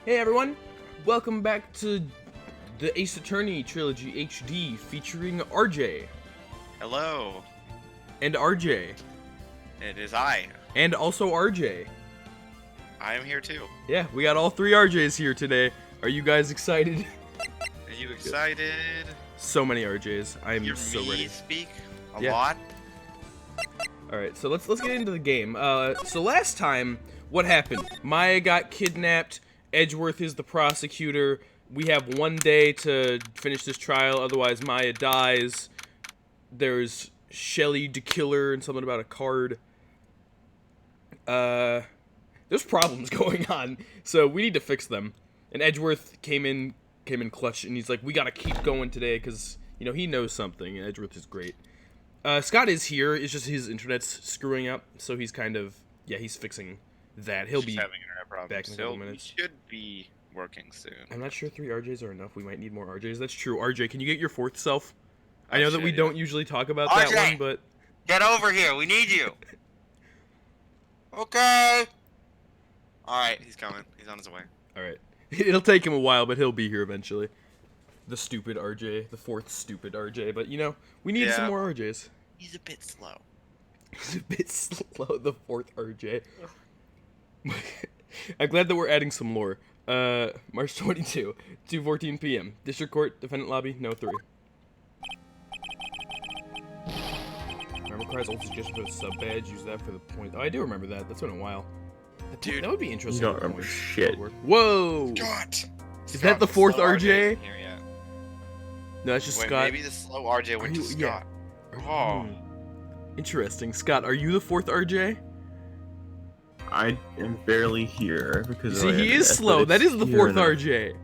Hey everyone, welcome back to the Ace Attorney Trilogy HD featuring RJ. Hello. And RJ. It is I. And also RJ. I am here too. Yeah, we got all three RJs here today. Are you guys excited? Are you excited? So many RJs. I am Hear so me ready. speak a Yeah. lot. Alright, so let's get into the game. So last time, what happened? Maya got kidnapped. Edgeworth is the prosecutor. We have 1 day to finish this trial, otherwise Maya dies. There's Shelly the killer and something about a card. There's problems going on, so we need to fix them. And Edgeworth came in clutch, and he's like, we gotta keep going today, because, you know, he knows something, and Edgeworth is great. Scot is here, it's just his internet's screwing up, so he's kind of, yeah, he's fixing that. He'll be having internet problems. back in a couple minutes. We should be working soon. I'm not sure 3 RJs are enough, we might need more RJs. That's true. RJ, can you get your fourth self? I know that we don't usually talk about that RJ! one, but... Get over here, we need you! Okay! Alright, he's coming. He's on his way. Alright. It'll take him a while, but he'll be here eventually. The stupid RJ. The fourth stupid RJ. But, you know, we need some more RJs. He's a bit slow. He's a bit slow, the fourth RJ. I'm glad that we're adding some lore. March 22, 2:14 p.m. District Court, Defendant Lobby, No 3. Remember Cry's old suggestion for the sub badge? Use that for the point. Oh, I do remember that. That's been a while. Dude, that would be interesting. You don't remember shit. Whoa! Scot! Is that the fourth slow RJ? isn't here yet. No, that's just Wait, Scot. maybe the slow RJ went to Scot. Oh. Interesting. Scot, are you the fourth RJ? I am barely here because See, he is slow. That is the fourth RJ.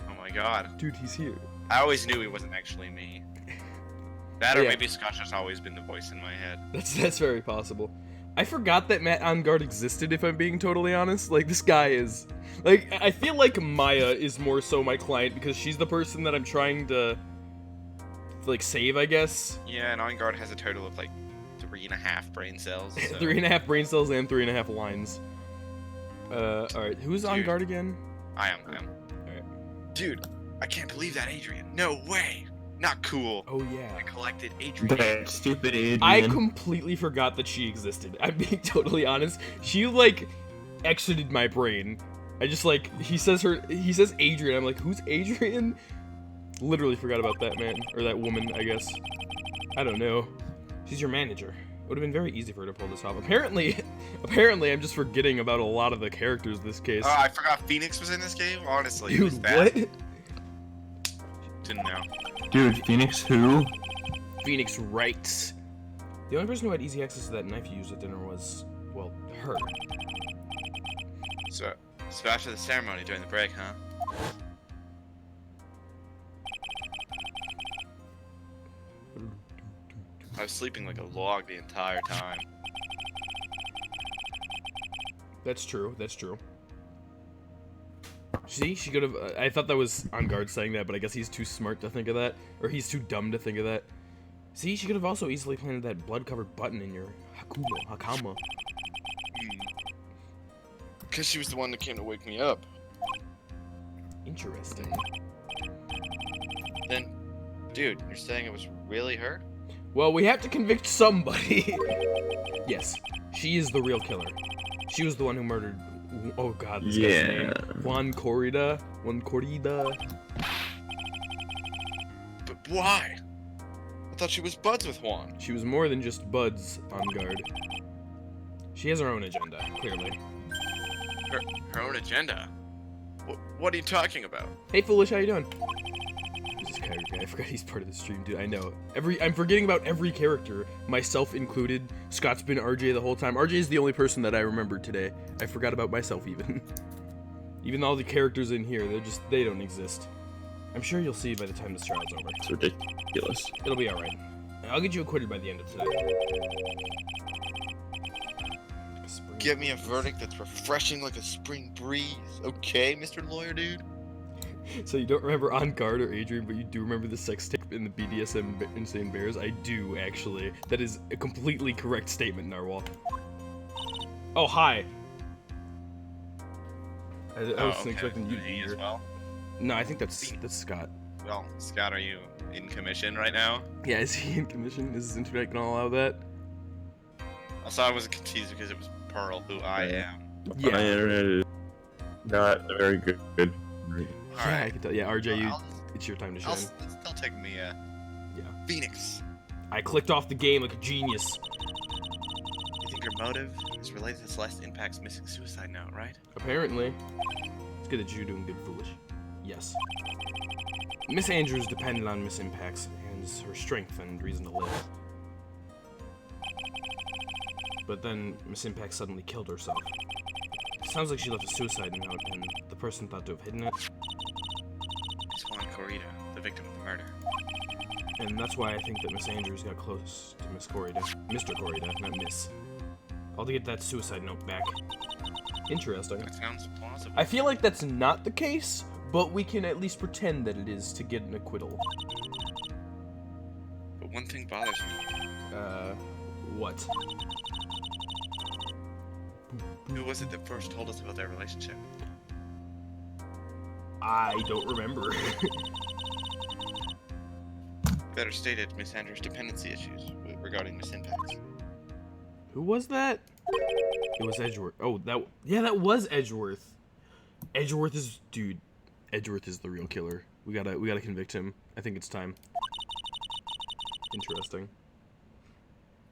Oh my god. Dude, he's here. I always knew he wasn't actually me. That or Yeah. maybe Scot's just always been the voice in my head. That's very possible. I forgot that Matt On Guard existed, if I'm being totally honest. Like, this guy is... Like, I feel like Maya is more so my client because she's the person that I'm trying to, like, save, I guess. Yeah, and On Guard has a total of, like, 3.5 brain cells. So. 3.5 brain cells and 3.5 lines. Alright. Who's On Guard again? I am. Alright. Dude, I can't believe that, Adrian. No way. Not cool. Oh, yeah. I collected Adrian. That stupid Adrian. I completely forgot that she existed. I'm being totally honest. She, like, exited my brain. I just, like, he says Adrian. I'm like, who's Adrian? Literally forgot about that man. Or that woman, I guess. I don't know. She's your manager. It would have been very easy for her to pull this off. Apparently I'm just forgetting about a lot of the characters in this case. Oh, I forgot Phoenix was in this game? Honestly, Dude, what? Didn't know. Dude, Phoenix who? Phoenix Wright. The only person who had easy access to that knife you used at dinner was, well, her. So after the ceremony during the break, huh? I was sleeping like a log the entire time. That's true. That's true. See, she could have. I thought that was On Guard saying that, but I guess he's too smart to think of that, or he's too dumb to think of that. See, she could have also easily planted that blood-covered button in your hakama. Because she was the one that came to wake me up. Interesting. Then, dude, you're saying it was really her? Well, we have to convict somebody. Yes, she is the real killer. She was the one who murdered. Oh God, this guy's name. Juan Corrida. But why? I thought she was buds with Juan. She was more than just buds On Guard. She has her own agenda, clearly. Her own agenda? What are you talking about? Hey, Foolish, how you doing? Who's this character? I forgot he's part of the stream, dude. I know. I'm forgetting about every character, myself included. Scot's been RJ the whole time. RJ is the only person that I remembered today. I forgot about myself even. Even all the characters in here, they don't exist. I'm sure you'll see by the time this trial's over. It's ridiculous. It'll be alright. I'll get you acquitted by the end of today. Get me a verdict that's refreshing like a spring breeze. Okay, Mr. Lawyer Dude? So you don't remember On Guard or Adrian, but you do remember the sex tape in the BDSM Insane Bears? I do, actually. That is a completely correct statement, Narwhal. Oh, hi. I wasn't expecting you to be He as here. well. No, I think that's Scott. Well, Scott, are you in commission right now? Yeah, is he in commission? Is his internet gonna allow that? Also, I was confused because it was Pearl, who I am. Yeah. My internet is not very good. Yeah, I Alright. can tell. Yeah, RJ, Well, it's your time to shine. I'll still take Mia. Yeah. Phoenix. I clicked off the game like a genius. You think your motive is related to Celeste Impact's missing suicide note, right? Apparently. It's good that you're doing good foolish. Yes. Miss Andrews depended on Miss Impact's and her strength and reason to live. But then Miss Impact suddenly killed herself. Sounds like she left a suicide note, and the person thought to have hidden it. It's Juan Corrida, the victim of the murder. And that's why I think that Miss Andrews got close to Miss Corrida. Mr. Corrida, not Miss. All to get that suicide note back. Interesting. That sounds plausible. I feel like that's not the case, but we can at least pretend that it is to get an acquittal. But one thing bothers me. What? Who was it that first told us about their relationship? I don't remember. Better stated, Miss Andrews' dependency issues regarding Miss Impact's. Who was that? It was Edgeworth. Oh, that was Edgeworth. Edgeworth is the real killer. We gotta convict him. I think it's time. Interesting.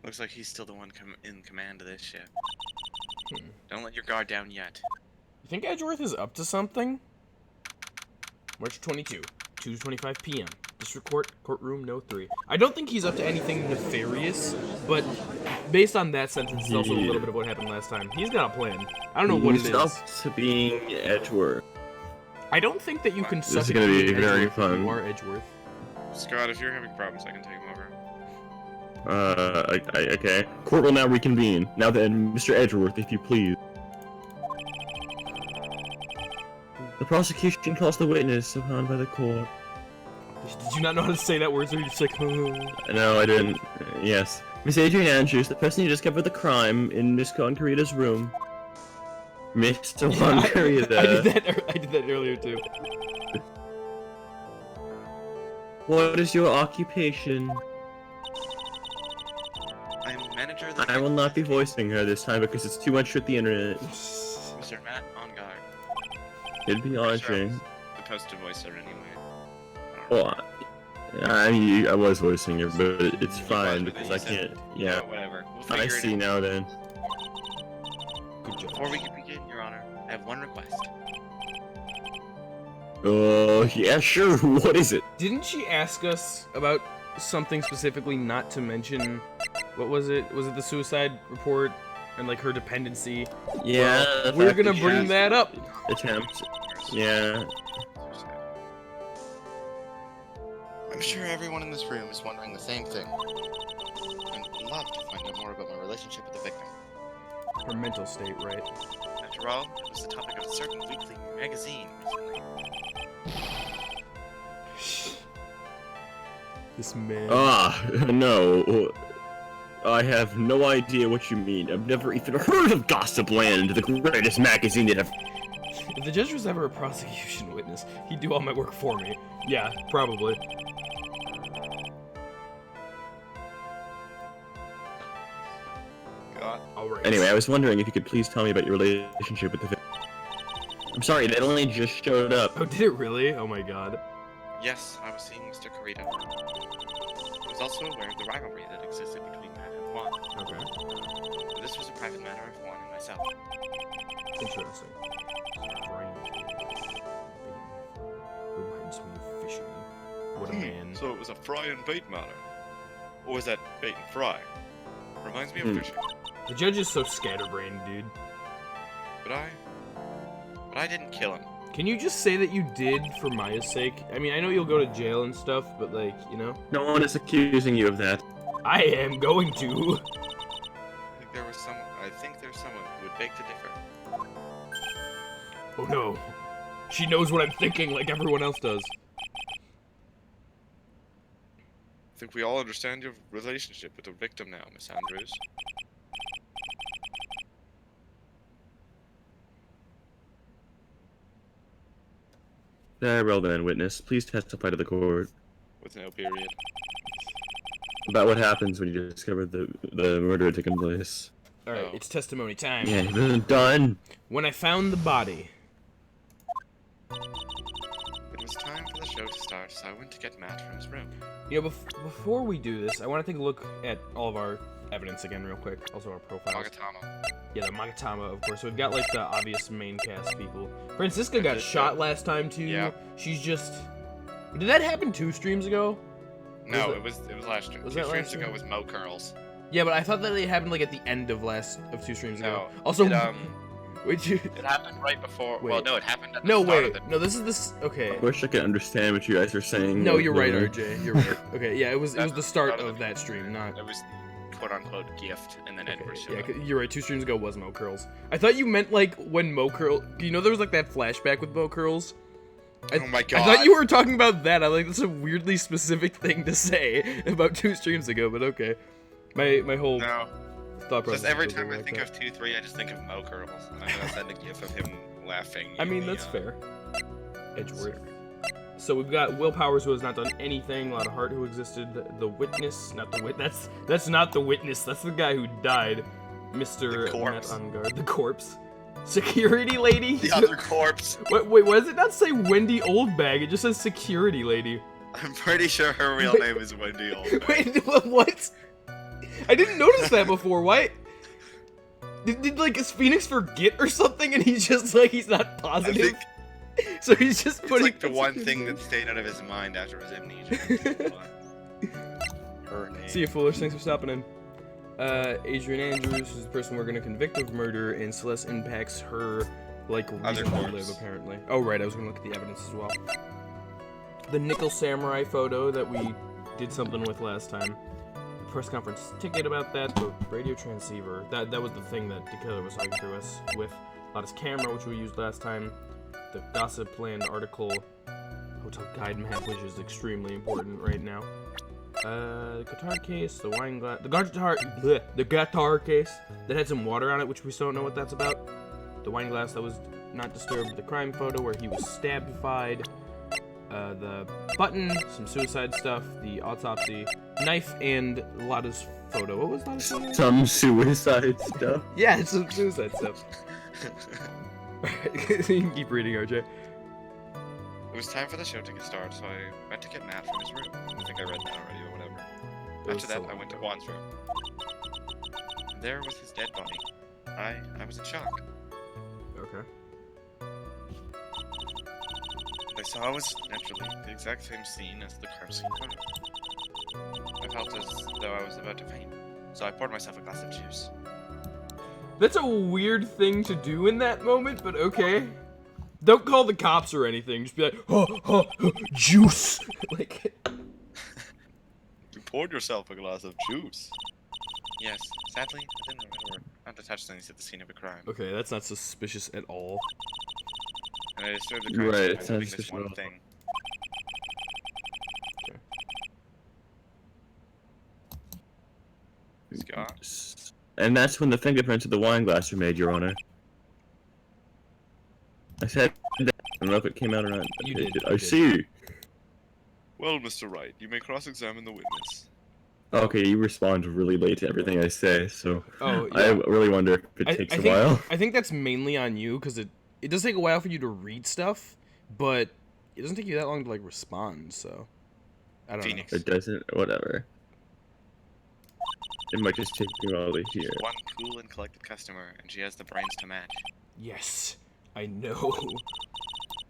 Looks like he's still the one in command of this ship. Hmm. Don't let your guard down yet. You think Edgeworth is up to something? March 22, 2:25 p.m. District Courtroom No. 3. I don't think he's up to anything nefarious, but based on that sentence, it's also a little bit of what happened last time. He's got a plan. I don't know what it He's is. up to being Edgeworth. I don't think that you can This suck is at gonna be being very Edgeworth if fun. you are Edgeworth. Scott, if you're having problems, I can take him over. Okay. Court will now reconvene. Now then, Mr. Edgeworth, if you please. The prosecution calls the witness upon by the court. Did you not know how to say that word? So you're just like, No, I didn't. Yes. Miss Adrian Andrews, the person who discovered the crime in Miss Concorita's room. Mr. Concorita. I did that earlier too. What is your occupation? I'm manager of the... I will not be voicing her this time because it's too much with the internet. Mr. Matt, on guard. It'd be Audrey. Supposed to voice her anyway. Well, I mean, I was voicing her, but it's You fine was, but because then I you said, can't. Yeah, Whatever. We'll I figure it see out. now then. Good job. Before we can begin, Your Honor, I have one request. Oh, yeah, sure. What is it? Didn't she ask us about something specifically not to mention? What was it? Was it the suicide report and like her dependency? Yeah, the We're fact gonna that she bring has that up. Attempt. Yeah. I'm sure everyone in this room is wondering the same thing. I'd love to find out more about my relationship with the victim. Her mental state, right? After all, it was the topic of a certain weekly magazine recently. This man. No. I have no idea what you mean. I've never even heard of Gossip Land, the greatest magazine that have. If the judge was ever a prosecution witness, he'd do all my work for me. Yeah, probably. God. Alright. Anyway, I was wondering if you could please tell me about your relationship with the victim. I'm sorry, that only just showed up. Oh, did it really? Oh my god. Yes, I was seeing Mr. Corrida. I was also aware of the rivalry that existed between Matt and Juan. Okay. But this was a private matter of Juan and myself. Interesting. Brian. Reminds me of fishing. What a man. So it was a fry and bait matter. Or was that bait and fry? Reminds me of fishing. The judge is so scatterbrained, dude. But I didn't kill him. Can you just say that you did for Maya's sake? I mean, I know you'll go to jail and stuff, but like, you know? No one is accusing you of that. I am going to. I think there's someone who would beg to differ. Oh no. She knows what I'm thinking like everyone else does. I think we all understand your relationship with the victim now, Miss Andrews. Very well then, witness. Please testify to the court With no period. about what happens when you discover the murder had taken place. Alright, Oh. it's testimony time. Yeah, it isn't done. When I found the body. It was time for the show to start, so I went to get Matt from his room. You know, before we do this, I want to take a look at all of our evidence again real quick. Also our profiles. Magatama. Yeah, the Magatama, of course. So we've got, like, the obvious main cast people. Francisca got shot last time, too. Yeah. She's just... Did that happen 2 streams ago? No, Was it was last stream. was 2 that streams last ago stream? was Mo Curls. Yeah, but I thought that it happened, like, at the end of 2 streams ago. No. Also, It, would you... it happened right before. Wait. Well, no, it happened at the No, start wait. of the. No, this is this... Okay. I wish I could understand what you guys are saying. No, you're right, clearly. RJ. You're right. Okay, yeah, it was That's the start part of of the- that stream, not... It was quote unquote gift, and then Edward showed Yeah, up. 'cause you're right. 2 streams ago was Mo Curls. I thought you meant like when Mo Curl. You know, there was like that flashback with Mo Curls. Oh my god. I thought you were talking about that. I like that's a weirdly specific thing to say about 2 streams ago, but okay. My whole No. thought process. Just every was time I like think that. of 2-3, I just think of Mo Curls, and I'm gonna send a gif of him laughing. I in mean, the, that's fair. Edgeworth. So we've got Will Powers, who has not done anything. A lot of Hart, who existed. The witness, not the wit. That's not the witness. That's the guy who died. Mr. The corpse. Met on guard. The corpse. Security lady. The other corpse. Wait, why does it not say Wendy Oldbag? It just says security lady. I'm pretty sure her real name is Wendy Oldbag. Wait, what? I didn't notice that before. Why? Did like is Phoenix forget or something? And he's just like he's not I positive. think So he's just it's putting. like the one thing that stayed out of his mind after his amnesia. Her name. See you, foolish. Thanks for stopping in. Adrian Andrews is the person we're gonna convict of murder, and Celeste impacts her like Other reason to corpse. live apparently. Oh right, I was gonna look at the evidence as well. The nickel samurai photo that we did something with last time. The press conference ticket about that. The radio transceiver. That was the thing that Dakota was talking to us with. Lotta's camera, which we used last time. The gossip land article. Hotel guide map, which is extremely important right now. The guitar case, the wine glass, the guitar case that had some water on it, which we still don't know what that's about. The wine glass that was not disturbed, the crime photo where he was stabbed-fied, the button, some suicide stuff, the autopsy, knife, and Lotta's photo. What was Lotta's photo? Some suicide stuff. Yeah, it's some suicide stuff. You can keep reading, RJ. It was time for the show to get started, so I went to get Matt from his room. I think I read that already or whatever. was After that, so I went to long Juan's room. There was his dead body. I was in shock. Okay. What I saw was, naturally, the exact same scene as the crime scene photo. I felt as though I was about to faint, so I poured myself a glass of juice. That's a weird thing to do in that moment, but okay. Don't call the cops or anything. Just be like, juice. Like, You poured yourself a glass of juice. Yes, sadly, I didn't remember not to touch things at the scene of a crime. okay, that's not suspicious at all. And I disturbed the crime Right, scene it by sounds doing this suspicious one at all. thing. Scott? And that's when the fingerprints of the wine glass were made, Your Honor. I said that. I don't know if it came out or not. You It did, I you did. see. Well, Mr. Wright, you may cross-examine the witness. Okay, you respond really late to everything I say, so Oh, I yeah. really wonder if it takes a while. I think that's mainly on you, because it does take a while for you to read stuff, but it doesn't take you that long to, like, respond, so... I don't Phoenix. It doesn't, whatever. It might just take me a while to hear. One cool and collected customer, and she has the brains to match. know. Yes, I know.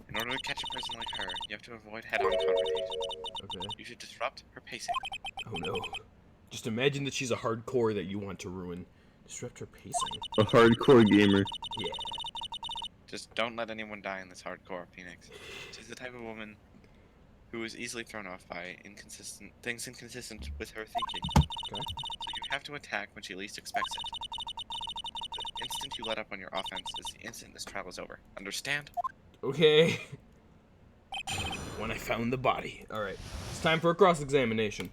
In order to catch a person like her, you have to avoid head-on confrontation. Okay. You should disrupt her pacing. Oh no. Just imagine that she's a hardcore that you want to ruin. Disrupt her pacing. A hardcore gamer. Yeah. Just don't let anyone die in this hardcore, Phoenix. She's the type of woman who is easily thrown off by things inconsistent with her thinking. Okay. So you have to attack when she least expects it. The instant you let up on your offense is the instant this trial is over. Understand? Okay. When I found the body. Alright. It's time for a cross-examination.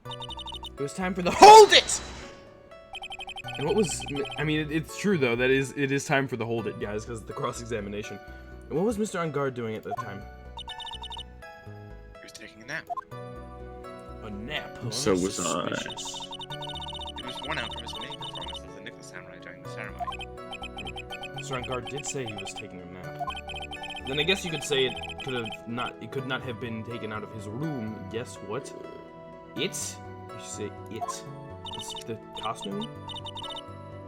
It was time for the hold it! And what was... I mean, it's true, though. It is time for the hold it, guys, because the cross-examination. And what was Mr. On Guard doing at that time? He was taking a nap. A nap, huh? So was I. Suspicious. He was worn out from his main performance as the Nickel Samurai during the ceremony. Mr. On Guard did say he was taking a nap. Then I guess you could say it could not have been taken out of his room. Guess what? You should say it. The costume?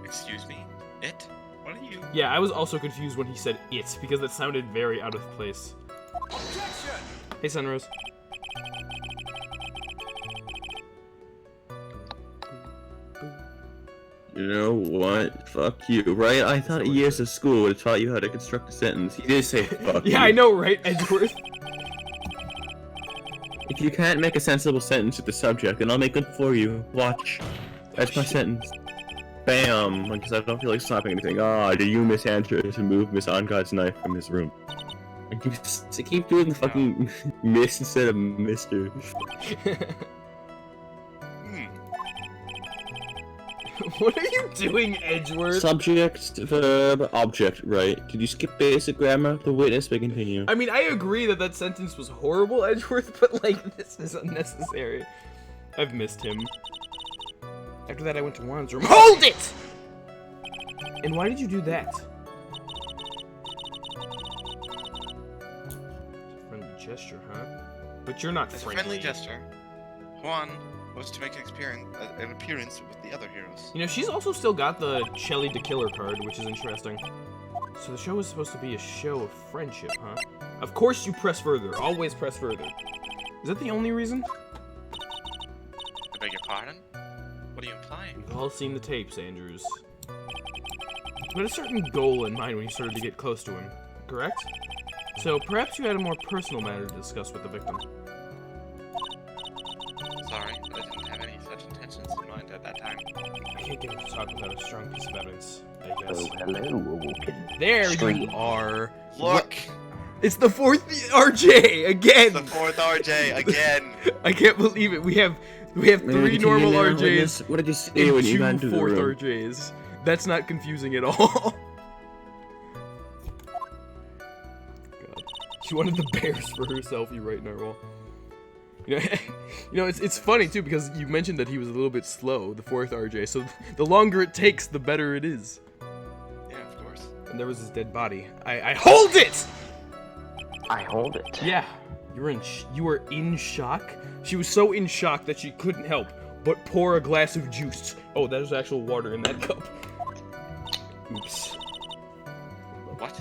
Excuse me? It? What are you? Yeah, I was also confused when he said it, because that sounded very out of place. Objection! Hey, Sunrose. You know what? Fuck you, right? I thought years of school would have taught you how to construct a sentence. You did say fuck you. Yeah, I know, right, Edgeworth? If you can't make a sensible sentence with the subject, then I'll make it for you. Watch. That's my sentence. Bam! Because I don't feel like slapping anything. Ah, do you, Miss Andrews, remove Miss On God's knife from his room? And you keep doing the fucking miss instead of Mr. What are you doing, Edgeworth? Subject, verb, object, right? Did you skip basic grammar? The witness may continue. I mean, I agree that that sentence was horrible, Edgeworth, but, like, this is unnecessary. I've missed him. After that, I went to Juan's room. HOLD IT! And why did you do that? Friendly gesture, huh? But you're not As a friendly. friendly gesture, Juan was to make an appearance with the other heroes. You know, she's also still got the Shelly the Killer card, which is interesting. So the show is supposed to be a show of friendship, huh? Of course you press further. Always press further. Is that the only reason? I beg your pardon? What are you implying? We've all seen the tapes, Andrews. You had a certain goal in mind when you started to get close to him, correct? So perhaps you had a more personal matter to discuss with the victim. Sorry, I didn't have any such intentions in mind at that time. I can't get him to talk without a strong piece of evidence, I guess. Oh, hello, Awoken. There Street. you are. Look! It's the fourth RJ again. The fourth RJ again! I can't believe it. We have three normal RJs What did you say and when you got two into the fourth room? RJs. That's not confusing at all. God. She wanted the bears for her selfie right now. Well, you know, it's funny too because you mentioned that he was a little bit slow, the fourth RJ. So the longer it takes, the better it is. Yeah, of course. And there was his dead body. I hold it. I hold it. Yeah, you were in shock. She was so in shock that she couldn't help but pour a glass of juice. Oh, that was actual water in that cup. Oops. What?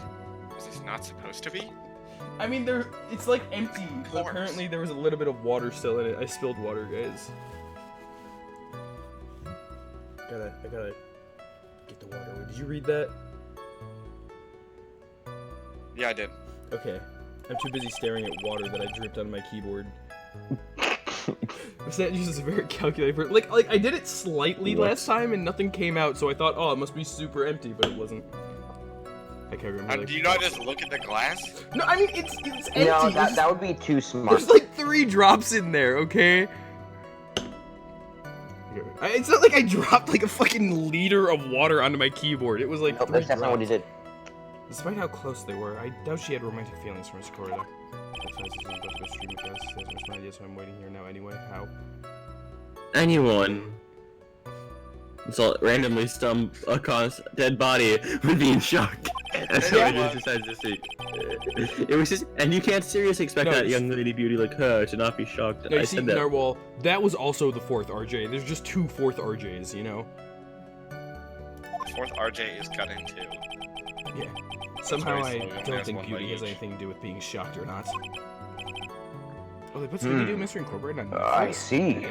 Was this not supposed to be? I mean, it's like empty. But Corpse. apparently, there was a little bit of water still in it. I spilled water, guys. I gotta get the water away. Did you read that? Yeah, I did. Okay. I'm too busy staring at water that I dripped on my keyboard. That uses a very calculated. Like I did it slightly last time and nothing came out, so I thought, oh, it must be super empty, but it wasn't. I can't remember. Like, Do you not just look at the glass? no, I mean it's empty. No, There's- that would be too smart. There's like 3 drops in there, okay? It's not like I dropped like a fucking liter of water onto my keyboard. It was like Nope, 3 that's definitely what he drops. did. Despite how close they were, I doubt she had romantic feelings for Miss Corda. Besides, this is about to go stream it, guys. She hasn't responded, so I'm waiting here now anyway. How? Anyone so randomly stumble across a dead body would be in shock. That's how I just decided to see. It was just, and you can't seriously expect No, that it's- young lady beauty like her to not be shocked. No, I you see, said that. Narwhal, that was also the 4th RJ. There's just 2 4th RJs, you know? The fourth RJ is cut in two. Yeah. Somehow very I slow, don't has think one beauty leg has each. anything to do with being shocked or not. Oh, they put Scooby-Doo Mystery Incorporated on I Netflix. see.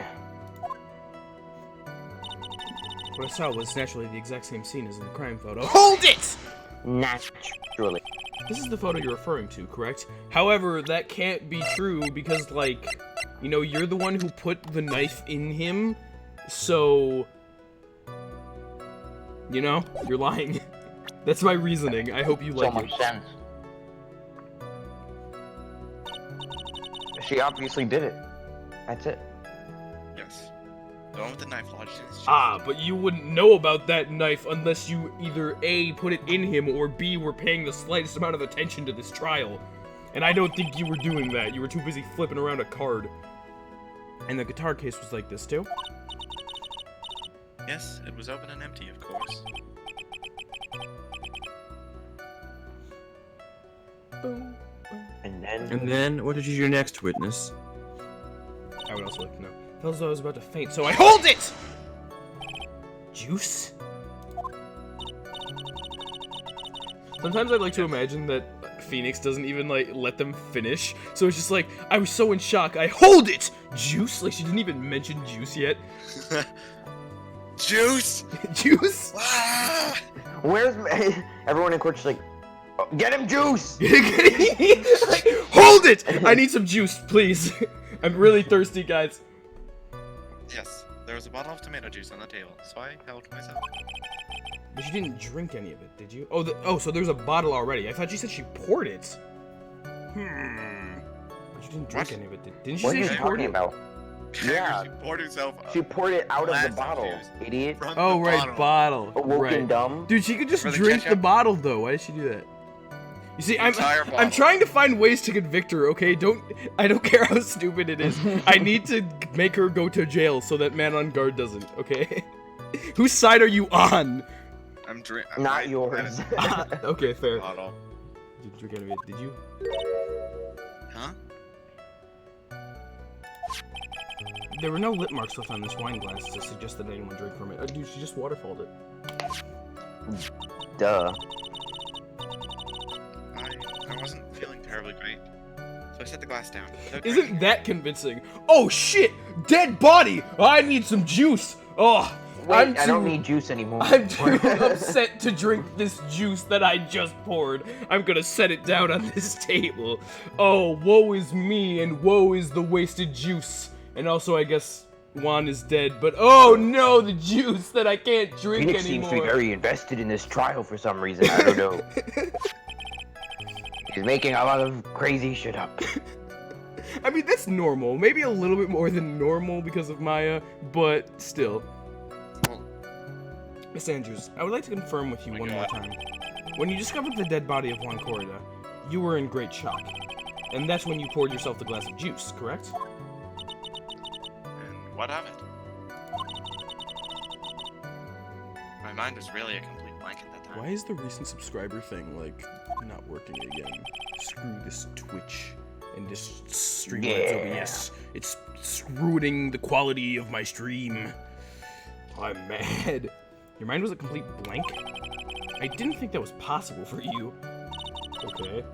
What I saw was naturally the exact same scene as in the crime photo. HOLD IT! Naturally. This is the photo you're referring to, correct? However, that can't be true because, like, you know, you're the one who put the knife in him, so... You know? You're lying. That's my reasoning. I hope you So like much it. sense. She obviously did it. That's it. Yes. The one with the knife lodged in his chest. Ah, but you wouldn't know about that knife unless you either A, put it in him, or B, were paying the slightest amount of attention to this trial. And I don't think you were doing that. You were too busy flipping around a card. And the guitar case was like this, too? Yes, it was open and empty, of course. Boom. And then, what did you do next, witness? I would also like to know. Felt as though I was about to faint, so I hold it! Juice? Sometimes I like to imagine that Phoenix doesn't even, like, let them finish. So it's just like, I was so in shock, I hold it! Juice? Like, she didn't even mention juice yet. Juice! Juice? Ah! where's everyone in court just like, "Oh, get him juice! Like, hold it! I need some juice, please. I'm really thirsty, guys. Yes, there was a bottle of tomato juice on the table, so I helped myself. But you didn't drink any of it, did you? Oh, so there's a bottle already. I thought you said she poured it. But you didn't drink What? any of it, didn't you What are say you she poured talking it? about? Yeah. She poured herself She poured it out of glass the of bottle, juice idiot. from Oh, the right, bottle. Awoken Right. dumb. Dude, she could just For the drink the ketchup? bottle, though. Why did she do that? You see, Entire I'm bottle. trying to find ways to convict her, okay? I don't care how stupid it is. I need to make her go to jail so that man on guard doesn't, okay? Whose side are you on? I'm Not yours. Okay, fair. Bottle. Didn't drink any of it, did you? Huh? There were no lip marks left on this wine glass to suggest that anyone drank from it. Dude, she just waterfalled it. Duh. I wasn't feeling terribly great, so I set the glass down. No Isn't drinking. that convincing? Oh shit! Dead body! I need some juice! Oh, Wait, I don't need juice anymore. I'm too upset to drink this juice that I just poured. I'm gonna set it down on this table. Oh, woe is me, and woe is the wasted juice. And also, I guess Juan is dead, but oh no, the juice that I can't drink Phoenix anymore. seems to be very invested in this trial for some reason. I don't know. He's making a lot of crazy shit up. I mean, that's normal. Maybe a little bit more than normal because of Maya, but still. Well, Miss Andrews, I would like to confirm with you Oh my one more God. time. When you discovered the dead body of Juan Corrida, you were in great shock. And that's when you poured yourself the glass of juice, correct? and what of it? My mind was really a complete blank at that time. Why is the recent subscriber thing, like, not working again? Screw this Twitch and this Streamlabs OBS. It's ruining the quality of my stream. I'm mad. Your mind was a complete blank? I didn't think that was possible for you. Okay.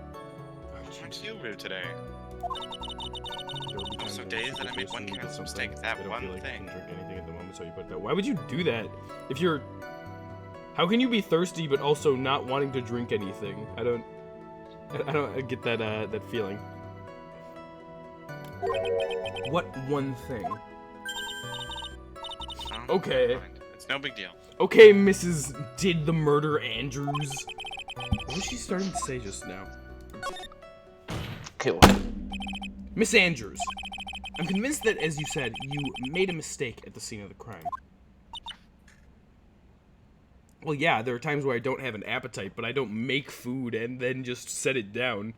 Aren't you rude today? There will be I'm times so when dazed that I people made do one something, careless do mistake, something, that they don't one feel like they thing. can drink anything at the moment, so you put it that. Why would you do that? If you're... How can you be thirsty but also not wanting to drink anything? I don't get that, that feeling. What one thing? Oh, Okay. never mind. It's no big deal. Okay, Mrs. Did the Murder Andrews. What was she starting to say just now? Cool. Miss Andrews, I'm convinced that, as you said, you made a mistake at the scene of the crime. Well, yeah, there are times where I don't have an appetite, but I don't make food and then just set it down.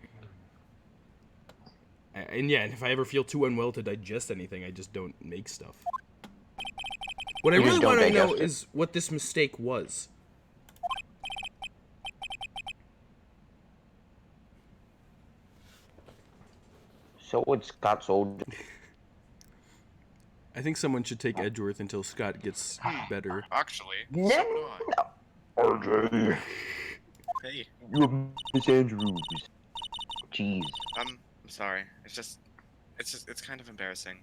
And yeah, and if I ever feel too unwell to digest anything, I just don't make stuff. What I You just really don't want to know digest it. is what this mistake was. So would Scott sold. I think someone should take Edgeworth until Scott gets better. Actually, No, so do I. no. RJ, Hey, you're Miss Andrews. Jeez. I'm sorry. It's kind of embarrassing.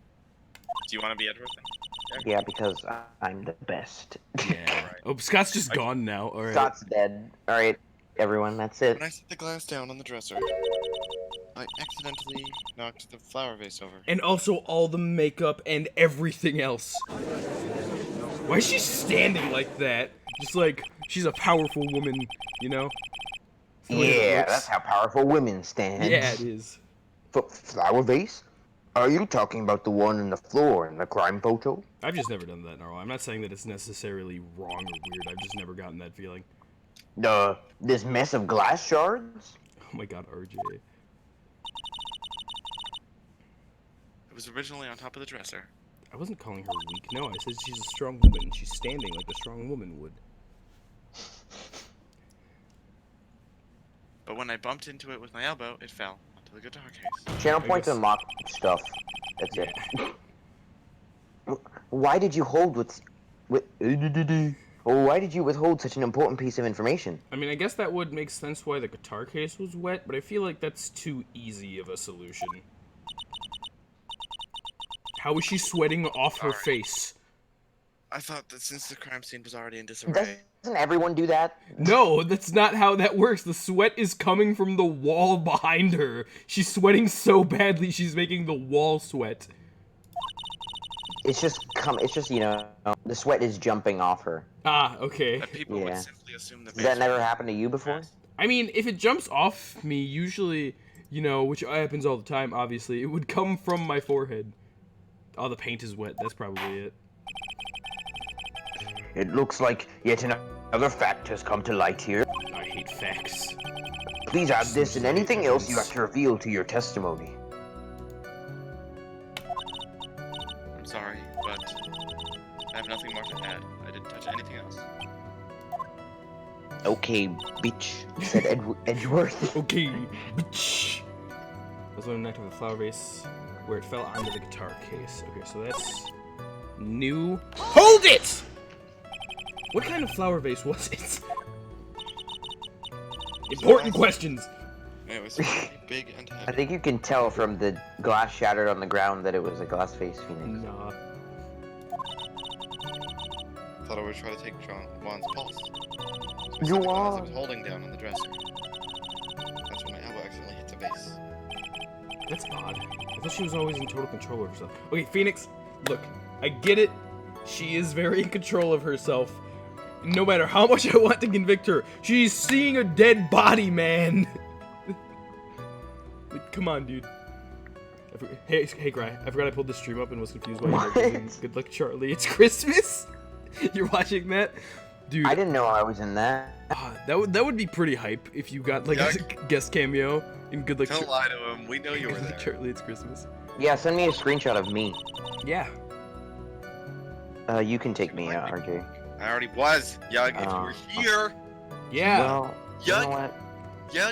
Do you want to be Edward then? Yeah, because I'm the best. Yeah. Oh, Scott's just gone now. All right. Scott's dead. All right, everyone, that's it. When I set the glass down on the dresser, I accidentally knocked the flower vase over. And also all the makeup and everything else. Why is she standing like that? Just like she's a powerful woman, you know? That's the way it Yeah, looks. that's how powerful women stand. Yeah, it is. Flower vase? Are you talking about the one on the floor in the crime photo? I've just never done that, Narwhal. I'm not saying that it's necessarily wrong or weird. I've just never gotten that feeling. This mess of glass shards? Oh my god, RJ. It was originally on top of the dresser. I wasn't calling her weak. No, I said she's a strong woman. She's standing like a strong woman would. But when I bumped into it with my elbow, it fell onto the guitar case. Channel I points guess- unlock stuff. That's it. Why did you hold why did you withhold such an important piece of information? I mean, I guess that would make sense why the guitar case was wet, but I feel like that's too easy of a solution. How is she sweating off her Alright. face? I thought that since the crime scene was already in disarray, Doesn't everyone do that? No, that's not how that works. The sweat is coming from the wall behind her. She's sweating so badly, she's making the wall sweat. It's just the sweat is jumping off her. Ah, okay. that people would Yeah. simply assume the Does that never basement- happen to you before? I mean, if it jumps off me, usually, which happens all the time, obviously, it would come from my forehead. Oh, the paint is wet. That's probably it. It looks like yet another fact has come to light here. I hate facts. Please add this and anything else you have to reveal to your testimony. I'm sorry, but I have nothing more to add. I didn't touch anything else. Okay, bitch, said Edgeworth. Okay, bitch. I was on the night of the flower vase where it fell onto the guitar case. Okay, so that's new. Hold it! What kind of flower vase was it? Important questions. It was really big and I heavy. think you can tell from the glass shattered on the ground that it was a glass face phoenix. Nah. Thought I would try to take Juan's pulse. You I are. was holding down on the dresser. That's when my elbow accidentally hit the base. That's odd. I thought she was always in total control of herself. Okay, Phoenix, look, I get it. She is very in control of herself. No matter how much I want to convict her, she's seeing a dead body, man. Like, come on, dude. Hey, Gry, I forgot I pulled the stream up and was confused why you were using Good Luck Charlie. It's Christmas? You're watching that? Dude, I didn't know I was in that. that would be pretty hype if you got, like, a guest cameo in Good Luck Don't lie to him. We know you were Good Luck there. Charlie, it's Christmas. Yeah, send me a screenshot of me. Yeah. You can take me, RJ. I already was. Eugh, if you were here. Yeah. Well, you know Yug. what? Eugh.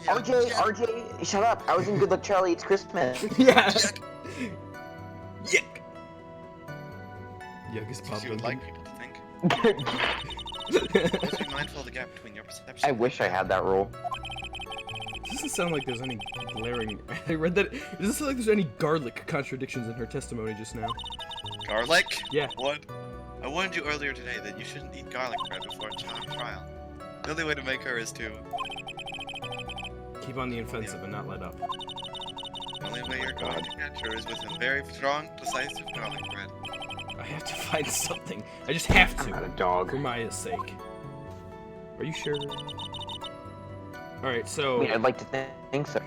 RJ, shut up. I was in Good Luck Charlie, it's Christmas. Yeah. Yuck. Yuck is Because popping. you would like people to think. Always be mindful of the gap between your perception. I wish I had that role. It doesn't sound like there's any glaring. I read that. It doesn't sound like there's any garlic contradictions in her testimony just now. Garlic? Yeah. What? I warned you earlier today that you shouldn't eat garlic bread before a trial. The only way to make her is to. Keep on the offensive and not let up. The only way you're going to catch her is with a very strong, decisive garlic bread. I have to find something. I just have I'm not a to. dog. For Maya's sake. Are you sure? Alright, I so mean, I'd like to think so.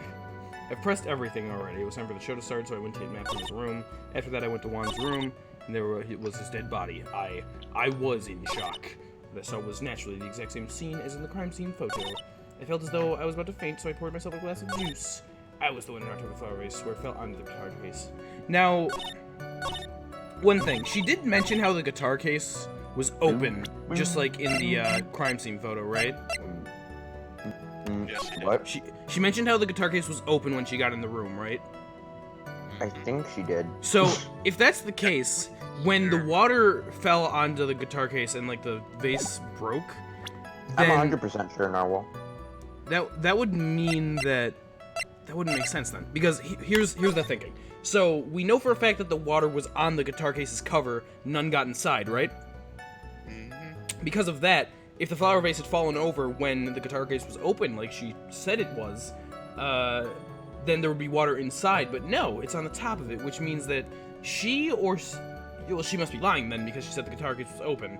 I've pressed everything already. It was time for the show to start, so I went to get Matthew's room. After that, I went to Juan's room, and there was his dead body. I was in shock. What I saw was naturally the exact same scene as in the crime scene photo. I felt as though I was about to faint, so I poured myself a glass of juice. I was the one who knocked over the flower vase, where it fell onto the guitar case. Now, one thing. She did mention how the guitar case was open, just like in the crime scene photo, right? Yes, she did. What? She mentioned how the guitar case was open when she got in the room, right? I think she did. So, if that's the case, when the water fell onto the guitar case and, like, the vase broke, I'm then 100% sure, Narwhal. that would mean that wouldn't make sense then. Because here's the thinking. So, we know for a fact that the water was on the guitar case's cover, none got inside, right? Because of that, if the flower vase had fallen over when the guitar case was open, like she said it was, then there would be water inside. But no, it's on the top of it, which means that she must be lying then, because she said the guitar case was open.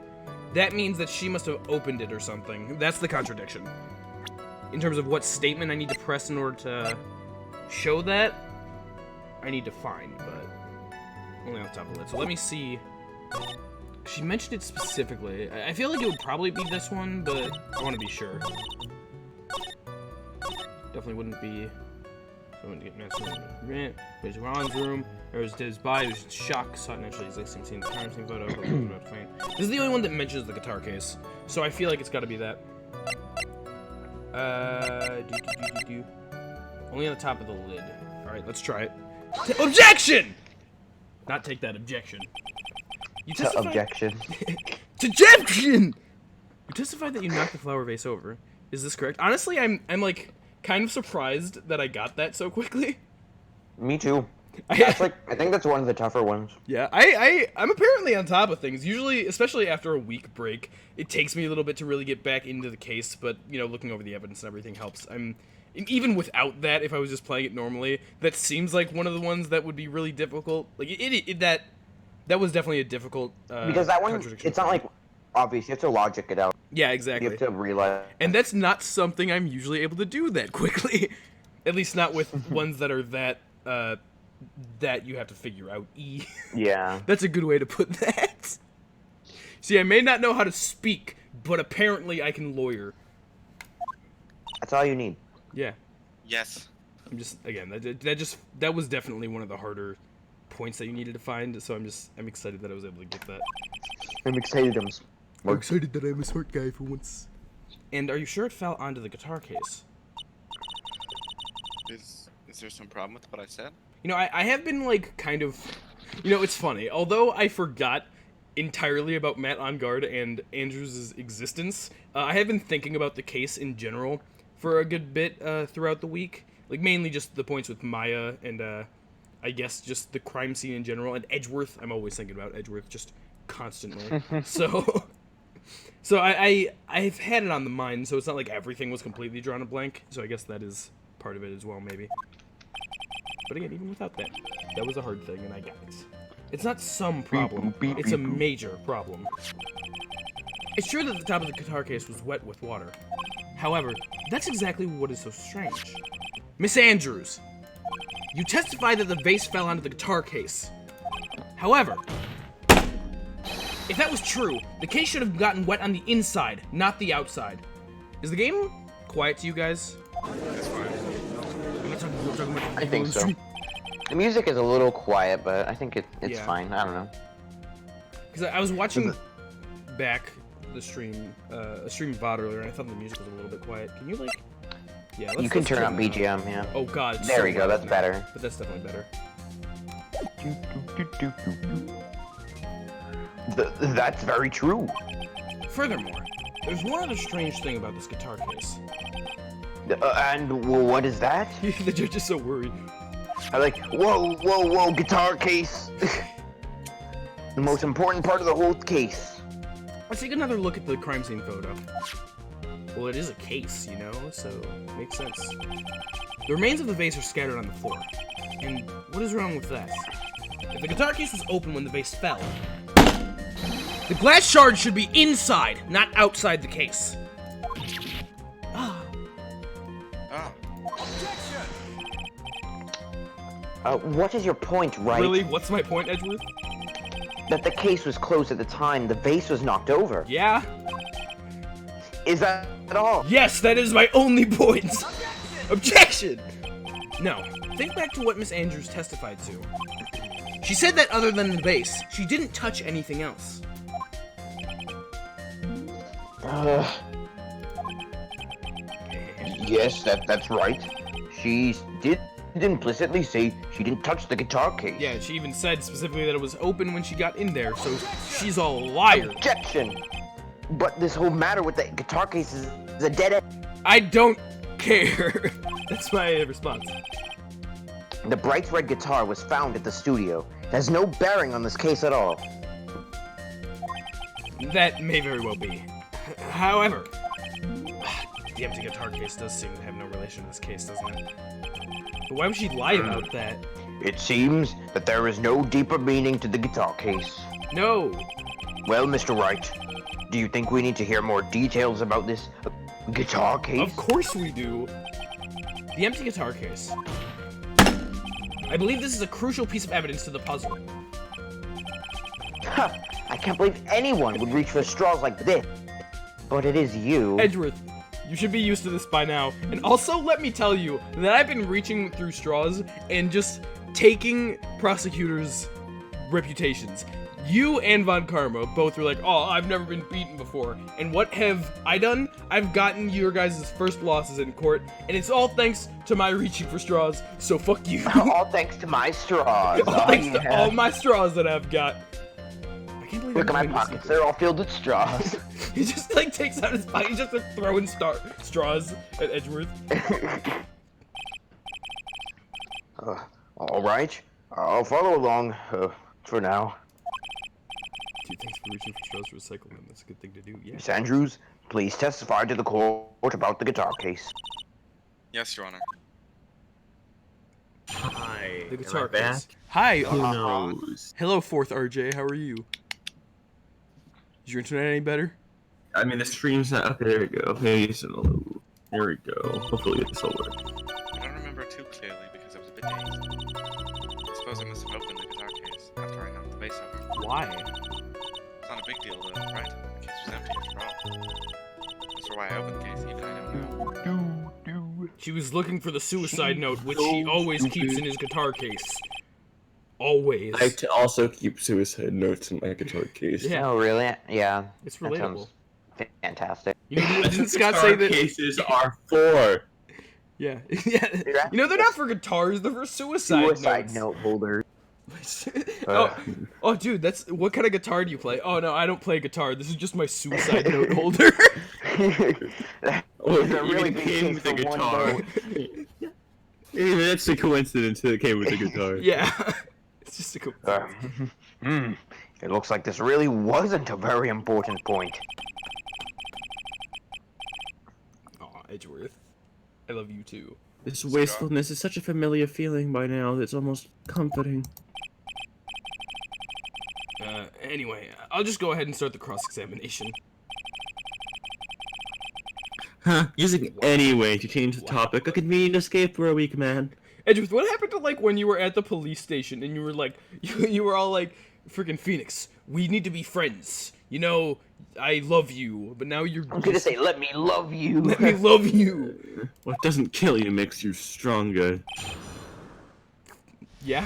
That means that she must have opened it or something. That's the contradiction. In terms of what statement I need to press in order to show that, I need to find, but only on the top of the lid. So let me see. She mentioned it specifically. I feel like it would probably be this one, but I want to be sure. Definitely wouldn't be. So I wouldn't get messed. There's Ron's room. There's his body. There's shock. Saw it naturally. He's like seen the crime scene photo. This is the only one that mentions the guitar case, so I feel like it's got to be that. Only on the top of the lid. All right, let's try it. Objection! Not take that objection. You testified. Objection. Objection! You testified that you knocked the flower vase over. Is this correct? Honestly, I'm like kind of surprised that I got that so quickly. Me too. That's like, I think that's one of the tougher ones. Yeah, I'm apparently on top of things. Usually, especially after a week break, it takes me a little bit to really get back into the case, but, you know, looking over the evidence and everything helps. Even without that, if I was just playing it normally, that seems like one of the ones that would be really difficult. Like, that was definitely a difficult, because that one, it's not like obvious. You have to logic it out. Yeah, exactly. You have to realize. And that's not something I'm usually able to do that quickly. At least not with ones that are that you have to figure out. Yeah. That's a good way to put that. See, I may not know how to speak, but apparently I can lawyer. That's all you need. Yeah. Yes. I'm just, again, that was definitely one of the harder points that you needed to find, so I'm excited that I was able to get that. I'm excited. I'm excited that I'm a smart guy for once. And are you sure it fell onto the guitar case? Is there some problem with what I said? You know, I have been, like, kind of... You know, it's funny. Although I forgot entirely about Matt on Guard and Andrews' existence, I have been thinking about the case in general for a good bit throughout the week. Like, mainly just the points with Maya and, I guess, just the crime scene in general. And Edgeworth. I'm always thinking about Edgeworth, just constantly. So I've had it on the mind, so it's not like everything was completely drawn a blank. So I guess that is part of it as well, maybe. But again, even without that, that was a hard thing, and I got it. It's not some problem, it's a major problem. It's true that the top of the guitar case was wet with water. However, that's exactly what is so strange. Miss Andrews, you testify that the vase fell onto the guitar case. However, if that was true, the case should have gotten wet on the inside, not the outside. Is the game quiet to you guys? That's fine. I think so. The music is a little quiet, but I think it's fine. I don't know. Because I was watching back the stream, a stream of VOD earlier, and I thought the music was a little bit quiet. Can you, like... Yeah, you can turn on BGM, yeah. Oh, God. It's there so we go, that's now. better. But that's definitely better. That's very true. Furthermore, there's one other strange thing about this guitar case. And what is that? The judge is so worried. I'm like, whoa, guitar case. The most important part of the whole case. Let's take another look at the crime scene photo. Well, it is a case, you know, so it makes sense. The remains of the vase are scattered on the floor. And what is wrong with that? If the guitar case was open when the vase fell, the glass shard should be inside, not outside the case. What is your point, Wright? Really? What's my point, Edgeworth? That the case was closed at the time the vase was knocked over. Yeah? Is that all? Yes, that is my only point! Objection! No. Think back to what Miss Andrews testified to. She said that other than the vase, she didn't touch anything else. Yes, that's right. She did implicitly say she didn't touch the guitar case. Yeah, she even said specifically that it was open when she got in there, so she's a liar. Objection! But this whole matter with the guitar case is a dead end. I don't care. That's my response. The bright red guitar was found at the studio. It has no bearing on this case at all. That may very well be. However, the empty guitar case does seem to have no relation to this case, doesn't it? But why would she lie about that? It seems that there is no deeper meaning to the guitar case. No. Well, Mr. Wright, do you think we need to hear more details about this guitar case? Of course we do. The empty guitar case I believe this is a crucial piece of evidence to the puzzle. I can't believe anyone would reach for straws like this. But it is you. Edgeworth, you should be used to this by now. And also, let me tell you that I've been reaching through straws and just taking prosecutors' reputations. You and Von Karma both were like, oh, I've never been beaten before. And what have I done? I've gotten your guys' first losses in court, and it's all thanks to my reaching for straws, so fuck you. All thanks to my straws. All thanks to all my straws that I've got. I can't believe Look at I'm my doing this. pockets, they're all filled with straws. He just like takes out his pocket, he's just like throwing straws at Edgeworth. Alright, I'll follow along, for now. Dude, thanks for reaching for straws to recycle them. That's a good thing to do. Yeah. Miss Andrews, please testify to the court about the guitar case. Yes, Your Honor. Hi. The guitar Am I back? case. Hi. Who knows? Hello, fourth RJ. How are you? Is your internet any better? I mean, the stream's not. Okay, there we go. Hey, hello. There we go. Hopefully this will work. I don't remember too clearly because I was a bit dazed. I suppose I must have opened the guitar case after I knocked the base over. Why? It's not a big deal though, right? The case was empty after all. As for why I opened the case, even I don't know. She was looking for the suicide note, which she always keeps in his guitar case. Always. I also keep suicide notes in my guitar case. Yeah. Oh, really? Yeah. It's That relatable. sounds fantastic. You know, That's didn't what Scott guitar say that? cases are for. Yeah. Yeah. You know, they're not for guitars, they're for suicide notes. note holder. Oh, dude, that's what kind of guitar do you play? Oh no, I don't play guitar. This is just my suicide note holder. Oh, It's a really it big came case with a for one guitar. note. Even that's a coincidence that it came with a guitar. Yeah, it's just a cool. It looks like this really wasn't a very important point. Aw, Edgeworth, I love you too. This wastefulness is such a familiar feeling by now that it's almost comforting. Anyway, I'll just go ahead and start the cross-examination. Huh, using any way to change the topic, a convenient escape for a weak man. Edgeworth, what happened to like when you were at the police station and you were like, you were all like, freaking Phoenix, we need to be friends. You know, I love you, but now you're. I'm gonna say, let me love you. Let me love you. What doesn't kill you makes you stronger. Yeah.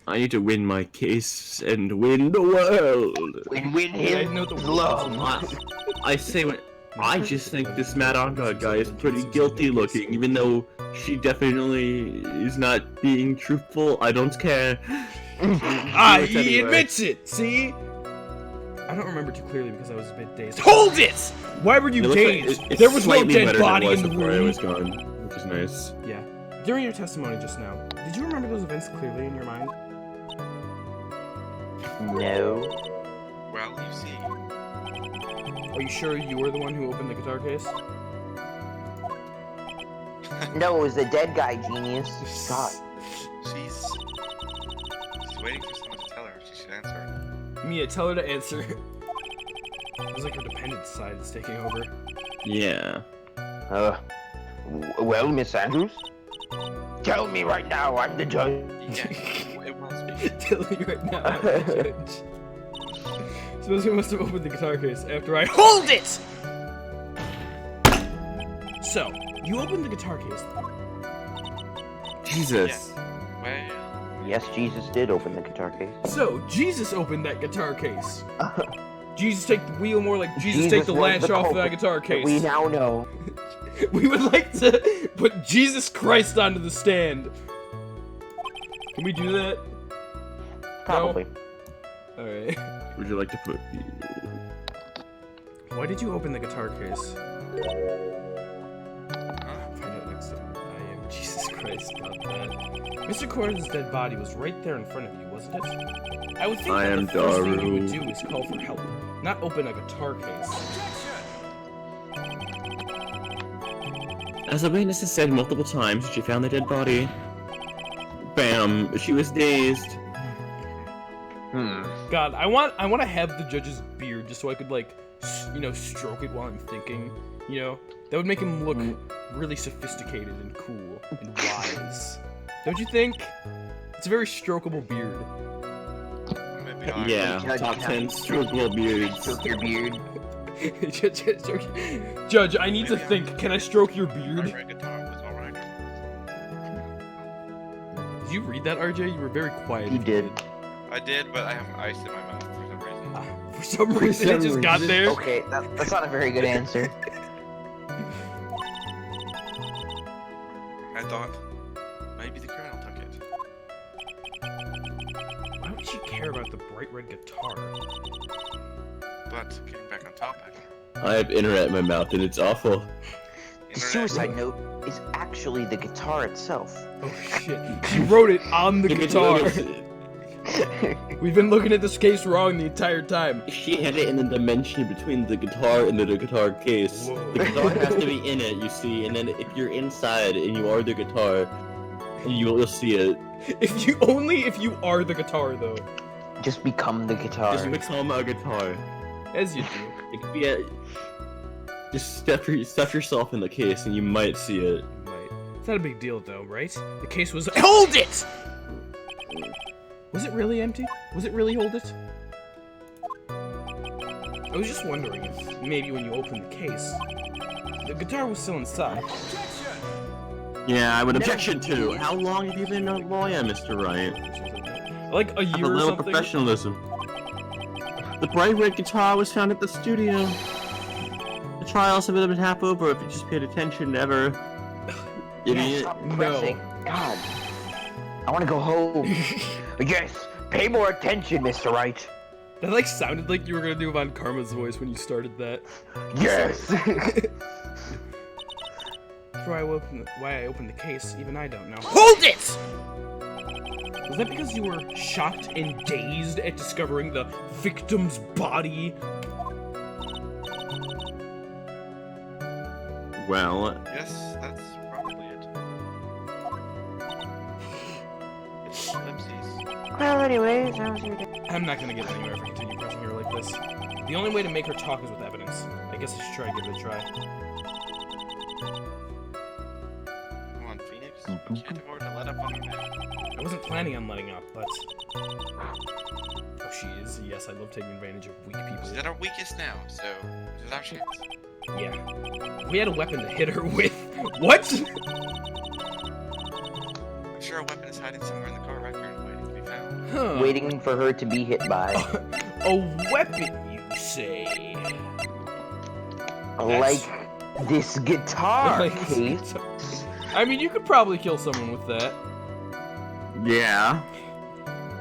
I need to win my case and win the world. Win I him know the love. I say when I just think this Mad Onga guy is pretty guilty looking, even though she definitely is not being truthful. I don't care. He anyway. admits it. See. I don't remember too clearly because I was a bit dazed. Hold it! Why were you It looks like dazed? it's There was no slightly dead better than it body was in the before I room. was gone, which is nice. Yeah. During your testimony just now, did you remember those events clearly in your mind? No. Well, you see. Are you sure you were the one who opened the guitar case? No, it was the dead guy, genius. Scott. She's waiting for someone to tell her if she should answer. Mia, tell her to answer. It was like her dependent side is taking over. Yeah. Well, Miss Andrews? Tell me right now, I'm the judge. Yeah, it was me. Tell me right now, I'm the judge. Suppose we must have opened the guitar case after I hold it! So, you opened the guitar case. Jesus. Well, Yes, Jesus did open the guitar case. So, Jesus opened that guitar case. Jesus take the wheel more like Jesus take the was latch off of that culprit guitar that case. We now know. We would like to put Jesus Christ onto the stand. Can we do that? Probably. Alright. Would you like to put? Why did you open the guitar case? Find out next time. I am Jesus Christ about that. Mr. Corn's dead body was right there in front of you, wasn't it? I would think I that am the first thing you Daru. would do is call for help, not open a guitar case. As the witness has said multiple times, she found the dead body. Bam! She was dazed. God, I want to have the judge's beard just so I could like, stroke it while I'm thinking. You know, that would make him look really sophisticated and cool and wise. Don't you think? It's a very strokable beard. Maybe I Yeah, Judge, top can I 10 strokable beards. Stroke your beard. Judge, I need to think. Can I stroke your beard? Red guitar was alright. Did you read that, RJ? You were very quiet. You if did. I did, but I have ice in my mouth for some reason. For some reason, it just got there. Okay, that's not a very good answer. I thought maybe the criminal took it. Why would she care about the bright red guitar? But getting back on topic. I have internet in my mouth and it's awful. The suicide note is actually the guitar itself. Oh shit. She wrote it on the guitar. We've been looking at this case wrong the entire time. She had it in the dimension between the guitar and the guitar case. Whoa. The guitar has to be in it, you see, and then if you're inside and you are the guitar, you'll see it. If you are the guitar though. Just become the guitar. Just become a guitar. As you do. It could be just stuff yourself in the case and you might see it. Right. It's not a big deal though, right? The case was— Hold it! Was it really empty? Was it really hold it? I was just wondering if maybe when you opened the case, the guitar was still inside. Yeah, I would objection to. How long have you been a lawyer, Mr. Wright? Like a Have year a or little something? professionalism. The bright red guitar was found at the studio. The trials have been half over if you just paid attention ever. Idiot. Stop pressing. God. I want to go home. Yes, pay more attention, Mr. Wright. That like sounded like you were gonna do Von Karma's voice when you started that. Yes. Why I opened the case, even I don't know. Hold it! Was that because you were shocked and dazed at discovering the victim's body? Well, Yes, that's probably it. Ellipses. Well, anyways, that was your day. I'm not gonna get anywhere if I continue pressing her like this. The only way to make her talk is with evidence. I guess I should try to give it a try. Come on, Phoenix. You can't afford to let up on your man. I wasn't planning on letting up, but... Oh, she is. Yes, I love taking advantage of weak people. She's at our weakest now, so this is our chance. Yeah. If we had a weapon to hit her with... What? I'm sure a weapon is hiding somewhere in the car record waiting to be found. Huh. Waiting for her to be hit by. A weapon, you say? Like this guitar Like this case. guitar. I mean, you could probably kill someone with that. yeah.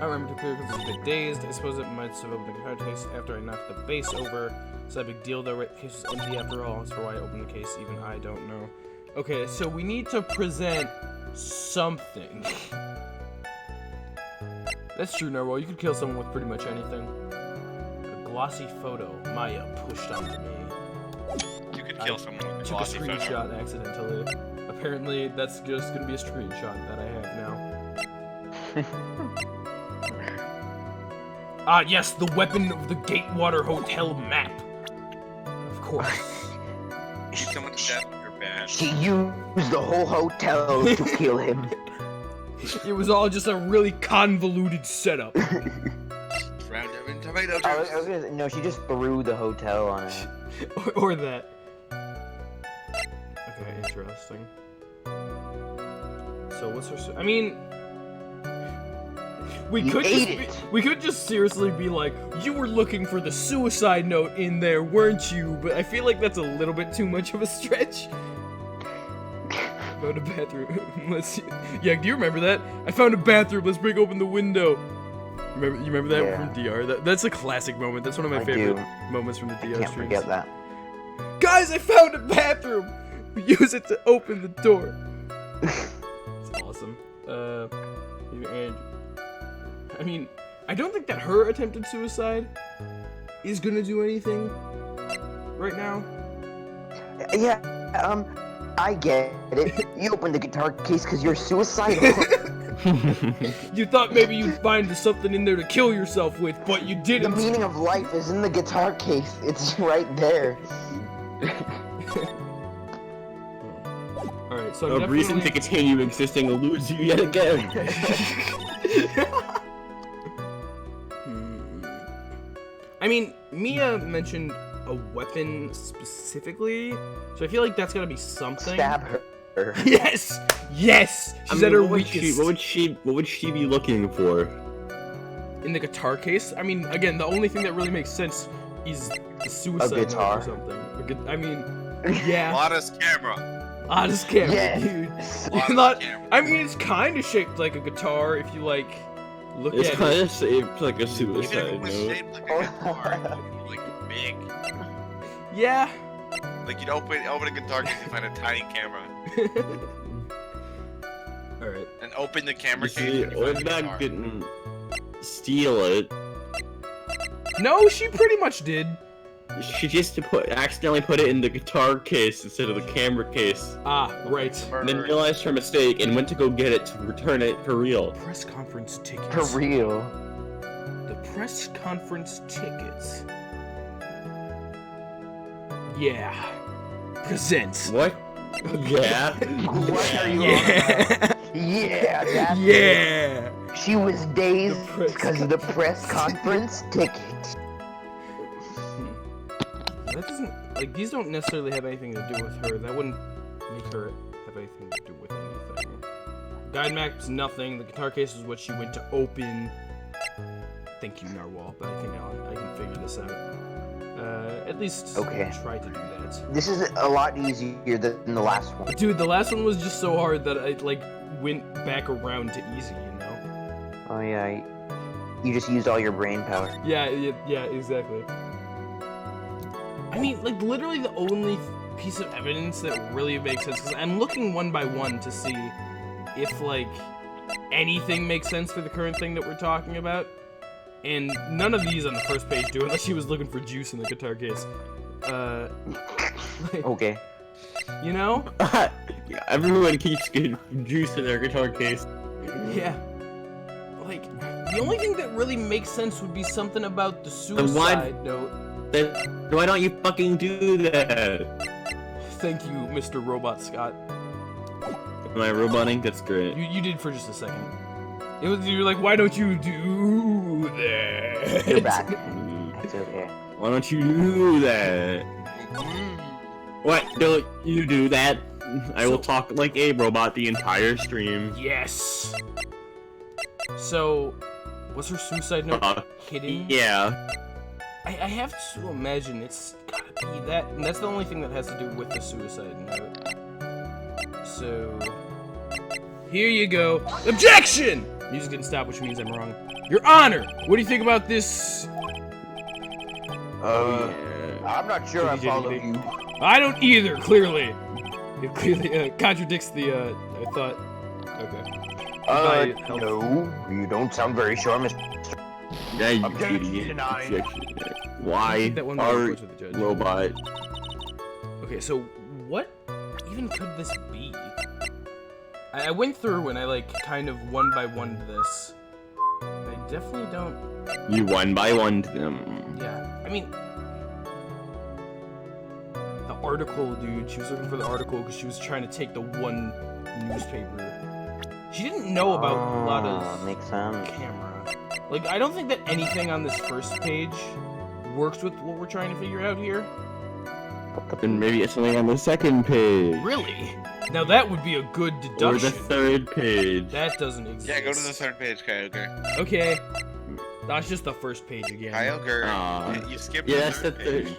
I remember to clear because I was a bit dazed. I suppose it might have opened the guitar case after I knocked the base over. It's not a big deal though, right? The case was empty after all. As for why I opened the case, even I don't know. Okay, so we need to present something. That's true, Narwhal. You could kill someone with pretty much anything. A glossy photo Maya pushed onto me. You could kill someone with a Took a glossy photo. screenshot accidentally. Apparently, that's just gonna be a screenshot that I have now. Ah, yes, the weapon of the Gatewater Hotel map. Of course. Shoot someone to death with your badge. She used the whole hotel to kill him. It was all just a really convoluted setup. Drowned her in tomato I was juice. gonna, no, she just threw the hotel on it. or that. Okay, interesting. So what's her? I mean, we You could ate just it. we could just seriously be like, you were looking for the suicide note in there, weren't you? But I feel like that's a little bit too much of a stretch. Found a bathroom. Let's see. Yeah, do you remember that? I found a bathroom. Let's break open the window. You remember that Yeah. from DR? That's a classic moment. That's one of my I favorite do. moments from the DR Can't streams. forget that. Guys, I found a bathroom! We use it to open the door. It's awesome. And I mean, I don't think that her attempted suicide is gonna do anything right now. Yeah, I get it. You opened the guitar case because you're suicidal. You thought maybe you'd find something in there to kill yourself with, but you The didn't. meaning of life is in the guitar case. It's right there. Alright, so A reason to continue existing eludes you yet again. I mean, Mia mentioned a weapon specifically, so I feel like that's gotta be something. Stab her. Yes! Yes! She's at her weakest. What would she be looking for? In the guitar case? I mean, again, the only thing that really makes sense is the suicide note guitar. or something. I mean, yeah. Modest camera. Honest camera, Yes. dude. Modest Not, camera. I mean, it's kind of shaped like a guitar if you, like, look It's at it. kind of shaped like a Even if suicide it was note. shaped like a guitar, it would be, like big. Yeah. Like you'd open a guitar case and find a tiny camera, Alright. and open the camera You case see, and you find we're a not guitar. getting steal it. No, she pretty much did. She just accidentally put it in the guitar case instead of the camera case, Ah, right. and then realized her mistake and went to go get it to return it for real. Press conference tickets. For real. The press conference tickets. Yeah. Presents. What? Yeah. What are you on Yeah. about? Yeah, that's it. Yeah. She was dazed The press because of the press conference ticket. That doesn't, like, these don't necessarily have anything to do with her. That wouldn't make her have anything to do with anything. Guide map's nothing. The guitar case is what she went to open. Thank you, Narwhal, but I think I can figure this out. At least Okay. try to do that. This is a lot easier than the last one. Dude, the last one was just so hard that I, like, went back around to easy, you know? Oh yeah, you just used all your brain power. Yeah, exactly. I mean, like, literally the only piece of evidence that really makes sense, because I'm looking one by one to see if, like, anything makes sense for the current thing that we're talking about. And none of these on the first page do, unless she was looking for juice in the guitar case. Like, Okay. you know? Yeah, everyone keeps getting juice in their guitar case. Yeah. Like, the only thing that really makes sense would be something about the Then why- suicide note. Then why don't you fucking do that? Thank you, Mr. Robot Scott. Am I roboting? That's great. You did for just a second. It was, you were like, why don't you do that? You're back. It's okay. Why don't you do that? What? Don't you do that? I will talk like a robot the entire stream. Yes. So, was her suicide note hidden? Yeah. I have to imagine it's gotta be that, and that's the only thing that has to do with the suicide note. So, here you go. Objection! Music didn't stop, which means I'm wrong. Your Honor, what do you think about this? I'm not sure I Did you- follow you. I don't either, clearly. It clearly contradicts the, I thought. Okay. Goodbye, help. No, you don't sound very sure, Mr. Yeah, you Objection idiot. denied. Objection. I Why think that one might are go to the judge. robot? Okay, so what even could this be? I went through and I, like, kind of one by one this. I definitely don't. You one by one them. Yeah, I mean, the article, dude. She was looking for the article because she was trying to take the one newspaper. She didn't know about Lada's makes sense. camera. Like, I don't think that anything on this first page works with what we're trying to figure out here. Then maybe it's something on the second page. Really? Now that would be a good Or deduction. the third page. That doesn't exist. Yeah, go to the third page, Kyogre. Okay. That's just the first page again. Kyogre, Aw. you skipped Yeah, the that's the third page. third.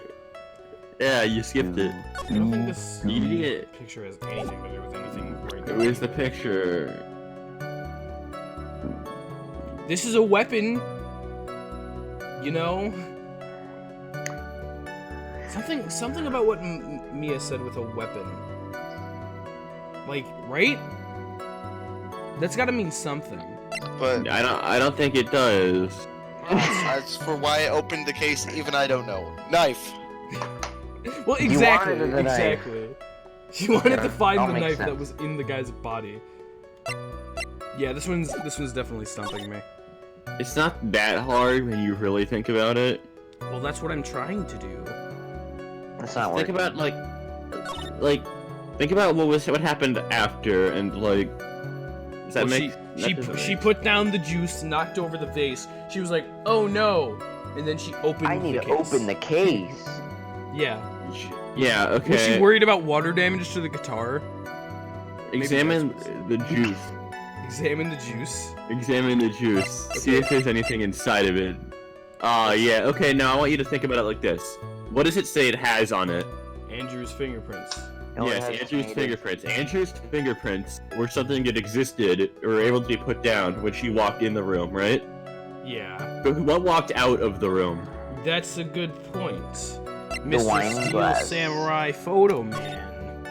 Yeah, you skipped it. I don't think this Idiot. picture has anything to do with anything right now. Where's the picture? This is a weapon. You know? Something about what Mia said with a weapon. Like, right? That's gotta mean something. But I don't think it does. as for why I opened the case, even I don't know. Knife. Well, You exactly. wanted the knife. Exactly. She wanted Yeah, to find all the makes knife that sense. was in the guy's body. Yeah, this one's definitely stumping me. It's not that hard when you really think about it. Well, that's what I'm trying to do. That's not Think working. about think about what happened after, and like, does that Well, make? She put down the juice, knocked over the vase. She was like, "Oh no!" And then she opened. I need the to case. open the case. Yeah. Yeah. Okay. Was she worried about water damage to the guitar? Examine the juice. Examine the juice. Examine the juice. See if there's anything inside of it. Yeah. Okay. Now I want you to think about it like this. What does it say it has on it? Andrew's fingerprints. No, it Yes, has Andrew's native. fingerprints. Andrew's fingerprints were something that existed or were able to be put down when she walked in the room, right? Yeah. But what walked out of the room? That's a good point. The wine Mr. Steel glass. Samurai Photo Man.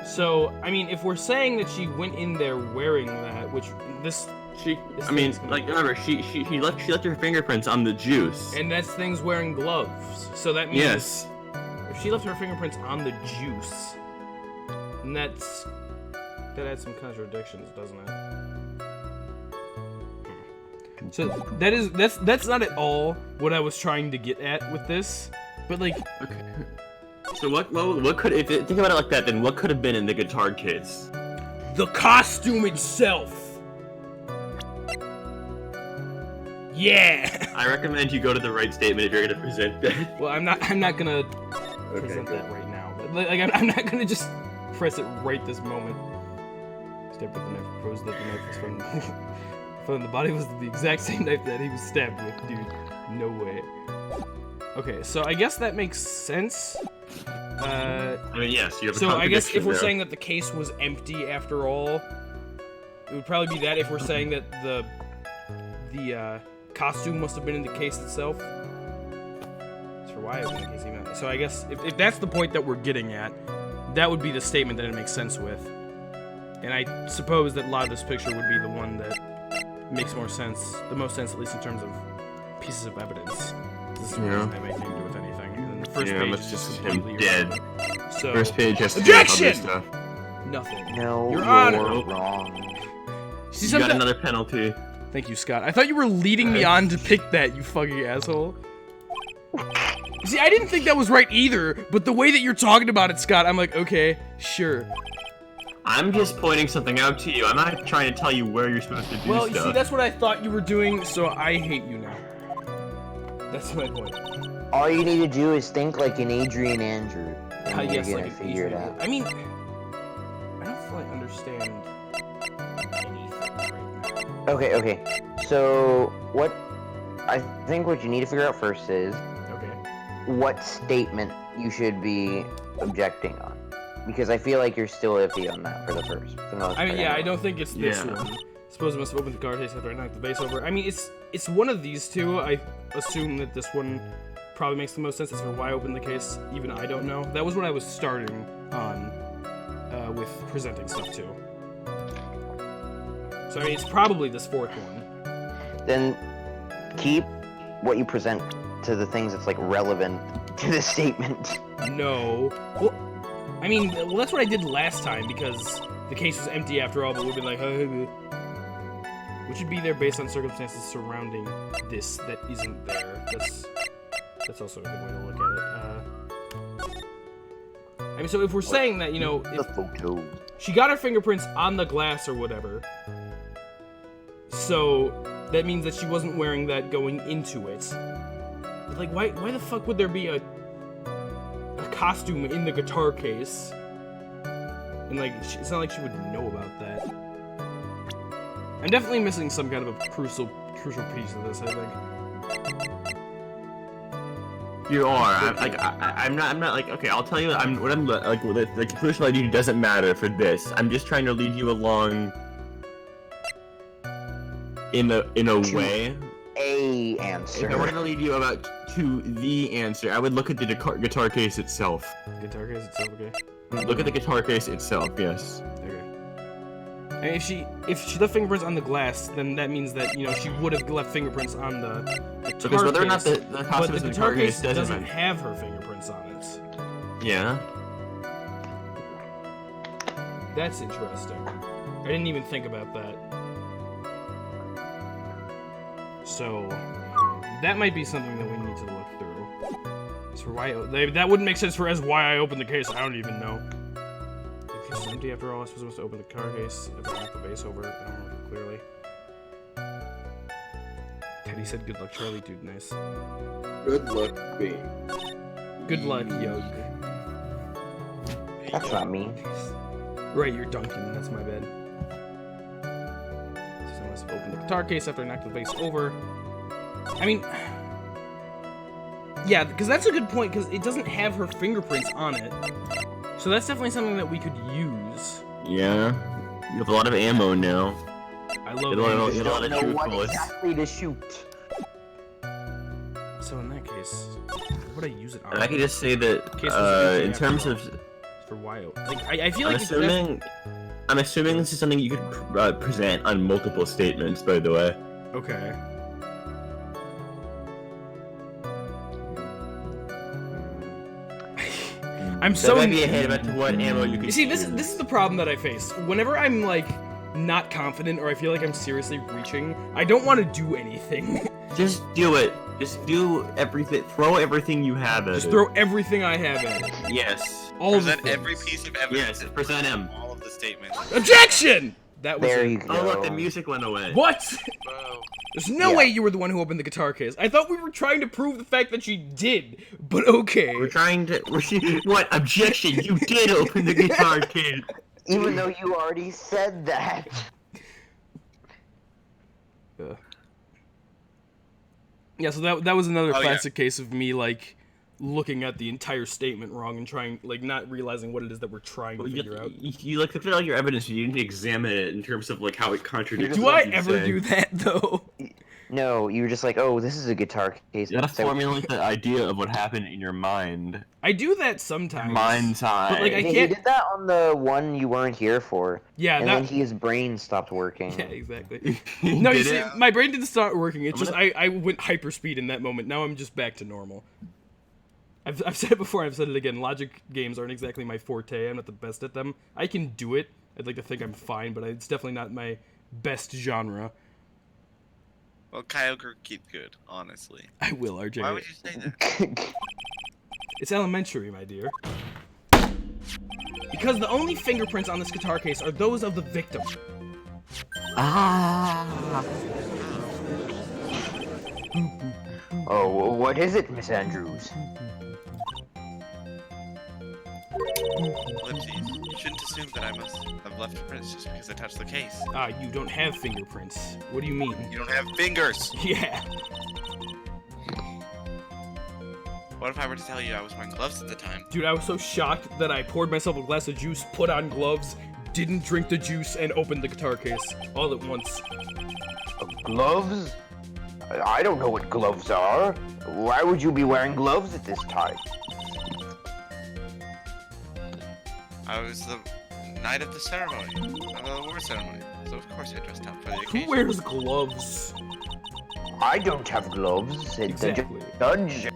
So, I mean, if we're saying that she went in there wearing that, which this She. This I mean, thing's gonna like be- remember, she left her fingerprints on the juice. and that's things wearing gloves. So that means Yes. if she left her fingerprints on the juice, then that adds some contradictions, doesn't it? So that's not at all what I was trying to get at with this, but like Okay. So what could if it, think about it like that? Then what could have been in the guitar case? the costume itself. Yeah. I recommend you go to the right statement if you're gonna present that. Well, I'm not gonna present good. that right now, but like I'm not gonna just press it right this moment. Stabbed with the knife. Proposed that the knife was from the body was the exact same knife that he was stabbed with, dude. No way. Okay, so I guess that makes sense. I mean, yes, you have a So I guess if contradiction we're there. saying that the case was empty after all, it would probably be that. If we're saying that the costume must have been in the case itself. That's for why it was in the case even. So I guess if that's the point that we're getting at, that would be the statement that it makes sense with. And I suppose that a lot of this picture would be the one that makes more sense, the most sense, at least in terms of pieces of evidence. This is Yeah. doesn't have anything to do with anything. And then the first Yeah, page that's is just him completely dead. irrelevant. So First page has to do with Objection! other stuff. nothing. No, Your you're Honor. wrong. See, You got sometimes- another penalty. Thank you, Scott. I thought you were leading me on to pick that, you fucking asshole. See, I didn't think that was right either, but the way that you're talking about it, Scott, I'm like, okay, sure. I'm just pointing something out to you. I'm not trying to tell you where you're supposed to do Well, you stuff. see, that's what I thought you were doing, so I hate you now. That's my point. All you need to do is think like an Adrian Andrews. and you're Yes, gonna like figure it out. I mean, I don't fully understand anything right now. Okay. So I think what you need to figure out first is Okay. what statement you should be objecting on, because I feel like you're still iffy on that for the most I mean, part. yeah, I don't think it's this Yeah. one. Suppose it must have opened the card case after I knocked the base over. I mean, it's one of these two. I assume that this one probably makes the most sense as for why I opened the case. Even I don't know. That was what I was starting on with presenting stuff too. So I mean, it's probably this fourth one. Then keep what you present to the things that's like relevant to the statement. No. Well, I mean, well, that's what I did last time because the case was empty after all. But we'd be like, which would be there based on circumstances surrounding this that isn't there. That's also a good way to look at it. I mean, so if we're saying that, you know, The if photo. she got her fingerprints on the glass or whatever, so that means that she wasn't wearing that going into it. But like, why the fuck would there be a costume in the guitar case? And like, it's not like she would know about that. I'm definitely missing some kind of a crucial piece of this, I think. You are. I'm not like. Okay, I'll tell you. The crucial ID doesn't matter for this. I'm just trying to lead you along. In a way. A If I were answer. to lead you to the answer, I would look at the guitar case itself. Guitar case itself, okay? Look at the guitar case itself. Yes. Okay. And if she left fingerprints on the glass, then that means that, you know, she would have left fingerprints on the guitar Because whether or not case, the but costume the is in the guitar guitar case case doesn't matter. have her fingerprints on it. Yeah. That's interesting. I didn't even think about that. So that might be something that we need to look through. As for why that wouldn't make sense for as why I opened the case. I don't even know. The case is empty after all. I suppose I must open the car case if I knock the base over. I don't know. clearly. Teddy said good luck, Charlie. Dude, nice. Good luck, B. Good luck, Eugh. That's not me. Right, you're Duncan. That's my bad. So I must have opened the guitar case after I knocked the bass over. I mean... Yeah, because that's a good point, because it doesn't have her fingerprints on it. So that's definitely something that we could use. Yeah. You have a lot of ammo now. I love You it. have a lot of Know truth what bullets. exactly to shoot. So in that case, what would I use it on? And I can just say that, Case was in terms of... for YO. Like, I feel I'm like assuming this is something you could present on multiple statements, by the way. Okay. I'm so. That might be a hint about what ammo you could You see, use. this is the problem that I face. Whenever I'm like not confident or I feel like I'm seriously reaching, I don't want to do anything. Just do it. Just do everything. Throw everything you have at Just it. throw everything I have at it. Yes. All of the Present every things. piece of evidence. Yes, present him. All of the statements. Objection! That was There it. you go. Oh look, the music went away. What? Whoa. There's no Yeah. way you were the one who opened the guitar case. I thought we were trying to prove the fact that she did, but okay. We're trying to. What objection? You did open the guitar case. Even though you already said that. Yeah, so that was another Oh, yeah. classic case of me like looking at the entire statement wrong and trying like not realizing what it is that we're trying to figure out. You like looked at all your evidence. You didn't examine it in terms of like how it contradicts. Do what I you ever say. do that though? No, you were just like, oh, this is a guitar case. You gotta So- formulate the idea of what happened in your mind. I do that sometimes. Mind's eye. But, like, I Yeah, he can't- did that on the one you weren't here for. Yeah, and that. then his brain stopped working. Yeah, exactly. No, you Did see, it? my brain didn't start working. It's I'm just gonna- I went hyperspeed in that moment. Now I'm just back to normal. I've said it before. I've said it again. Logic games aren't exactly my forte. I'm not the best at them. I can do it. I'd like to think I'm fine, but it's definitely not my best genre. Well, Kyogre keep good, honestly. I will, RJ. Why would you say that? It's elementary, my dear. Because the only fingerprints on this guitar case are those of the victim. Ah. Oh, what is it, Miss Andrews? Ellipses. You shouldn't assume that I must have left prints just because I touched the case. Ah, you don't have fingerprints. What do you mean? You don't have fingers! Yeah. What if I were to tell you I was wearing gloves at the time? Dude, I was so shocked that I poured myself a glass of juice, put on gloves, didn't drink the juice, and opened the guitar case all at once. Gloves? I don't know what gloves are. Why would you be wearing gloves at this time? I was the night of the ceremony, of the award ceremony, so of course I dressed up for the Who occasion. wears gloves? I don't have gloves, said Exactly. the judge.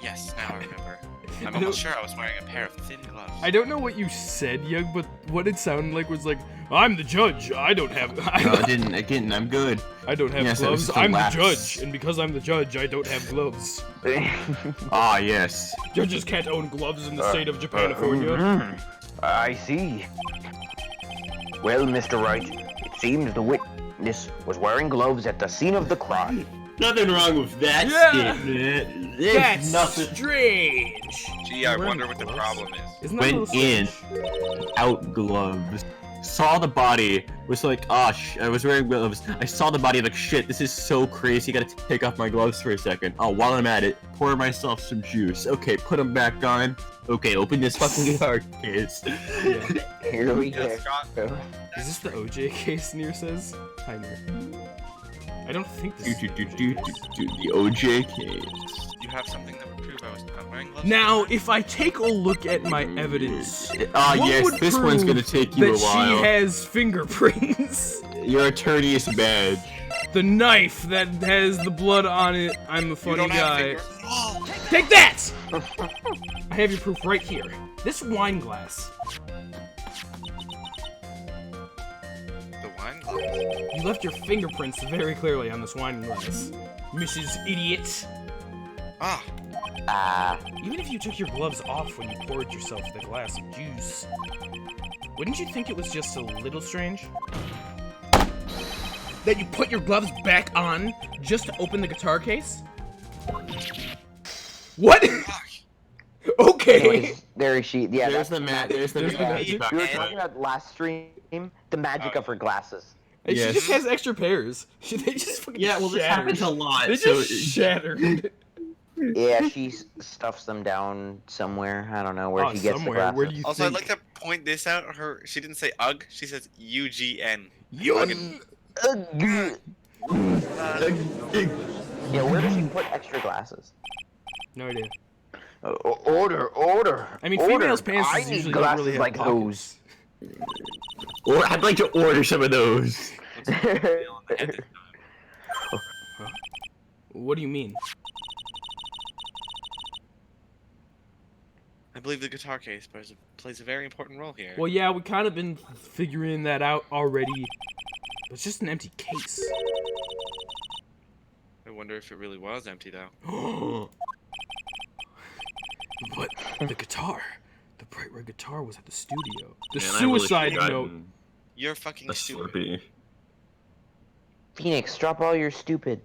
Yes, now I remember. I'm I don't- almost sure I was wearing a pair of thin gloves. I don't know what you said, Eugh, but what it sounded like was like, I'm the judge. I don't have. No, I didn't. I'm good. I don't have Yes, that was gloves. the I'm lapse. the judge, and because I'm the judge, I don't have gloves. Ah, yes. Judges can't own gloves in the state of Japanifornia. I see. Well, Mr. Wright, it seems the witness was wearing gloves at the scene of the crime. Nothing wrong with that Yeah. statement. There's That's nothing. strange. Gee, I Wearing wonder what the gloves? problem is. Isn't that a Went little in. strange? Out gloves. Saw the body. Was like, I was wearing gloves. I saw the body like, shit, this is so crazy. Gotta take off my gloves for a second. Oh, while I'm at it, pour myself some juice. Okay, put them back on. Okay, open this fucking guitar case. Yeah. Here we Yeah, go. Scott, Is this the OJ case, Near says? Hi, Near. I don't think this is The OJ case. you have something that would prove I was not wearing gloves? Now, if I take a look at my evidence, Ah, what yes, would this one's prove gonna take you that a while. she has fingerprints. Your attorney's badge. The knife that has the blood on it. I'm a You funny don't have guy. fingers. Oh, Take that! I have your proof right here. This wine glass. the wine glass. You left your fingerprints very clearly on this wine glass, Mrs. Idiot. Ah, Even if you took your gloves off when you poured yourself the glass of juice, wouldn't you think it was just a little strange? that you put your gloves back on just to open the guitar case? What? Okay. Anyways, there she. Yeah, There's that's the There's the There's the magic. magic. We were talking about last stream, the magic of her glasses. And Yes. she just has extra pairs. They just fucking Yeah, well, this shattered. happens a lot. They so just shattered. Yeah, she stuffs them down somewhere. I don't know where she gets the somewhere. glasses. Where do you Also, think? I'd like to point this out. She didn't say UGG. She says UGN. Fucking- Yeah, where does she put extra glasses? No idea. Order. I mean, order. females' pants I usually need don't glasses really have like pockets. Or I'd like to order some of those. those. What do you mean? I believe the guitar case plays a very important role here. Well, yeah, we kind of been figuring that out already. But it's just an empty case. I wonder if it really was empty, though. But the guitar, the bright red guitar was at the studio. The Man, I really suicide should've note. gotten You're fucking a stupid. Slurpee. Phoenix, drop all your stupid.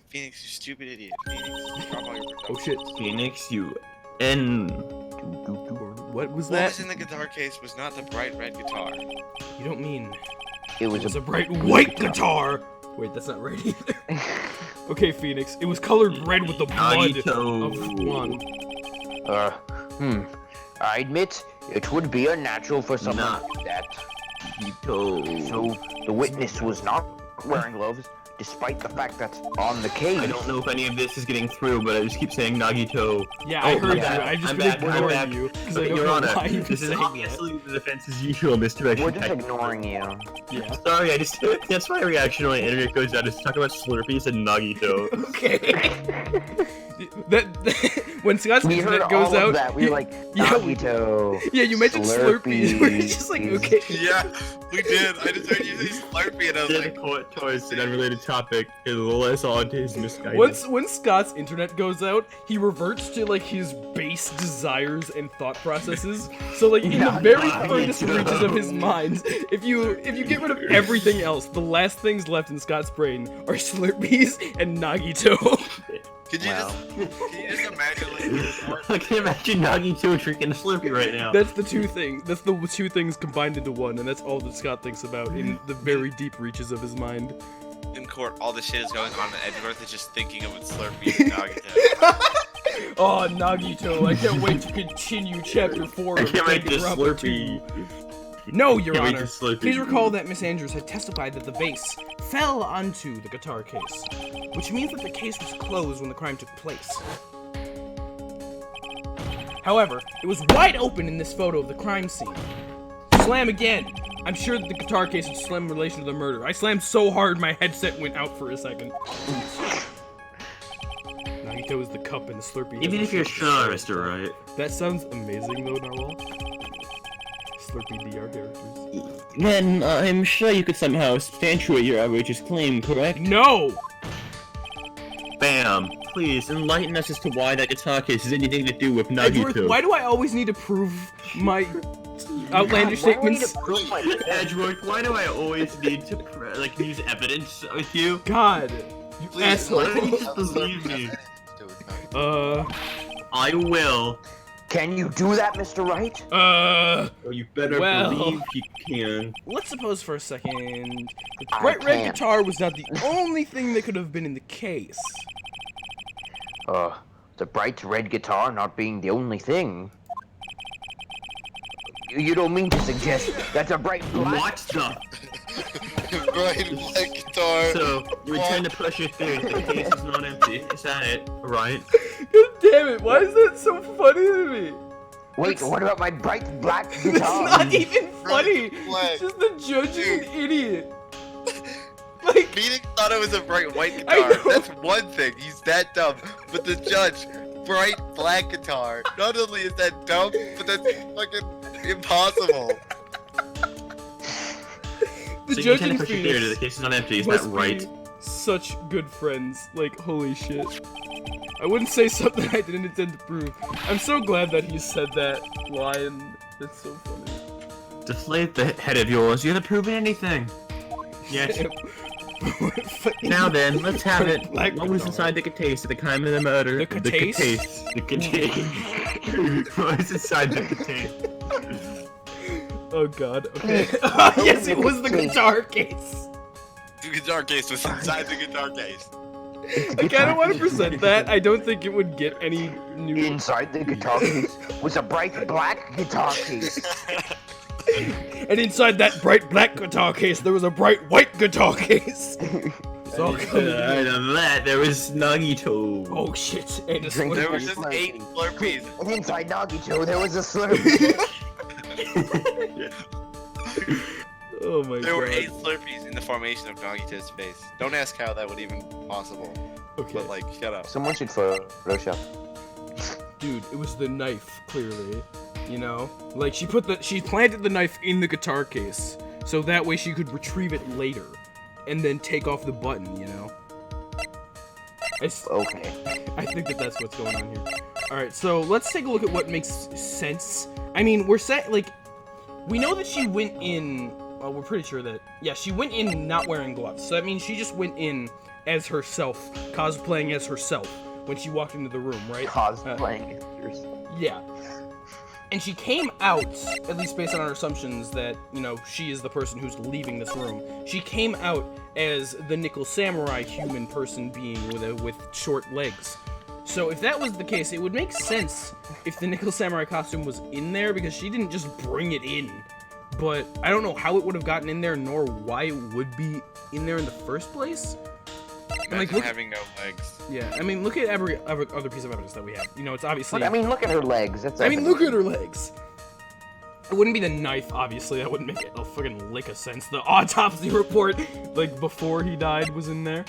Phoenix, you stupid idiot. Phoenix, drop all your Oh shit! Phoenix, you N. What was What that? was in the guitar case was not the bright red guitar. You don't mean It it was was a a bright white guitar? Wait, that's not right either. Okay, Phoenix. It was colored red with the blood of one. I admit it would be unnatural for someone Nah. to do that. Nagito. So the witness was not wearing gloves, despite the fact that on the case. I don't know if any of this is getting through, but I just keep saying Nagito. Yeah, I Oh, heard I'm you. back. I just I'm been back. I'm ignoring back. you because I don't Your know Honor, why you this is saying obviously the defense as usual, misdirection. We're just ignoring you. that. Yeah. Sorry, I just that's my reaction when my internet goes down is talk about Slurpees and Nagito. Okay. that when Scott's We heard internet goes all out, of that. We were like, yeah, Nagito. yeah, you mentioned Slurpees. We're just like, okay. Yeah, we did. I just heard you say Slurpee and I was Then like, towards an unrelated topic is less on to his misguided. When Scott's internet goes out, he reverts to like his base desires and thought processes. So like in the very furthest reaches of his mind, if you get rid of everything else, the last things left in Scott's brain are Slurpees and Nagito. can you just imagine like I can imagine Nagito drinking a Slurpee right now. That's the two things. That's the two things combined into one, and that's all that Scott thinks about in the very deep reaches of his mind. in court all the shit is going on and Edgeworth is just thinking of its Slurpee and Nagito. Oh, Nagito, I can't wait to continue chapter 4 I of can't wait to Danganronpa 2. Slurpee. No, Your Can't wait Honor. to Slurpee. Please recall that Miss Andrews had testified that the vase fell onto the guitar case, which means that the case was closed when the crime took place. However, it was wide open in this photo of the crime scene. Slam again! I'm sure that the guitar case was slim in relation to the murder. I slammed so hard my headset went out for a second. Nagito is the cup and the Slurpee. Even has if the you're shape. sure, Mr. Wright. That sounds amazing though, Narwhal. Slurpee be our characters. Then I'm sure you could somehow substantiate your outrageous claim, correct? No! Bam! Please enlighten us as to why that guitar case has anything to do with Edgeworth, Nagito. why do I always need to prove my outlandish Why do I need statements? to prove my- Edgeworth, why do I always need to use evidence with you? God, you Please, asshole. Why don't you just believe me? I will. Can you do that, Mr. Wright? Oh, you better Well. believe you can. Let's suppose for a second the I bright red can't. guitar was not the only thing that could have been in the case. The bright red guitar not being the only thing. You don't mean to suggest that's a bright black? What the? Bright black guitar. So, you return to push your theory that the case is not empty. Is that it? Right? God damn it, why is that so funny to me? Wait, what about my bright black It's guitar? not even funny. black. It's just the judge is an idiot. Like, Phoenix thought it was a bright white I guitar. know. That's one thing. He's that dumb. But the judge, bright black guitar. Not only is that dumb, but that's fucking impossible. the So you judge tend to and push your theory that the Phoenix case is not empty. Is must that right? be such good friends. Like, holy shit. I wouldn't say something I didn't intend to prove. I'm so glad that he said that line. That's so funny. Deflate the head of yours. You haven't proven anything. Yes. Now then, let's have it. Black What was guitar. inside the case at the time of the murder? The case? The case. What was inside the case? Oh god, okay. Yes, it was the guitar case. The guitar case was inside the guitar case. I kind of want to present that. I don't think it would get any new. Inside the guitar case was a bright black guitar case. And inside that bright black guitar case, there was a bright white guitar case. It's all coming Inside together. of that, there was Snuggy-Toe. Oh shit! And a Drink There Slurpee. were just 8 Slurpees. And inside Nagito, there was a Slurpee. Oh my There were god. 8 Slurpees in the formation of Nagito's face. Don't ask how that would even possible. Okay, But like, shut up. Someone should Photoshop. dude, it was the knife. Clearly, you know, like she planted the knife in the guitar case, so that way she could retrieve it later, and then take off the button. You know. Okay. I think that's what's going on here. All right, so let's take a look at what makes sense. I mean, we're set like we know that she went in. Well, we're pretty sure that she went in not wearing gloves. So that means she just went in as herself, cosplaying as herself when she walked into the room, right? Cosplaying. Yeah. And she came out, at least based on our assumptions that, you know, she is the person who's leaving this room. She came out as the Nickel Samurai human person being with short legs. So if that was the case, it would make sense if the Nickel Samurai costume was in there, because she didn't just bring it in. But I don't know how it would have gotten in there, nor why it would be in there in the first place. Imagine like, look- having no legs. Yeah, I mean, look at every other piece of evidence that we have. You know, it's obviously... Look, I mean, look at her legs. That's. I mean, look at her legs. It wouldn't be the knife, obviously. That wouldn't make it a fucking lick of sense. The autopsy report, like, before he died was in there.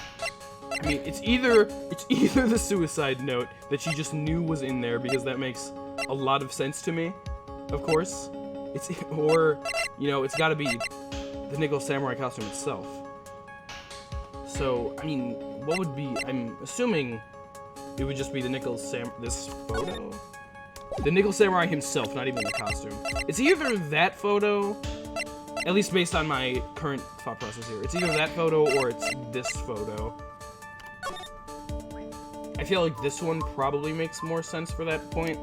I mean, it's either the suicide note that she just knew was in there, because that makes a lot of sense to me, of course. Or, you know, it's gotta be the Nickel Samurai costume itself. So, I mean, what would be... I'm assuming it would just be the this photo? The Nickel Samurai himself, not even the costume. It's either that photo, at least based on my current thought process here. It's either that photo or it's this photo. I feel like this one probably makes more sense for that point.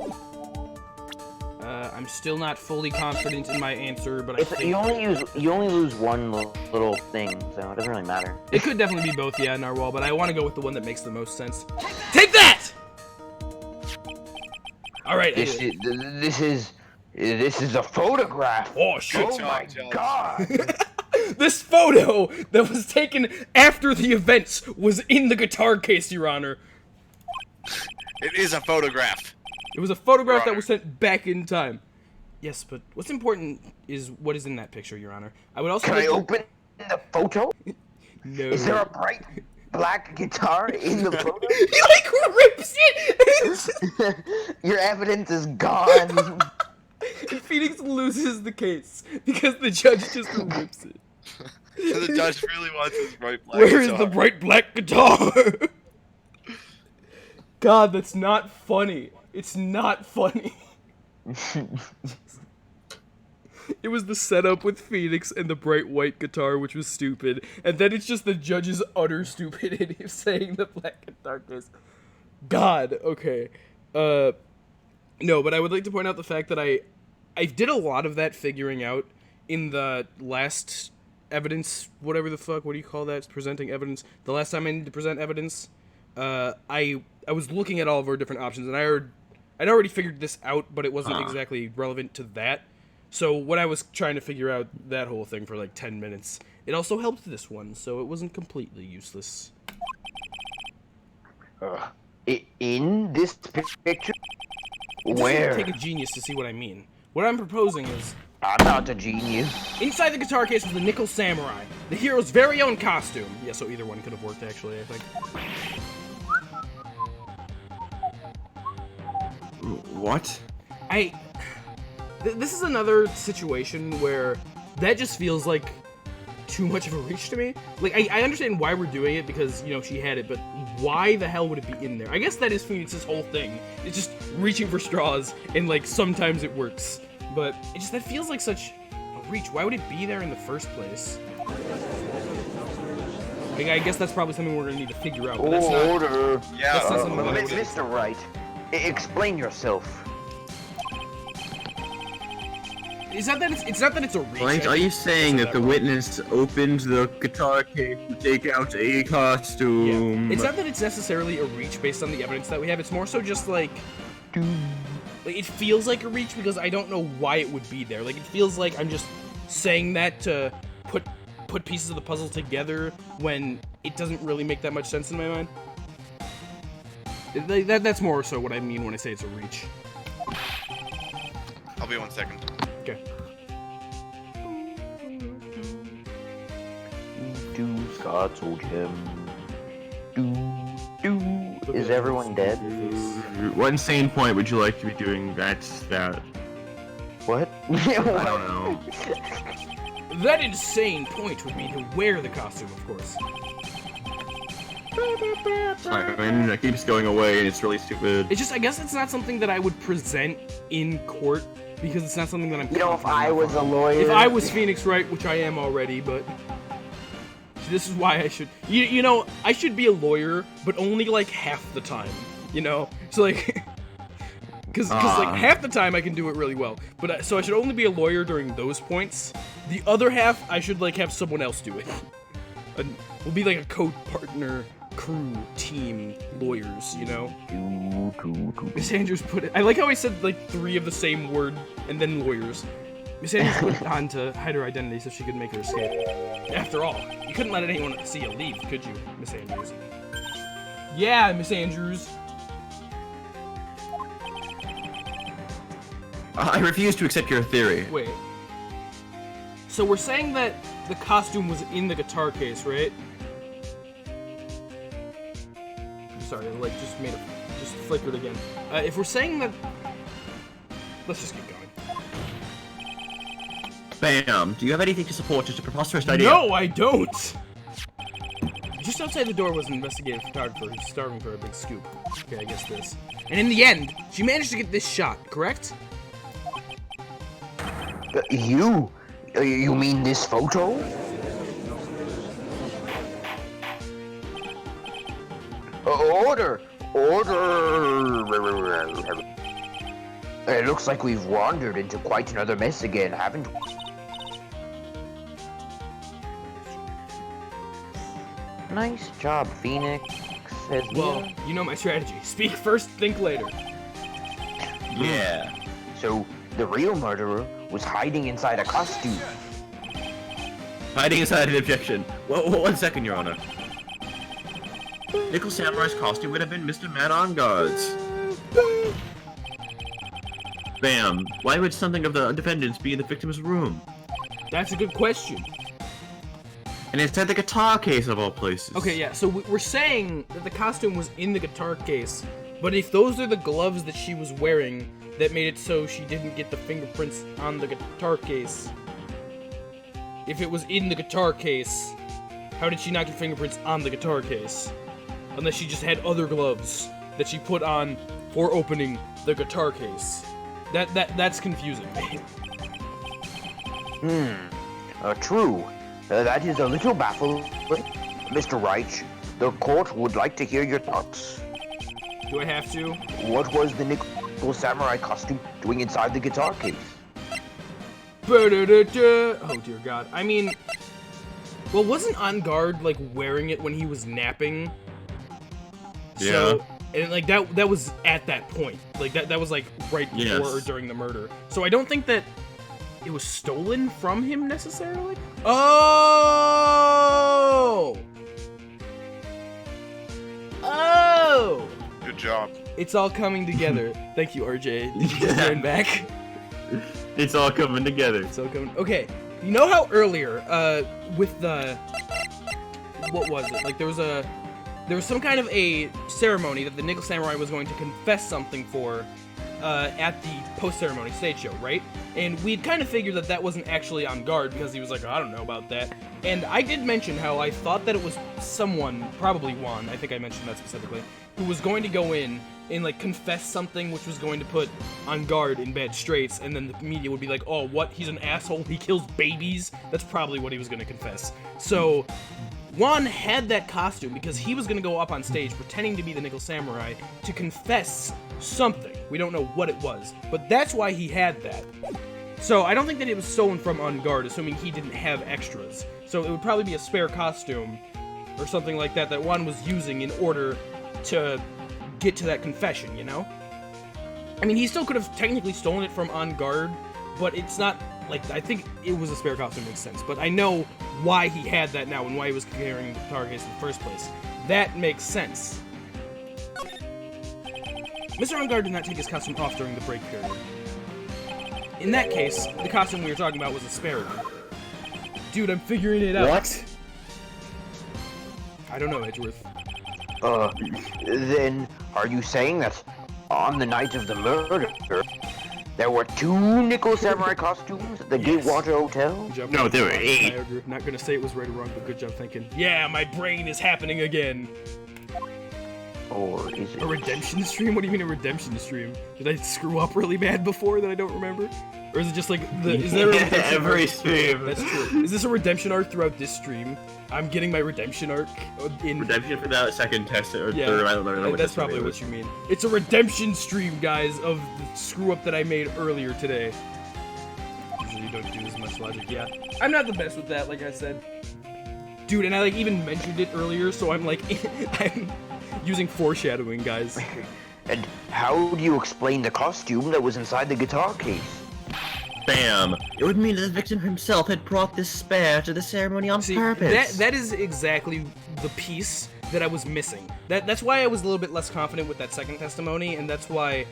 I'm still not fully confident in my answer, but I think... You only lose one little thing, so it doesn't really matter. It could definitely be both, yeah, Narwhal, but I want to go with the one that makes the most sense. Take that! Alright, This is a photograph. oh shit. Oh my god! This photo that was taken after the events was in the guitar case, Your Honor. It is a photograph. It was a photograph Your that Honor. was sent back in time. Yes, but what's important is what is in that picture, Your Honor. I would also Can I like to- open the photo? No. Is there a bright black guitar in the photo? He like rips it! Your evidence is gone. Phoenix loses the case because the judge just rips it. The judge really wants his bright black Where is guitar. the bright black guitar? God, that's not funny. It's not funny. It was the setup with Phoenix and the bright white guitar, which was stupid. And then it's just the judge's utter stupidity of saying the black guitar case. God, okay. No, but I would like to point out the fact that I did a lot of that figuring out in the last evidence, whatever the fuck, what do you call that? It's presenting evidence. The last time I needed to present evidence, I was looking at all of our different options, and I'd already figured this out, but it wasn't exactly relevant to that. So when I was trying to figure out that whole thing for like 10 minutes, it also helped this one, so it wasn't completely useless. In this picture? It doesn't Where? take a genius to see what I mean. What I'm proposing is, I'm not a genius. inside the guitar case was the Nickel Samurai, the hero's very own costume. Yeah, so either one could have worked, actually, I think. What? This is another situation where that just feels like too much of a reach to me. Like, I understand why we're doing it, because, you know, she had it, but why the hell would it be in there? I guess that is Phoenix's whole thing. It's just reaching for straws, and, like, sometimes it works. But that feels like such a reach. Why would it be there in the first place? Like, I guess that's probably something we're gonna need to figure out. But that's not, Order. Yeah. that's not something that I would- Mr. Wright, explain yourself. It's not that it's a reach. Are you saying that the witness opened the guitar case to take out a costume? Yeah. It's not that it's necessarily a reach based on the evidence that we have. It's more so just like it feels like a reach because I don't know why it would be there. Like, it feels like I'm just saying that to put pieces of the puzzle together when it doesn't really make that much sense in my mind. That's more so what I mean when I say it's a reach. I'll be 1 second. Okay. Scot told him. Is everyone dead? What insane point would you like to be doing that? What? I don't know. That insane point would be to wear the costume, of course. I mean, it keeps going away and it's really stupid. It's just, I guess it's not something that I would present in court because it's not something that I'm. You know, if confident I enough was on. a lawyer. If I was Phoenix Wright, which I am already, but this is why I should. You know, I should be a lawyer, but only like half the time. You know, so like, because like half the time I can do it really well, but so I should only be a lawyer during those points. The other half I should like have someone else do it. We'll be like a co-partner, crew, team, lawyers. You know. Miss Andrews put it. I like how he said like 3 of the same word and then lawyers. Miss Andrews put it on to hide her identity so she could make her escape. After all, you couldn't let anyone see you leave, could you, Miss Andrews? Yeah, Miss Andrews. I refuse to accept your theory. Wait. So we're saying that the costume was in the guitar case, right? Sorry, like just flickered again. If we're saying that, let's just keep going. Bam. Do you have anything to support such a preposterous idea? No, I don't! Just outside the door was an investigative photographer who's starving for a big scoop. Okay, I guess this. And in the end, she managed to get this shot, correct? You mean this photo? Order! It looks like we've wandered into quite another mess again, haven't we? Nice job, Phoenix. Says Well, you know my strategy. Speak first, think later. Yeah. So, the real murderer was hiding inside a costume. Hiding inside an objection. Whoa, 1 second, Your Honor. Nickel Samurai's costume would have been Mr. Man on Guards. Bam. Why would something of the defendants be in the victim's room? That's a good question. And inside the guitar case of all places. Okay, yeah, so we're saying that the costume was in the guitar case, but if those are the gloves that she was wearing that made it so she didn't get the fingerprints on the guitar case, if it was in the guitar case, how did she not get fingerprints on the guitar case? Unless she just had other gloves that she put on for opening the guitar case. That's confusing. True. That is a little baffling. Mr. Wright, the court would like to hear your thoughts. Do I have to? What was the Nickel Samurai costume doing inside the guitar case? Ba-da-da-da. Oh dear God. I mean, well, wasn't On Guard like wearing it when he was napping? So, and like that was at that point. Like that was like right before or during the murder. So I don't think that it was stolen from him necessarily. Oh! Good job. It's all coming together. Thank you, RJ. Did you just turn back? It's all coming together. It's all coming. Okay, you know how earlier, with the, what was it? Like there was some kind of a ceremony that the Nickel Samurai was going to confess something for, at the post-ceremony stage show, right? And we'd kind of figured that wasn't actually On Guard because he was like, I don't know about that. And I did mention how I thought that it was someone, probably Juan, I think I mentioned that specifically, who was going to go in and like confess something which was going to put On Guard in bad straits, and then the media would be like, oh, what? He's an asshole. He kills babies. That's probably what he was going to confess. So Juan had that costume because he was going to go up on stage pretending to be the Nickel Samurai to confess something. We don't know what it was, but that's why he had that. So I don't think that it was stolen from On Guard, assuming he didn't have extras. So it would probably be a spare costume or something like that that Juan was using in order to get to that confession, you know? I mean, he still could have technically stolen it from On Guard, but it's not, like, I think it was a spare costume, makes sense. But I know why he had that now and why he was carrying the guitar case in the first place. That makes sense. Mr. On Guard did not take his costume off during the break period. In that case, the costume we were talking about was a spare one. Dude, I'm figuring it out. What? I don't know, Edgeworth. Then are you saying that on the night of the murder, there were 2 Nickel Samurai costumes at the Yes. Gatewater Hotel? Good job. No, there were 8. I agree. Not gonna say it was right or wrong, but good job thinking. Yeah, my brain is happening again. Or is it? A redemption stream? What do you mean a redemption stream? Did I screw up really bad before that I don't remember? Or is it just like is there a redemption Every arc? stream. That's true. Is this a redemption arc throughout this stream? I'm getting my redemption arc in. Redemption for that second test or Yeah, third. I don't know. that's probably what you mean. It's a redemption stream, guys, of the screw up that I made earlier today. Usually don't do as much logic. Yeah, I'm not the best with that, like I said, dude. And I like even mentioned it earlier, so I'm like, I'm using foreshadowing, guys. And how do you explain the costume that was inside the guitar case? Bam! It would mean that the victim himself had brought this spare to the ceremony on See, purpose. that is exactly the piece that I was missing. That's why I was a little bit less confident with that second testimony, and that's why,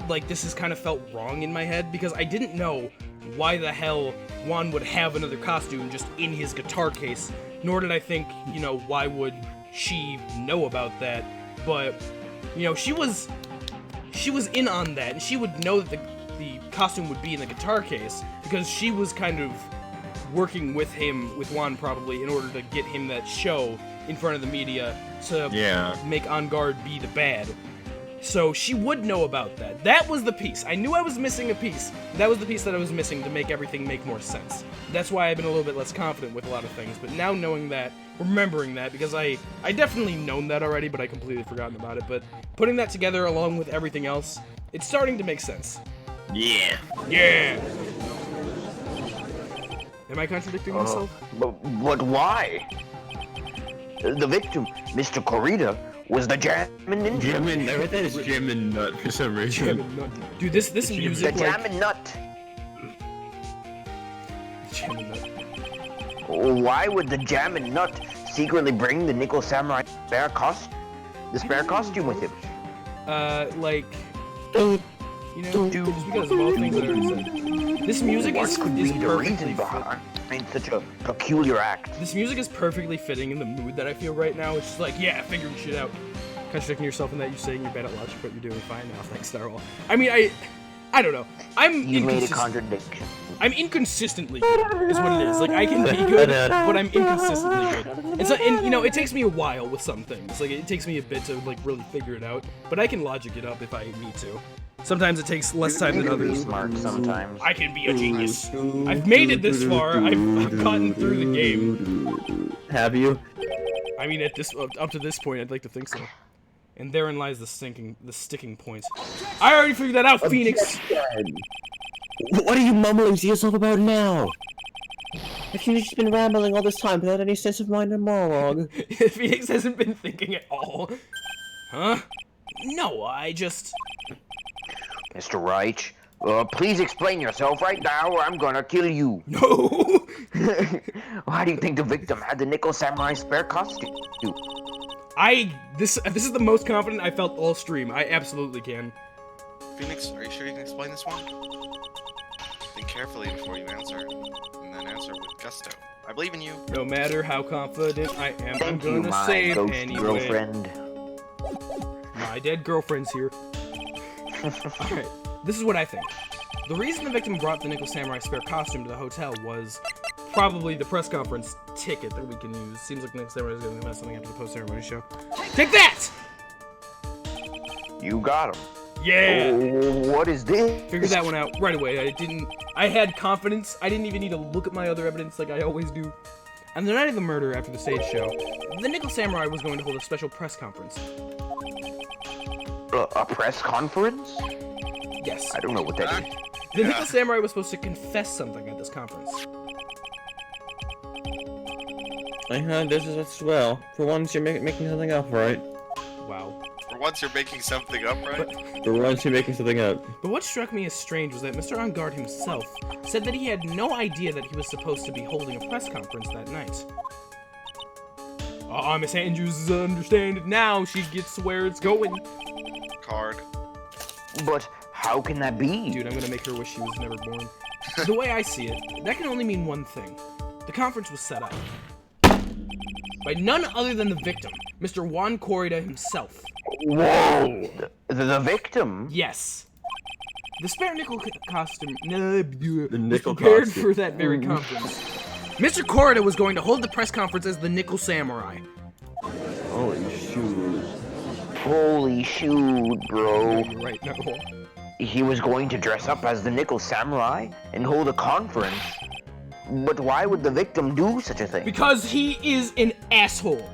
like, this has kind of felt wrong in my head, because I didn't know why the hell Juan would have another costume just in his guitar case, nor did I think, you know, why would she know about that, but, you know, she was in on that, and she would know that the costume would be in the guitar case, because she was kind of working with Juan probably, in order to get him that show in front of the media to make On Guard be the bad. So she would know about that. That was the piece. I knew I was missing a piece. That was the piece that I was missing to make everything make more sense. That's why I've been a little bit less confident with a lot of things, but now knowing that, remembering that, because I definitely known that already, but I completely forgotten about it, but putting that together along with everything else, it's starting to make sense. Yeah. Yeah! Am I contradicting myself? But why? The victim, Mr. Corrida, was the Jammin' Ninja. Jammin', I read that as Jammin' Nut for some reason. Dude, this music, The Jammin' Nut. Jammin' Nut. Why would the Jammin' Nut secretly bring the Nickel Samurai spare costume with him? Like, you know, just because of all things that I already said. This music What is could be the perfectly reason behind such a peculiar act? This music is perfectly fitting in the mood that I feel right now. It's just like, yeah, figuring shit out. Contradicting yourself in that you're saying you're bad at logic, but you're doing fine now. Thanks, Starwall. I mean, I don't know. You made a contradiction. I'm inconsistently good, is what it is. Like, I can be good, but I'm inconsistently good. And you know, it takes me a while with some things. Like, it takes me a bit to, like, really figure it out. But I can logic it up if I need to. Sometimes it takes less time than You can be others. smart sometimes. I can be a genius. I've made it this far. I've gotten through the game. Have you? I mean, up to this point, I'd like to think so. And therein lies the sticking point. I already figured that out, Phoenix. What are you mumbling to yourself about now? If you've just been rambling all this time without any sense of mind or monologue. Phoenix hasn't been thinking at all. Huh? No, I just... Mr. Wright, please explain yourself right now or I'm gonna kill you. No! Why do you think the victim had the Nickel Samurai spare costume? This is the most confident I felt all stream. I absolutely can. Phoenix, are you sure you can explain this one? Think carefully before you answer, and then answer with gusto. I believe in you. No matter how confident I am, I'm Thank you, gonna my save ghost anyway. girlfriend. My dead girlfriend's here. Alright, this is what I think. The reason the victim brought the Nickel Samurai spare costume to the hotel was probably the press conference ticket that we can use. Seems like the Nickel Samurai is going to have something after the post-ceremony show. Take that! You got him. Yeah! Oh, what is this? Figured that one out right away. I had confidence. I didn't even need to look at my other evidence like I always do. On the night of the murder after the stage show, the Nickel Samurai was going to hold a special press conference. A press conference? Yes. I don't know what that is. The Nickel Samurai was supposed to confess something at this conference. I heard this is as well. For once, you're making something up, right? Wow. For once, you're making something up, right? For once, you're making something up. But what struck me as strange was that Mr. On Guard himself said that he had no idea that he was supposed to be holding a press conference that night. Miss Andrews understand it now. She gets where it's going. Card. But how can that be? Dude, I'm gonna make her wish she was never born. The way I see it, that can only mean one thing. The conference was set up by none other than the victim, Mr. Juan Corrida himself. Whoa! The victim? Yes. The spare nickel costume was nickel prepared costume. for that very conference. Mr. Corrida was going to hold the press conference as the Nickel Samurai. Holy shoot. Holy shoot, bro. Right, no. He was going to dress up as the Nickel Samurai and hold a conference. But why would the victim do such a thing? Because he is an asshole.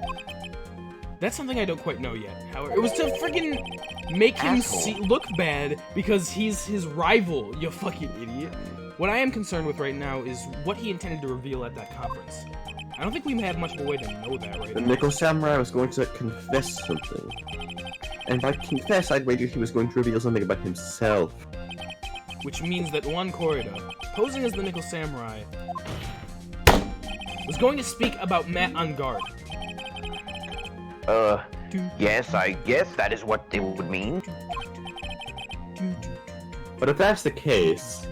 That's something I don't quite know yet. However, it was to friggin' make him look bad because he's his rival, you fucking idiot. What I am concerned with right now is what he intended to reveal at that conference. I don't think we have much of a way to know that right The now. Nickel Samurai was going to confess something. And by confess, I'd wager he was going to reveal something about himself. Which means that Juan Corrida, posing as the Nickel Samurai, was going to speak about Matt on Guard. Yes, I guess that is what it would mean. But if that's the case,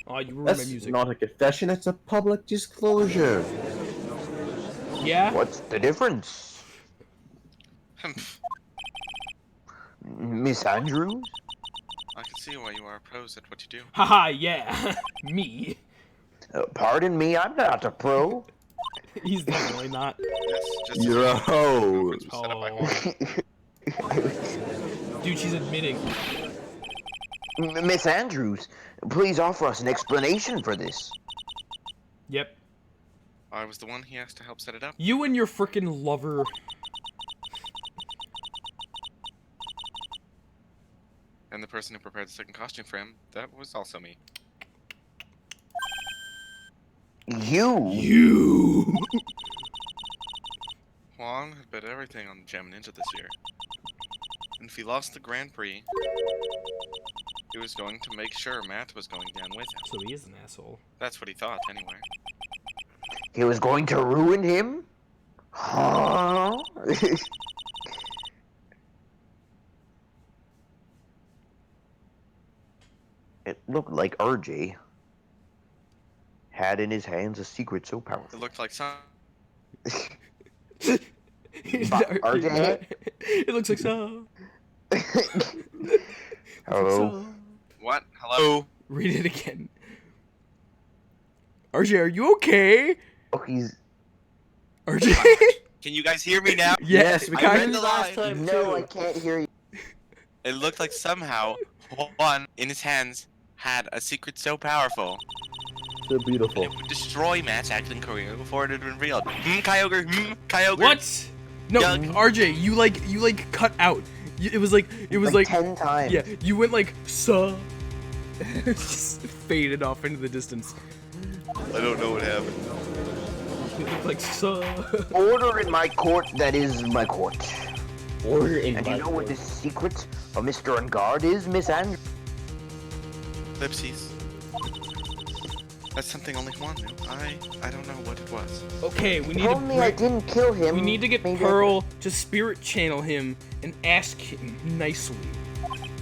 Oh, you ruined that's my music. not a confession, it's a public disclosure. Yeah? What's the difference? Miss Andrews? I can see why you are pros at what you do. Haha, yeah. Me. Pardon me, I'm not a pro. He's definitely not. Yes, just You're a hoe. as set up by Oh. Juan. Dude, she's admitting. Miss Andrews, please offer us an explanation for this. Yep. I was the one he asked to help set it up. You and your frickin' lover. And the person who prepared the second costume for him, that was also me. You. Juan had bet everything on the Gem Ninja this year. And if he lost the Grand Prix, he was going to make sure Matt was going down with him. So he is an asshole. That's what he thought, anyway. He was going to ruin him? Huh? It looked like RJ had in his hands a secret so It powerful. looked like some. RJ? It looks like so. Hello? What? Hello? Read it again. RJ, are you okay? Oh, he's... RJ? Can you guys hear me now? Yes, we I kind read of the last line. time No, too. I can't hear you. It looked like somehow Juan, in his hands, had a secret so powerful So beautiful. it would destroy Matt's acting career before it had been revealed. Kyogre, Kyogre. What? No, Yuck. RJ, you like cut out. It was like 10 times. yeah, you went like just faded off into the distance. I don't know what happened. It looked like Order in my court, that is my court. Order in And do you know what the secret of Mr. On Guard is, Miss Andrews? Lipsies. That's something only Juan knew. I don't know what it was. Okay, we need If to only I didn't kill him. we need to get maybe I Pearl to spirit channel him and ask him nicely.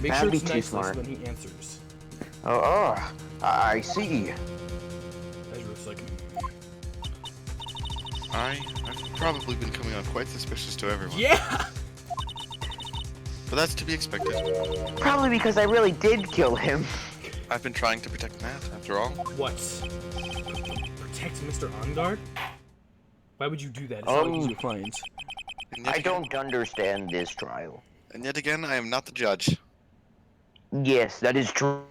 Make That'd sure be it's too nice smart. when he answers. could- I see. Ezra was like, I've probably been coming on quite suspicious to everyone. yeah. But that's to be expected. Probably because I really did kill him. I've been trying to protect Matt, after all. What? Protect Mr. On Guard? Why would you do that? It's not like he's your client. And yet I again- don't understand this trial. And yet again, I am not the judge. Yes, that is true.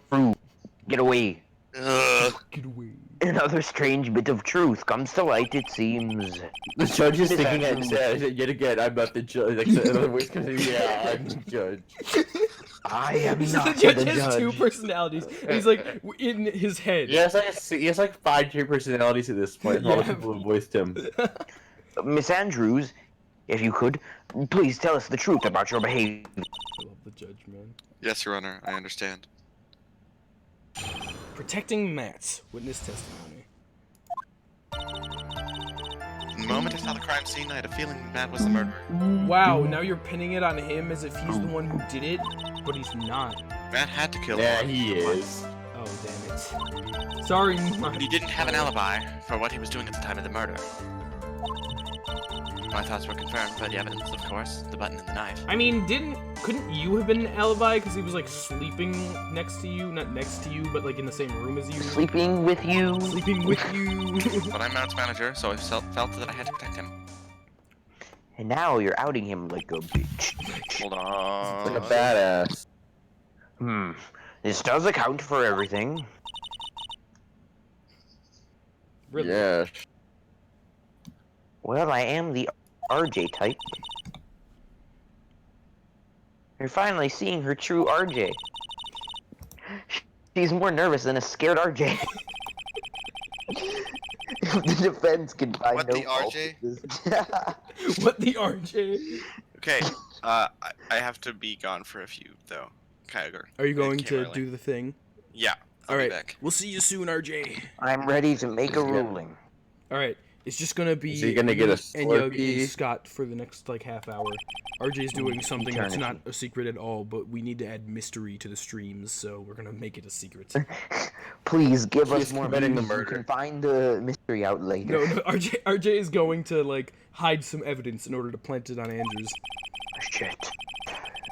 Get away. Ugh. Get away. Another strange bit of truth comes to light, it seems. The judge is Miss thinking Andrews. yet again, I'm not the judge. Like, another voice comes in, yeah, I'm the judge. I am The not judge the has two judge. personalities. And he's like in his head. He has like 5 different personalities at this point. All the Yeah. people who voiced him. Miss Andrews, if you could, please tell us the truth about your behavior. I love the judge, man. Yes, Your Honor, I understand. Protecting Matt's witness testimony. The moment I saw the crime scene, I had a feeling Matt was the murderer. Wow, now you're pinning it on him as if he's the one who did it, but he's not. Matt had to kill Yeah, him. he is. Oh, damn it. Sorry, And he didn't have an alibi for what he was doing at the time of the murder. My thoughts were confirmed by the evidence, of course, the button and the knife. I mean, couldn't you have been an alibi because he was like sleeping next to you, not next to you, but like in the same room as you? Sleeping with you. Sleeping with you. But I'm Matt's manager, so I felt that I had to protect him. And now you're outing him like a bitch. Hold on. Like a badass. This does account for everything. Really? Yes. Well, I am the RJ type. You're finally seeing her true RJ. She's more nervous than a scared RJ. The defense can find What, no the fault RJ? with this. What the RJ? Okay, I have to be gone for a few, though. Kyogre. Are you It going came to early. do the thing? Yeah, I'll All be right. back. We'll see you soon, RJ. I'm ready to make a ruling. All right. It's just gonna be Is he gonna get a and Eugh Slurpee? and Scot for the next like half hour. RJ's doing something that's Eternity. not a secret at all, but we need to add mystery to the streams, so we're gonna make it a secret. Please give us He's more committing the clues. You murder. can find the mystery out later. No, RJ is going to like hide some evidence in order to plant it on Andrews. Shit.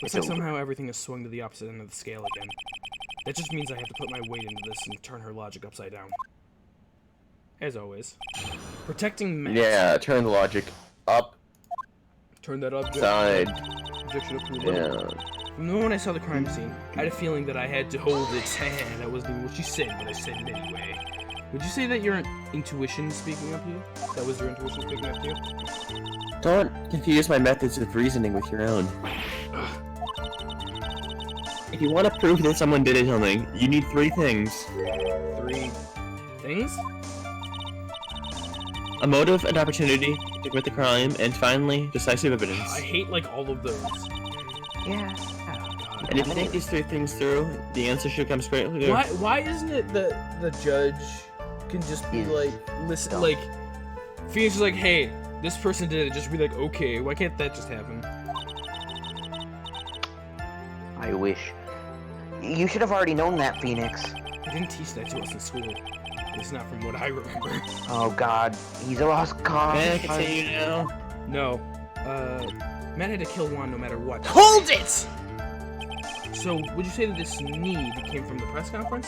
Looks like somehow everything has swung to the opposite end of the scale again. That just means I have to put my weight into this and turn her logic upside down. As always. Protecting Matt. Yeah, turn the logic up, Turn that object. side. Objection up to the Yeah. limit. From the moment I saw the crime scene, I had a feeling that I had to hold its hand. That wasn't what she said, but I said it anyway. Would you say that your intuition speaking up to you? That was your intuition speaking up to you? Don't confuse my methods of reasoning with your own. If you want to prove that someone did something, you need 3 things. 3 things? A motive, an opportunity to commit the crime, and finally, decisive evidence. I hate like all of those. Yeah. God. And if you think these 3 things through, the answer should come straight clear. Why isn't it that the judge can just be Is like, listen, dumb. like, Phoenix is like, hey, this person did it, just be like, okay, why can't that just happen? I wish. You should have already known that, Phoenix. They didn't teach that to us in school. It's not from what I remember. Oh god, he's a lost cause. Man, I can say you now. No. Matt had to kill Juan no matter what. Hold it! So, would you say that this need came from the press conference?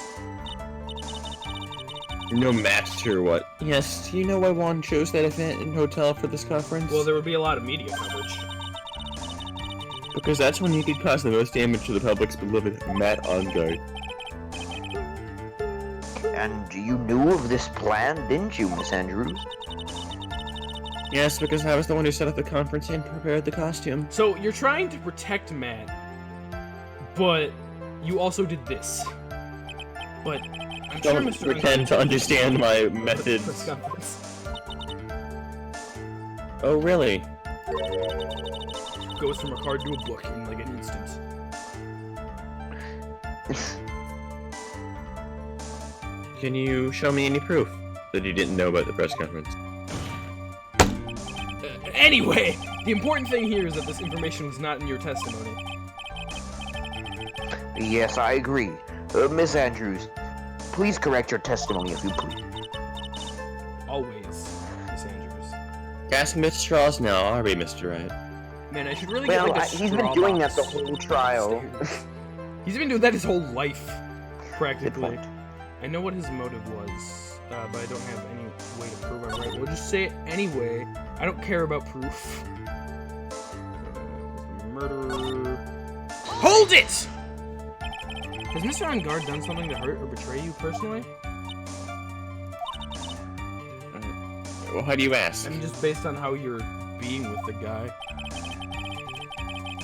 No match or what? Yes, do you know why Juan chose that event and hotel for this conference? Well, there would be a lot of media coverage. Because that's when you could cause the most damage to the public's beloved Matt Ongard. And you knew of this plan, didn't you, Miss Andrews? Yes, because I was the one who set up the conference and prepared the costume. So, you're trying to protect Matt, but you also did this. But, I'm sure Don't Mr. pretend to understand my Press methods. conference. Oh, really? Goes from a card to a book in like an instant. Can you show me any proof that you didn't know about the press conference? Anyway, the important thing here is that this information was not in your testimony. Yes, I agree. Miss Andrews, please correct your testimony if you please. Always, Miss Andrews. Ask Miss Straws now, are we, Mr. Wright? Man, I should really Well, get like a he's been straw doing that box the whole trial. upstairs. He's been doing that his whole life, Good practically. point. I know what his motive was, but I don't have any way to prove I'm right. We'll just say it anyway. I don't care about proof. Murderer. Hold it! Has Mr. On Guard done something to hurt or betray you personally? Why do you ask? I mean, just based on how you're being with the guy.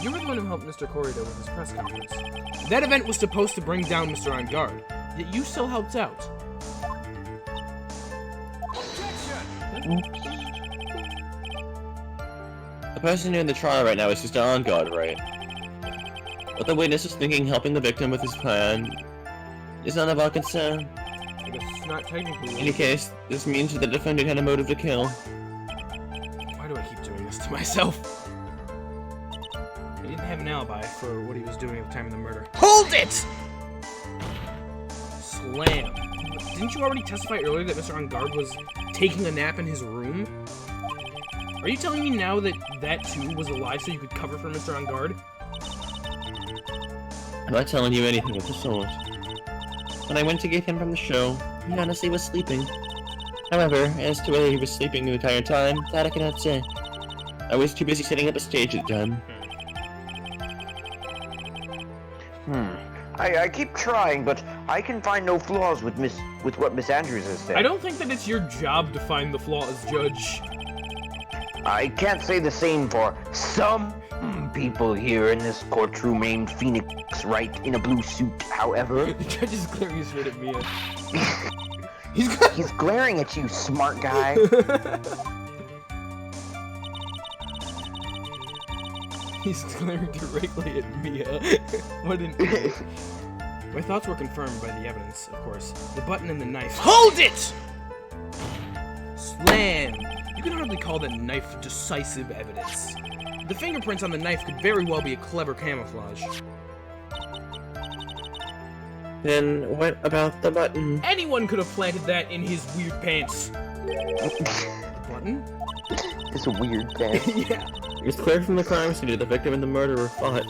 You were the one who helped Mr. Corrido with his press conference. That event was supposed to bring down Mr. On Guard, yet you still helped out. The person in the trial right now is just on guard, right? What the witness is thinking helping the victim with his plan is none of our concern. I guess it's not technically. In any case, this means that the defendant had a motive to kill. Why do I keep doing this to myself? He didn't have an alibi for what he was doing at the time of the murder. Hold it! Slam. Didn't you already testify earlier that Mr. On Guard was taking a nap in his room? Are you telling me now that that too was a lie so you could cover for Mr. On Guard? I'm not telling you anything of the sort. When I went to get him from the show, he honestly was sleeping. However, as to whether he was sleeping the entire time, that I cannot say. I was too busy setting up a stage at the time. I keep trying, but I can find no flaws with what Miss Andrews has said. I don't think that it's your job to find the flaws, Judge. I can't say the same for some people here in this courtroom named Phoenix Wright in a blue suit. However, The judge is glaring straight at Mia. he's glaring at you, smart guy. He's glaring directly at Mia. What an idiot. My thoughts were confirmed by the evidence, of course. The button and the knife. Hold it! Slam! You can hardly call that knife decisive evidence. The fingerprints on the knife could very well be a clever camouflage. Then what about the button? Anyone could have planted that in his weird pants. The button? It's a weird pants. Yeah. It's clear from the crime scene that the victim and the murderer fought.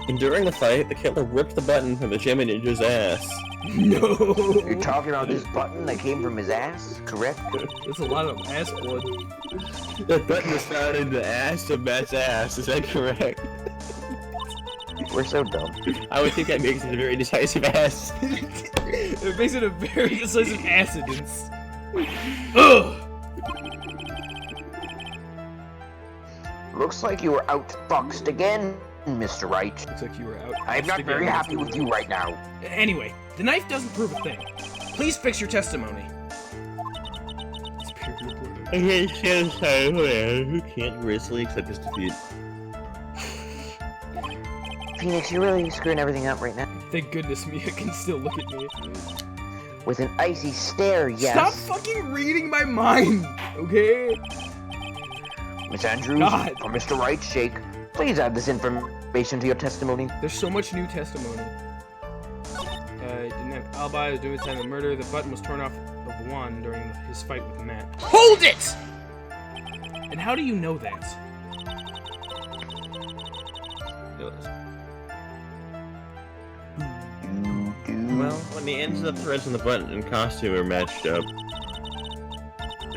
And during the fight, the killer ripped the button from the Gemma Ninja's ass. No! You're talking about this button that came from his ass, correct? There's a lot of ass blood. That button was found in the ass of Matt's ass, is that correct? We're so dumb. I would think that makes it a very decisive ass. It makes it a very decisive accidence. Ugh! Looks like you were outfoxed again, Mr. Wright. Looks like you were out. I'm not very happy with you right now. Anyway, the knife doesn't prove a thing. Please fix your testimony. It's purely important. Okay, so sorry, who can't gracefully accept his defeat? Phoenix, you're really screwing everything up right now. Thank goodness Mia can still look at me. With an icy stare, yes. Stop fucking reading my mind, okay? Miss Andrews, God. for Mr. Wright's sake, please add this information to your testimony. There's so much new testimony. Didn't have alibi, was doing the time of the murder. The button was torn off of one during his fight with Matt. Hold it! And how do you know that? Well, when the ends of the threads on the button and costume were matched up,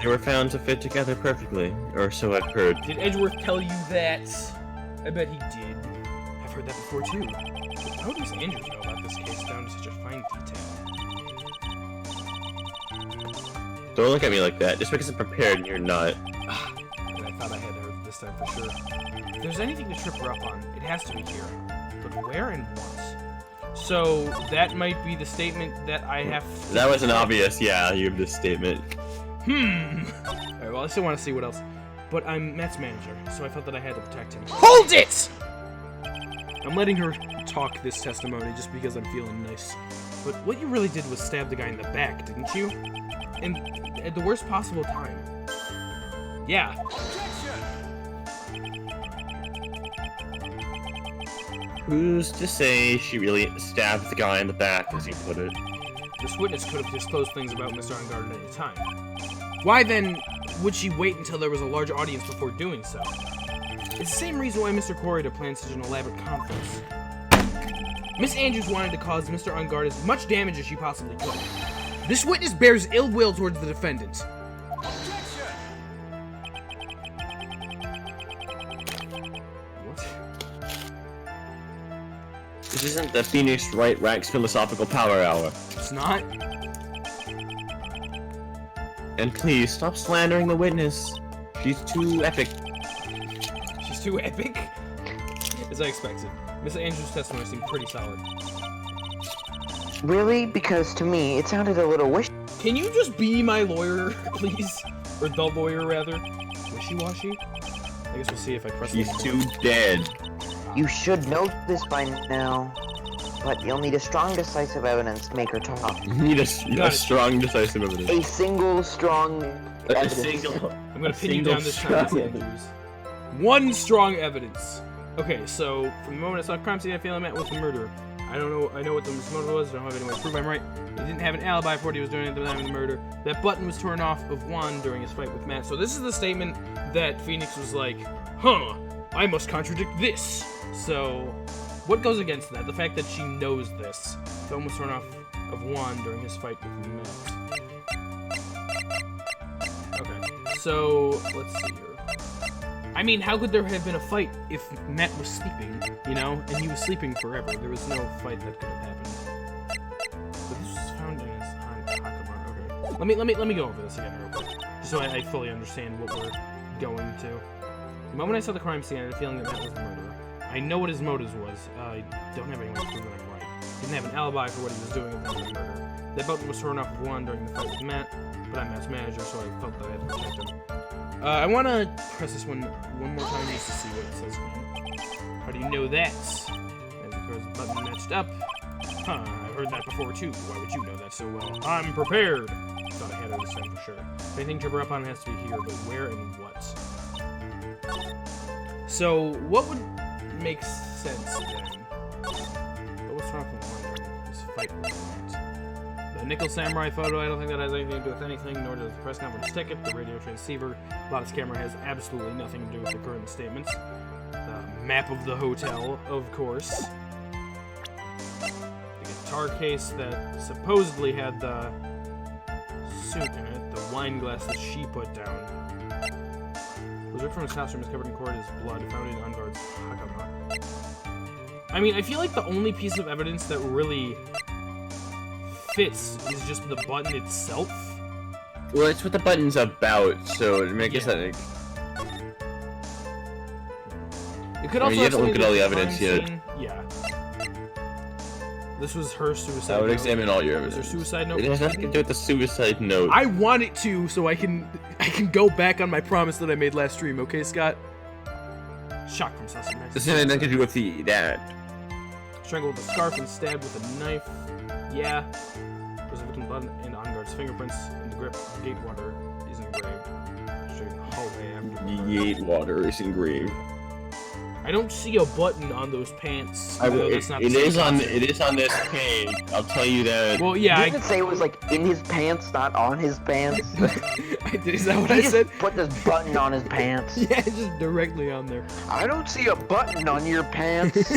they were found to fit together perfectly, or so I've heard. Did Edgeworth tell you that? I bet he did. I've heard that before too. How does Andrews know about this case down to such a fine detail? Don't look at me like that, just because I'm prepared and you're not. And I thought I had her this time for sure. If there's anything to trip her up on, it has to be here. But where and what? So, that might be the statement that I have to... That was an obvious, yeah, you have this statement. Alright, well, I still want to see what else. But I'm Matt's manager, so I felt that I had to protect him. Hold it! I'm letting her talk this testimony just because I'm feeling nice. But what you really did was stab the guy in the back, didn't you? And at the worst possible time. Yeah. Who's to say she really stabbed the guy in the back, as you put it? This witness could have disclosed things about Mr. Unguarded at any time. Why then would she wait until there was a large audience before doing so? It's the same reason why Mr. Corrido planned such an elaborate conference. Miss Andrews wanted to cause Mr. Ungard as much damage as she possibly could. This witness bears ill will towards the defendant. What? This isn't the Phoenix Wright Rank's philosophical power hour. It's not? And please, stop slandering the witness. She's too epic. She's too epic? As I expected. Miss Andrews' testimony seemed pretty solid. Really? Because to me, it sounded a little Can you just be my lawyer, please? Or the lawyer, rather? Wishy-washy? I guess we'll see if I press She's too dead. You should know this by now. But you'll need a strong, decisive evidence to make her talk. You need a strong, decisive evidence. A single, strong evidence. I'm gonna pin you down this time, Miss Andrews. One strong evidence. Okay, so from the moment I saw the crime scene, I feel I met with the murderer. I know what the motive was. I don't have any way to prove I'm right. He didn't have an alibi for what he was doing at the time of the murder. That button was torn off of Juan during his fight with Matt. So this is the statement that Phoenix was like, huh, I must contradict this. So what goes against that? The fact that she knows this. The button was torn off of Juan during his fight with Matt. Okay, so let's see here. I mean, how could there have been a fight if Matt was sleeping, you know? And he was sleeping forever. There was no fight that could have happened. But this was found in his Hakama. Okay. Let me go over this again real quick. Just so I fully understand what we're going to. The moment I saw the crime scene, I had a feeling that Matt was the murderer. I know what his motives was. I don't have any way to prove that I'm right. He didn't have an alibi for what he was doing at the time of the murder. That button was torn off of Juan during the fight with Matt, but I'm Matt's manager, so I felt that I had to protect him. I want to press this one more time just to see what it says. How do you know that? As the button matched up. Huh, I've heard that before too. Why would you know that so well? I'm prepared! Thought I had her this time for sure. If anything to rub on has to be here, but where and what? So, what would make sense then? But what's wrong with this fight with the Nickel Samurai photo? I don't think that has anything to do with anything, nor does the press conference ticket, the radio transceiver. Lotta's camera has absolutely nothing to do with the current statements. The map of the hotel, of course. The guitar case that supposedly had the suit in it. The wine glass that she put down. Was ripped from his costume, is covered in Corda's blood, found in Unguard's Hakama. I mean, I feel like the only piece of evidence that really fits is just the button itself. Well, it's what the button's about, so I guess that. It could I also mean, you have haven't looked at all the evidence yet. scene. Yeah. This was her suicide I would note. examine all your Was evidence. her suicide note? It has nothing to do with the suicide note. I want it to, so I can go back on my promise that I made last stream. Okay, Scott? Shock from Cecil Max. This has nothing to do with that. Strangled with a scarf and stabbed with a knife. Yeah. There's a victim's blood and Onguard's fingerprints in the grip. The Gatewater is engraved. Straight in the hallway after the murder. Gatewater is engraved. I don't see a button on those pants. It is on this page. I'll tell you that. Well, yeah. Didn't it say it was like in his pants, not on his pants? Is that what He I just said? put this button on his pants. Yeah, just directly on there. I don't see a button on your pants.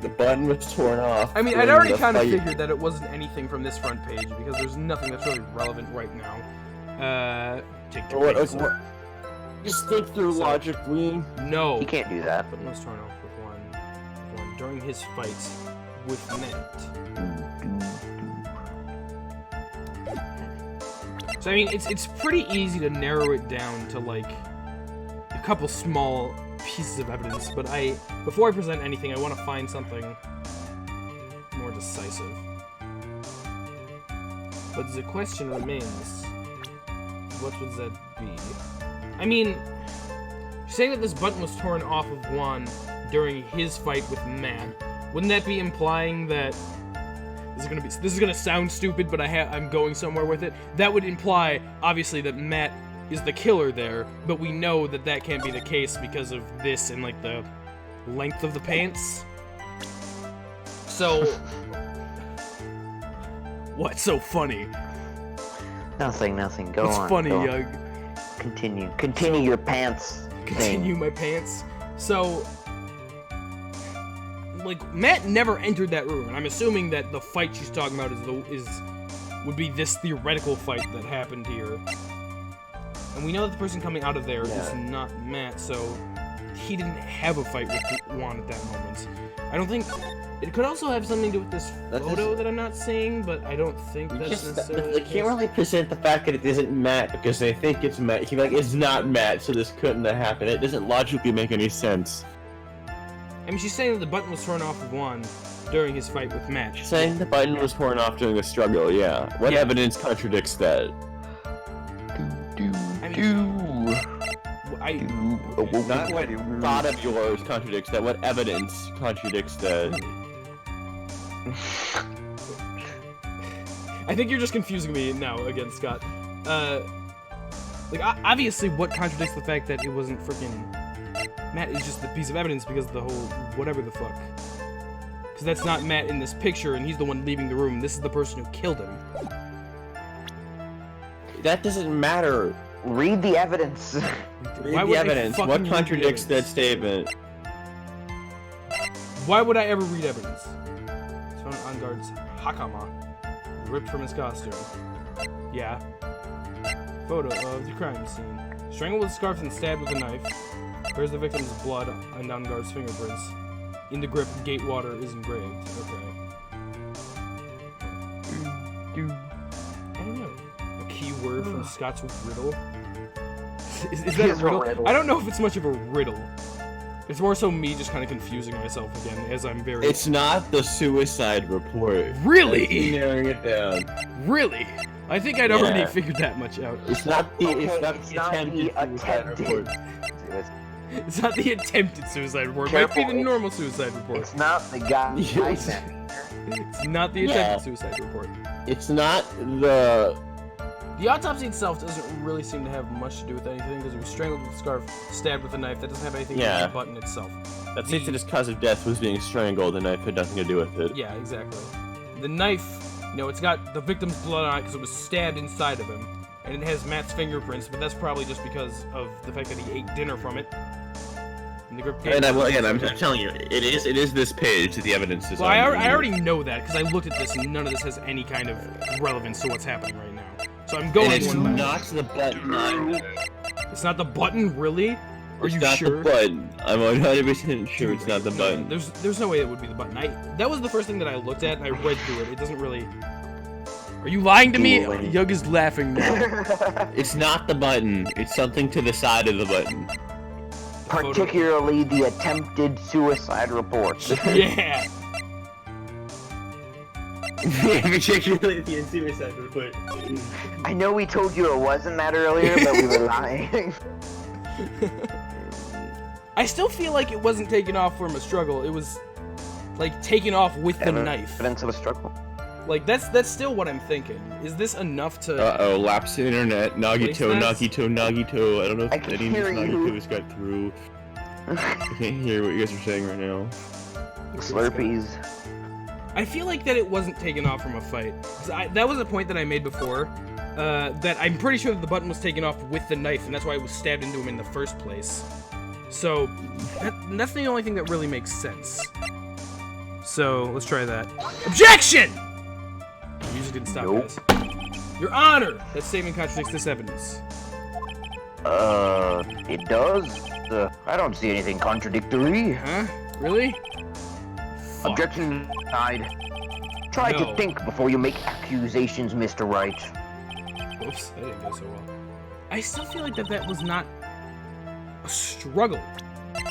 The button was torn off. I mean, I'd during already the kind of fight. figured that it wasn't anything from this front page because there's nothing that's really relevant right now. Take your pick. Just think through logically. No. You can't do that. Button was torn off with one during his fight with Matt. So I mean, it's pretty easy to narrow it down to like a couple small pieces of evidence, but before I present anything, I want to find something more decisive. But the question remains, what would that be? I mean, saying that this button was torn off of Juan during his fight with Matt, wouldn't that be implying that this is gonna sound stupid, but I'm going somewhere with it? That would imply, obviously, that Matt is the killer there, but we know that that can't be the case because of this and like the length of the pants. So, what's so funny? Nothing. Go on. It's funny, go on. Eugh. Continue your pants. Continue my pants. So, like, Matt never entered that room, and I'm assuming that the fight she's talking about would be this theoretical fight that happened here. And we know that the person coming out of there is not Matt, so he didn't have a fight with Juan at that moment. I don't think... It could also have something to do with this photo that I'm not seeing, but I don't think that's necessarily... They can't really present the fact that it isn't Matt because they think it's Matt. He's like, it's not Matt, so this couldn't have happened. It doesn't logically make any sense. I mean, she's saying that the button was torn off of Juan during his fight with Matt. She's saying the button was torn off during the struggle, yeah. What evidence contradicts that? Not what thought of yours contradicts that. What evidence contradicts that? I think you're just confusing me now again, Scott. Like, obviously what contradicts the fact that it wasn't freaking Matt is just the piece of evidence because of the whole whatever the fuck. Because that's not Matt in this picture, and he's the one leaving the room. This is the person who killed him. That doesn't matter. Read the evidence. Read the evidence. What contradicts that statement? Why would I ever read evidence? It's found on guard's hakama, ripped from his costume. Yeah. Photo of the crime scene. Strangled with a scarf and stabbed with a knife. There's the victim's blood on on-guard's fingerprints. In the grip, gate water is engraved. Okay. I don't know. A key word from Scot's riddle? Is that a riddle? I don't know if it's much of a riddle. It's more so me just kind of confusing myself again, as I'm very... It's not the suicide report. Really? Narrowing it down. Really? I think I'd already figured that much out. It's not the, it's not the attempted suicide report. It's not the attempted suicide report. It might be the normal suicide report. It's not the guy. It's not the attempted suicide report. It's not the... The autopsy itself doesn't really seem to have much to do with anything because it was strangled with a scarf, stabbed with a knife. That doesn't have anything to do with the button itself. That states that his cause of death was being strangled. The knife had nothing to do with it. Yeah, exactly. The knife, you know, it's got the victim's blood on it because it was stabbed inside of him. And it has Matt's fingerprints, but that's probably just because of the fact that he ate dinner from it. And the grip and I'm telling you, it is this page that the evidence is on. Well, I already know that because I looked at this and none of this has any kind of relevance to what's happening right now. So I'm going. And it's not the button either. It's not the button, really? Are you not sure? The button. I'm 100% sure it's not the button. There's no way it would be the button. That was the first thing that I looked at and I read through it. It doesn't really. Are you lying to me? Eugh is laughing now. It's not the button. It's something to the side of the button. Particularly the attempted suicide report. Yeah. Particularly the suicide report. I know we told you it wasn't that earlier, but we were lying. I still feel like it wasn't taken off from a struggle. It was, like, taken off with the knife. Evidence of a struggle. Like, that's still what I'm thinking. Is this enough to... Uh-oh, lapse in internet. Nagito. I don't know if any of these Nagitos got through. I can't hear what you guys are saying right now. Slurpees. I feel like that it wasn't taken off from a fight. That was a point that I made before. That I'm pretty sure that the button was taken off with the knife, and that's why it was stabbed into him in the first place. So, that's the only thing that really makes sense. So, let's try that. Objection! The music didn't stop, guys. Your Honor! That statement contradicts this evidence. It does? I don't see anything contradictory. Huh? Really? Fuck. Objection denied. Try to think before you make accusations, Mr. Wright. Oops, that didn't go so well. I still feel like that was not a struggle.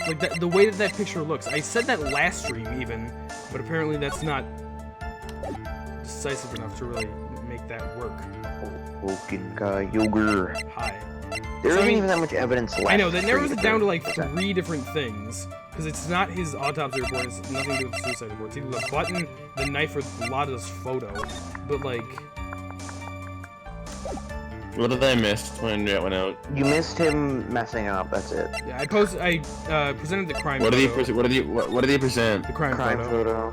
Like, the way that picture looks. I said that last stream, even, but apparently that's not decisive enough to really make that work. Awokenkyoger. Hi. There isn't even that much evidence left. I know, that narrows it down to like 3 different things. Because it's not his autopsy report, it's nothing to do with the suicide report. It's either the button, the knife, or Lada's photo. But like... What did I miss when that went out? You missed him messing up, that's it. Yeah, I presented the crime photo. What did he present? The crime photo.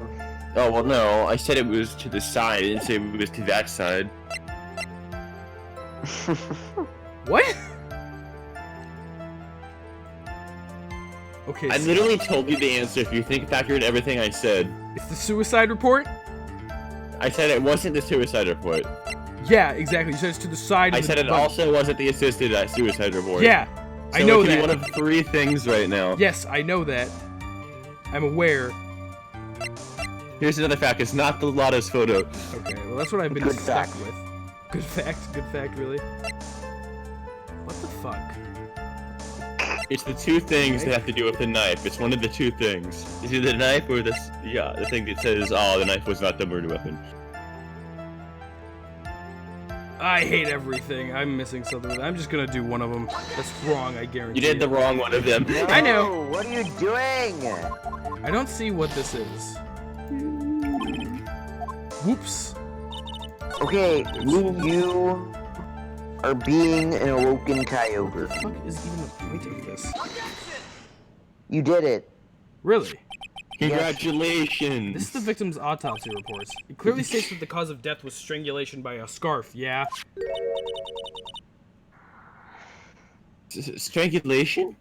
Oh, well no, I said it was to the side, I didn't say it was to that side. What? Okay, I literally told you the answer if you think factored everything I said. It's the suicide report? I said it wasn't the suicide report. Yeah, exactly. You said it's to the side of I said it also wasn't the assisted suicide report. Yeah. I know can be that. one of 3 things right now. Yes, I know that. I'm aware. Here's another fact. It's not the Lotta's photo. Okay, well that's what I've been Good stuck fact. with. Good fact, really. What the fuck? It's the 2 things that have to do with the knife. It's one of the 2 things. It's either the knife or this. Yeah, the thing that says, "Oh, the knife was not the murder weapon." I hate everything. I'm missing something. I'm just gonna do one of them. That's wrong, I guarantee. You did the wrong one of them. I know. No, what are you doing? I don't see what this is. Whoops. Okay, you are being an Awokenkyoger. What the fuck is even the point of this? You did it. Really? Congratulations. This is the victim's autopsy reports. It clearly states that the cause of death was strangulation by a scarf. Yeah. Strangulation?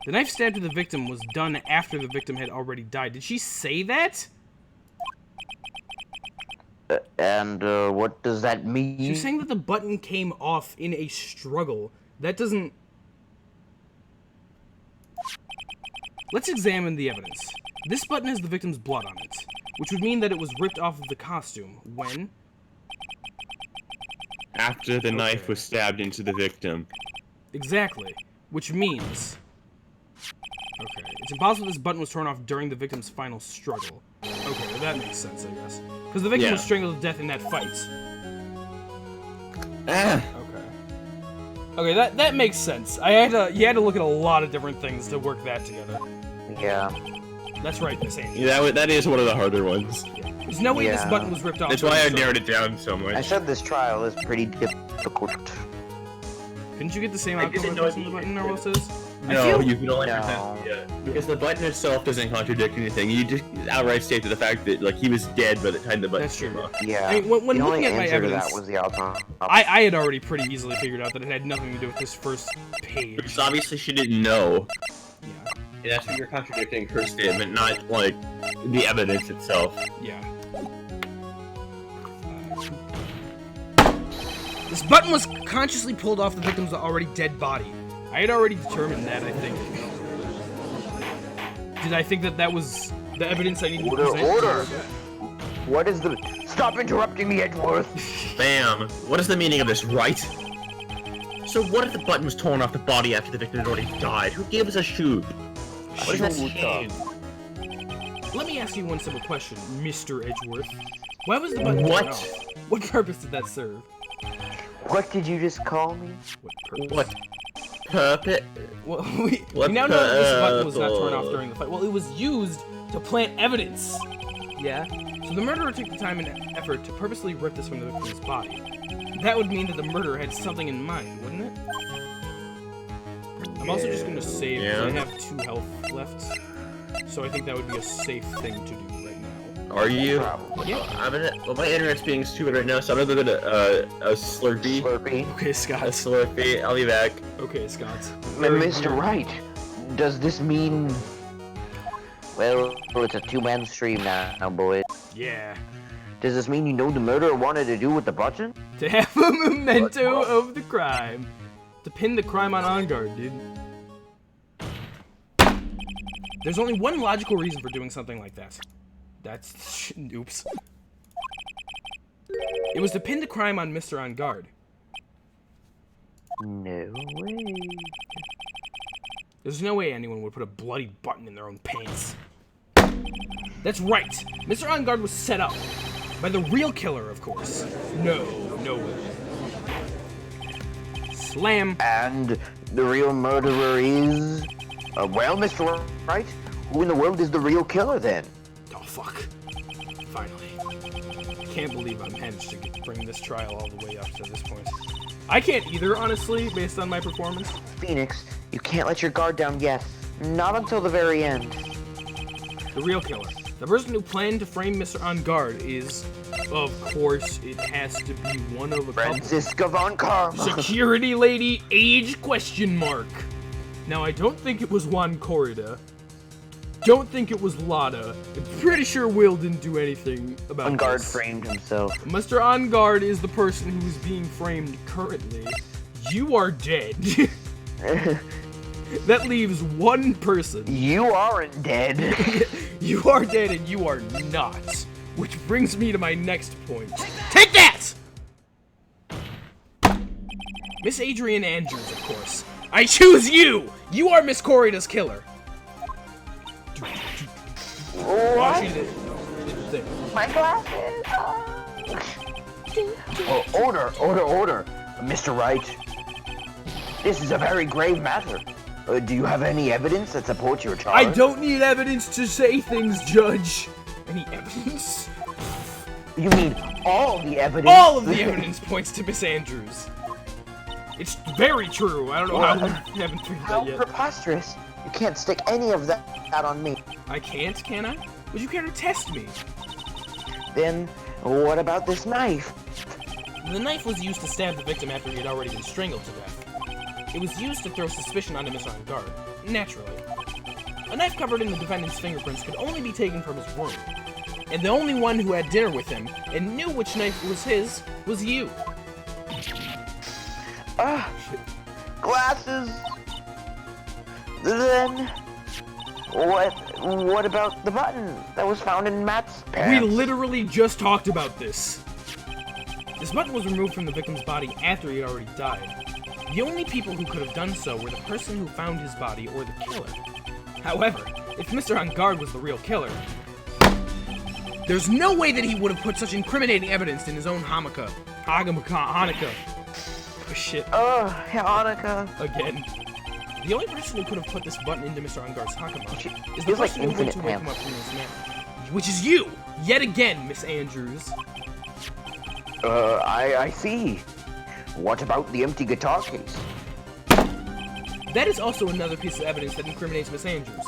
The knife stabbed to the victim was done after the victim had already died. Did she say that? And what does that mean? She's saying that the button came off in a struggle. That doesn't... Let's examine the evidence. This button has the victim's blood on it, which would mean that it was ripped off of the costume. When? After the knife was stabbed into the victim. Exactly. Which means... Okay. It's impossible this button was torn off during the victim's final struggle. Okay, well that makes sense, I guess. Because the victim was strangled to death in that fight. Ah. Okay. Okay, that makes sense. You had to look at a lot of different things to work that together. Yeah. That's right, Miss Amy. Yeah, that is one of the harder ones. There's no way this Yeah. button was ripped off. That's why I so- narrowed it down so I much. said this trial is pretty difficult. Couldn't you get the same I outcome didn't by know pressing the it- button or else is? No, you can only No. present. Yeah, because the button itself doesn't contradict anything. You just outright state to the fact that like he was dead by the time the button That's true. came off. Yeah. I mean, when the looking only at my answer to evidence, that was the autopsy. I had already pretty easily figured out that it had nothing to do with this first page. Because obviously she didn't know. Yeah. And that's what you're contradicting her statement, not like the evidence itself. Yeah. This button was consciously pulled off the victim's already dead body. I had already determined that, I think. Did I think that was the evidence I needed to present? Order! What is the... Stop interrupting me, Edgeworth! Bam! What is the meaning of this, right? So what if the button was torn off the body after the victim had already died? Who gave us a shoot? What does that mean? Let me ask you one simple question, Mr. Edgeworth. Why was the button What? torn off? What purpose did that serve? What did you just call me? What purpose? What? Puppet? Well, we What now know that this button was not torn off purpose? during the fight. Well, it was used to plant evidence. Yeah? So the murderer took the time and effort to purposely rip this from the victim's body. That would mean that the murderer had something in mind, wouldn't it? I'm also just going to save because I Yeah. have 2 health left. So I think that would be a safe thing to do right now. Are you? Probably. Yeah. I'm gonna. Well, my internet's being stupid right now, so I'm gonna go to a Slurpee. Slurpee. Okay, A Scott. Slurpee. I'll be back. Okay, Scott. Mr. Wright, does this mean... Well, it's a 2-man stream now, boys. Yeah. Does this mean you know the murderer wanted to do with the button? To have a memento of the crime. To pin the crime on guard, dude. There's only one logical reason for doing something like that. That's... oops. It was to pin the crime on Mr. On Guard. No way. There's no way anyone would put a bloody button in their own pants. That's right. Mr. On Guard was set up. By the real killer, of course. No way. Slam. And the real murderer is... well, Mr. Wright, who in the world is the real killer then? Oh, fuck. Finally. Can't believe I managed to bring this trial all the way up to this point. I can't either, honestly, based on my performance. Phoenix, you can't let your guard down yet. Not until the very end. The real killer. The person who planned to frame Mr. On Guard is, of course, it has to be one of a couple. Franziska von Karma. Security lady, age question mark. Now, I don't think it was Juan Corrida. Don't think it was Lotta. I'm pretty sure Will didn't do anything about On guard this. framed himself. Mr. On Guard is the person who's being framed currently. You are dead. That leaves one person. You aren't dead. You are dead and you are not. Which brings me to my next point. Take that! Miss Adrian Andrews, of course. I choose you! You are Miss Corrida's killer. What? She did. My glasses. Oh, order. Mr. Wright. This is a very grave matter. Do you have any evidence that supports your charge? I don't need evidence to say things, Judge. Any evidence? You mean all the evidence? All of the evidence points to Miss Andrews. It's very true. I don't know how we haven't figured How that yet. preposterous. You can't stick any of that on me. I can't, can I? Would you care to test me? Then, what about this knife? The knife was used to stab the victim after he had already been strangled to death. It was used to throw suspicion onto Miss On Guard, naturally. A knife covered in the defendant's fingerprints could only be taken from his room. And the only one who had dinner with him and knew which knife was his was you. Glasses. Then, what about the button that was found in Matt's pants? We literally just talked about this. This button was removed from the victim's body after he had already died. The only people who could have done so were the person who found his body or the killer. However, if Mr. On Guard was the real killer, there's no way that he would have put such incriminating evidence in his own Hanukkah. Oh shit. Hanukkah. Again. The only person who could have put this button into Mr. On Guard's Hakama is the Feels like person who went to infinite wake him up from his nap. Which is you! Yet again, Miss Andrews. I see. What about the empty guitar case? That is also another piece of evidence that incriminates Miss Andrews.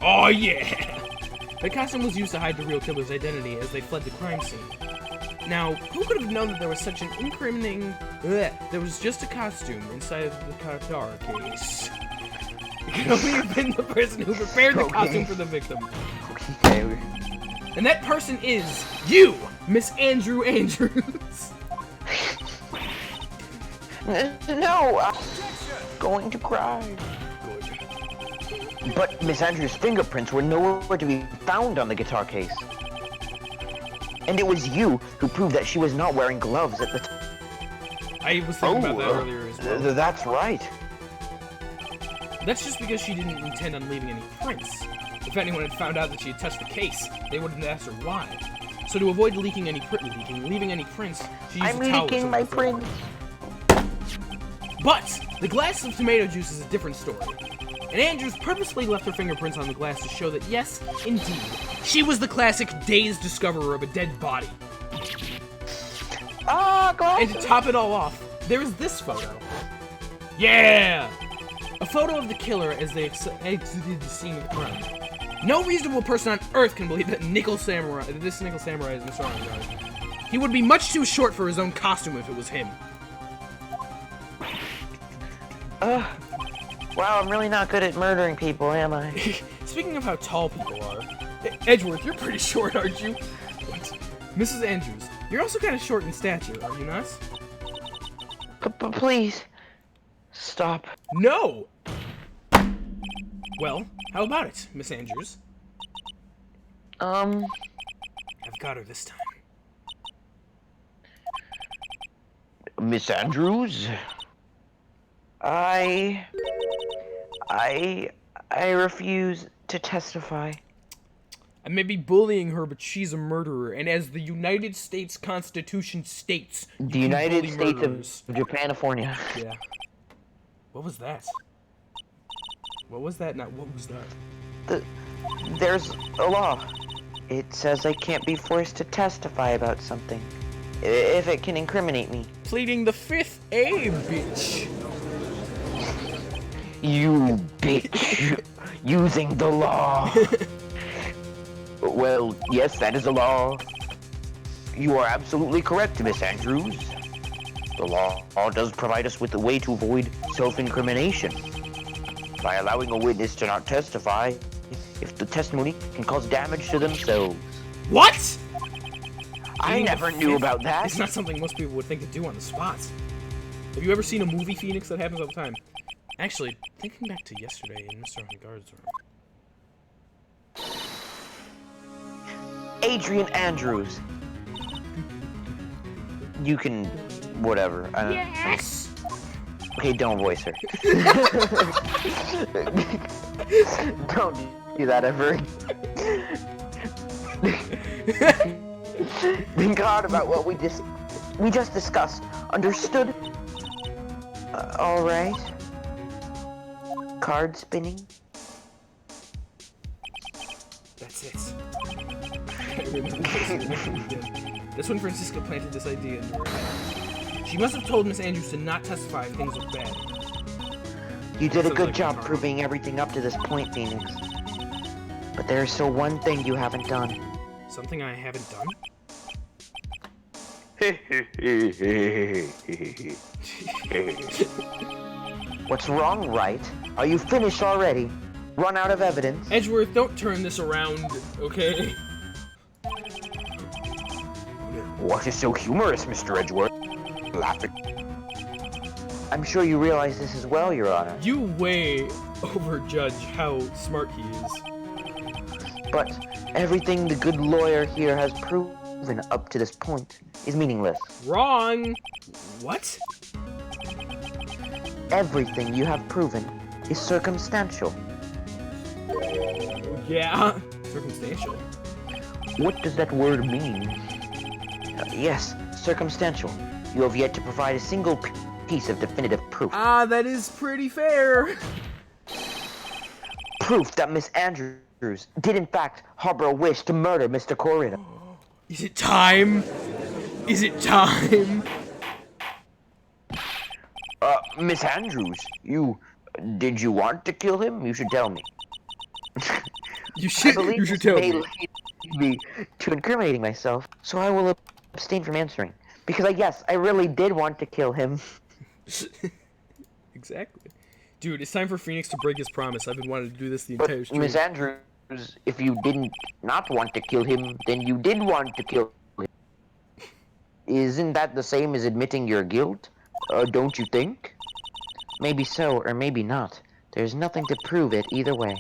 Oh yeah! The costume was used to hide the real killer's identity as they fled the crime scene. Now, who could have known that there was such an incriminating... there was just a costume inside of the guitar case. It could only have been the person who prepared the costume for the victim. Okay. And that person is you, Miss Andrew Andrews. No, I'm going to cry. Good. But Miss Andrews' fingerprints were nowhere to be found on the guitar case. And it was you who proved that she was not wearing gloves at the time. I was thinking about that earlier as well. That's right. That's just because she didn't intend on leaving any prints. If anyone had found out that she had touched the case, they wouldn't have asked her why. So to avoid leaving any prints, she used a towel. I'm leaking my prints. But the glass of tomato juice is a different story. And Andrews purposely left her fingerprints on the glass to show that, yes, indeed, she was the classic dazed discoverer of a dead body. And to top it all off, there is this photo. Yeah! A photo of the killer as they exited the scene of the crime. No reasonable person on Earth can believe that this Nickel Samurai is Mr. Armstrong. He would be much too short for his own costume if it was him. Wow, I'm really not good at murdering people, am I? Speaking of how tall people are, Edgeworth, you're pretty short, aren't you? What? Mrs. Andrews, you're also kind of short in stature, are you not? Please, stop. No! Well, how about it, Miss Andrews? I've got her this time. Miss Andrews? I refuse to testify. I may be bullying her, but she's a murderer, and as the United States Constitution states, The United bully States murderers. of Japanifornia. Yeah. What was that? What was that? Not what was that? There's a law. It says I can't be forced to testify about something if it can incriminate me. Pleading the fifth A, bitch. You bitch. Using the law. Well, yes, that is a law. You are absolutely correct, Miss Andrews. The law does provide us with a way to avoid self-incrimination by allowing a witness to not testify if the testimony can cause damage to themselves. What? I never knew about that. It's not something most people would think to do on the spot. Have you ever seen a movie, Phoenix? That happens all the time. Actually, thinking back to yesterday in Mr. Hungard's room. Adrian Andrews. You can, whatever. Yes! Okay, don't voice her. Don't do that ever. Think hard about what we just discussed. Understood? All right. Card spinning. That's it. That's when Francisca planted this idea in your head. She must have told Miss Andrews to not testify if things look bad. You did a Sounds good like job a proving everything up to this point, Phoenix. But there's still one thing you haven't done. Something I haven't done? What's wrong, Wright? Are you finished already? Run out of evidence? Edgeworth, don't turn this around, okay? What is so humorous, Mr. Edgeworth? Laughing. I'm sure you realize this as well, Your Honor. You way overjudge how smart he is. But everything the good lawyer here has proven up to this point is meaningless. Wrong! What? Everything you have proven is circumstantial. Yeah, circumstantial. What does that word mean? Yes, circumstantial. You have yet to provide a single piece of definitive proof. Ah, that is pretty fair. Proof that Miss Andrews did in fact harbor a wish to murder Mr. Corridor. Is it time? Is it time? Miss Andrews, did you want to kill him? You should tell me. You should this tell may me. lead me to incriminating myself, so I will abstain from answering. Because I really did want to kill him. Exactly. Dude, it's time for Phoenix to break his promise. I've been wanting to do this the entire But stream. Miss Andrews, if you didn't not want to kill him, then you did want to kill him. Isn't that the same as admitting your guilt? Don't you think? Maybe so, or maybe not. There's nothing to prove it either way.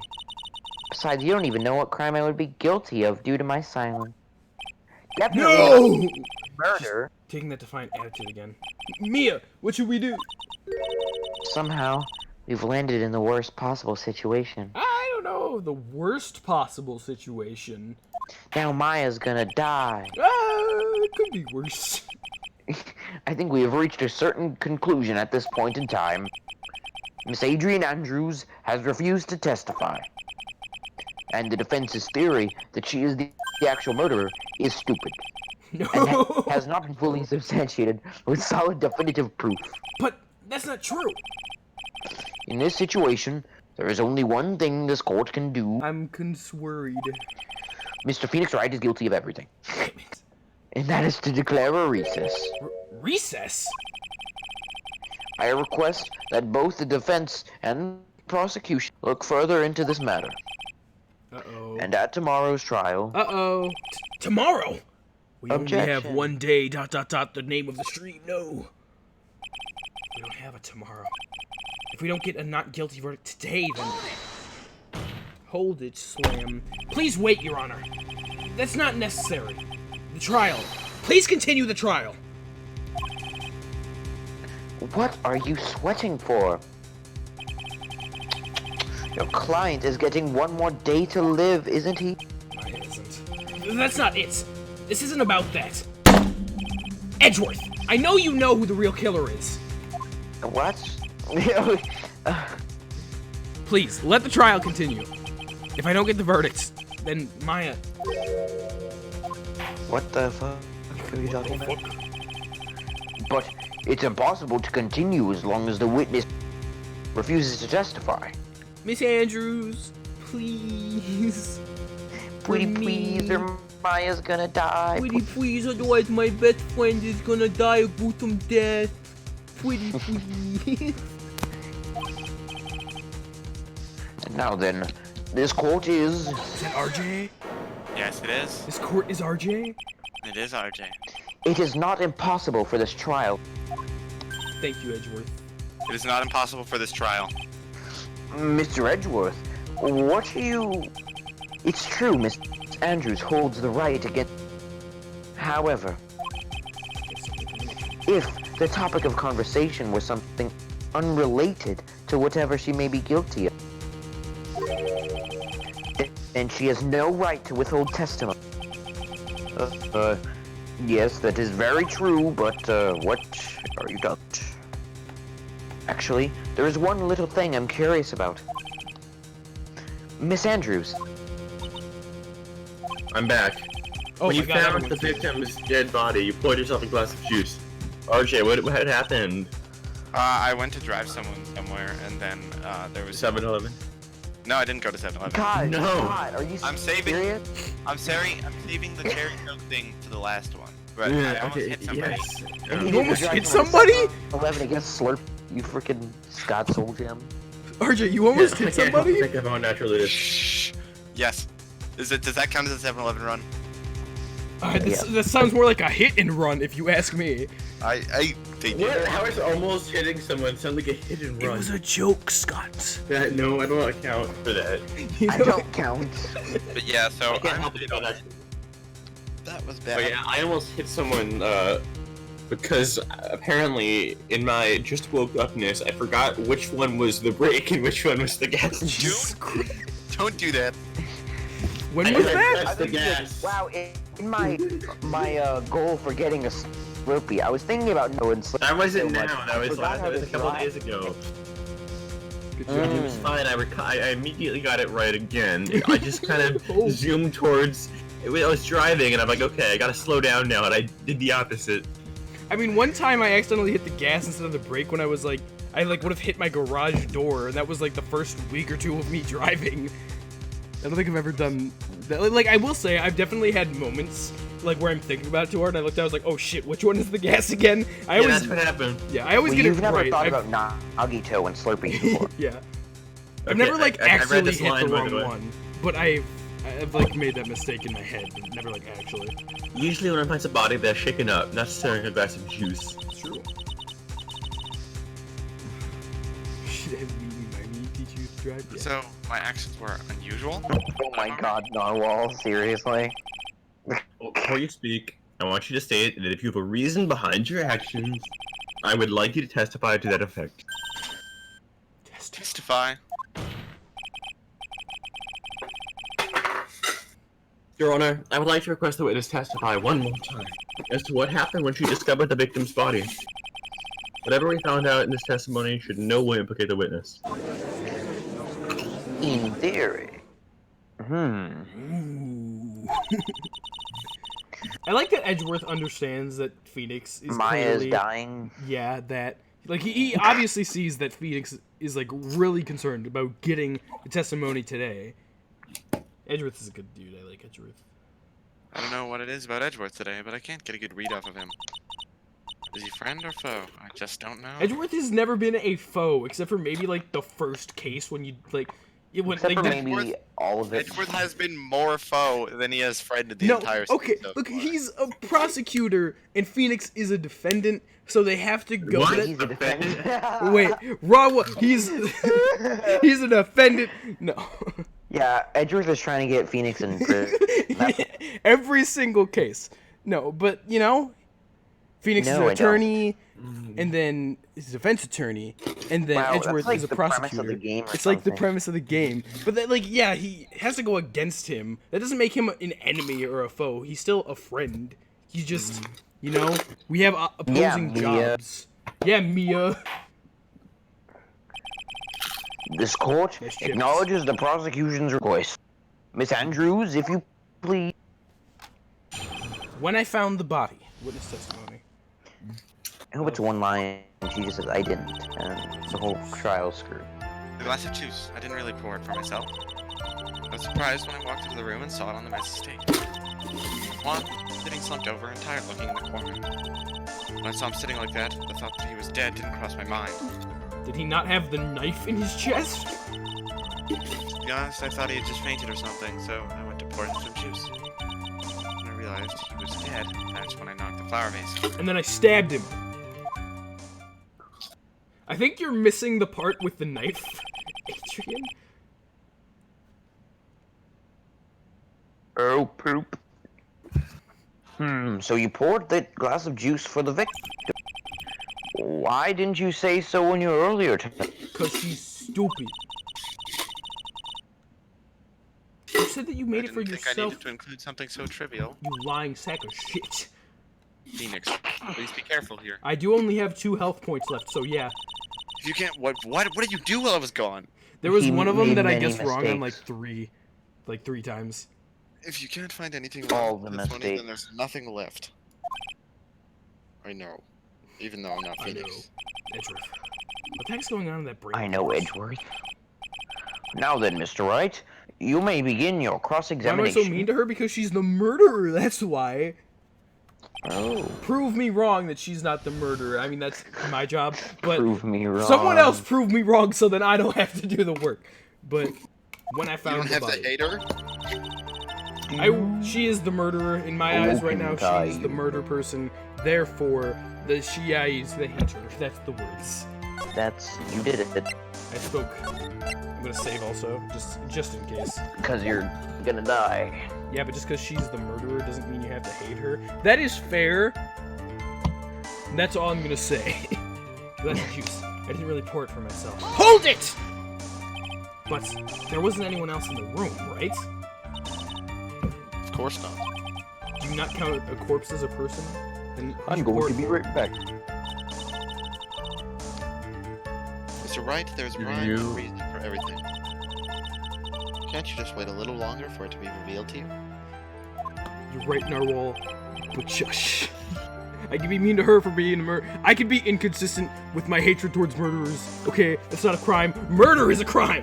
Besides, you don't even know what crime I would be guilty of due to my silence. Definitely No! not murder. Taking that defiant attitude again. Mia, what should we do? Somehow, we've landed in the worst possible situation. I don't know. The worst possible situation. Now Maya's gonna die. It could be worse. I think we have reached a certain conclusion at this point in time. Miss Adrian Andrews has refused to testify. And the defense's theory that she is the actual murderer is stupid. No. And has not been fully substantiated with solid definitive proof. But that's not true. In this situation, there is only one thing this court can do. I'm worried. Mr. Phoenix Wright is guilty of everything. Damn it. And that is to declare a recess. Recess? I request that both the defense and prosecution look further into this matter. Uh-oh. And at tomorrow's trial... Uh-oh. Tomorrow? We only have Objection. one day, ... the name of the stream, no. We don't have a tomorrow. If we don't get a not guilty verdict today, then... Hold it, Slam. Please wait, Your Honor. That's not necessary. The trial. Please continue the trial. What are you sweating for? Your client is getting one more day to live, isn't he? Mine isn't. That's not it. This isn't about that. Edgeworth, I know you know who the real killer is. What? Please, let the trial continue. If I don't get the verdict, then Maya... What the fuck are you talking about? But it's impossible to continue as long as the witness refuses to testify. Miss Andrews, please. Pretty For me. please, or Maya's gonna die. Pretty please, otherwise my best friend is gonna die of gruesome death. Pretty please. Now then, this court is... Is that RJ? Yes, it is. This court is RJ? It is RJ. It is not impossible for this trial Thank you, Edgeworth. It is not impossible for this trial. Mr. Edgeworth, what are you... It's true, Miss Andrews holds the right against... However, if the topic of conversation was something unrelated to whatever she may be guilty of, then she has no right to withhold testimony. Yes, that is very true, but, what are you done? Actually, there is one little thing I'm curious about. Miss Andrews. I'm back. Oh When my you god, found the everyone's here. victim's dead body, you poured yourself a glass of juice. RJ, what had happened? I went to drive someone somewhere, and then there was 7-Eleven? No, I didn't go to 7-Eleven. God, No. God, are you I'm saving- serious? I'm saving the cherry coke thing to the last one. But I Yeah, almost okay, hit somebody. yes. You almost hit somebody? 11 against Slurp, you freaking Scott Soul Gem. RJ, you almost hit I somebody? think of how natural it is. Shh. Yes. Does that count as a 7-Eleven run? That sounds more like a hit and run, if you ask me. They did. What? How is almost hitting someone sound like a hit and run? a joke, Scott. No, I don't account for that. You I know? don't count. But yeah, so I can't help it about that. That was But bad. yeah, I almost hit someone, because apparently in my just woke upness, I forgot which one was the brake and which one was the gas. Jesus Christ. Don't do that. When was I that? pressed the gas. Wow, in my goal for getting a Slurpee, I was thinking about no and Slurpee. That wasn't so much. now, that I was forgot how a to couple drive. days ago. Good It job. was fine, I immediately got it right again. I just kind of Oh. zoomed towards... I was driving and I'm like, okay, I gotta slow down now, and I did the opposite. I mean, one time I accidentally hit the gas instead of the brake when I was like, I like would have hit my garage door, and that was like the first week or two of me driving. I don't think I've ever done that. Like, I will say, I've definitely had moments like where I'm thinking about it too hard, and I looked out, I was like, oh shit, which one is the gas again? I Yeah, always, that's what happened. yeah, I always Well, get you've it never right. thought I've- about Nagito and Slurpee before. yeah, I've Okay, never like I read actually this hit line, the by the wrong way. one, but I've like made that mistake in my head, but never like actually. Usually when I find a body, they're shaken up, not stirring a glass of juice. It's true. Should have me teach you to drive? Yeah. So my actions were unusual. Oh my god, Narwhal, seriously? Before you speak, I want you to state that if you have a reason behind your actions, I would like you to testify to that effect. Testify. Your Honor, I would like to request the witness testify one more time as to what happened when she discovered the victim's body. Whatever we found out in this testimony should in no way implicate the witness. In theory. Ooh. I like that Edgeworth understands that Phoenix is Maya's clearly, dying. yeah, that like he obviously sees that Phoenix is like really concerned about getting the testimony today. Edgeworth is a good dude. I like Edgeworth. I don't know what it is about Edgeworth today, but I can't get a good read off of him. Is he friend or foe? I just don't know. Edgeworth has never been a foe, except for maybe like the first case when you like it went Except like for the, maybe all of it. Edgeworth has been more foe than he has friend in the no, entire okay, season so look, far. he's a prosecutor and Phoenix is a defendant, so they have to go. What? That, He's a defendant. wait, raw. He's he's a defendant. No. Yeah, Edgeworth is trying to get Phoenix in prison. Every single case. No, but you know, Phoenix is No, an I don't. attorney, and then his defense attorney, and then Wow, that's Edgeworth like is a the premise of prosecutor. the game or It's like the something. premise of the game. But that, like, yeah, he has to go against him. That doesn't make him an enemy or a foe. He's still a friend. He's just, you know, we have opposing Mia. jobs. Yeah, Mia. This court Yes, chips. acknowledges the prosecution's request. Miss Andrews, if you please. When I found the body, witness testimony. I hope it's one line and she just says, I didn't. And the whole trial's screwed. The glass of juice. I didn't really pour it for myself. I was surprised when I walked into the room and saw it on the mess's table. Juan, sitting slumped over and tired looking in the corner. When I saw him sitting like that, the thought that he was dead didn't cross my mind. Did he not have the knife in his chest? To be honest, I thought he had just fainted or something, so I went to pour him some juice. When I realized he was dead, that's when I knocked the flower vase. And then I stabbed him. I think you're missing the part with the knife, Adrian. Oh, poop. So you poured that glass of juice for the victim. Why didn't you say so in your earlier time? Because she's stupid. You said that you made it for I didn't think I yourself, needed to include something so trivial. you lying sack of shit. Phoenix, please be careful here. I do only have 2 health points left, so yeah. If you can't, what did you do while I was gone? There was He one of them made that I many guessed wrong on mistakes. like three times. If you can't find anything All wrong the with this money, then mistakes. there's nothing left. I know, even though I'm not I know. Phoenix. Edgeworth. What the heck's going on in that brain? I know, Edgeworth. Now then, Mr. Wright, you may begin your Why am I cross-examination. so mean to her? Because she's the murderer, that's why. Oh, Prove me wrong that she's not the murderer. I mean, that's my job, but prove me wrong. someone else prove me wrong so then I don't have to do the work. But when I You found don't the have body, to hate her? she is the murderer in my eyes right now. Awokenkyoger. She's the murder person. Therefore, the Shiais, the hater. That's the words. You did it, I spoke. I'm gonna save also, just in case. because you're gonna die. Yeah, but just because she's the murderer doesn't mean you have to hate her. That is fair. And that's all I'm gonna say. That's juice. I didn't really pour it for myself. Hold it! But there wasn't anyone else in the room, right? Of course not. Do you not count a corpse as a person? Then I'm who's going poured to be for? right back. Mr. Wright, there's rhyme and reason for everything. Can't you just wait a little longer for it to be revealed to you? You're right, Narwhal. But shush. I can be mean to her for being a I can be inconsistent with my hatred towards murderers. Okay, that's not a crime. Murder is a crime!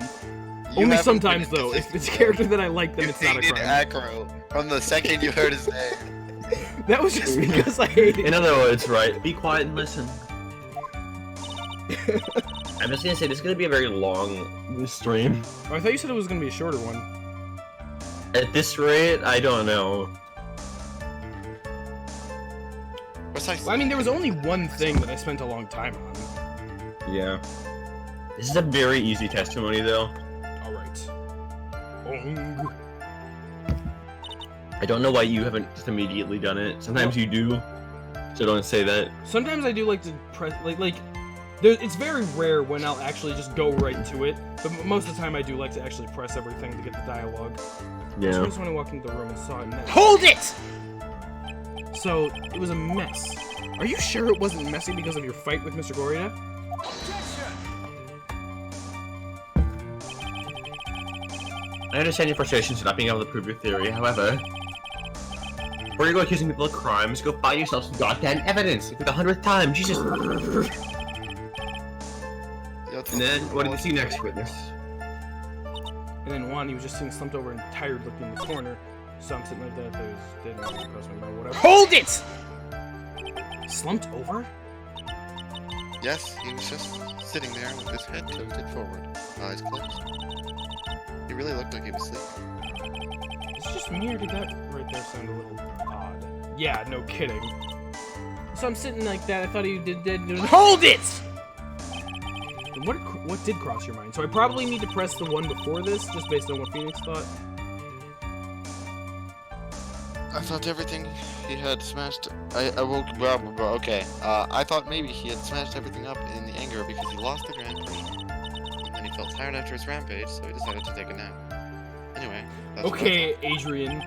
You Only haven't sometimes, been though. If it's a character that I like, then You it's not a hated crime. aggro from the second you heard his name. That was just because I hate In it. other words, right? Be quiet and listen. I'm just gonna say this is gonna be a very long stream. Oh, I thought you said it was gonna be a shorter one. At this rate, I don't know. Precisely. Well, I mean, there was only one thing that I spent a long time on. Yeah. This is a very easy testimony, though. Alright. Ong. I don't know why you haven't just immediately done it. Sometimes you do, so don't say that. Sometimes I do like to press, it's very rare when I'll actually just go right to it, but most of the time I do like to actually press everything to get the dialogue. Yeah. Just when I walked into the room and saw it and then, HOLD IT! So, it was a mess. Are you sure it wasn't messy because of your fight with Mr. Gorita? I understand your frustrations with not being able to prove your theory, however... Before you go accusing people of crimes, go find yourself some goddamn evidence! For the 100th time, Jesus! And then, what did you see next, witness? And then Juan, he was just sitting slumped over and tired looking in the corner. So I'm sitting like that, they didn't really cross my mind, whatever. HOLD IT! Slumped over? Yes, he was just sitting there with his head tilted forward, eyes closed. He really looked like he was sleeping. Is it just me, or did that right there sound a little odd? Yeah, no kidding. So I'm sitting like that, I thought he did HOLD IT! And what did cross your mind? So I probably need to press the one before this, just based on what Phoenix thought. I thought everything he had smashed. I woke. Okay. I thought maybe he had smashed everything up in the anger because he lost the Grand Prix, and then he felt tired after his rampage, so he decided to take a nap. Anyway. That's what I Okay, Adrian.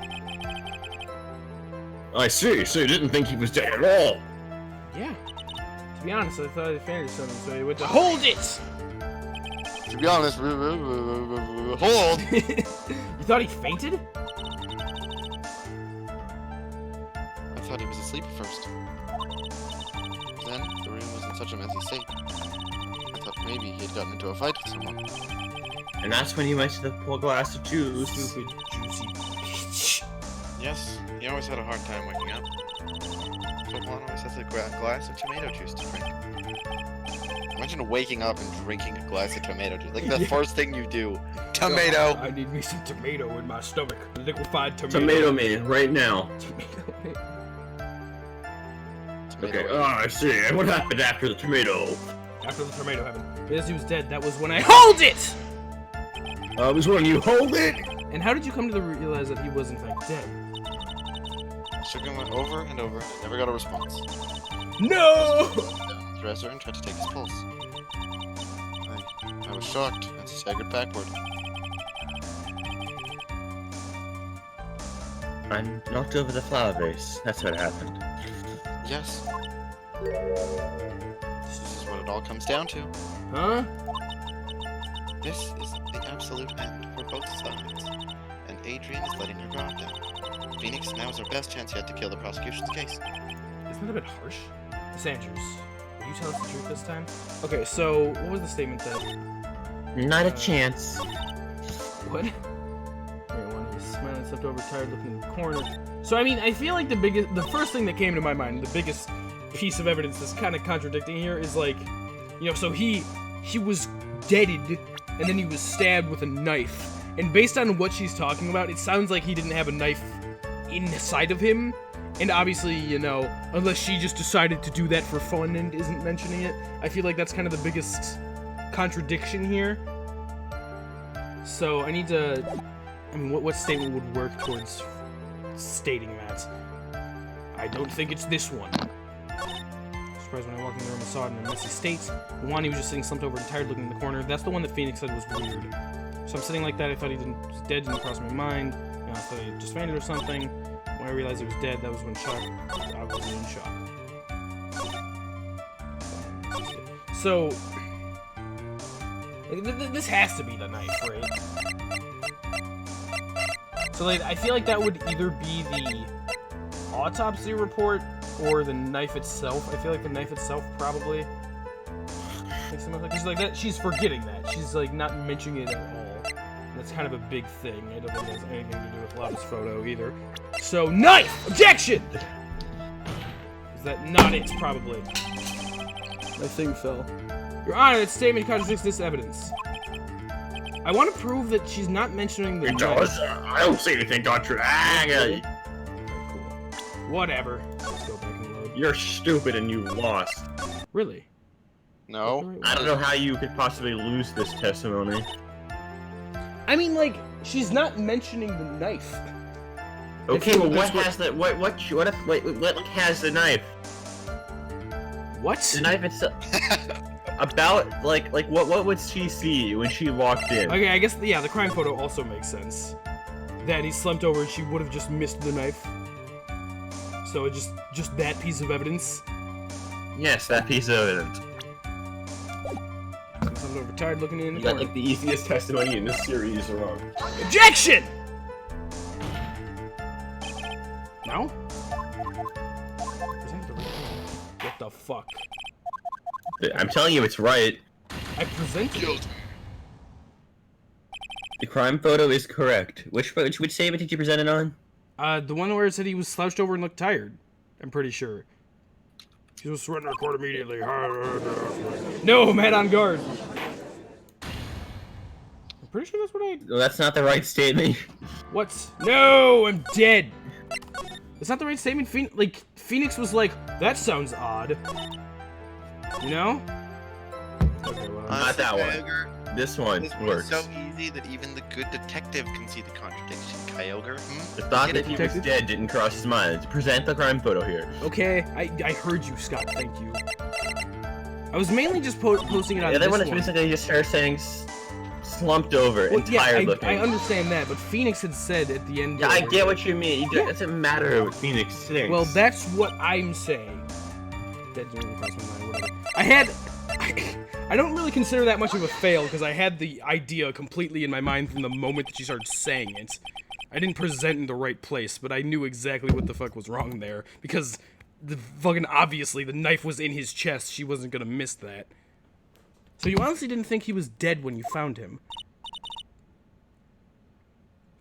I see, so you didn't think he was dead at all! Yeah. To be honest, I thought he fainted or something, so he went to HOLD IT! thought. To be honest, hold. You thought he fainted? I thought he was asleep at first. Then the room was in such a messy state. I thought maybe he had gotten into a fight with someone. And that's when he went to the poor glass of juice. Stupid, juicy bitch. Yes, he always had a hard time waking up. So Juan always has a glass of tomato juice to drink. Imagine waking up and drinking a glass of tomato juice. Like the Yeah. first thing you do. Tomato! I need me some tomato in my stomach. Liquefied tomato. Tomato man, right now. Tomato man. Tomato. Okay, I see. And what happened after the tomato? after the tornado happened. Realized he was dead. That was when I hold it! I was when you hold it! And how did you come to realize that he was in fact dead? Sugar went over and over and never got a response. No! Down the dresser and tried to take his pulse. I was shocked and staggered backward. I knocked over the flower vase. That's what happened. Yes. This is what it all comes down to. Huh? This is the absolute end for both sides. And Adrian is letting her guard down. Phoenix, now is our best chance yet to kill the prosecution's case. Isn't that a bit harsh? Miss Andrews, will you tell us the truth this time? Okay, so what was the statement that... Not a chance. What? Everyone is smiling, stepped over, tired, looking in the corner. So I mean, I feel like the first thing that came to my mind, the biggest piece of evidence that's kind of contradicting here is like, you know, so he was deaded, and then he was stabbed with a knife. And based on what she's talking about, it sounds like he didn't have a knife inside of him. And obviously, you know, unless she just decided to do that for fun and isn't mentioning it, I feel like that's kind of the biggest contradiction here. So I need to... I mean, what statement would work towards stating that? I don't think it's this one. Surprised when I walked in the room and saw it in a messy state. The one he was just sitting slumped over and tired looking in the corner. That's the one that Phoenix said was weird. So I'm sitting like that. I thought he was dead, didn't cross my mind. You know, I thought he just fainted or something. When I realized he was dead, that was when I was in shock. So, like, this has to be the knife, right? So, like, I feel like that would either be the autopsy report or the knife itself. I feel like the knife itself probably makes him look like, 'cause like that. She's forgetting that. She's like not mentioning it at all. That's kind of a big thing. I don't think it has anything to do with Lava's photo either. So, knife! Objection! Is that not it? Probably. My thing fell. Your Honor, that statement contradicts this evidence. I want to prove that she's not mentioning the It does. I don't see anything contrary. Alright, cool. Whatever. Let's go back and load. You're stupid and you lost. Really? No. I don't know how you could possibly lose this testimony. I mean, like, she's not mentioning the knife. Okay, well, what has the what has the knife? What? The knife itself. About like what would she see when she walked in? Okay, I guess yeah, the crime photo also makes sense. That he slumped over and she would have just missed the knife. So it just that piece of evidence. Yes, that piece of evidence. Slumped over, tired, looking in the You got corner. like the easiest testimony in this series wrong. Objection! No? What the fuck? I'm telling you, it's right. I presented. The crime photo is correct. Which statement did you present it on? The one where it said he was slouched over and looked tired. I'm pretty sure. He was sweating to record immediately. No, man on guard. I'm pretty sure that's what I... Well, that's not the right statement. What? No, I'm dead. It's not the right statement. Phoenix was like, that sounds odd. You know? Okay, well, Not that one. Kyogre, This one this works. is so easy that even the good detective can see the contradiction. Kyogre, The thought Get that it, he was detective? dead didn't cross his mind. Present the crime photo here. okay, I heard you, Scott. Thank you. I was mainly just posting it on The other this one is basically just her saying slumped over and tired looking. I understand that, but Phoenix had said at the end. Yeah, I get what you mean. It doesn't matter what Phoenix thinks. Well, that's what I'm saying. That didn't really cross my mind. Whatever. I don't really consider that much of a fail because I had the idea completely in my mind from the moment that she started saying it. I didn't present in the right place, but I knew exactly what the fuck was wrong there because obviously the knife was in his chest. She wasn't gonna miss that. So you honestly didn't think he was dead when you found him?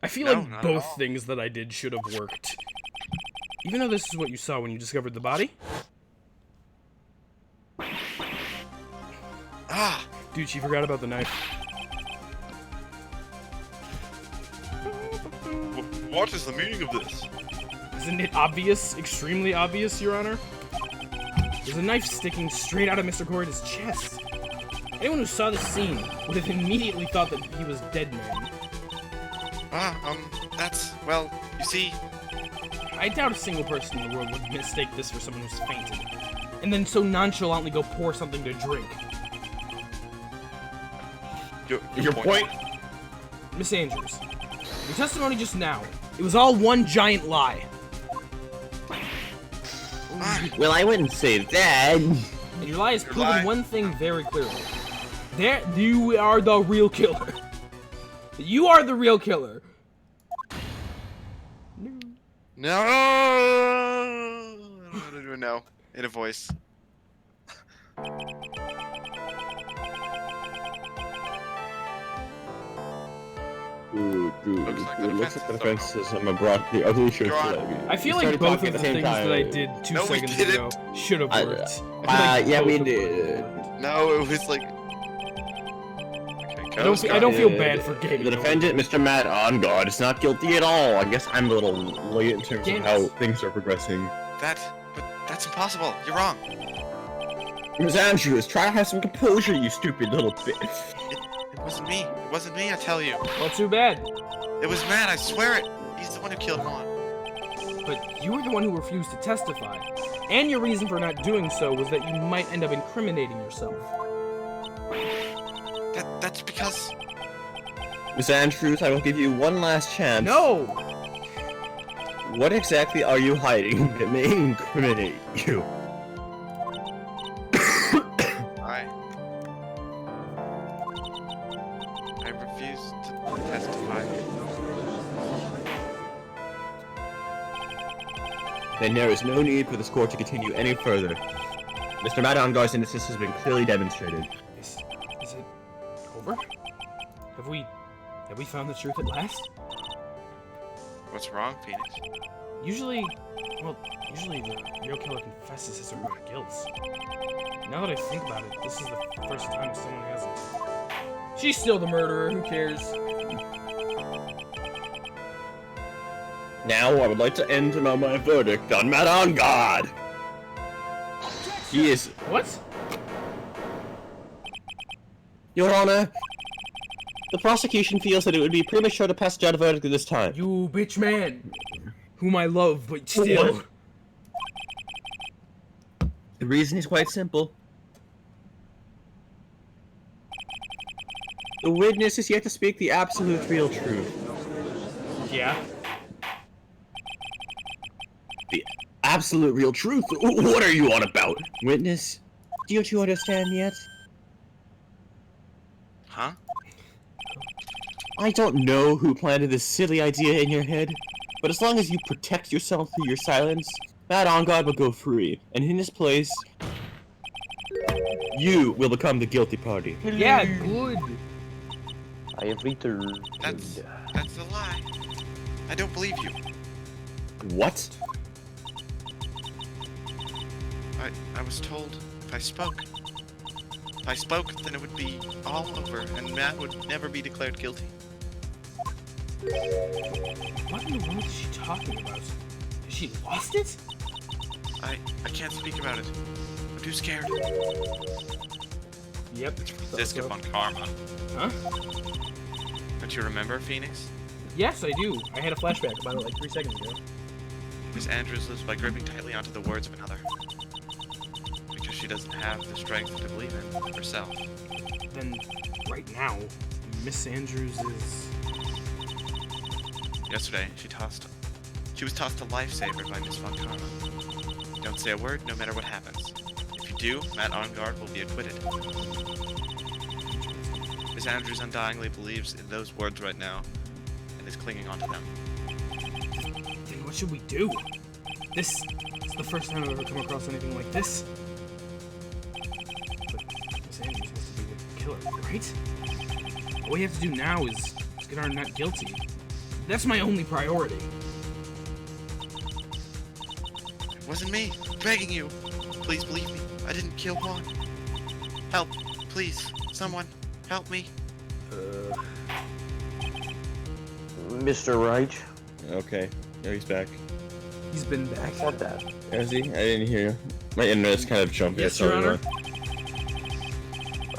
I feel No, like not at both all. things that I did should have worked. Even though this is what you saw when you discovered the body. Ah! Dude, she forgot about the knife. What is the meaning of this? Isn't it obvious? Extremely obvious, Your Honor? There's a knife sticking straight out of Mr. Corrid's chest. Anyone who saw this scene would have immediately thought that he was dead man. Well, you see, I doubt a single person in the world would mistake this for someone who's fainted, and then so nonchalantly go pour something to drink. Your point? Miss Andrews, your testimony just now, it was all one giant lie. Well, I wouldn't say that. And your lie has proven one thing very clearly. You are the real killer. You are the real killer. no. I don't know how to do it now. In a voice. Ooh, dude. Looks like the It looks like the defense defense system brought the ugly shirt Go on. flag. I feel We like started both talking of the at the same things time. that I did 2 No, we seconds didn't. ago should have worked. I feel like Yeah, we both of them did. worked. No, it was like. Okay, I don't feel Yeah, bad for gaming. The defendant, Mr. Matt On God, is not guilty at all. I guess I'm a little late in terms of how things are progressing. But that's impossible. You're wrong. Miss Andrews, try to have some composure, you stupid little bitch. It wasn't me. It wasn't me, I tell you. Well, too bad. It was Matt, I swear it. He's the one who killed Juan. But you were the one who refused to testify. And your reason for not doing so was that you might end up incriminating yourself. That's because. Miss Andrews, I will give you one last chance. No! What exactly are you hiding that may incriminate you? I refuse to testify. Then there is no need for this court to continue any further. Mr. Matt On God's innocence has been clearly demonstrated. Is it over? Have we found the truth at last? What's wrong, Phoenix? Usually the real killer confesses his or her guilt. Now that I think about it, this is the first time someone hasn't. She's still the murderer, who cares? Now I would like to end my verdict on Matt On God. He is... What? Your Honor, the prosecution feels that it would be premature to pass judge verdict at this time. You bitch man! Whom I love, but still. What? The reason is quite simple. The witness is yet to speak the absolute real truth. Yeah? The absolute real truth? What are you on about? Witness, don't you understand yet? Huh? I don't know who planted this silly idea in your head, but as long as you protect yourself through your silence, Matt On God will go free, and in his place, you will become the guilty party. Yeah, good. I have returned. That's a lie. I don't believe you. What? I was told if I spoke, then it would be all over, and Matt would never be declared guilty. What in the world is she talking about? Has she lost it? I can't speak about it. I'm too scared. Yep. This skip on karma. Huh? Don't you remember, Phoenix? Yes, I do. I had a flashback about it like 3 seconds ago. Miss Andrews lives by gripping tightly onto the words of another. Because she doesn't have the strength to believe in herself. Then, right now, Miss Andrews is... Yesterday, she was tossed a lifesaver by Miss Von Karma. Don't say a word, no matter what happens. If you do, Matt On Guard will be acquitted. Miss Andrews undyingly believes in those words right now, and is clinging onto them. Then what should we do? This is the first time I've ever come across anything like this. But Miss Andrews has to be the killer, right? All we have to do now is get her not guilty. That's my only priority. It wasn't me. I'm begging you. Please believe me. I didn't kill Juan. Help. Please. Someone. Help me. Mr. Wright, Okay, yeah, he's back. He's been back. said that. Is he? I didn't hear you. My internet's kind of jumpy. Yes, that's Your all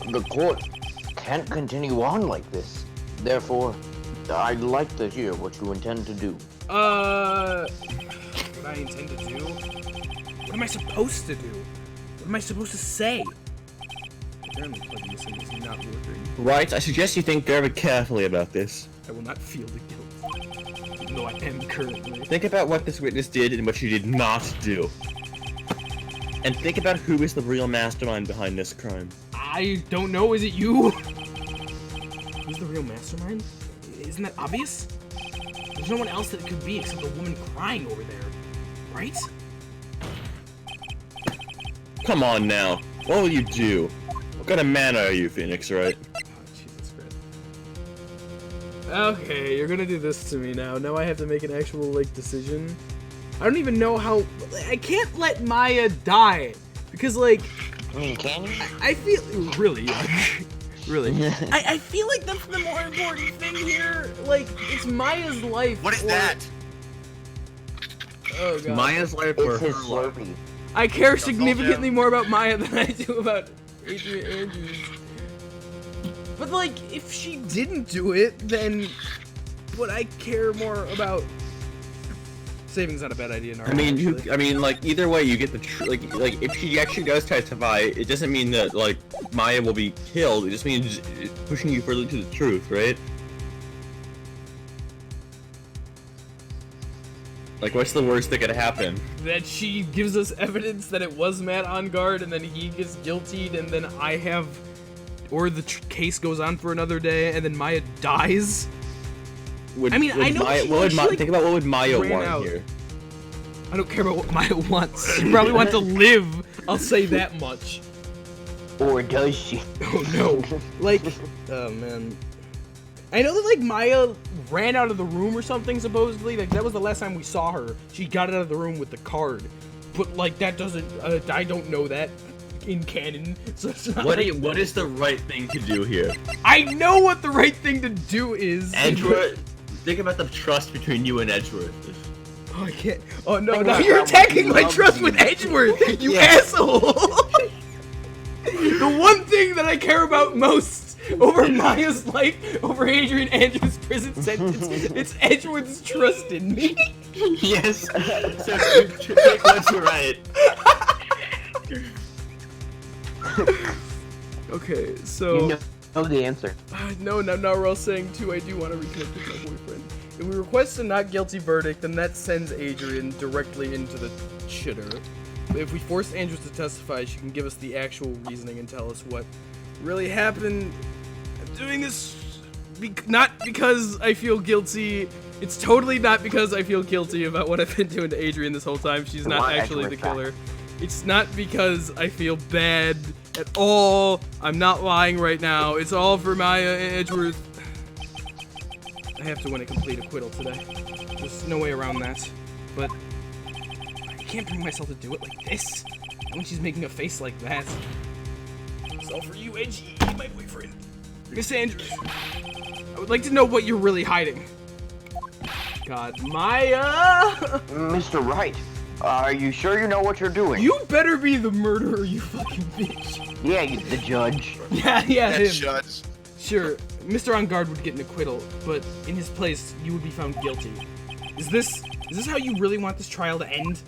Honor. The court can't continue on like this. Therefore, I'd like to hear what you intend to do. What I intend to do? What am I supposed to do? What am I supposed to say? Apparently plugging this in is not working. Right, I suggest you think very carefully about this. I will not feel the guilt. Even though I am currently. Think about what this witness did and what she did not do. And think about who is the real mastermind behind this crime. I don't know, is it you? Who's the real mastermind? Isn't that obvious? There's no one else that it could be except the woman crying over there, right? Come on now, what will you do? What kind of man are you, Phoenix, right? Oh, Jesus Christ. Okay, you're gonna do this to me now. Now I have to make an actual, like, decision. I don't even know how... I can't let Maya die. Because, like... I mean, can you? I feel... Really, really. I feel like that's the more important thing here. Like, it's Maya's life. What is or- that? Oh, God. Maya's life or It's her his life? Slurpee. I care significantly more about Maya than I do about Adrian Andrews. But, like, if she didn't do it, then would I care more about... Saving's not a bad idea, I mean, like, either way, you get the like, if she actually does testify, it doesn't mean that, like, Maya will be killed. It just means it's pushing you further to the truth, right? Like, what's the worst that could happen? that she gives us evidence that it was Matt on guard, and then he gets guiltied, and then I have... Or the case goes on for another day, and then Maya dies? Would, I mean, I know Maya, she- what would she, Ma- like, think about what would Maya ran want out. here. I don't care about what Maya wants. She probably wants to live, I'll say that much. Or does she? Oh no. Like, oh man. I know that, like, Maya ran out of the room or something, supposedly. Like, that was the last time we saw her. She got out of the room with the card. But, like, that doesn't... I don't know that in canon. So it's not like, What is the right thing to do here? I know what the right thing to do is. Edgeworth, think about the trust between you and Edgeworth. Oh, I can't. Oh, no, Think now about you're how much attacking he my loves trust you. with Edgeworth, you Yeah. asshole! The one thing that I care about most over Maya's life, over Adrian Andrews' prison sentence, it's Edgeworth's trust in me. Yes. So pick what's right. Okay, so... You know the answer. No, now we're all saying, too, I do want to reconnect with my boyfriend. If we request a not guilty verdict, then that sends Adrian directly into the shitter. But if we force Andrews to testify, she can give us the actual reasoning and tell us what really happened. I'm doing this not because I feel guilty. It's totally not because I feel guilty about what I've been doing to Adrian this whole time. She's You not want actually the Edgeworth back. killer. It's not because I feel bad at all. I'm not lying right now. It's all for Maya and Edgeworth. I have to win a complete acquittal today. There's no way around that. But I can't bring myself to do it like this. When she's making a face like that. It's all for you, Edgy, my boyfriend. Miss Andrews. I would like to know what you're really hiding. God, Maya! Mr. Wright, are you sure you know what you're doing? You better be the murderer, you fucking bitch. Yeah, the judge. Yeah, That him. judge. Sure, Mr. On Guard would get an acquittal, but in his place, you would be found guilty. Is this how you really want this trial to end?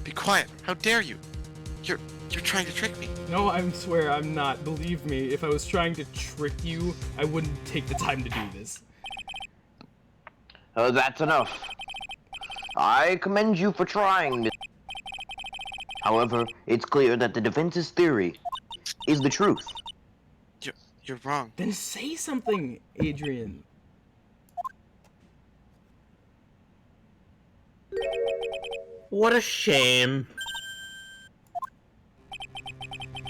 Be quiet. How dare you? You're trying to trick me. No, I swear I'm not. Believe me, if I was trying to trick you, I wouldn't take the time to do this. That's enough. I commend you for trying this. However, it's clear that the defense's theory is the truth. You're wrong. Then say something, Adrian. What a shame.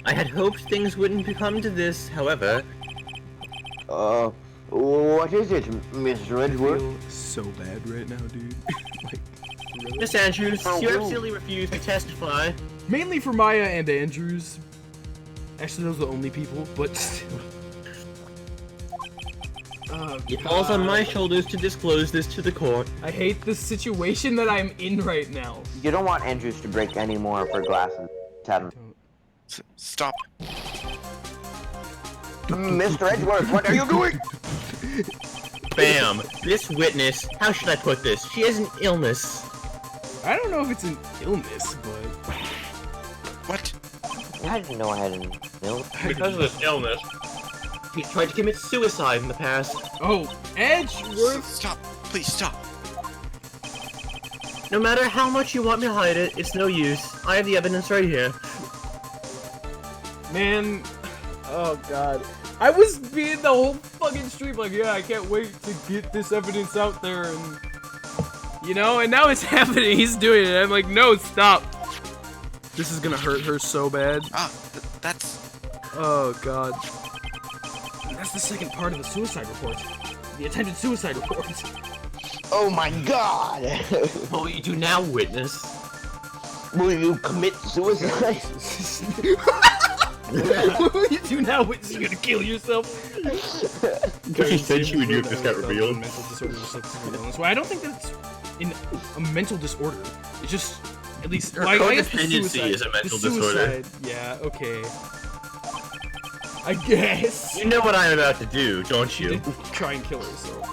I had hoped things wouldn't come to this, however. What is it, Mr. I Edgeworth? feel so bad right now, dude. Like, really? Miss Andrews, Oh, you whoa. absolutely refused to testify. Mainly for Maya and Andrews. Actually, those are the only people, but still. Oh, It falls on God. my shoulders to disclose this to the court. I hate the situation that I'm in right now. You don't want Andrews to break any more of her glasses. Have him. Stop. Mr. Edgeworth, what are you doing? Bam! This witness, how should I put this? She has an illness. I don't know if it's an illness, but What? I didn't know I had an illness. Because of this illness, he tried to commit suicide in the past. oh, Edgeworth. Stop. Please stop. No matter how much you want me to hide it, it's no use. I have the evidence right here. Man, oh god. I was being the whole fucking stream like, yeah, I can't wait to get this evidence out there, and you know, and now it's happening. He's doing it. I'm like, no, stop. This is gonna hurt her so bad. Ah, that's... Oh god. And that's the second part of the suicide report. The attempted suicide report. Oh my god! What will you do now, witness? Will you commit suicide? What will you do now, witness? You gonna kill yourself? She said she would do if this got revealed. Mental disorder is like severe illness. Well, I don't think that's in a mental disorder. It's just, at least, Her well, I guess the codependency suicide, is a mental the disorder. suicide, yeah, okay. I guess. You know what I'm about to do, don't She you? did try and kill herself.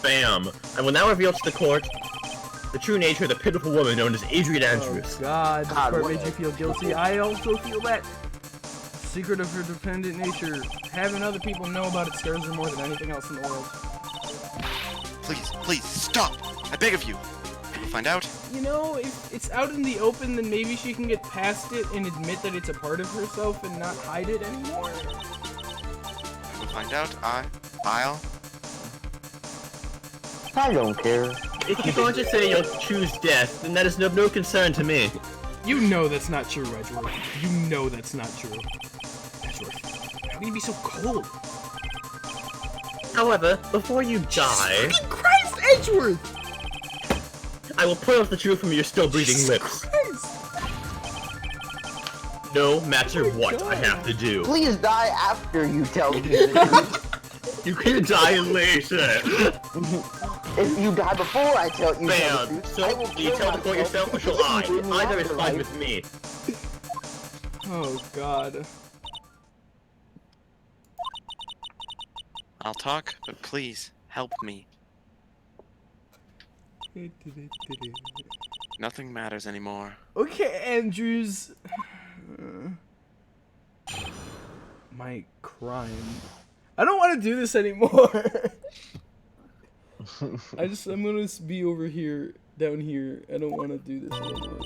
Bam! I will now reveal to the court the true nature of the pitiful woman known as Adrian Oh Andrews. god, the God, court what- made you feel guilty. I also feel that. Secret of her dependent nature. Having other people know about it scares her more than anything else in the world. Please, stop! I beg of you! People find out? You know, if it's out in the open, then maybe she can get past it and admit that it's a part of herself and not hide it anymore. People find out, I'll... I don't care. If you're going to say you'll choose death, then that is of no concern to me. You know that's not true, Edgeworth. You know that's not true. Edgeworth, how can you be so cold? However, before you die, Fucking Christ, Edgeworth! I will pull out the truth from your still breathing Jesus lips. Christ! No matter what God. I have to do. Please die after you tell me the truth. You can die later. If you die before I tell you the Bam! truth, So, I will do you kill tell the court myself yourself or shall until I? you bring me Either is fine afterlife. with me. Oh, God. I'll talk, but please, help me. Nothing matters anymore. Okay, Andrews. My crime. I don't want to do this anymore. I'm gonna be over here, down here. I don't want to do this anymore.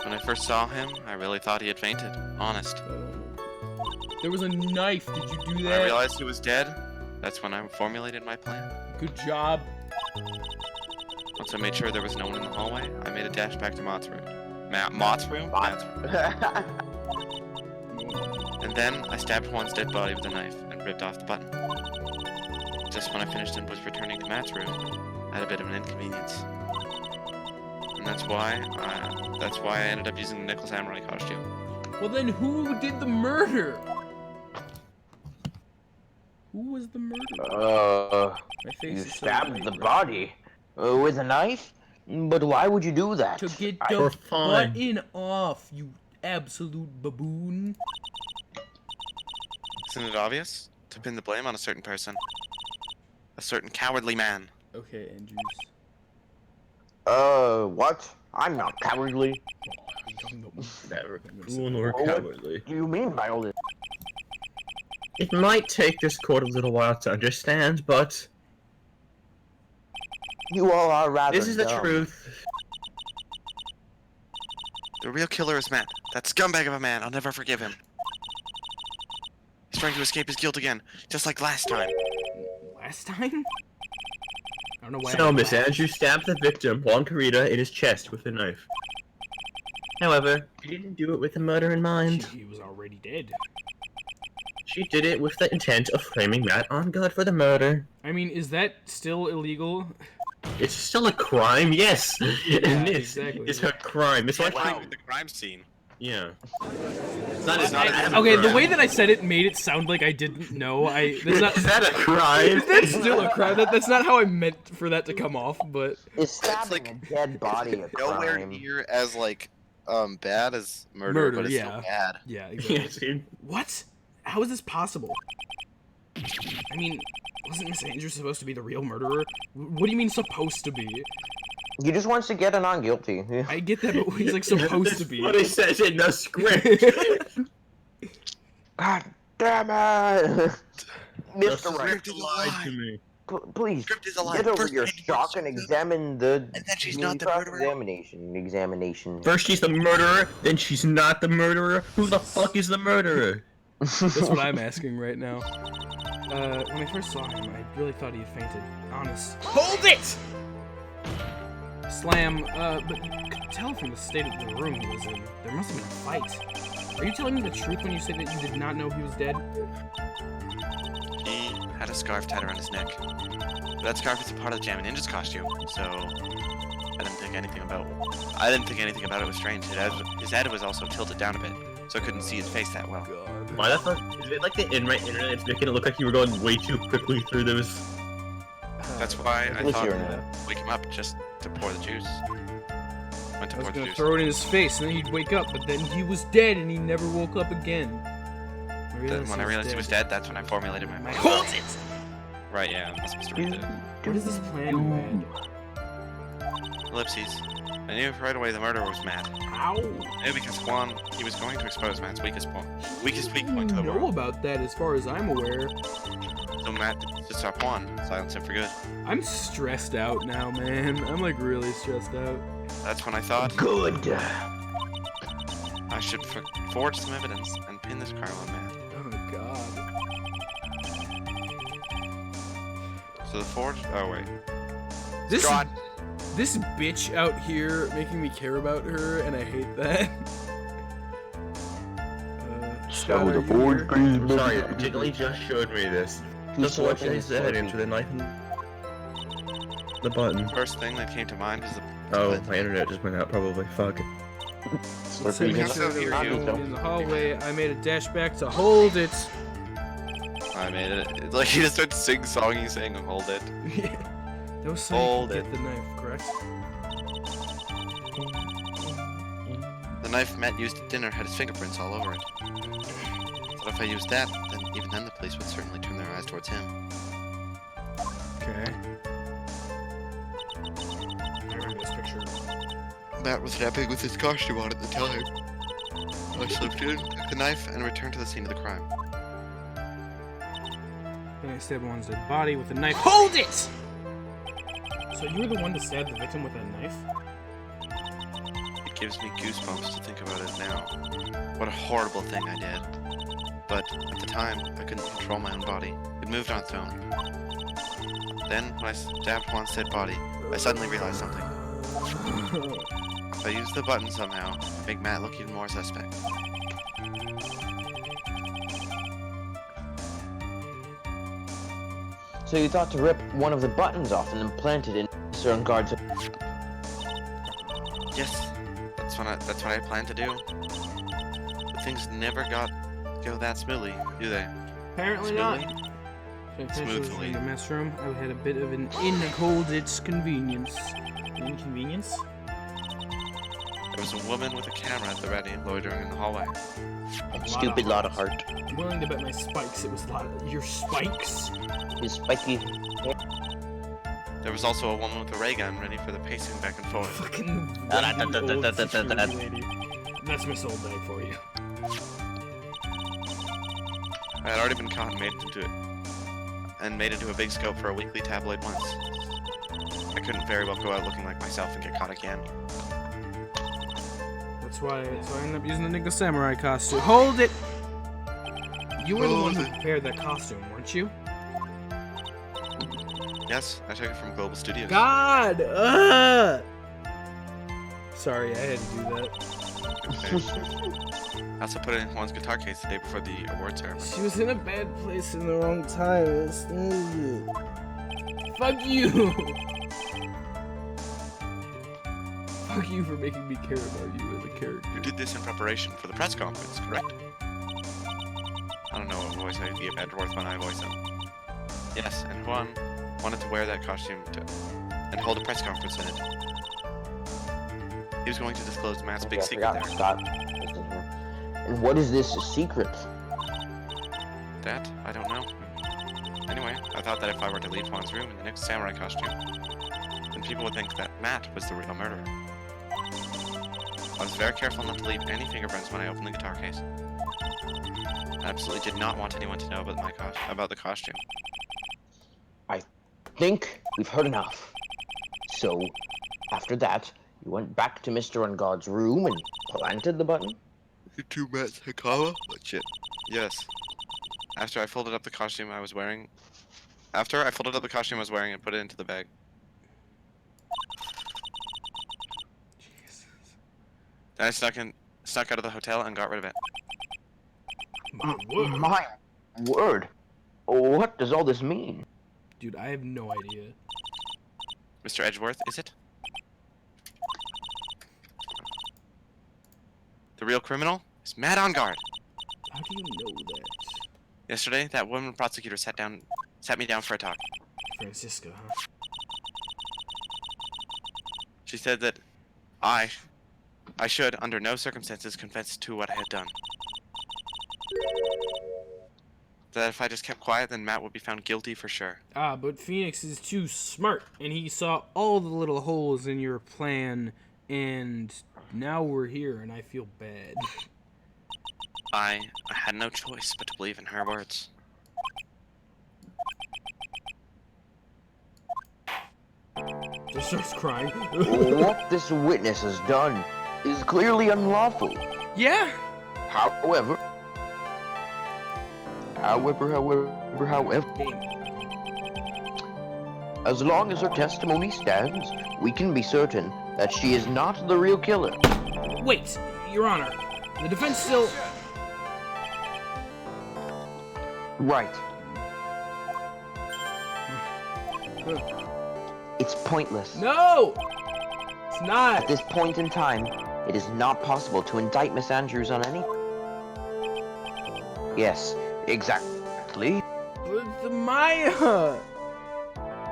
When I first saw him, I really thought he had fainted. Honest. There was a knife. Did you do When that? I realized he was dead, that's when I formulated my plan. Good job. Once I made sure there was no one in the hallway, I made a dash back to Mott's room. Mott's room? Matt's room. And then I stabbed Juan's dead body with a knife and ripped off the button. Just when I finished and was returning to Matt's room, I had a bit of an inconvenience. And that's why I ended up using the Nickel Samurai costume. Well, then who did the murder? Who was the murderer? My face You is so stabbed white the right body with a knife? But why would you do that? To get I- the For fun. button off, you absolute baboon. Isn't it obvious? To pin the blame on a certain person. A certain cowardly man. Okay, Andrews. What? I'm not cowardly. Never cool nor What cowardly. do you mean by all this? It might take this court a little while to understand, but You all are rather this is the dumb. truth. The real killer is Matt. That scumbag of a man. I'll never forgive him. He's trying to escape his guilt again, just like last time. Last time? I don't know why. So, Miss Andrews stabbed the victim, Juan Carita, in his chest with a knife. However, she didn't do it with a murder in mind. He was already dead. She did it with the intent of framing Matt on God for the murder. I mean, is that still illegal? It's still a crime, yes! And this exactly. is her crime. It's like, Wow, the crime scene. yeah. It's not as Okay, the way that I said it made it sound like I didn't know. That's not. Is that a crime? That's still a crime. That's not how I meant for that to come off. But Is stabbing like a dead body a Nowhere crime? near as like bad as murder, but it's yeah. still bad. Yeah, Yeah, exactly. dude. What? How is this possible? I mean, wasn't Miss Andrews supposed to be the real murderer? What do you mean supposed to be? He just wants to get a non-guilty. I get that, but he's like supposed to be. What it says in the script. God damn it! The Mr. Wright, script lied to me. please Script is a lie. get over First your Andrews shock and examine the And then she's not the community murderer. examination. First she's the murderer, then she's not the murderer. Who the fuck is the murderer? That's what I'm asking right now. When I first saw him, I really thought he had fainted. Honest. Hold it! Slam, but you could tell from the state of the room he was in. There must have been a fight. Are you telling me the truth when you say that you did not know he was dead? He had a scarf tied around his neck. But that scarf is a part of the Jammin' Ninja's costume, so I didn't think anything about it was strange. His head was also tilted down a bit, so I couldn't see his face that well. God. Why the fuck? Is it like the internet? It's making it look like you were going way too quickly through those. That's why I What's thought your wake him up just to pour the juice. Went to I was pour the gonna juice. throw it in his face, and then he'd wake up, but then he was dead, and he never woke up again. Then when I realized he was dead, that's when I formulated my plan. Hold it! Right, yeah, that's Mr. Reed. What is this plan you had? Ellipses. I knew right away the murderer was Matt. How? Maybe because one, he was going to expose Matt's weakest weak point to the know world. about that as far as I'm aware. So Matt just stop one, silence him for good. I'm stressed out now, man. I'm like really stressed out. That's when I thought Good. I should forge some evidence and pin this crime on Matt. Oh god. So the forge. Oh wait. This Scot. this bitch out here making me care about her, and I hate that. Scott, are So the you board, here? please. I'm sorry, Jiggly just showed me this. Just watch his head into the knife and the button. First thing that came to mind was the. Oh, my internet just went out probably. Fuck. Sitting Slurpee. here Here in the hallway, I made a dash back to hold it. I made it. It's like he just starts sing-songing, saying "Hold it." That was so Hold you it. could get the knife, correct? The knife Matt used at dinner had his fingerprints all over it. But if I used that, then even then the police would certainly turn their eyes towards him. Okay. I remember this picture. Matt was napping with his costume on at the time. I slipped in, took the knife, and returned to the scene of the crime. Then I stabbed one's dead body with a knife. Hold it! So you were the one to stab the victim with a knife? It gives me goosebumps to think about it now. What a horrible thing I did. But at the time, I couldn't control my own body. It moved on its own. Then, when I stabbed Juan's dead body, I suddenly realized something. If I use the button somehow, make Matt look even more suspect. So you thought to rip one of the buttons off and then plant it in certain guards. Yes, that's what I planned to do. But things never go that smoothly, do they? Apparently Smoothly? not. So I finished Smoothly. in the mess room. I had a bit of an inconvenience. Inconvenience? There was a woman with a camera at the ready, loitering in the hallway. Stupid lot of heart. I'm willing to bet my spikes it was a lot of your spikes. His spiky. There was also a woman with a ray gun ready for the pacing back and forth. Fucking old security lady. That's my soul bag for you. I had already been caught and made into a big scope for a weekly tabloid once. I couldn't very well go out looking like myself and get caught again. So I ended up using the Nigga Samurai costume. Hold it! You were the one who prepared that costume, weren't you? Yes, I took it from Global Studios. God! Sorry, I had to do that. Okay. I also put it in Juan's guitar case the day before the award ceremony. She was in a bad place in the wrong time. Fuck you! Fuck you for making me care about you as a character. You did this in preparation for the press conference, correct? I don't know what voice I'd be better worth when I voice him. Yes, and Juan wanted to wear that costume and hold a press conference in it. He was going to disclose Matt's big I secret forgot there. Scott. And what is this secret? That? I don't know. Anyway, I thought that if I were to leave Juan's room in the next samurai costume, then people would think that Matt was the real murderer. I was very careful not to leave any fingerprints when I opened the guitar case. I absolutely did not want anyone to know about the costume. I think we've heard enough. So, after that, you went back to Mr. Ungod's room and planted the button? To Matt's Hikawa? Oh shit. Yes. After I folded up the costume I was wearing and put it into the bag. Then I snuck out of the hotel and got rid of it. My word. My word! What does all this mean? Dude, I have no idea. Mr. Edgeworth, is it? The real criminal is Matt on guard. How do you know that? Yesterday, that woman prosecutor sat me down for a talk. Francisca, huh? She said that I should, under no circumstances, confess to what I had done. That if I just kept quiet, then Matt would be found guilty for sure. Ah, but Phoenix is too smart, and he saw all the little holes in your plan, and now we're here, and I feel bad. I had no choice but to believe in her words. Just starts crying. What this witness has done is clearly unlawful. Yeah? However, as long as her testimony stands, we can be certain that she is not the real killer. Wait, Your Honor. The defense still... Right. It's pointless. No! It's not. At this point in time, it is not possible to indict Miss Andrews on any... Yes, exactly. But the Maya!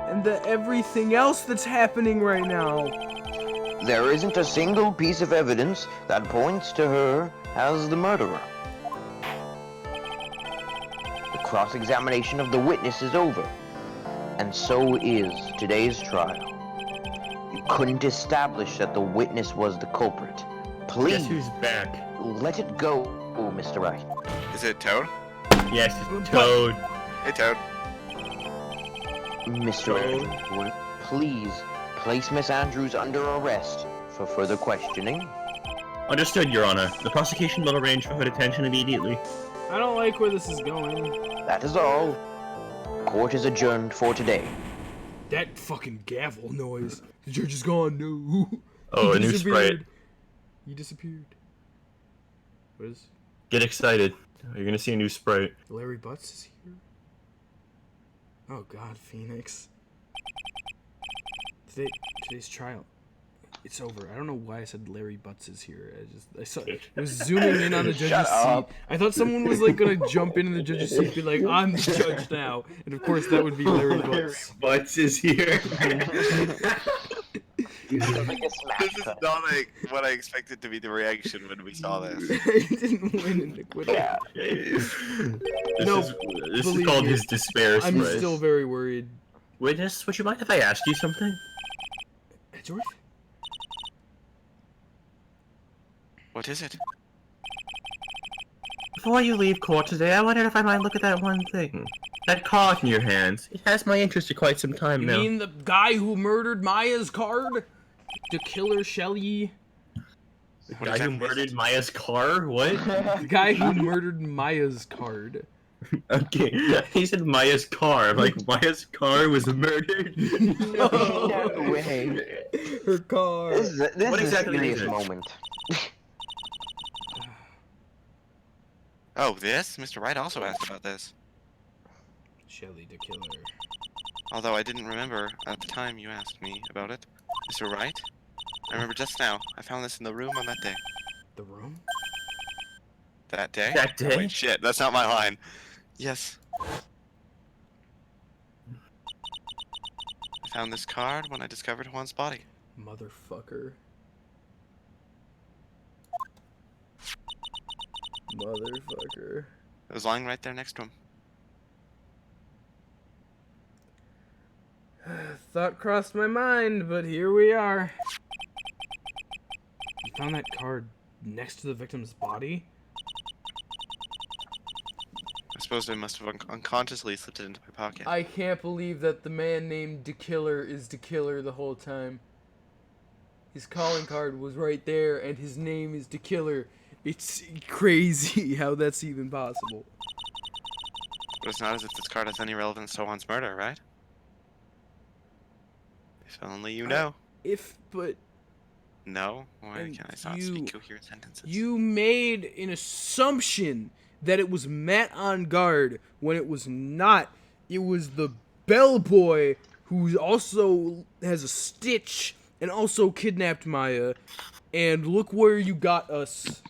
And the everything else that's happening right now. There isn't a single piece of evidence that points to her as the murderer. The cross-examination of the witness is over, and so is today's trial. You couldn't establish that the witness was the culprit. Please, Guess who's back? let it go, Mr. Wright. Is it Toad? Yes, it's Toad. Hey, Toad. Mr. Edgeworth, please place Miss Andrews under arrest for further questioning. Understood, Your Honor. The prosecution will arrange for her detention immediately. I don't like where this is going. That is all. Court is adjourned for today. That fucking gavel noise. The judge is gone. No. Oh, He a new disappeared. sprite. He disappeared. What is... Get excited. You're gonna see a new sprite. Larry Butts is here? Oh god, Phoenix. Today's trial. It's over. I don't know why I said Larry Butts is here. I saw I was zooming in on the judge's Shut seat. up. I thought someone was like gonna jump into the judge's seat and be like, I'm the judge now. And of course that would be Larry Butts. Butts is here. This is not like what I expected to be the reaction when we saw this. He didn't win in the acquittal. Yeah. This No, is believe called me, his despair I'm sprite. still very worried. Witness, would you mind if I asked you something? Edgeworth? What is it? Before you leave court today, I wondered if I might look at that one thing. That card in your hands. It has my interest for quite some time You now. mean the guy who murdered Maya's card? The killer Shelly? The What guy who exactly is murdered it? Maya's car? What? The guy who murdered Maya's card. Okay, he said Maya's car. I'm like, Maya's car was murdered? No way. Her car. This is What a exactly serious is it? moment. Oh, this? Mr. Wright also asked about this. Shelly the killer. Although I didn't remember at the time you asked me about it. Mr. Wright? I remember just now. I found this in the room on that day. The room? That day? That Oh, day? wait, shit, that's not my line. Yes. I found this card when I discovered Juan's body. Motherfucker. Motherfucker. It was lying right there next to him. Thought crossed my mind, but here we are. You found that card next to the victim's body? I suppose I must have unconsciously slipped it into my pocket. I can't believe that the man named DeKiller is DeKiller the whole time. His calling card was right there, and his name is DeKiller. It's crazy how that's even possible. But it's not as if this card has any relevance to Juan's murder, right? If only you know. But No? Why And can't I not speak coherent sentences? you made an assumption that it was Matt on guard when it was not. It was the bellboy who also has a stitch and also kidnapped Maya. And look where you got us.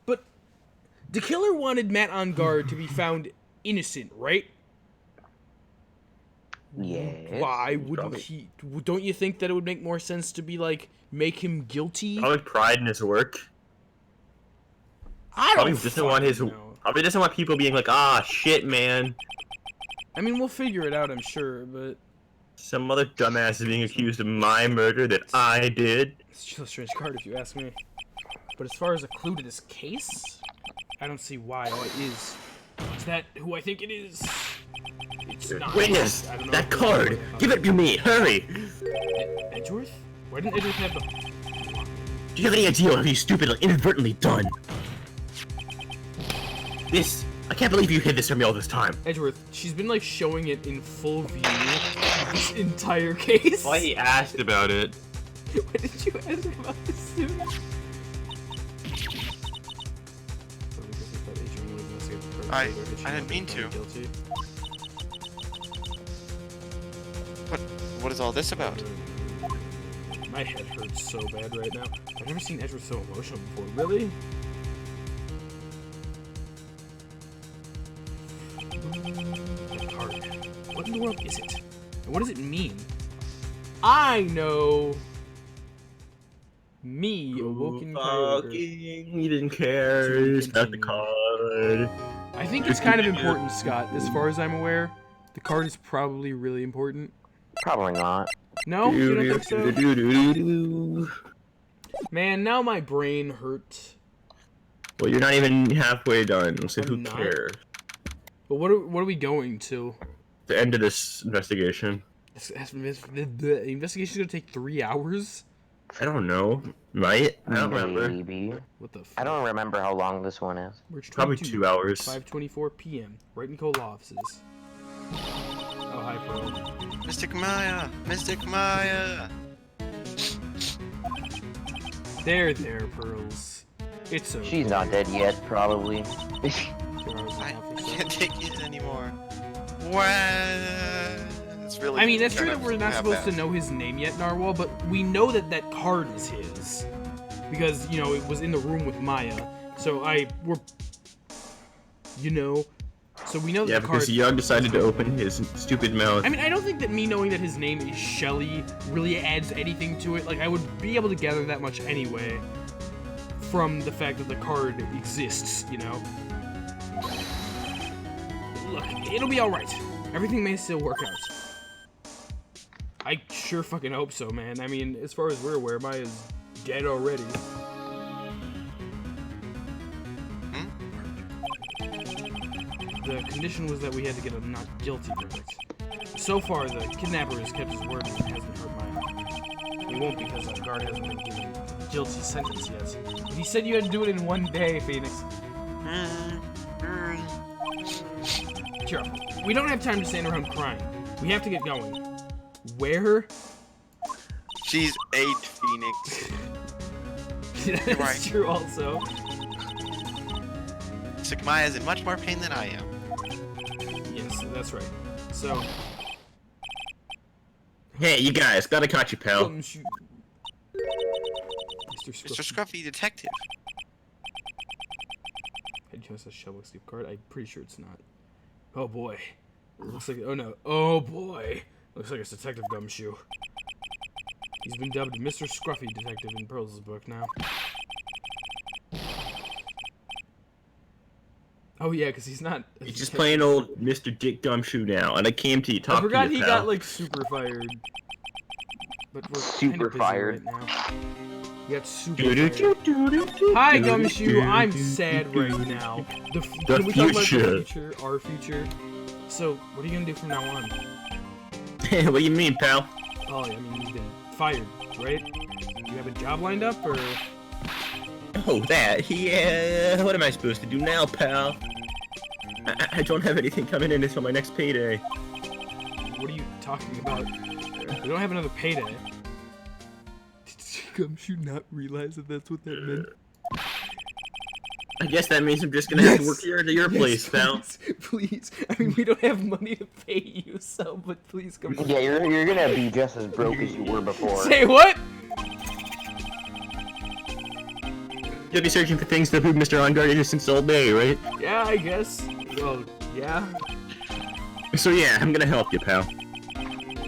But the killer wanted Matt on guard to be found innocent, right? Yes. Why wouldn't Probably. he? Don't you think that it would make more sense to be like make him guilty? Probably pride in his work. I Probably don't doesn't want his. fucking know. Probably doesn't want people being like, ah, shit, man. I mean, we'll figure it out, I'm sure, but Some other dumbass is being accused of my murder that I did. it's just a strange card if you ask me. But as far as a clue to this case, I don't see why. Oh, it is. Is that who I think it is? It's not. Witness! I don't know That if it's- card! Give it to me! Hurry! Edgeworth? Why didn't Edgeworth have the... Do you have any idea what you stupidly inadvertently done? This. I can't believe you hid this from me all this time. Edgeworth, she's been like showing it in full view this entire case. Why he asked about it? Why did you ask about this soon? I didn't mean to. Guilty. What is all this about? My head hurts so bad right now. I've never seen Edgeworth so emotional before. Really? That card. What in the world is it? And what does it mean? I know. Me, Awokenkyoger. He didn't care. He just got the card. I think it's kind of important, Scott. As far as I'm aware, the card is probably really important. Probably not. No, you don't think so? Do-do-do-do-do. Man, now my brain hurts. Well, you're not even halfway done, so I'm who not. cares? But what are we going to? The end of this investigation. The investigation's gonna take 3 hours? I don't know. Might? I don't remember. Maybe. What the fuck? I don't remember how long this one is. March Probably 22, 2 hours. 5:24 p.m. Wright and Co. law offices. Oh, hi, Pearl. Mystic Maya! Mystic Maya! There, Pearls. It's okay. She's not dead yet, probably. 2 hours I off or so. can't take it anymore. What? It's really. I mean, that's true kind that of we're not supposed to know his name yet, Narwhal, but we know that that card is his. Because, you know, it was in the room with Maya. So so we know that Yeah, the card... because Eugh decided to open his stupid mouth. I mean, I don't think that me knowing that his name is Shelly really adds anything to it. Like, I would be able to gather that much anyway from the fact that the card exists, you know? Look, it'll be alright. Everything may still work out. I sure fucking hope so, man. I mean, as far as we're aware, Maya's dead already. The condition was that we had to get a not guilty verdict. So far, the kidnapper has kept his word and hasn't hurt Maya. He won't because the guard hasn't been given a guilty sentence yet. But he said you had to do it in 1 day, Phoenix. Cheer up. We don't have time to stand around crying. We have to get going. Where? She's 8, Phoenix. That's right. true also. Mystic Maya is in much more pain than I am. Yes, that's right. So, Hey, you guys, gotta catch you, pal. Mr. Mr. Scruffy Detective. Head chose a shovel sleep card. I'm pretty sure it's not. Oh boy. Looks like. Oh no. Oh boy. Looks like it's Detective Gumshoe. He's been dubbed Mr. Scruffy Detective in Pearl's book now. Oh yeah, because he's not. He's just plain old Mr. Dick Gumshoe now, and I came to you talk I forgot to you, he pal. got like super fired. But we're Super kinda busy fired. right now. He got super fired. Hi Gumshoe, I'm sad right now. Can we talk about the future, our future? So, what are you gonna do from now on? What do you mean, pal? Oh, I mean, you've been fired, right? You have a job lined up, or? Oh, that? Yeah, what am I supposed to do now, pal? I don't have anything coming in until my next payday. What are you talking about? We don't have another payday. Did Gumshoe not realize that that's what that meant? I guess that means I'm just gonna have to work here at your place, pal. Please. I mean, we don't have money to pay you, so, but please come. Yeah, you're gonna be just as broke as you were before. Say what? You'll be searching for things to prove Mr. On-Guard innocence all day, right? Yeah, I guess. Well, yeah. So yeah, I'm gonna help you, pal.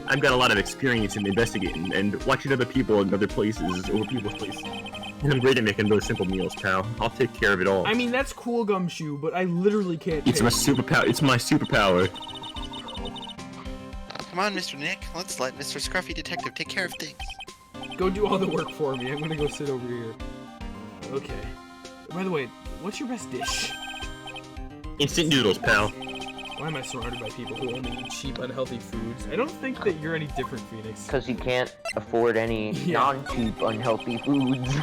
I've got a lot of experience in investigating and watching other people in other places, or people's places. And I'm great at making those simple meals, pal. I'll take care of it all. I mean, that's cool, Gumshoe, but I literally can't. It's pay my you. superpower. It's my superpower. Come on, Mr. Nick. Let's let Mr. Scruffy Detective take care of things. Go do all the work for me. I'm gonna go sit over here. Okay. By the way, what's your best dish? Instant noodles, pal. Why am I surrounded by people who only eat cheap, unhealthy foods? I don't think that you're any different, Phoenix. Because you can't afford any Yeah. non-cheap, unhealthy foods.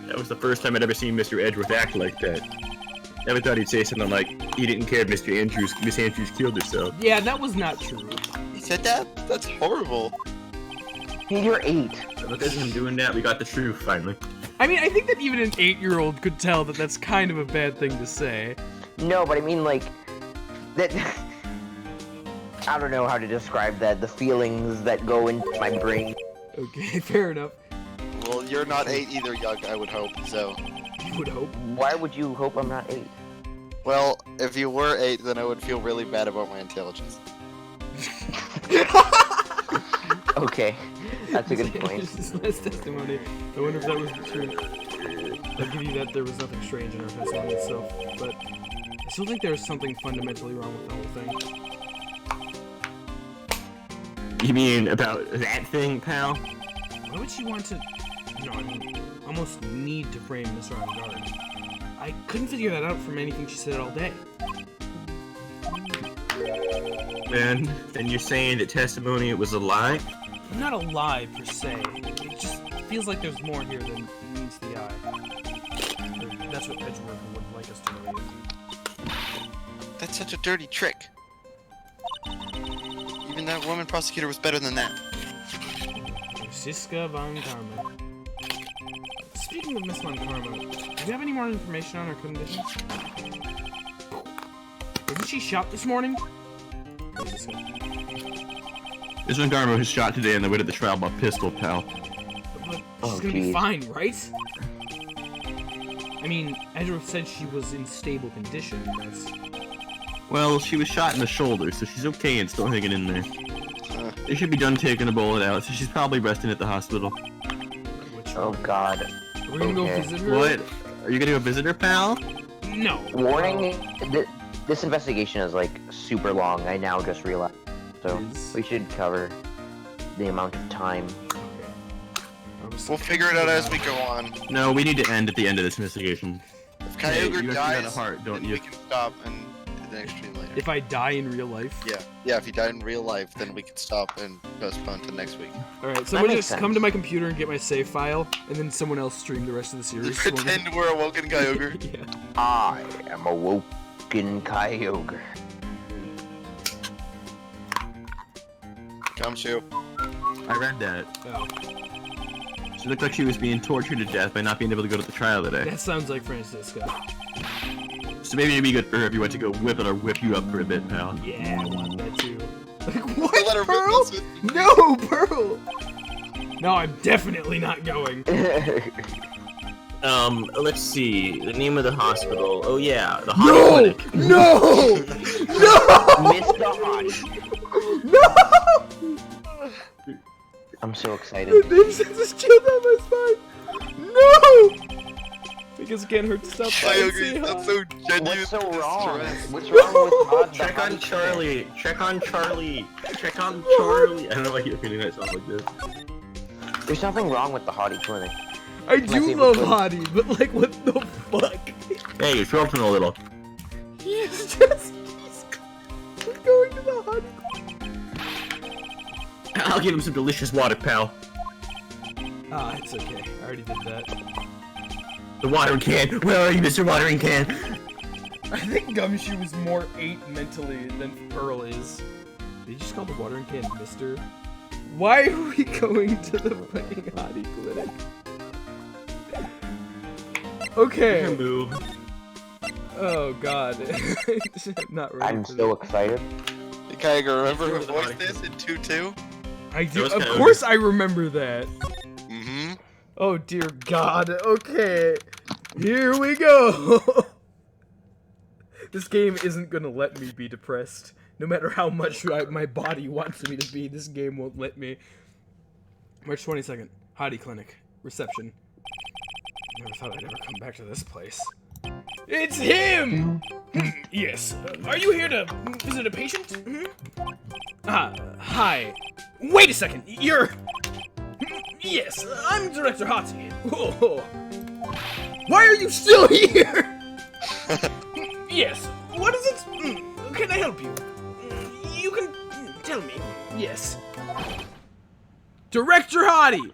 That was the first time I'd ever seen Mr. Edgeworth act like that. Never thought he'd say something like, he didn't care if Miss Andrews killed herself. Yeah, that was not true. He said that? That's horrible. You're 8. Look at him doing that, we got the truth, finally. I mean, I think that even an 8-year-old could tell that that's kind of a bad thing to say. No, but I mean, like, that. I don't know how to describe that. The feelings that go into my brain. Okay, fair enough. Well, you're not 8 either, Eugh, I would hope, so... You would hope. Why would you hope I'm not 8? Well, if you were 8, then I would feel really bad about my intelligence. Okay, that's a good point. This is last testimony. I wonder if that was true. I'll give you that there was nothing strange in our testimony itself, but I still think there's something fundamentally wrong with the whole thing. You mean about that thing, pal? Why would she want to, I mean, almost need to frame Mr. On-Guard? I couldn't figure that out from anything she said all day. Then you're saying that testimony was a lie? Not a lie, per se. It just feels like there's more here than meets the eye. Or that's what Edgeworth would like us to believe. That's such a dirty trick. Even that woman prosecutor was better than that. Siska von Karma. Speaking of Miss von Karma, do you have any more information on her conditions? Wasn't she shot this morning? This one Garmo was shot today on the way to the trial by pistol, pal. But Oh, she's gonna be geez. fine, right? I mean, Edgeworth said she was in stable condition. That's... Well, she was shot in the shoulder, so she's okay and still hanging in there. They should be done taking a bullet out, so she's probably resting at the hospital. Which Oh one? God. We're gonna go okay. visit her? What? Are you gonna go visit her, pal? No. Warning, this investigation is like super long, I now just realized. So Is- we should cover the amount of time. Okay. I was- We'll figure it out as we go on. No, we need to end at the end of this investigation. If Hey, Kyogre you actually got a dies, heart, don't then you? we can stop and do the next stream later. If I die in real life? Yeah, if he died in real life, then we can stop and postpone to next week. Alright, someone makes just come sense. to my computer and get my save file, and then someone else stream the rest of the series. so when we- Pretend we're Awokenkyoger. Yeah. I am Awokenkyoger. Gumshoe. I read that. Oh, She looked like she was being tortured to death by not being able to go to the trial today. that sounds like Francisca. So maybe it'd be good for her if you went to go whip it or whip you up for a bit, pal. Yeah, I want that too. Like, Let her what, rip Pearl? us with- No, Pearl! No, I'm definitely not going. Let's see. The name of the hospital. Oh yeah, the hospital No! clinic. No! No! Mr. Hot. No! I'm so excited. The name says it's chilled down my spine. No! Because it can't hurt to stop by I and agree. say That's hi. so genuine. What's so wrong? distress. What's wrong with Hot the Check on Hottie Charlie. Check on Charlie. Check on Charlie. I don't know why you're repeating that sounds like this. Clinic? There's nothing wrong with the Hottie Clinic. I My do favorite love clip. Hottie, but like, what the fuck? Hey, you're tilting a little. He's just he's going to the Hottie. I'll give him some delicious water, pal. Ah, it's okay. I already did that. The watering can. Where are you, Mr. Watering Can? I think Gumshoe is more 8 mentally than Pearl is. Did you just call the watering can Mister? Why are we going to the fucking Hottie Clinic? Okay. Move. Oh god. Not ready I'm for so that. excited. Kyogre, remember who Let's go to the voiced this in 2-2? I do. was Of kinda- course I remember that. Mm-hmm. Oh dear god. Okay. Here we go. This game isn't gonna let me be depressed. No matter how much my body wants me to be, this game won't let me. March 22nd. Hottie Clinic. Reception. Never thought I'd ever come back to this place. It's him! Yes. Are you here to visit a patient? Hi. Wait a second. You're... Yes, I'm Director Hottie. Oh. Why are you still here? Yes. What is it? Can I help you? You can tell me. Yes. Director Hottie!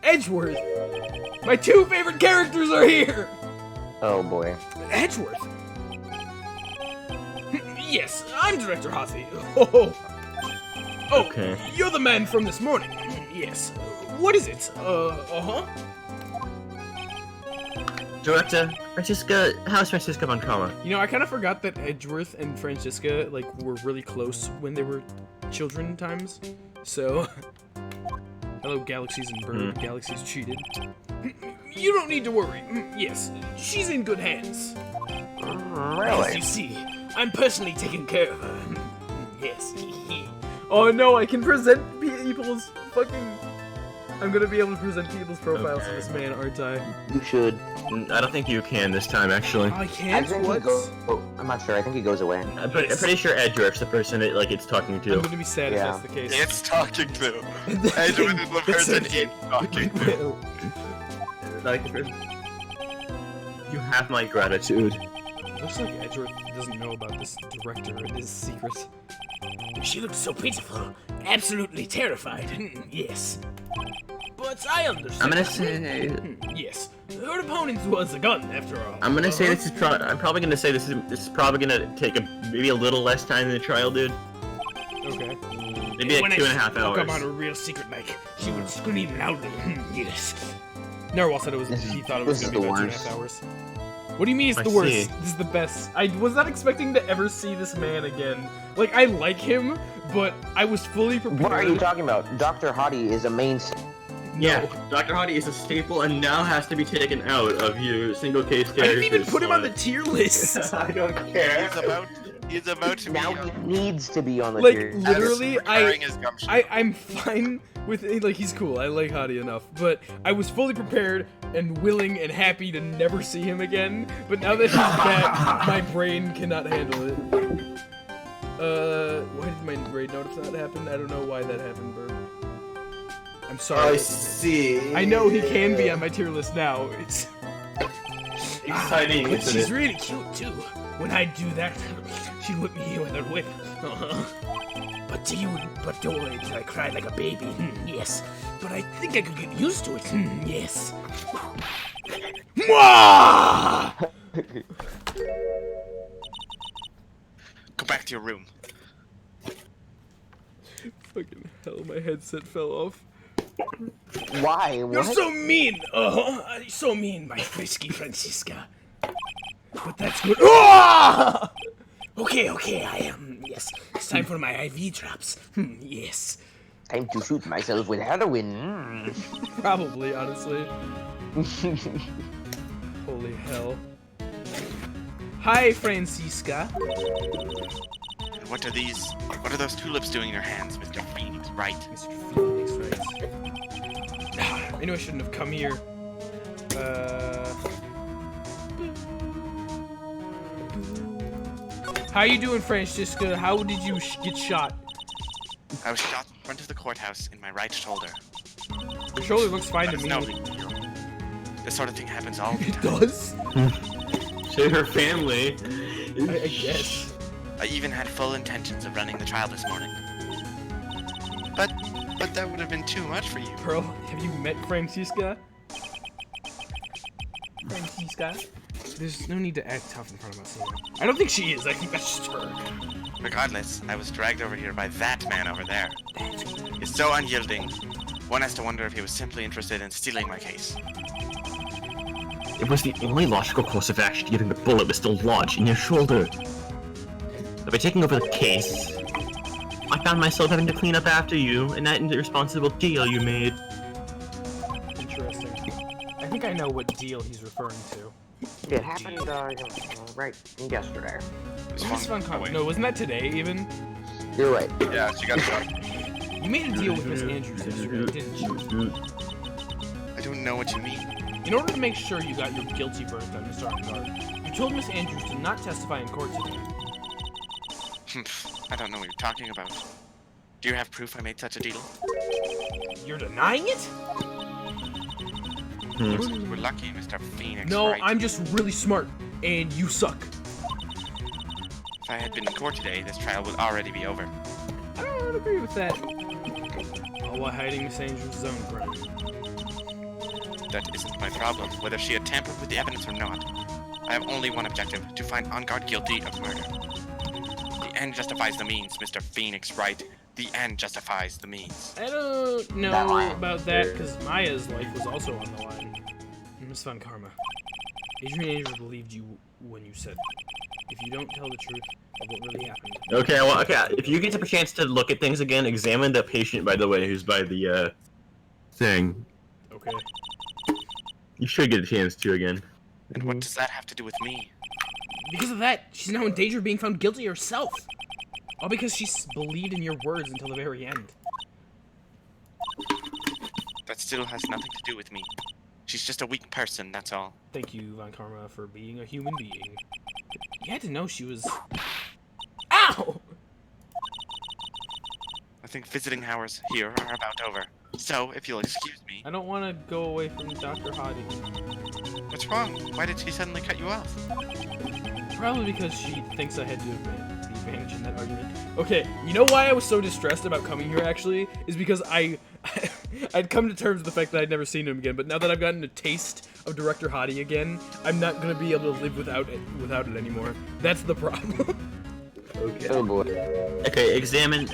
Edgeworth! My 2 favorite characters are here! Oh boy. Edgeworth? Yes, I'm Director Hottie. Oh, Okay. You're the man from this morning. Yes. What is it? Director, Francisca, how's Francisca von Trauma? You know, I kind of forgot that Edgeworth and Francisca, like, were really close when they were children times. So, hello, Galaxies and Bird. Galaxies cheated. You don't need to worry. Yes, she's in good hands. As Really? you see, I'm personally taking care of her. Yes. Oh no, I can present people's fucking... I'm gonna be able to present people's profiles of this man, aren't I? You should. I don't think you can this time, actually. I I can't? think What? he goes. Oh, I'm not sure. I think he goes away. I'm pretty sure Edgeworth's the person it's talking I'm to. gonna be sad Yeah. if that's the case. It's talking to. The Edgeworth thing- is the person thing- it's talking to. Like, you have my gratitude. Looks like Edgeworth doesn't know about this director and his secret. She looked so pitiful, absolutely terrified. Yes. But I understand. I'm gonna say. Yes. Her opponent was a gun, after all. I'm gonna say this is I'm probably gonna say this is probably gonna take maybe a little less time than the trial did. Okay. Maybe like 2.5 Come hours. on, a real secret, Mike. She would scream loudly. Yes. Narwhal said he thought it was this gonna be is about the 2.5 hours. What do you mean it's I the worst? see. This is the best. I was not expecting to ever see this man again. Like, I like him, but I was fully prepared. What are you talking about? Dr. Hottie is a main. Yeah, Dr. Hottie is a staple and now has to be taken out of your single case I characters. didn't even put him on the tier list. I don't care. He's about to Now be he needs to be on the Like, tier. literally, retiring his gumshoe. I'm fine with it. Like, he's cool. I like Hottie enough. But I was fully prepared and willing and happy to never see him again. But now that he's back, my brain cannot handle it. Why did my raid notice not happen? I don't know why that happened, Burb. I'm sorry. see. I know he can be on my tier list now. It's exciting, but isn't she's it? really cute too. When I do that, she whip me with her whip. But don't worry, I cried like a baby. Yes, but I think I could get used to it. Yes. Mwah! Go back to your room. Fucking hell, my headset fell off. Why? You're What? so mean. So mean, my frisky Francisca. But that's good. Ah! Okay, I am. Yes, it's time for my IV drops. Yes. Time to shoot myself with heroin. Probably, honestly. Holy hell. Hi, Francisca. And what are those tulips doing in your hands, Mr. Phoenix? Right. Mr. Phoenix, right? I knew I shouldn't have come here. How you doing, Francisca? How did you get shot? I was shot in front of the courthouse in my right shoulder. Your shoulder looks fine to It's me. no big deal. This sort of thing happens all the It time. does? To her family. I guess. I even had full intentions of running the trial this morning. But that would have been too much for you. Pearl, have you met Francisca? Francisca? There's no need to act tough in front of us. I don't think she is. I think that's just her. Regardless, I was dragged over here by that man over there. He's so unyielding. One has to wonder if he was simply interested in stealing my case. It was the only logical course of action given the bullet was still lodged in your shoulder. But by taking over the case, I found myself having to clean up after you, and that irresponsible deal you made. Interesting. I think I know what deal he's referring to. It happened, right yesterday. Miss Von Carver. No, wasn't that today even? You're right. Yeah, she got shot. You made a deal with Miss Andrews yesterday, didn't you? I don't know what you mean. In order to make sure you got your guilty verdict on Mr. Arngard, you told Miss Andrews to not testify in court today. I don't know what you're talking about. Do you have proof I made such a deal? You're denying it? We're lucky, Mr. Phoenix. No, Wright. I'm just really smart, and you suck. If I had been in court today, this trial would already be over. I don't agree with that. All while hiding Miss Andrews' own crime. That isn't my problem, whether she had tampered with the evidence or not. I have only one objective, to find Arngard guilty of murder. The end justifies the means, Mr. Phoenix Wright. The end justifies the means. I don't know about that, because Maya's life was also on the line. Miss Von Karma, Adrian Andrews believed you when you said, if you don't tell the truth of what really happened. Okay, well, okay, if you get a chance to look at things again, examine the patient, by the way, who's by the, thing. Okay. You should get a chance to again. And what does that have to do with me? Because of that, she's now in danger of being found guilty herself. All because she believed in your words until the very end. That still has nothing to do with me. She's just a weak person, that's all. Thank you, Von Karma, for being a human being. You had to know she was... Ow! I think visiting hours here are about over. So, if you'll excuse me... I don't want to go away from Dr. Hadi. What's wrong? Why did she suddenly cut you off? Probably because she thinks I had the advantage in that argument. Okay, you know why I was so distressed about coming here, actually? Is because I'd come to terms with the fact that I'd never seen him again, but now that I've gotten a taste of Director Hadi again, I'm not going to be able to live without it anymore. That's the problem. Okay. Oh boy. Okay, examine.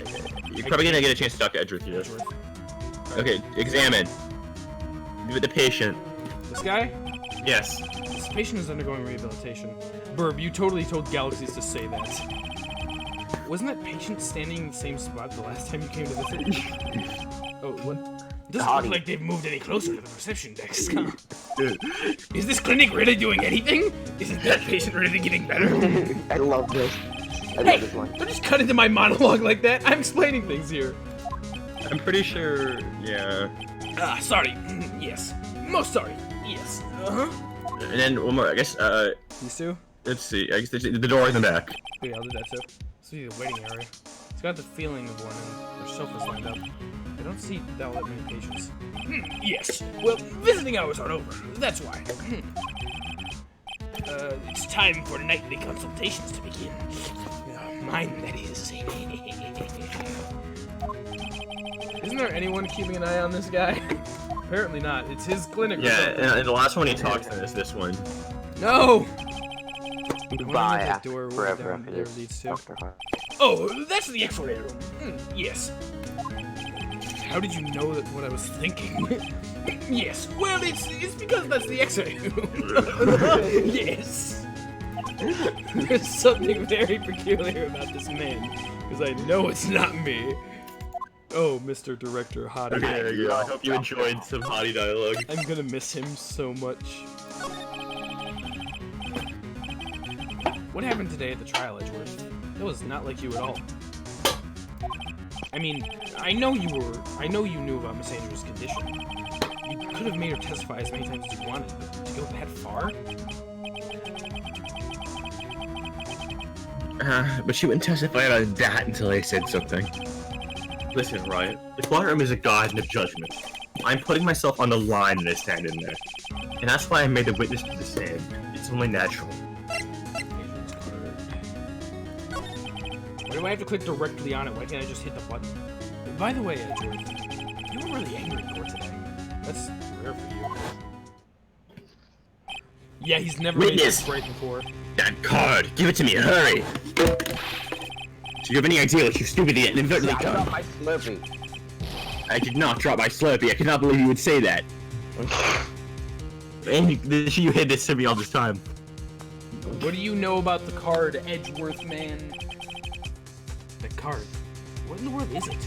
You're probably gonna get a chance to talk to Edgeworth here. Okay, examine. The patient. This guy? Yes. This patient is undergoing rehabilitation. Burb, you totally told Galaxies to say that. Wasn't that patient standing in the same spot the last time you came to visit? Oh, what? It doesn't look like they've moved any closer to the reception desk. Is this clinic really doing anything? Isn't that patient really getting better? I love this. I Hey, love this one. don't just cut into my monologue like that. I'm explaining things here. I'm pretty sure. Yeah. Sorry. Yes. Most sorry. Yes. Uh-huh. And then one more. I guess. These two? Let's see. I guess the door in the back. Yeah, I'll do that too. This will be the waiting area. It's got the feeling of one, and there's sofas lined up. I don't see that many patients. Yes. Well, visiting hours are over. That's why. It's time for nightly consultations to begin. Mine, that is. Isn't there anyone keeping an eye on this guy? Apparently not. It's his clinic. Yeah, and the last one he talks to is this one. No. Goodbye That door forever down after there this. leads to. Dr. Hart. Oh, that's the X-ray room. Yes. How did you know that what I was thinking? Yes. Well, it's because that's the X-ray room. Yes. There's something very peculiar about this man, because I know it's not me. Oh, Mr. Director Hadi. Okay, there you go. I hope you enjoyed some hottie dialogue. I'm gonna miss him so much. What happened today at the trial, Edgeworth? It was not like you at all. I mean, I know you knew about Miss Andrews' condition. You could have made her testify as many times as you wanted, but to go that far? But she wouldn't testify about that until I said something. Listen, Wright, the courtroom is a garden of judgment. I'm putting myself on the line when I stand in there. And that's why I made the witness to the stand. It's only natural. Why do I have to click directly on it? Why can't I just hit the button? By the way, Adrian, you were really angry in court today. That's rare for you. Yeah, he's never made this right before. That card! Give it to me, hurry! Do you have any idea what you stupid idiot inadvertently I done? dropped my Slurpee. I did not drop my Slurpee. I cannot believe you would say that. And you hid this to me all this time. What do you know about the card, Edgeworth man? The card? What in the world is it?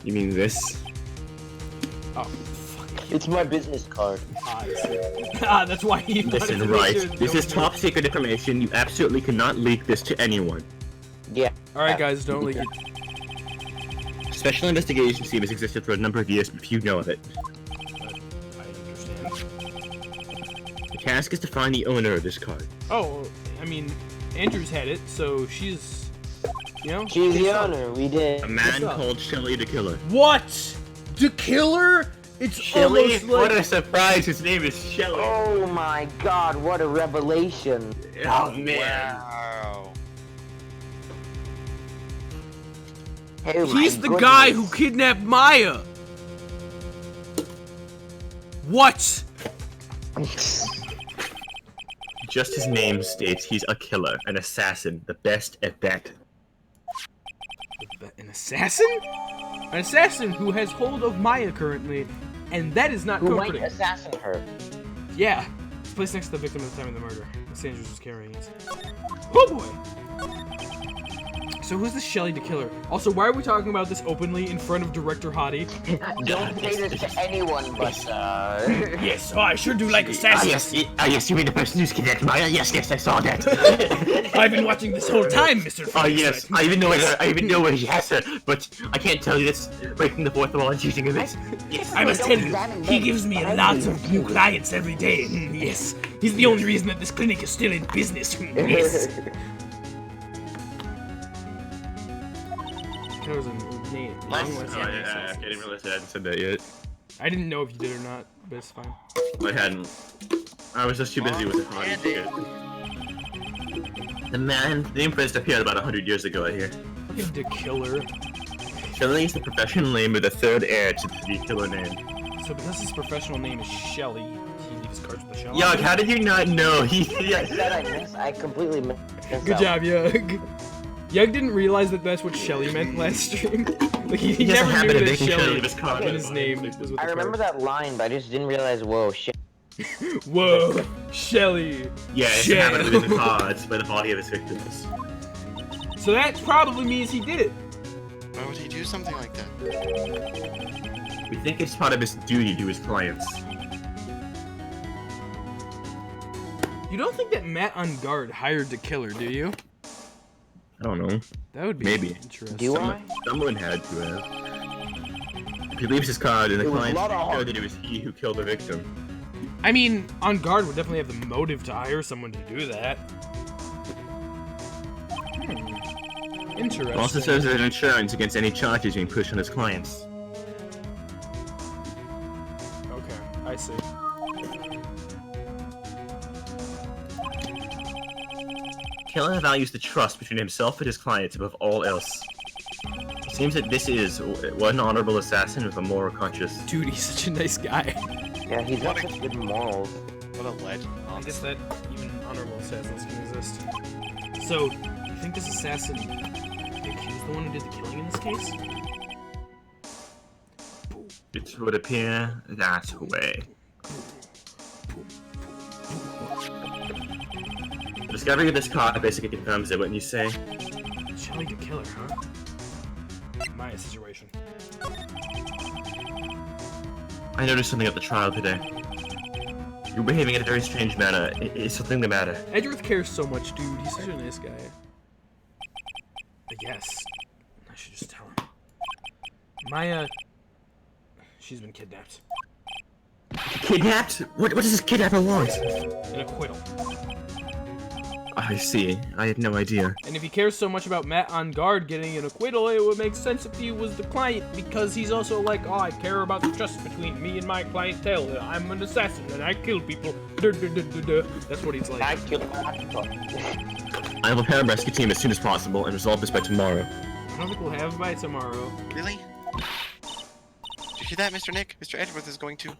You mean this? Oh, fuck. It's my business card. That's why you Listen, Wright, this is top secret information. You absolutely cannot leak this to anyone. Yeah. Alright guys, don't leak it. Special Investigation Team has existed for a number of years, but few know of it. I understand. The task is to find the owner of this card. Oh, I mean, Andrews had it, so she's, you know. She's the owner, we did. A man up? called Shelly the Killer. What? The killer? It's Shelly? almost like... What a surprise! His name is Shelly. Oh my god, what a revelation. Oh man. Wow. Oh my He's the guy who goodness. kidnapped Maya. What? Just his name states he's a killer, an assassin, the best at that. An assassin? An assassin who has hold of Maya currently, and that is not Who might comforting. assassin her? Yeah. It's placed next to the victim at the time of the murder. Miss Andrews was carrying it. Oh boy! So who's this Shelly the Killer? Also, why are we talking about this openly in front of Director Hottie? Don't say this to anyone but, Yes, oh, I sure do like assassins. Yes, you mean the person who's kidnapped Maya? Yes, I saw that. I've been watching this whole time, Mr. Oh Phoenix. yes, I even know where he has her, but I can't tell you that's breaking the fourth wall and cheating a mess. Yes. I must tell you, he gives me lots of new clients every day. Yes, he's the only reason that this clinic is still in business. Yes. That was a name. I didn't realize I hadn't said that yet. I didn't know if you did or not, but it's fine. I hadn't. I was just too busy with the comedy shit. The name first appeared about 100 years ago, I hear. Fucking the Killer. Shelly is the professional name of the third heir to the killer name. So because his professional name is Shelly, he leaves cards with the Shelly. Yug, how did you not know? I completely missed Good job, Yug. Yug didn't realize that that's what Shelly meant last stream. Like he has a never habit knew of that making sure Shelly that his card in is his on. name was with the I remember card. that line, but I just didn't realize, whoa, shit. Whoa, Shelly. Yeah, it's a habit of losing cards by the body of his victims. So that probably means he did it. Why would he do something like that? We think it's part of his duty to his clients. You don't think that Matt on guard hired the killer, do you? I don't know. That would be Maybe. interesting. Do I? Someone had to have. If he leaves his card and the It was client a lot of know hard- that it was he who killed the victim. I mean, on guard would definitely have the motive to hire someone to do that. Interesting. It also serves as an insurance against any charges being pushed on his clients. Okay, I see. Killer values the trust between himself and his clients above all else. It seems that this is one honorable assassin with a moral conscience. Dude, he's such a nice guy. Yeah, he's got such good morals. What a legend. I guess that even honorable assassins can exist. So, you think this assassin accused the one who did the killing in this case? It would appear that way. The discovery of this card basically confirms it, wouldn't you say? Shelly the killer, huh? My situation. I noticed something at the trial today. You're behaving in a very strange manner. Is something the matter? Edgeworth cares so much, dude. He's such a nice guy. I guess. I should just tell him. Maya... She's been kidnapped. Kidnapped? What does this kidnapper want? An acquittal. I see. I had no idea. And if he cares so much about Matt on guard getting an acquittal, it would make sense if he was the client, because he's also like, oh, I care about the trust between me and my clientele. I'm an assassin and I kill people. That's what he's like. I killed I will prepare a rescue team as soon as possible and resolve this by tomorrow. I don't think we'll have it by tomorrow. Really? Did you hear that, Mr. Nick? Mr. Edgeworth is going to...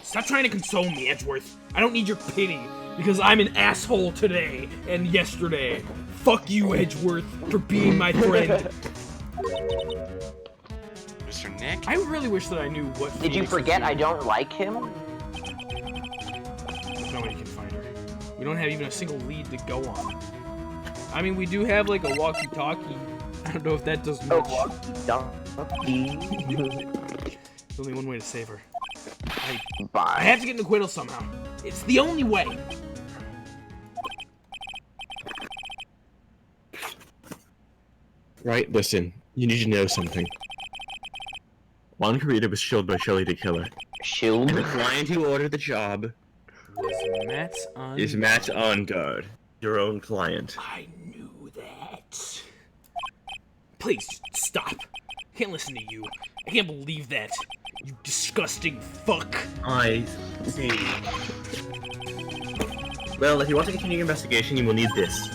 Stop trying to console me, Edgeworth. I don't need your pity, because I'm an asshole today and yesterday. Fuck you, Edgeworth, for being my friend. Mr. Nick? I really wish that I knew what. Did you Phoenix forget was I don't like him? doing. There's no way you can find her. We don't have even a single lead to go on. I mean, we do have like a walkie-talkie. I don't know if that does much. There's only one way to save her. I Bye. have to get an acquittal somehow. It's the only way. Right, listen. You need to know something. Juan Carita was shielded by Shelley to kill her. Shield. And the client who ordered the job Is Matt on guard. Your own client. I knew that. Please, just stop. I can't listen to you. I can't believe that. You disgusting fuck. I see. Well, if you want to continue your investigation, you will need this.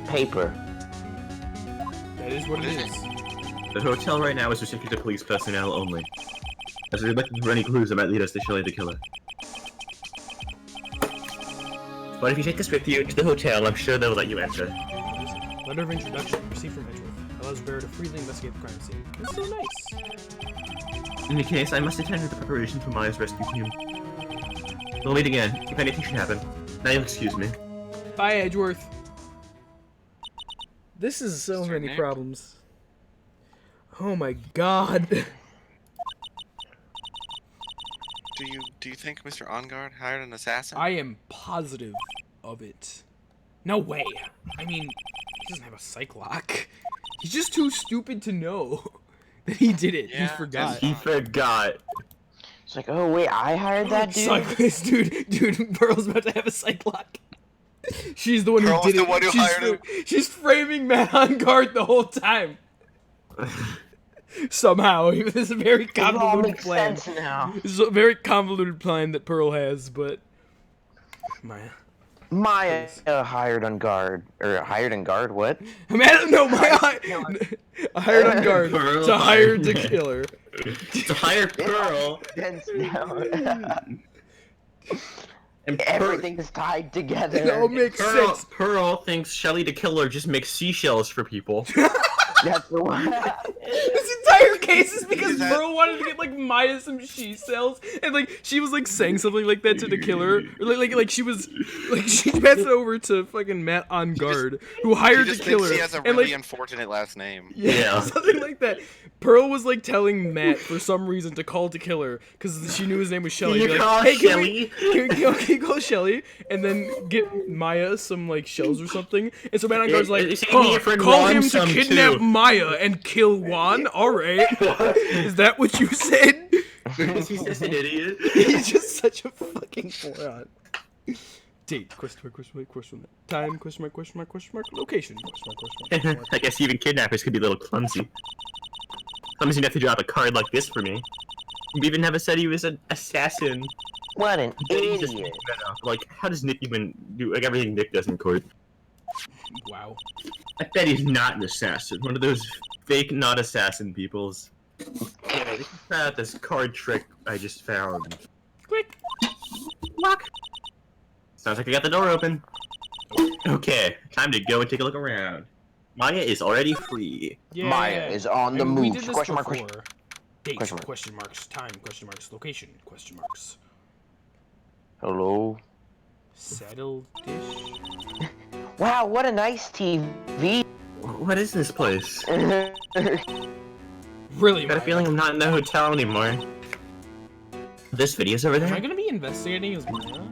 Paper. That is what it is. The hotel right now is restricted to police personnel only. As we're looking for any clues that might lead us to Shelley the killer. But if you take this with you to the hotel, I'm sure they'll let you enter. Letter of introduction received from Edgeworth. Allows bearer to freely investigate the crime scene. That's so nice. In any case, I must attend to the preparation for Maya's rescue team. We'll meet again, if anything should happen. Now you'll excuse me. Bye, Edgeworth. This is so Mr. many Nick? problems. Oh my god. Do you think Mr. Onguard hired an assassin? I am positive of it. No way. I mean, he doesn't have a psych lock. He's just too stupid to know that he did it. Yeah, he forgot. He forgot. It's like, oh wait, I hired that dude? Psych- dude, Pearl's about to have a psych lock. She's the one Pearl who was did the it. one who hired him. She's framing Matt on guard the whole time. Somehow, this is a very It all convoluted makes plan. sense now. This is a very convoluted plan that Pearl has, but Maya. Maya hired on guard, or hired on guard, what? I mean, I don't know. I hired on guard Pearl to hire hired- to kill her. To hire Pearl. Sense now. And Everything is tied together. It all makes Pearl, sense. Pearl thinks Shelley the killer just makes seashells for people. That's the one. This entire case is because Is that- Pearl wanted to get like Maya some she cells, and like she was like saying something like that to the killer, or like she was like she passed it over to fucking Matt on guard, who He hired the just thinks killer, he has a and really like unfortunate last name. Yeah. something like that. Pearl was like telling Matt for some reason to call the killer because she knew his name was Shelly. Can Be you like, call hey, Shelley? can you call Shelly and then get Maya some like shells or something? And so Matt on guard's like, Is he your friend call Juan him to some kidnap too?" Maya and kill Juan. All right, is that what you said? He's just an idiot. He's just such a fucking moron. Date, question mark, time, question mark, location, question mark. I guess even kidnappers could be a little clumsy. Clumsy enough to drop a card like this for me. You even never said he was an assassin. What an He just- idiot. Like, how does Nick even do like everything Nick does in court? Wow. I bet he's not an assassin. One of those fake not assassin peoples. Yeah, this is about this card trick I just found. Quick. Lock. Sounds like I got the door open. Okay, time to go and take a look around. Maya is already free. Yeah. Maya is on the I mean, we move. did this Question mark, before. Date, Question mark. question marks, time, question marks, location, question marks. Hello. Saddle dish. Wow, what a nice TV. What is this place? Really, I got a feeling I'm not in the hotel anymore. This video's over Am I there? gonna be investigating as Maya?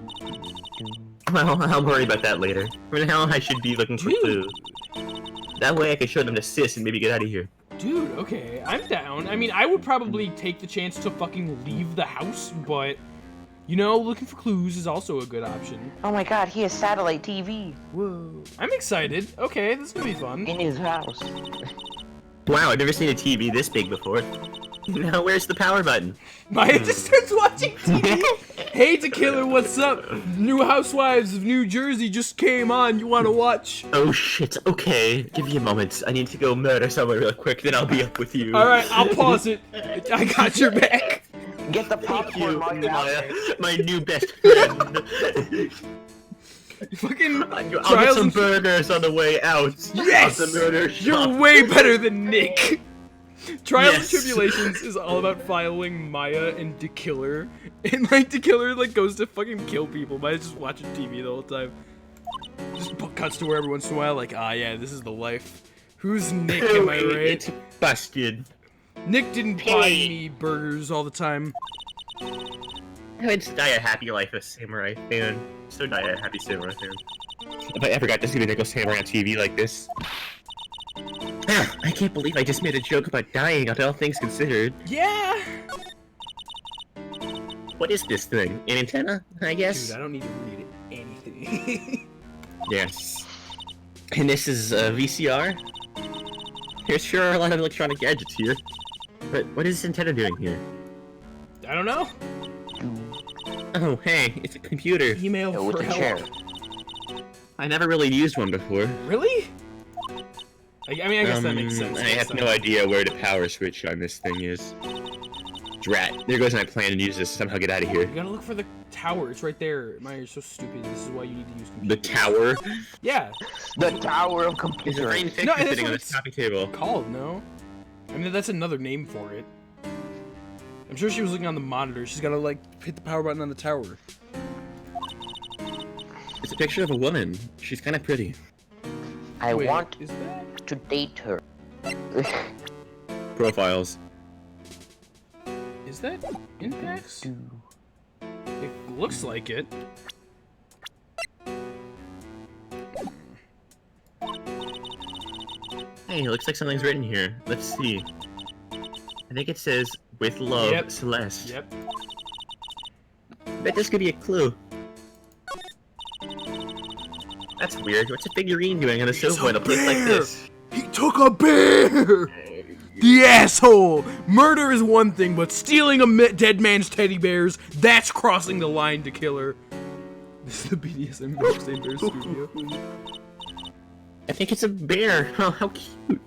Well, I'll worry about that later. For now, I should be looking for Dude. clues. That way I can show them to Sis and maybe get out of here. Dude, okay, I'm down. I mean, I would probably take the chance to fucking leave the house, but You know, looking for clues is also a good option. Oh my god, he has satellite TV Whoa. I'm excited. Okay, this is gonna be fun. in his house. Wow, I've never seen a TV this big before. Now where's the power button? Maya just starts watching TV. Hey, Tequila, what's up? New Housewives of New Jersey just came on. You wanna watch? Oh shit, okay. Give me a moment. I need to go murder someone real quick, then I'll be up with you. Alright, I'll pause it. I got your back. Get the Thank you, popcorn while you're out there. my new best friend. Fucking I'll get trials some and burgers on the way out. Yes! Of the murder You're shop. way better than Nick. Trials Yes. and Tribulations is all about following Maya and Dekiller. And like Dekiller like goes to fucking kill people. Maya's just watching TV the whole time. Just cuts to where every once in a while like, ah yeah, this is the life. Who's Nick, am I right? It's busted. Nick didn't buy me burgers all the time. I would die a happy life as samurai fan. So die a happy samurai fan. If I ever got to see the Nickel Samurai on TV like this. Ah, I can't believe I just made a joke about dying, all things considered. Yeah! What is this thing? An antenna, I guess? Dude, I don't need to read anything. Yes. And this is a VCR? There sure are a lot of electronic gadgets here. But what is this antenna doing here? I don't know. Oh, hey, it's a computer. Email Go with for the help. chair. I never really used one before. Really? I mean, I guess that makes sense. I have no idea where the power switch on this thing is. Drat. There goes my plan to use this to somehow get out of here. You gotta look for the tower. It's right there. Maya, you're so stupid. This is why you need to use The computers. tower? Yeah. The Tower of There's a Computers. green picture No, that's sitting what on it's- this coffee table. Called, no? I mean, that's another name for it. I'm sure she was looking on the monitor. She's gotta, like, hit the power button on the tower. It's a picture of a woman. She's kind of pretty. I Wait, want is that? to date her. Profiles. Is that Index? It looks like it. Hey, it looks like something's written here. Let's see. I think it says, with love, Yep. Celeste. Yep. Bet this could be a clue. That's weird. What's a figurine doing on a sofa in a place like this? He took a bear! The asshole! Murder is one thing, but stealing a dead man's teddy bears, that's crossing the line to killer. This is the BDSM Bear Bear Studio. I think it's a bear. Oh, how cute.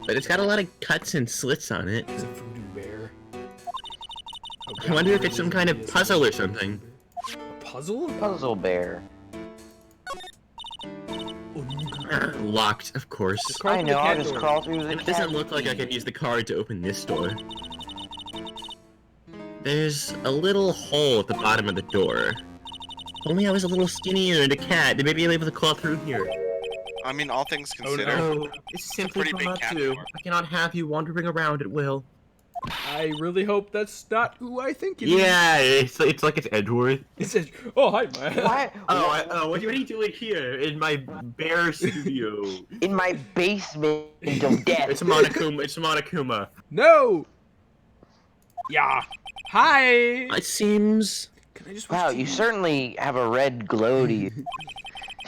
But it's got a lot of cuts and slits on it. It's a voodoo bear. Oh, I wonder if it's some kind of puzzle or something. A puzzle? Puzzle bear. Locked, of course. I know, I'll just crawl through the And it doesn't cat look like I door. could use the card to open this door. There's a little hole at the bottom of the door. If only I was a little skinnier and a cat, then maybe I'm able to crawl through here. I mean, all things no. considered. Oh, it's simply pretty big not cat to. door. I cannot have you wandering around at will. I really hope that's not who I think it is. Yeah, it's like it's Edgeworth. It says, oh, hi, Maya. Why? What are you doing here in my bear studio? In my basement of death. It's Monokuma. It's Monokuma. No! Yeah. Hi! It seems. Can I just watch Wow, TV? you certainly have a red glow to you.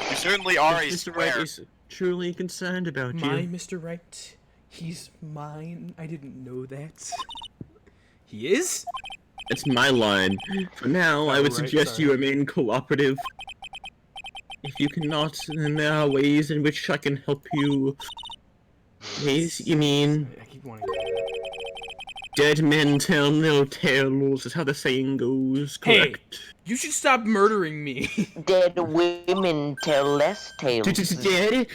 You certainly are a Mr. Wright square. is truly concerned about My you. Mr. Wright. He's mine. I didn't know that. He is? It's my line. For now, I would right, suggest sorry. you remain cooperative. If you cannot, then there are ways in which I can help you. Ways, you mean? I keep wanting to. Dead men tell no tales, is how the saying goes, Hey. correct? You should stop murdering me. Dead women tell less tales. Dead?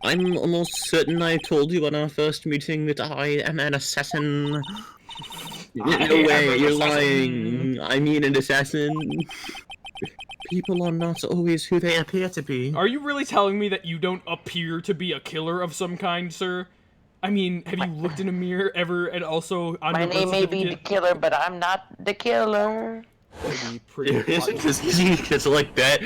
I'm almost certain I told you on our first meeting that I am an assassin. I No am way, an you're assassin. lying. I mean an assassin. People are not always who they appear to be. Are you really telling me that you don't appear to be a killer of some kind, sir? I mean, have you looked in a mirror ever and also on My your birth name may be the certificate? killer, but I'm not the killer. That'd be pretty Isn't funny. this just like that?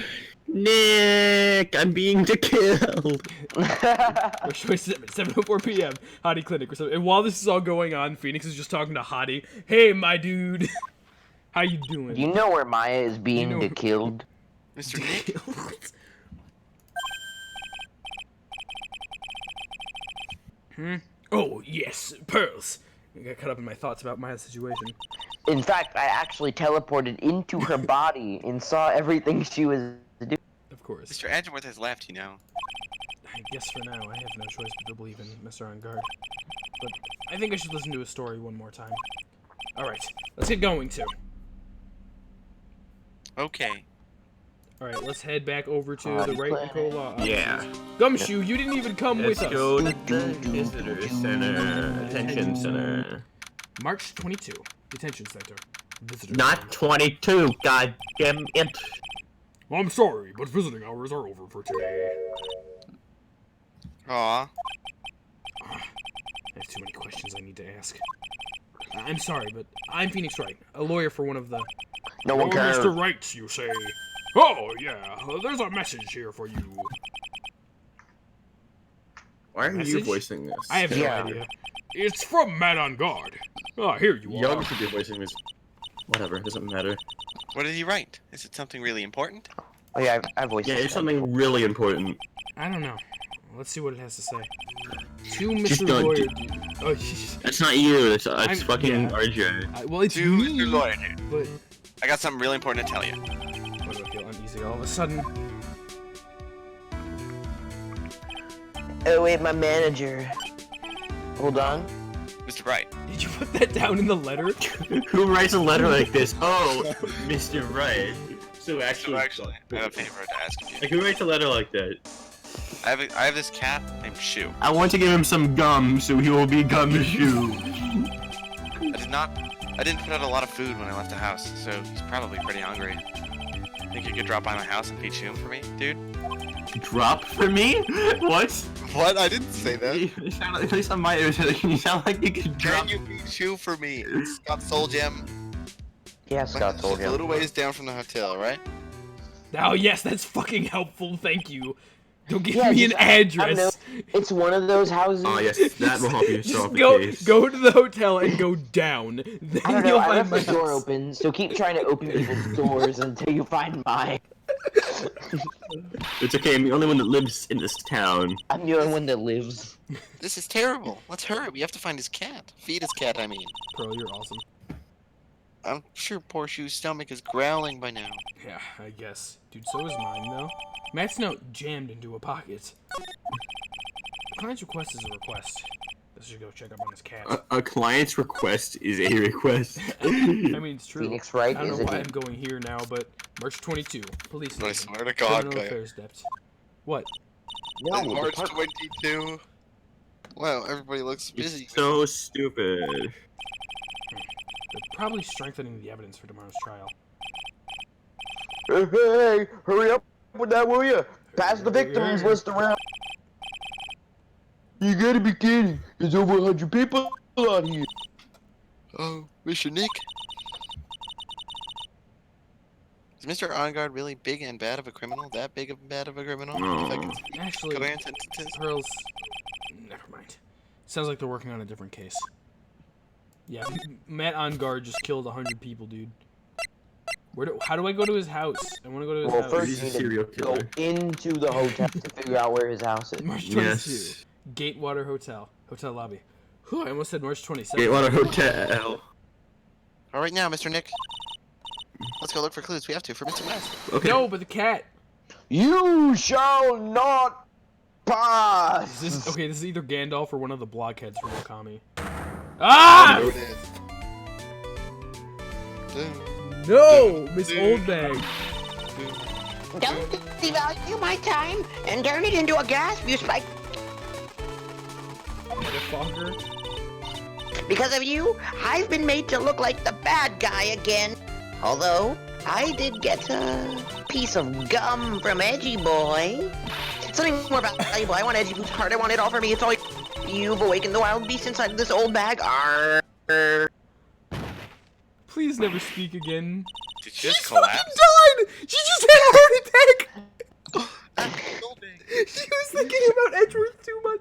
Nick, I'm being killed. March 27, 7:04 p.m. Hottie Clinic or something. And while this is all going on, Phoenix is just talking to Hottie. Hey, my dude. How you doing? Do you know where Maya is being know- killed? Mr. Nick? Oh, yes, pearls. I got caught up in my thoughts about my situation. In fact, I actually teleported into her body and saw everything she was doing. Of course. Mr. Edgeworth has left, you know. I guess for now, I have no choice but to believe in Mr. On Guard. But I think I should listen to his story one more time. Alright, let's get going, too. Okay. Alright, let's head back over to the Alright, Wright and Cola. Yeah. Gumshoe, you didn't even come Let's with us. go to the visitor center. Detention center. March 22, Detention Center. Visitor Not Center. 22, god damn it. I'm sorry, but visiting hours are over for today. Aw. I have too many questions I need to ask. I'm sorry, but I'm Phoenix Wright, a lawyer for one of the... No one cares. Mr. Wright, you say? Oh, yeah, there's a message here for you. Why are you Message? voicing this? I have no Yeah. idea. It's from Matt on Guard. Ah, here you are. Young should be voicing this. Whatever, it doesn't matter. What did he write? Is it something really important? Oh yeah, I voiced Yeah, it. it's something really important. I don't know. Let's see what it has to say. To Just Mr. don't Lawyer, do- dude. Oh, jeez. That's not you, it's I'm- fucking yeah. RJ. Well, it's To me. Mr. Lawyer, dude. But I got something really important to tell you. why do I feel uneasy all of a sudden? Oh wait, my manager. Hold on. Mr. Wright. Did you put that down in the letter? Who writes a letter like this? Oh, Mr. Wright. So actually, I have a favor to ask of you. like, who writes a letter like that? I have this cat named Shoe. I want to give him some gum, so he will be gumshoe. I didn't put out a lot of food when I left the house, so he's probably pretty hungry. Think you could drop by my house and feed Shoe for me, dude? Drop for me? What? What? I didn't say that. You sound like, at least on my ears, you sound like you could drop. Can you feed Shoe for me? Scott told him. Yeah, Scott told Just a little you. ways down from the hotel, right? Oh, yes, that's fucking helpful. Thank you. Don't give Yeah, me an just- I don't know. address. It's one of those houses. Oh yes, that will help you Just solve the go, case. go to the hotel and go down. Then I don't know. you'll I find left my the door house. open, so keep trying to open people's doors until you find mine. It's okay, I'm the only one that lives in this town. I'm the only one that lives. This is terrible. Let's hurry. We have to find his cat. Feed his cat, I mean. Pearl, you're awesome. I'm sure poor Shoe's stomach is growling by now. Yeah, I guess. Dude, so is mine, though. Matt's note jammed into a pocket. The client's request is a request. Let's just go check up on his cat. A client's request is a request. I mean, it's true. Phoenix Wright I don't is know a why he. I'm going here now, but March 22, police I station, swear to God, criminal Kaya. affairs depth. What? No, On March Depart- 22. Wow, everybody looks busy. It's so stupid. They're probably strengthening the evidence for tomorrow's trial. Hey, hurry up with that, will you? Pass the victims list around. You gotta be kidding. There's over 100 people out here. Oh, Mr. Nick? Is Mr. Ongard really big and bad of a criminal? That big and bad of a criminal? If I can speak Actually, coherent sentences? Pearl's... Never mind. Sounds like they're working on a different case. Yeah, Matt on guard just killed 100 people, dude. How do I go to his house? I want to go to his Well, house. first He's a you serial need to go killer. into the hotel to figure out where his house is. March 22. Yes. Gatewater Hotel. Hotel lobby. Whew, I almost said March 27th. Gatewater Hotel. All right now, Mr. Nick. Let's go look for clues. We have to for Mr. West. Okay. No, but the cat. You shall not pass. Is this okay? This is either Gandalf or one of the blockheads from Okami. Ah! There it is. Dun, No, Miss Oldbag. dun. Don't devalue my time and turn it into a gas fuse spike. Motherfucker. Because of you, I've been made to look like the bad guy again. Although, I did get a piece of gum from Edgy Boy. Something more valuable. I want Edgy Boy's heart. I want it all for me. It's all you've awakened the wild beast inside this old bag. Arr. Please never speak again. Did you She just fucking collapse? died! She just had a heart attack! She was thinking about Edgeworth too much.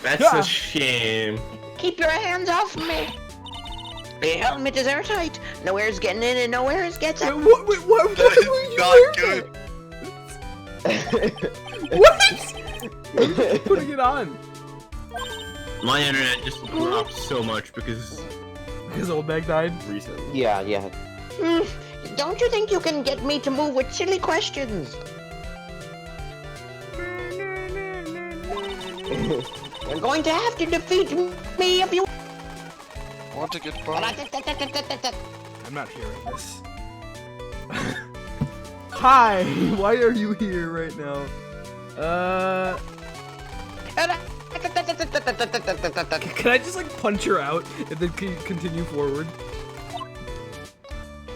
That's Ah. a shame. Keep your hands off me. The helmet is airtight. Nowhere's getting in and nowhere's gets out. What were That is you not wearing? good. What? Putting it on. My internet just dropped so much because Old Bag died. recently. Yeah, yeah. Don't you think you can get me to move with silly questions? You're going to have to defeat me if you... Want a good part? I'm not hearing this. Hi, why are you here right now? Can I just like punch her out and then continue forward?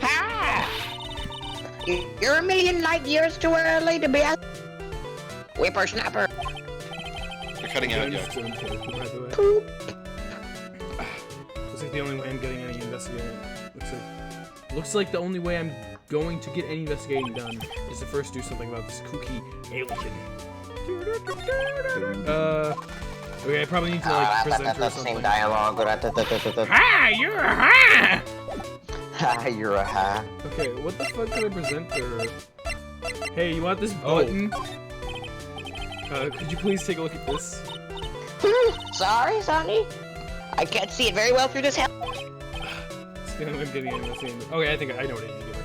Ha! You're a million light years too early to be a whippersnapper. You're cutting out, By Eugh. the way. Poop. Looks like the only way I'm getting any investigating. Looks like the only way I'm going to get any investigating done is to first do something about this kooky alien. Okay, I probably need to like present her Same something. dialogue. Hi, you're a ha! Ha, you're a ha. Okay, what the fuck can I present her? Hey, you want this button? Could you please take a look at this? Sorry, Sonny. I can't see it very well through this hell. I'm getting it. Okay, I think I know what I need to give her.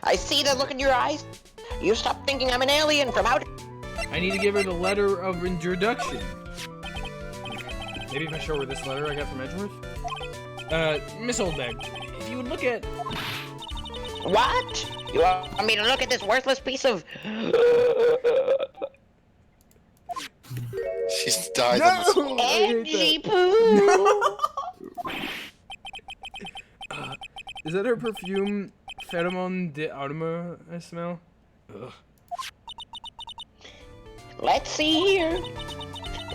I see the look in your eyes. You stop thinking I'm an alien from out... I need to give her the letter of introduction. Maybe if I show her this letter I got from Edgeworth? Miss Oldbag, if you would look at... What? You want me to look at this worthless piece of... She's died on the spot. I hate edgy that. poo? Is that her perfume, Pheromone de Arma, I smell? Ugh. Let's see here.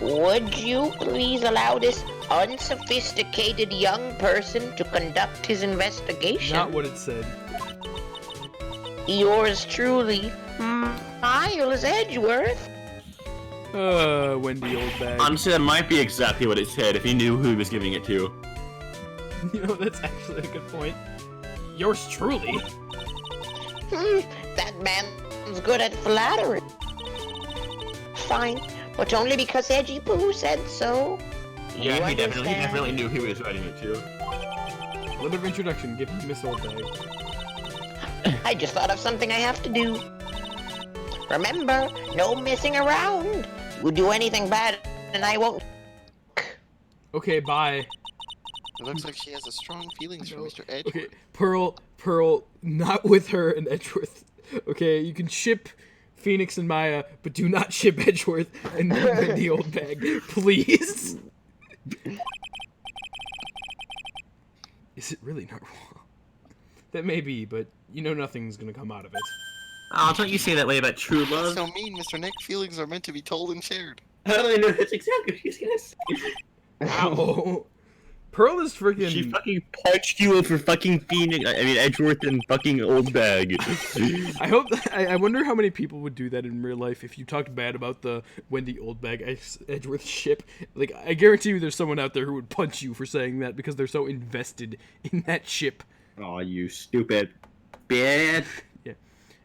Would you please allow this unsophisticated young person to conduct his investigation? Not what it said. Yours truly, Miles Edgeworth. Wendy Oldbag. Honestly, that might be exactly what it said if he knew who he was giving it to. You know, that's actually a good point. Yours truly. That man's good at flattery. Fine, but only because Edgy Poo said so. Yeah, You he understand? definitely knew who he was writing it to. Letter of introduction, give me Miss Oldbag. I just thought of something I have to do. Remember, no messing around. You do anything bad, and I won't. Okay, bye. It looks like she has a strong feelings for Mr. Edge. Okay, Pearl, not with her and Edgeworth. Okay, you can ship Phoenix and Maya, but do not ship Edgeworth and the old bag, please. Is it really not wrong? That may be, but you know nothing's gonna come out of it. Oh, don't you say that way about true That's love? so mean, Mr. Nick. Feelings are meant to be told and shared. How do I know that's exactly what she's gonna say? Ow. Pearl is freaking... She fucking punched you over fucking Phoenix. I mean, Edgeworth and fucking Old Bag. I hope. I wonder how many people would do that in real life if you talked bad about the Wendy Oldbag Edgeworth ship. Like, I guarantee you, there's someone out there who would punch you for saying that because they're so invested in that ship. Aw, you stupid bitch. Yeah.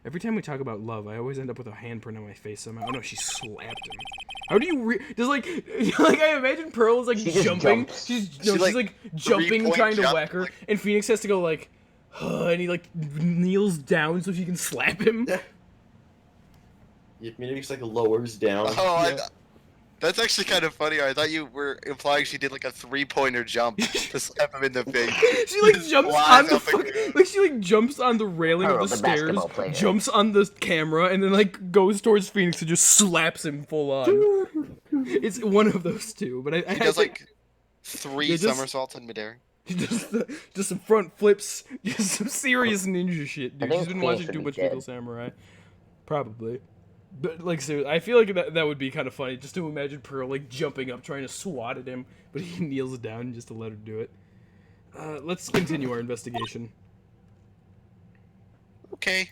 Every time we talk about love, I always end up with a handprint on my face somehow. Oh no, she slapped him. How do you just like I imagine Pearl is like She just jumping. jumps. She's like, like jumping, three-point trying to jump, whack her, like- and Phoenix has to go like, and he like kneels down so she can slap him. Phoenix like lowers down. Oh, that's actually kind of funny. I thought you were implying she did like a three-pointer jump to slap him in the face. She like Just jumps flies on the up fuck, again. like she like jumps on the railing Pearl, of the the stairs, basketball player. jumps on the camera, and then like goes towards Phoenix and just slaps him full on. It's one of those two, but I He does like three Yeah, just- somersaults in midair. just some front flips, just some serious ninja shit, dude. I think She's been Phoenix watching would too be much dead. Little Samurai, probably. But like seriously, I feel like that would be kind of funny just to imagine Pearl like jumping up trying to swat at him, but he kneels down just to let her do it. Let's continue our investigation. Okay.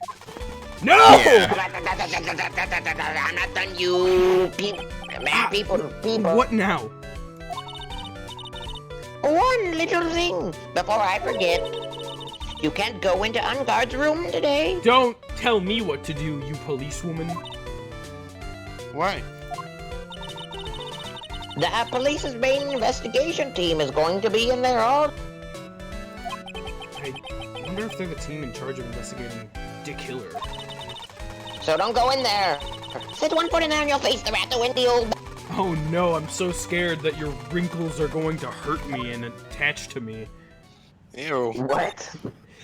No! I'm not done, you people. What now? One little thing before I forget. You can't go into Unguard's room today. Don't tell me what to do, you policewoman. Why? The police's main investigation team is going to be in there all. I wonder if they're the team in charge of investigating Dick Hiller. So don't go in there. Set one foot in there and you'll face the rat to win the old. Oh no, I'm so scared that your wrinkles are going to hurt me and attach to me. Ew. What?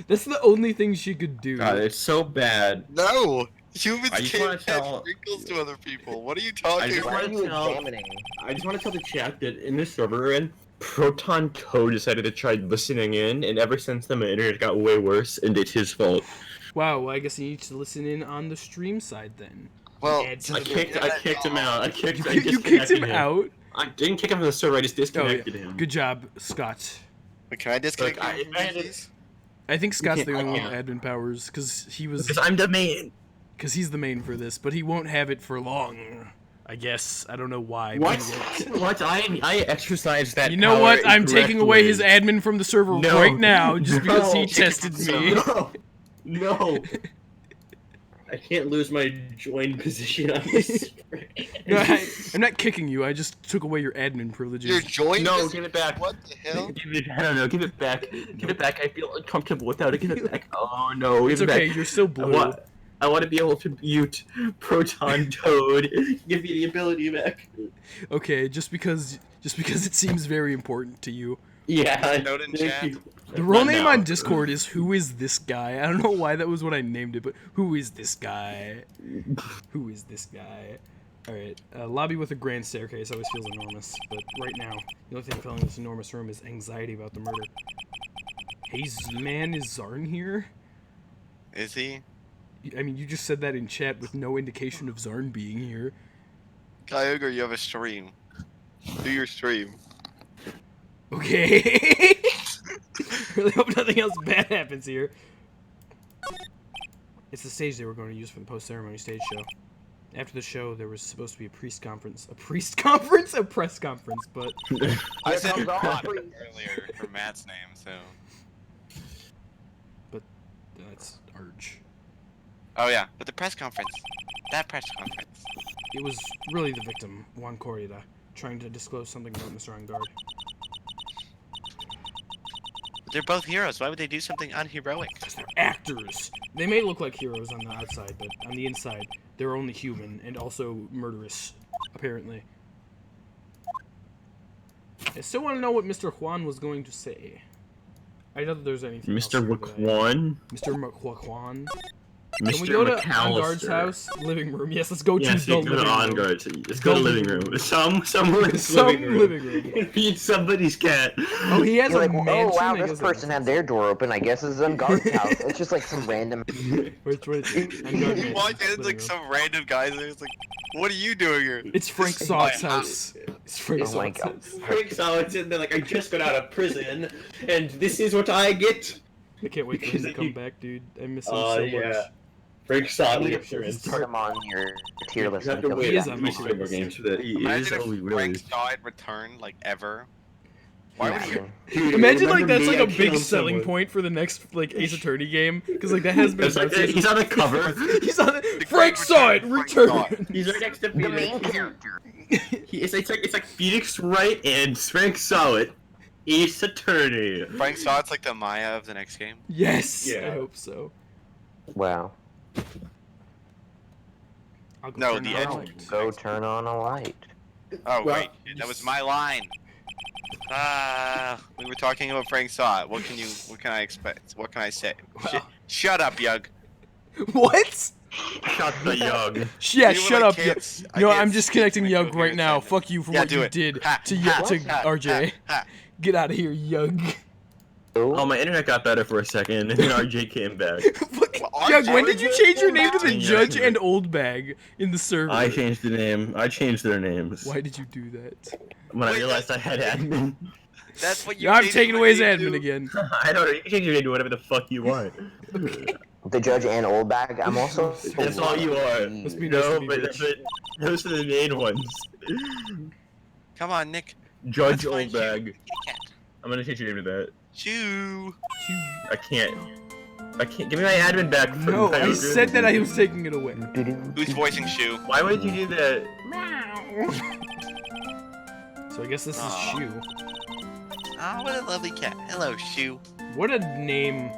That's the only thing she could do. God, it's so bad. No! Humans I just wanna can't tell- add wrinkles to other people. What are you I talking just about? Why are wanna you tell- examining? I just want to tell the chat that in this server we're in, Proton Toad decided to try listening in, and ever since then my internet got way worse, and it's his fault. Wow, well, I guess you need to listen in on the stream side then. Well, Add to I the- kicked him out. I kicked You kicked him out? I didn't kick him from the server. I just Oh, yeah. disconnected him. Good job, Scott. wait, can I disconnect Like, you from these? I think Scott's can't- the only I one with admin powers, because Because I'm the main. he's the main for this, but he won't have it for long. I guess. I don't know why. What? but he won't. What? I exercised that. You know power what? I'm taking away his incorrectly. admin from the server No. right now, just because he No. tested me. No. No. I can't lose my join position on this. No, I'm not kicking you. I just took away your admin privileges. Your joint? No, is- give it back. What the hell? I don't know. Give it back. Give it back. I feel uncomfortable without it. Give it back. Oh no. It's Give it okay. back. You're still blue. I want to be able to mute Proton Toad. Give me the ability back. Okay, just because it seems very important to you. Yeah. Note in thank chat. you. The real Not name now. on Discord is Who Is This Guy? I don't know why that was what I named it, but Who Is This Guy? Who is this guy? Alright, lobby with a grand staircase always feels enormous, but right now, the only thing filling this enormous room is anxiety about the murder. Hey, man, is Zarn here? Is he? I mean, you just said that in chat with no indication of Zarn being here. Kyogre, you have a stream. Do your stream. Okay. Really hope nothing else bad happens here. It's the stage they were going to use for the post-ceremony stage show. After the show, there was supposed to be a priest conference. A priest conference? A press conference, but... I said comes all God three. earlier for Matt's name, so. That's Arch. Oh yeah, but the press conference. That press conference. It was really the victim, Juan Corrida, trying to disclose something about Mr. Angard. They're both heroes. Why would they do something unheroic? Because they're actors! They may look like heroes on the outside, but on the inside, they're only human, and also murderous, apparently. I still want to know what Mr. Juan was going to say. I doubt that there's anything else Mr. here that I- McQuan. Mr. Juan? Mr. Can we go to McAllister. Angard's house? Living room. Yes, let's go Yes, to the you go to living room. Angard's. Let's go to The living living room. Someone's Some living room. living room. Feed somebody's cat. Oh, he has You're a like, mansion. oh wow, I this guess person had their door open. I guess it's Unguard's house. It's just like some random. Wait. Angard mansion, Walked in living like room. some random guy there. It's like, what are you doing here? It's Frank Sock's house. It's Frank Oh my Sock's God. house. Frank Solid's in there like, I just got out of prison, and this is what I get. I can't wait for him Because to you- come back, dude. I miss him Oh, so yeah. much. Frank Solid You appearance. put him on your tier list. You have to until wait He is on on my these tier Rainbow list. games for that. He is Imagine only if really. Frank Scott returned like ever. Why would he? Dude, Imagine like remember that's me? like I a big killed selling someone. point for the next like Ace Attorney game because like that has been. It's like, announced. he's on the cover. He's on it. The Frank great saw it. return of Frank Return. He's right next to the main Phoenix. character. It's like Phoenix Wright and Frank Solid. Ace Attorney. Frank Scott's like the Maya of the next game. Yes. I Yeah. hope so. Wow. I'll go No, turn the it edge- on. Go turn on a light. Oh Well, wait, that was my line. We were talking about Frank Scott. What can I expect? What can I say? Well. Shut up, Eugh. What? Shut the young. Yeah, You shut I up. can't Yo. s- I No, can't I'm speak disconnecting my Yug right coherent now. sentence. Fuck you for Yeah, what do you it. did Ha, to ha, to ha, RJ. ha, ha. Get out of here, Yug. Oh, my internet got better for a second, and then RJ came back. Well, Yug, RJ when did you change your name to the Yeah, Judge yeah. and Old Bag in the server? I changed the name. I changed their names. Why did you do that? When I Wait, realized I had admin. That's what you. I'm changed taking my away his name admin to. again. I don't know. You can change your name to whatever the fuck you want. The judge and old bag. I'm also. That's all you are. Must be nice No, to be but rich. those are the main ones. Come on, Nick. Judge That's fine, Old Bag. Kitty cat. I'm gonna change your name to that. Shoo. I can't. Give me my admin back. For No, my I own said group. that I was taking it away. Who's voicing Shoo? Why would you do that? So I guess this is Aw. Shu. Oh, what a lovely cat. Hello, Shoo. What a name.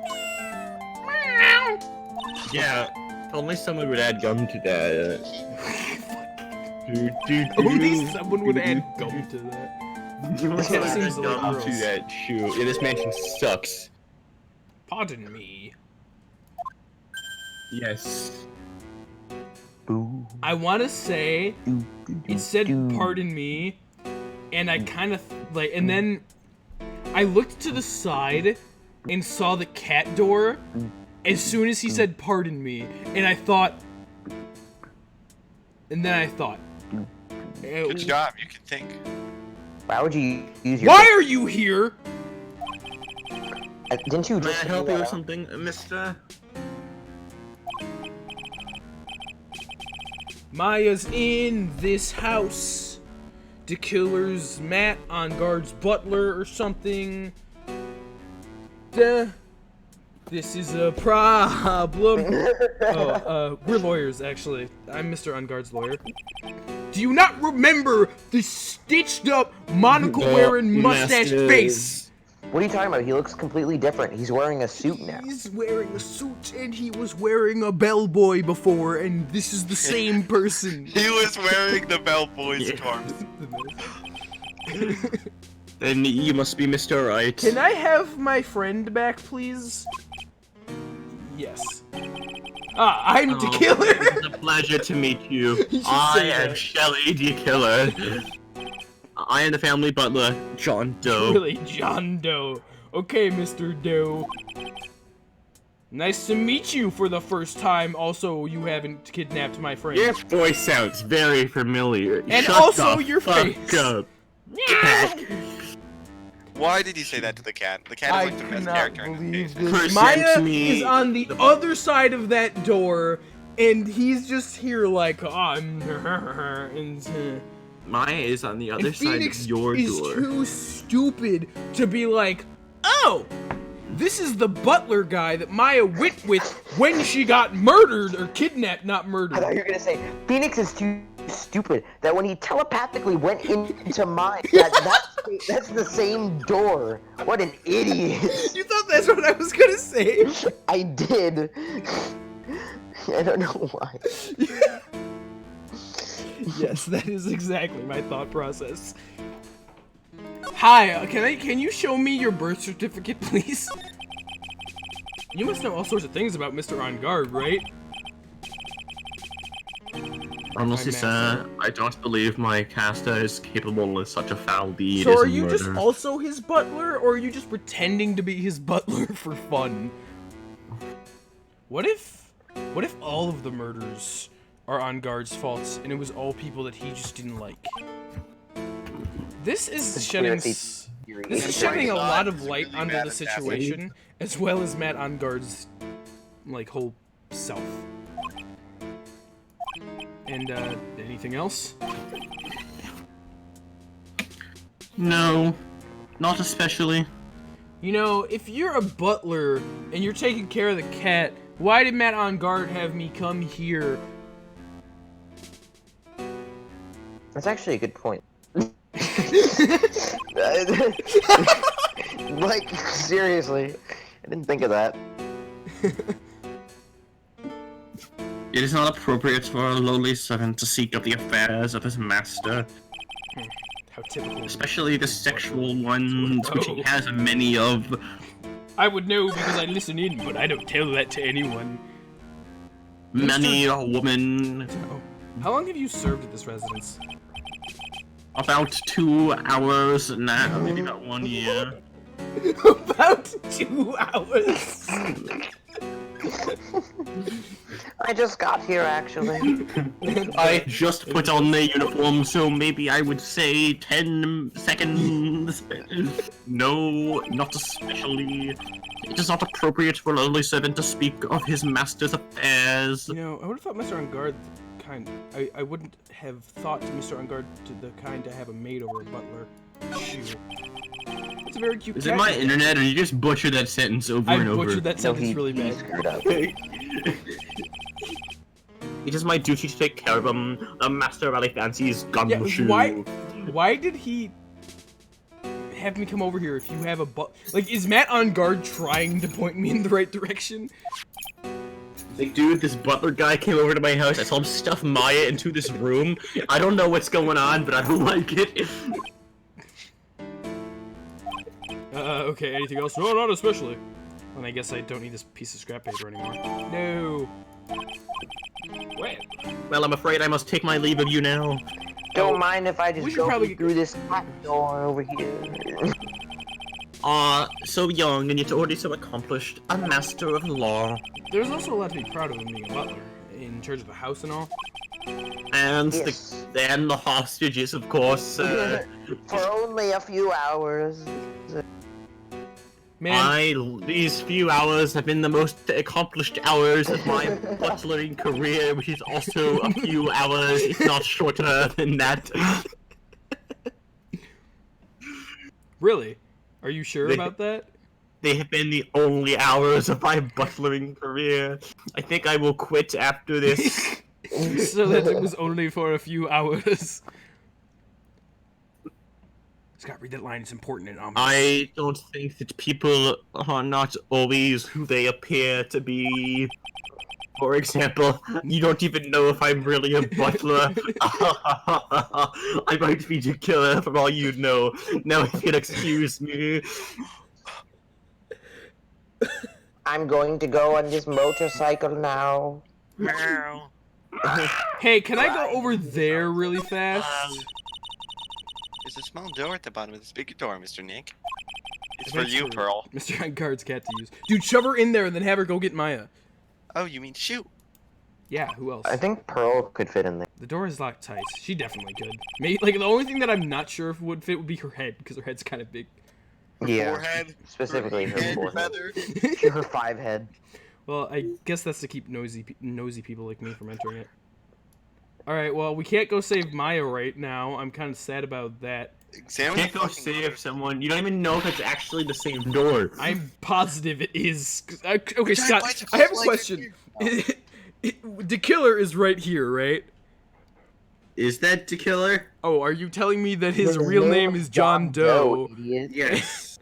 Yeah. If only someone would add gum to that. Only someone would add gum to that. Someone would That add seems a little gum to gross. that shoe. Yeah, this mansion sucks. Pardon me. Yes. I want to say it said pardon me, and I kind of like, and then I looked to the side and saw the cat door as soon as he said pardon me, and I thought, Good job. You can think. Why would you use your? why are you here? Didn't you May I just help you with something, mister? Maya's in this house. The killer's Matt on guard's butler or something. Duh. This is a problem. We're lawyers, actually. I'm Mr. Unguard's lawyer. Do you not remember the stitched up, monocle-wearing, mustache face? What are you talking about? He looks completely different. He's wearing a suit now. He's wearing a suit, and he was wearing a bellboy before, and this is the same person. He was wearing the bellboy's scarf. Then you must be Mr. Wright. Can I have my friend back, please? Yes. I'm the killer! It's a pleasure to meet you. You should I say am that. Shelly the Killer. I am the family butler, John Doe. Really, John Doe. Okay, Mr. Doe. Nice to meet you for the first time. Also, you haven't kidnapped my friend. Your voice sounds very familiar. And Shut also the your fuck face. up. Cat. Why did you say that to the cat? The cat is like the best character in this game. Present Maya me is on the other side of that door, and he's just here like, oh, I'm... and, Maya is on the other and side Phoenix of your is door. too stupid to be like, oh, this is the butler guy that Maya went with when she got murdered, or kidnapped, not I thought murdered. you were gonna say Phoenix is too stupid that when he telepathically went into mine, that's the same door. What an idiot! You thought that's what I was gonna say? I did. I don't know why. Yes, that is exactly my thought process. Hi, can you show me your birth certificate, please? You must know all sorts of things about Mr. On Guard, right? Honestly, I'm sir, I don't believe my caster is capable of such a foul deed So as are a you murder. just also his butler, or are you just pretending to be his butler for fun? What if all of the murders are On Guard's faults, and it was all people that he just didn't like? This is shedding a lot of light onto the situation, as well as Matt On Guard's like whole self. And anything else? No, not especially. You know, if you're a butler and you're taking care of the cat, why did Matt On Guard have me come here? That's actually a good point. Like, seriously, I didn't think of that. It is not appropriate for a lowly servant to seek out the affairs of his master, How typical. especially the sexual ones, which he Oh. has many of. I would know because I listen in, but I don't tell that to anyone. Many a woman. Oh. How long have you served at this residence? About 2 hours now, maybe about 1 year. About 2 hours. I just got here, actually. I just put on the uniform, so maybe I would say 10 seconds. No, not especially. It is not appropriate for a lowly servant to speak of his master's affairs. You know, I would have thought Mr. On Guard kind. I wouldn't have thought to Mr. On Guard to the kind to have a maid over a butler. Shoo. It's a very cute. Is it cat. my internet, or you just butchered that sentence over I and over? butchered that sentence really he bad. screwed up. It is my duty to take care of him. The master rally fancies gumshoe. Yeah, why did he have me come over here if you have a like, is Matt On Guard trying to point me in the right direction? Like, dude, this butler guy came over to my house. I saw him stuff Maya into this room. I don't know what's going on, but I don't like it. Okay, anything else? No, not especially. And I guess I don't need this piece of scrap paper anymore. No. Wait. Well, I'm afraid I must take my leave of you now. Don't mind if I We just should go probably through this back door over here. So young and yet already so accomplished. A master of law. There's also a lot to be proud of him being a butler, in charge of the house and all. And Yes. the hostages, of course. For only a few hours. Man, These few hours have been the most accomplished hours of my butlering career, which is also a few hours, if not shorter than that. really? Are you sure They- about that? They have been the only hours of my butlering career. I think I will quit after this. So that it was only for a few hours. Scott, read that line. It's important and ominous. I don't think that people are not always who they appear to be. For example, you don't even know if I'm really a butler. I might be the killer for all you know. Now if you'll excuse me. I'm going to go on this motorcycle now. Hey, can I go over there really fast? There's a small door at the bottom of this big door, Mr. Nick. It's for Thanks you, for Pearl. Mr. On Guard's cat to use. Dude, shove her in there and then have her go get Maya. Oh, you mean shoot? Yeah, who else? I think Pearl could fit in there. The door is locked tight. She definitely could. Maybe, like, the only thing that I'm not sure if would fit would be her head, because her head's kind of big. Yeah. Forehead. Specifically her Head forehead. feather. Her 5 head. Well, I guess that's to keep nosy people like me from entering it. Alright, well, we can't go save Maya right now. I'm kind of sad about that. Examine Can't the go fucking save door. someone. You don't even know if it's actually the same door. I'm positive it is. Okay, Giant Scott, bicycles I have a like question. The killer is right here, right? Is that the killer? Oh, are you telling me that his His real name is John Doe? idiot. Yes.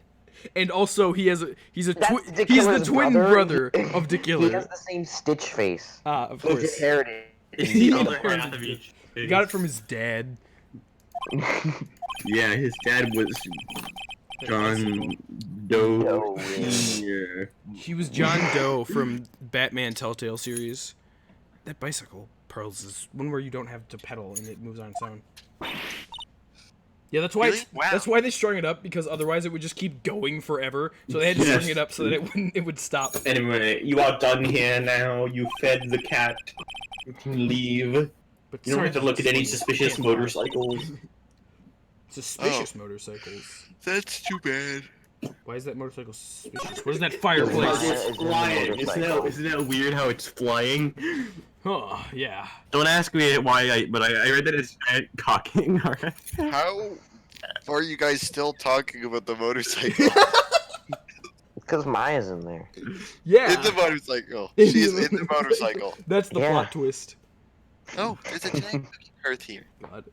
And also he's That's the the he's the killer's twin brother of the He killer. has the same Stitch face. Ah, of He's course. inherited. It's He the other inherited half of it. each. He got it from his dad. Yeah, his dad was John Doe. Doe, Sr. He was John Doe from Batman Telltale series. That bicycle, Pearls, is one where you don't have to pedal and it moves on its own. Yeah, that's why Really? Wow. that's why they strung it up, because otherwise it would just keep going forever. So they had to Yes. string it up so that it would stop. Anyway, you are done here now. You fed the cat. You can leave. But You don't have to look at any sorry, suspicious can't- motorcycles. Suspicious Oh. motorcycles. That's too bad. Why is that motorcycle suspicious? What is that fireplace? It's It's flying. Isn't that weird how it's flying? Oh, yeah. Don't ask me why but I read that it's giant cocking. Alright. How are you guys still talking about the motorcycle? Because Maya's in there. Yeah. In the motorcycle. She is in the motorcycle. That's the Yeah. plot twist. Oh, there's a giant cooking hearth here. God.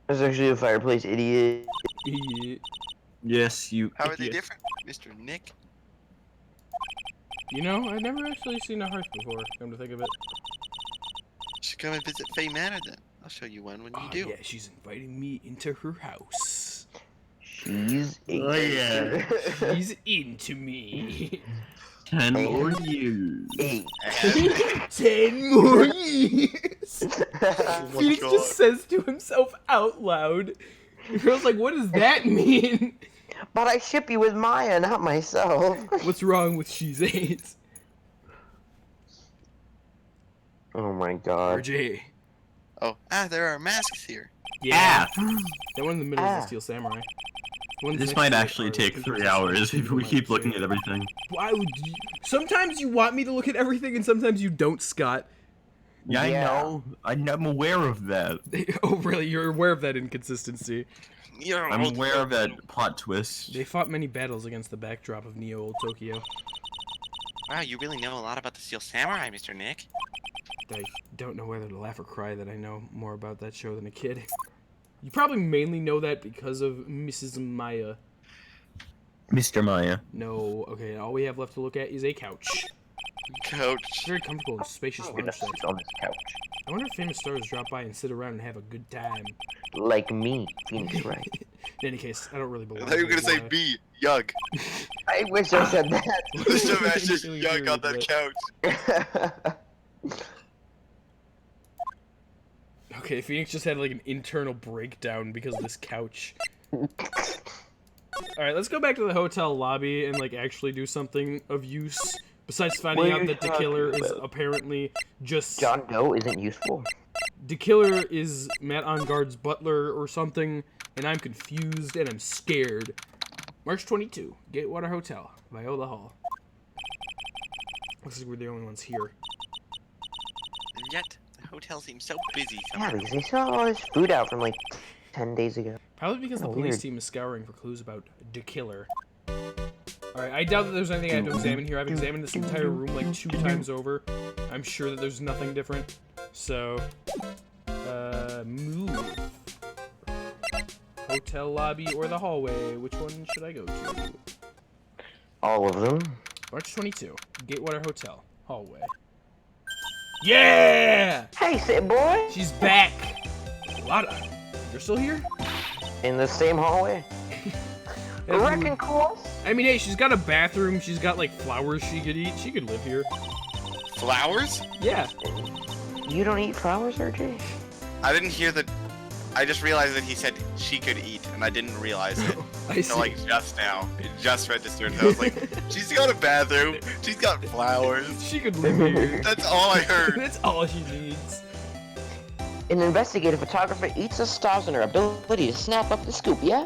There's actually a fireplace, idiot. Yeah. Yes, you. How are they idiot. different, Mr. Nick? You know, I've never actually seen a hearth before, come to think of it. You should come and visit Faye Manor then. I'll show you one when you Oh, do. yeah, she's inviting me into her house. She's Oh, yeah. She's into me. 10 more years. 8. 10 more years! Oh my Phoenix God. just says to himself out loud. The girl's like, what does that mean? But I ship you with Maya, not myself. What's wrong with She's 8? Oh my god. RJ. Oh, there are masks here. Yeah. Ah! That one in the middle is Ah. the Steel Samurai. The one This next might to it actually are- take I think 3 there's a hours if we might keep too. looking at everything. Why would you? Sometimes you want me to look at everything, and sometimes you don't, Scott. Yeah, I Yeah. know. I'm aware of that. Oh, really? You're aware of that inconsistency? I'm aware of that plot twist. They fought many battles against the backdrop of Neo Old Tokyo. Wow, you really know a lot about the Steel Samurai, Mr. Nick. I don't know whether to laugh or cry that I know more about that show than a kid. You probably mainly know that because of Mrs. Maya. Mr. Maya. No, okay, all we have left to look at is a couch. It's Couch. very comfortable and spacious I'm gonna lounge sit section. on this couch. I wonder if famous stars drop by and sit around and have a good time. Like me, Phoenix Wright. In any case, I don't really believe I thought you were gonna say B. Yug. I wish I said that. Just imagine Actually, Yug on really that couch. Okay, Phoenix just had like an internal breakdown because of this couch. Alright, let's go back to the hotel lobby and like actually do something of use. Besides finding What are out you that the killer is talking about? apparently just... John Doe isn't useful. The killer is Matt Onguard's butler or something, and I'm confused and I'm scared. March 22, Gatewater Hotel, Viola Hall. Looks like we're the only ones here. And yet, the hotel seems so busy Yeah, somehow. because they saw all this food out from like 10 days ago. Probably because the Oh, police weird. team is scouring for clues about the killer. Alright, I doubt that there's anything I have to examine here. I've examined this entire room like 2 times over. I'm sure that there's nothing different. So, move. Hotel lobby or the hallway? Which one should I go to? All of them. March 22, Gatewater Hotel, hallway. Yeah! Hey, sit boy! She's back! Lada, you're still here? In the same hallway. Wrecking course. I mean, hey, she's got a bathroom, she's got like flowers she could eat. She could live here. Flowers? Yeah. You don't eat flowers, RJ? I didn't hear that. I just realized that he said she could eat, and I didn't realize it. I see. So, like, just now. It just registered. And I was like, she's got a bathroom. She's got flowers. She could live here. That's all I heard. That's all she needs. An investigative photographer eats the stars in her ability to snap up the scoop, yeah?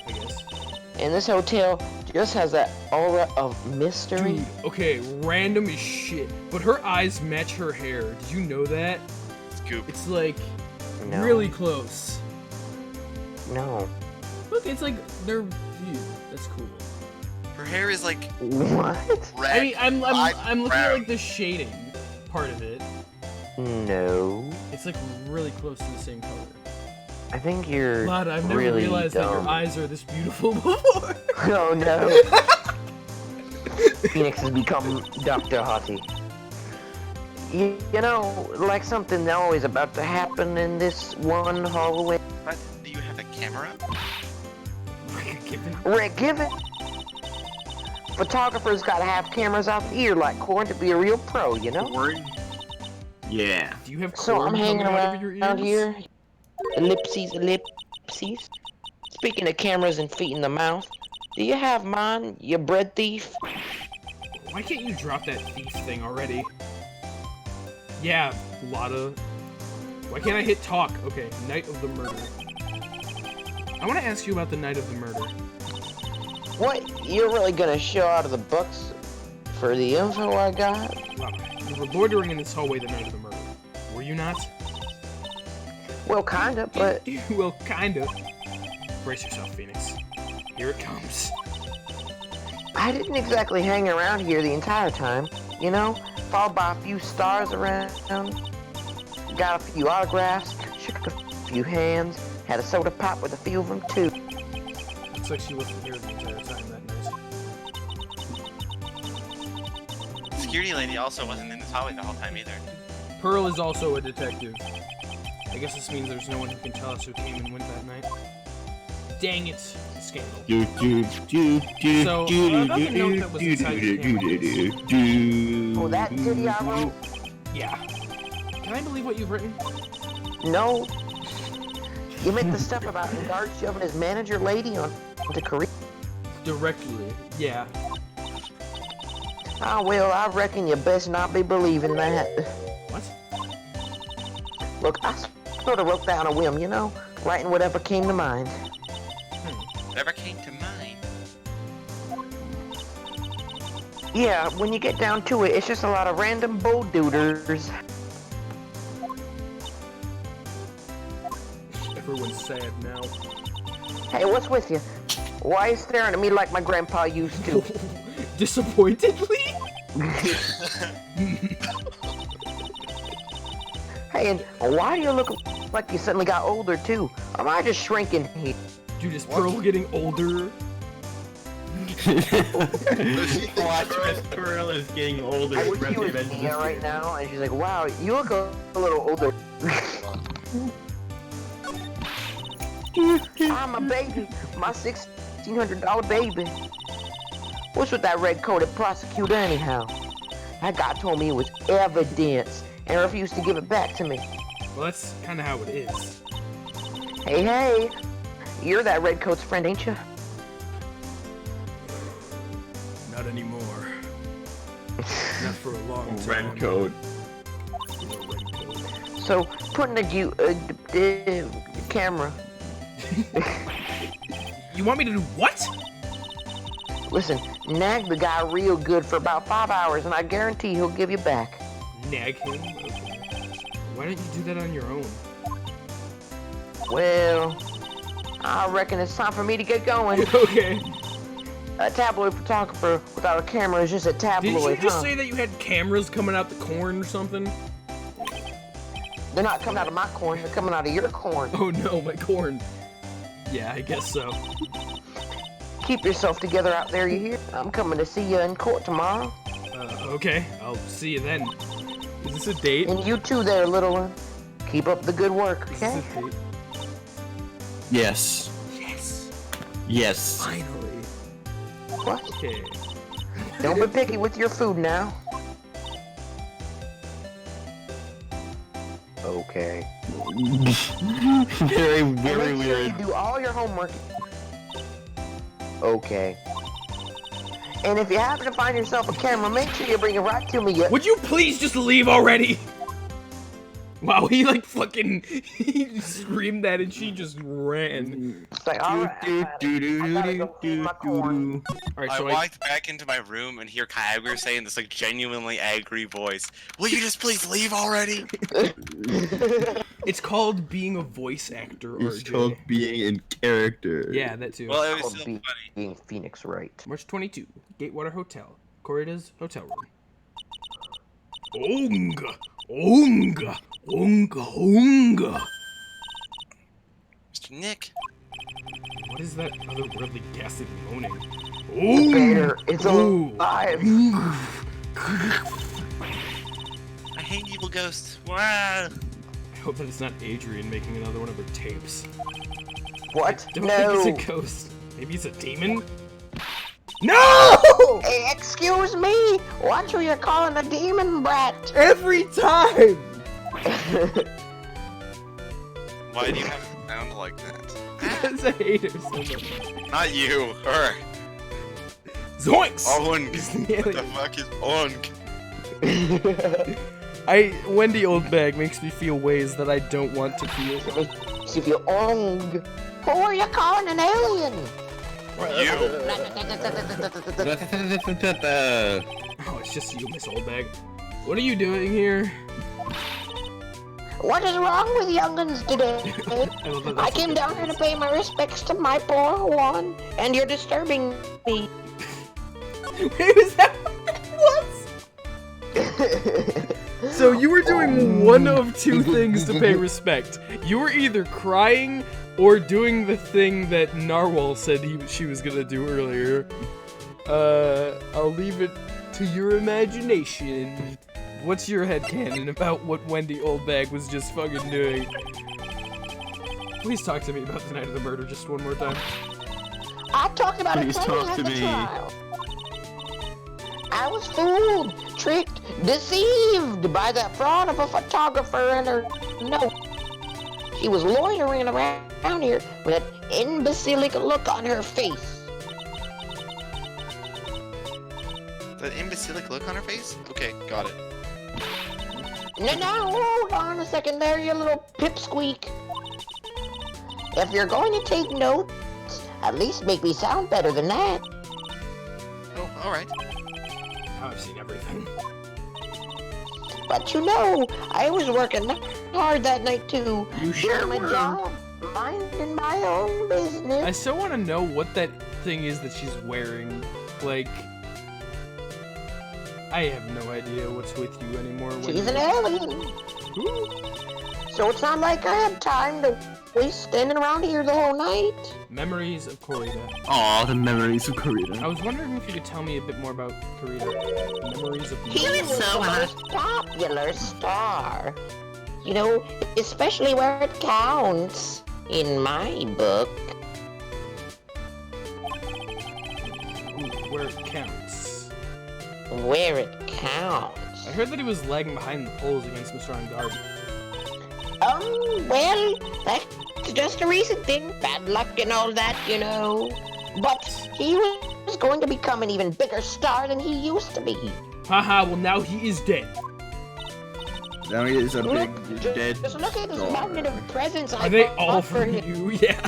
I guess. And this hotel just has that aura of mystery. Dude, okay, random as shit. But her eyes match her hair. Did you know that? Scoop. It's like No. really close. No. Look, it's like they're. Ew, that's cool. Her hair is like What? red. I mean, I'm looking at brown. like the shading part of it. No. It's like really close to the same color. I think you're Lada, I've never really realized that dumb. your eyes are this beautiful before. Oh no. Phoenix has become Dr. Hottie. You know, like something always about to happen in this one hallway. But do you have a camera? Rick, given. Photographers gotta have cameras out here like corn to be a real pro, you know? Yeah. Do you have So corn I'm hanging coming out of your around ears? here. Ellipses. Speaking of cameras and feet in the mouth, do you have mine, you bread thief? Why can't you drop that thief thing already? Yeah, Lada. Why can't I hit talk? Okay, night of the murder. I want to ask you about the night of the murder. What? You're really gonna show out of the books for the info I got? Wow, you were loitering in this hallway the night of the murder. Were you not? Well, kinda, but Well, kinda. Brace yourself, Phoenix. Here it comes. I didn't exactly hang around here the entire time, you know? Followed by a few stars around, got a few autographs, shook a few hands, had a soda pop with a few of them too. Looks like she wasn't here the entire time that night. The security lady also wasn't in this hallway the whole time either. Pearl is also a detective. I guess this means there's no one who can tell us who came and went that night. Dang it. Scandal. So, about the note that was inside your camera. Oh, that ditty I wrote? Yeah. Can I believe what you've written? No. You meant the stuff about the guard shoving his manager lady on to Korea. Directly, yeah. Ah, well, I reckon you best not be believing that. What? Look, I sort of wrote down a whim, you know? Writing whatever came to mind. Whatever came to mind. Yeah, when you get down to it, it's just a lot of random bull-dooders. Everyone's sad now. Hey, what's with you? Why are you staring at me like my grandpa used to? Disappointedly? Hey, and why do you look like you suddenly got older, too? Am I just shrinking here? Dude, is Pearl getting older? Watch Miss Pearl is getting older. I wish she was here right now, and she's like, wow, you look a little older. I'm a baby, my $1,600 baby. What's with that red-coated prosecutor anyhow? That guy told me it was evidence and refused to give it back to me. Well, that's kind of how it is. Hey, you're that redcoat's friend, ain't you? Not anymore. Not for a long time. Red coat. So, putting the camera. You want me to do what? Listen, nag the guy real good for about 5 hours, and I guarantee he'll give you back. Nag him? Okay. Why don't you do that on your own? Well, I reckon it's time for me to get going. Okay. A tabloid photographer without a camera is just a tabloid, Didn't you just huh? say that you had cameras coming out the corn or something? They're not coming out of my corn, they're coming out of your corn. Oh no, my corn. Yeah, I guess so. Keep yourself together out there, you hear? I'm coming to see you in court tomorrow. Okay, I'll see you then. Is this a date? And you too there, little one. Keep up the good work, Is okay? this a date? Yes. Yes. Yes. Finally. What? Okay. Don't be picky with your food now. Okay. Very, And very make sure you weird. do all your homework. Okay. And if you happen to find yourself a camera, make sure you bring it right to me. Would you please just leave already? Wow, he like fucking he screamed that and she just ran. It's like, alright, I gotta go feed my corn. Alright, I so walked back into my room and hear Kyogre say in this like genuinely angry voice, "Will you just please leave already?" it's called being a voice actor, It's RJ. called being in character. Yeah, that too. Well, it was Called still funny. being Phoenix Wright. March 22, Gatewater Hotel, Corrida's hotel room. Onga, onga, onga, onga. Mr. Nick, What is that otherworldly ghastly moaning? Bear, it's Ooh. alive. I hate evil ghosts. Wow. I hope that it's not Adrian making another one of her tapes. What? Don't No. think it's a ghost. Maybe it's a demon? No! Hey, excuse me. Watch who you're calling a demon brat. Every time! Why do you have to sound like that? Because I hate her so much. Not you, her. Zoinks! Onk. Yeah, What the fuck is onk? Wendy Oldbag makes me feel ways that I don't want to feel. Makes you feel ong. Who are you calling an alien? You. Oh, it's just you, Miss Oldbag. What are you doing here? What is wrong with young'uns today? I love that I that's came what down here to pay my respects to my poor one, and you're disturbing me. Wait, is that what that was? So you were doing one of two things to pay respect. You were either crying or doing the thing that Narwhal said she was gonna do earlier. I'll leave it to your imagination. What's your headcanon about what Wendy Oldbag was just fucking doing? Please talk to me about the night of the murder just one more time. I talked about Please it talk at to the me. trial. I was fooled, tricked, deceived by that fraud of a photographer and her note. She was loitering around here when that imbecilic look on her face. The imbecilic look on her face? Okay, got it. No, hold on a second there, you little pipsqueak. If you're going to take notes, at least make me sound better than that. Oh, alright. Now I've seen everything. But you know, I was working hard that night too. You sure doing my were. job, minding my own business. I still want to know what that thing is that she's wearing. Like, I have no idea what's with you anymore. She's an alien. So it's not like I had time to waste standing around here the whole night. Memories of Corita. Aw, the memories of Corita. I was wondering if you could tell me a bit more about Corita. Memories of He was the most popular star. You know, especially where it counts. In my book. Where it counts. Where it counts. I heard that he was lagging behind the polls against Mr. On Guard. Well, that's just a recent thing. Bad luck and all that, you know. But he was going to become an even bigger star than he used to be. Haha, well now he is dead. Now he is a Look, big just, dead just look at this star. mountain of presents I Are they bought all for from him. you? Yeah.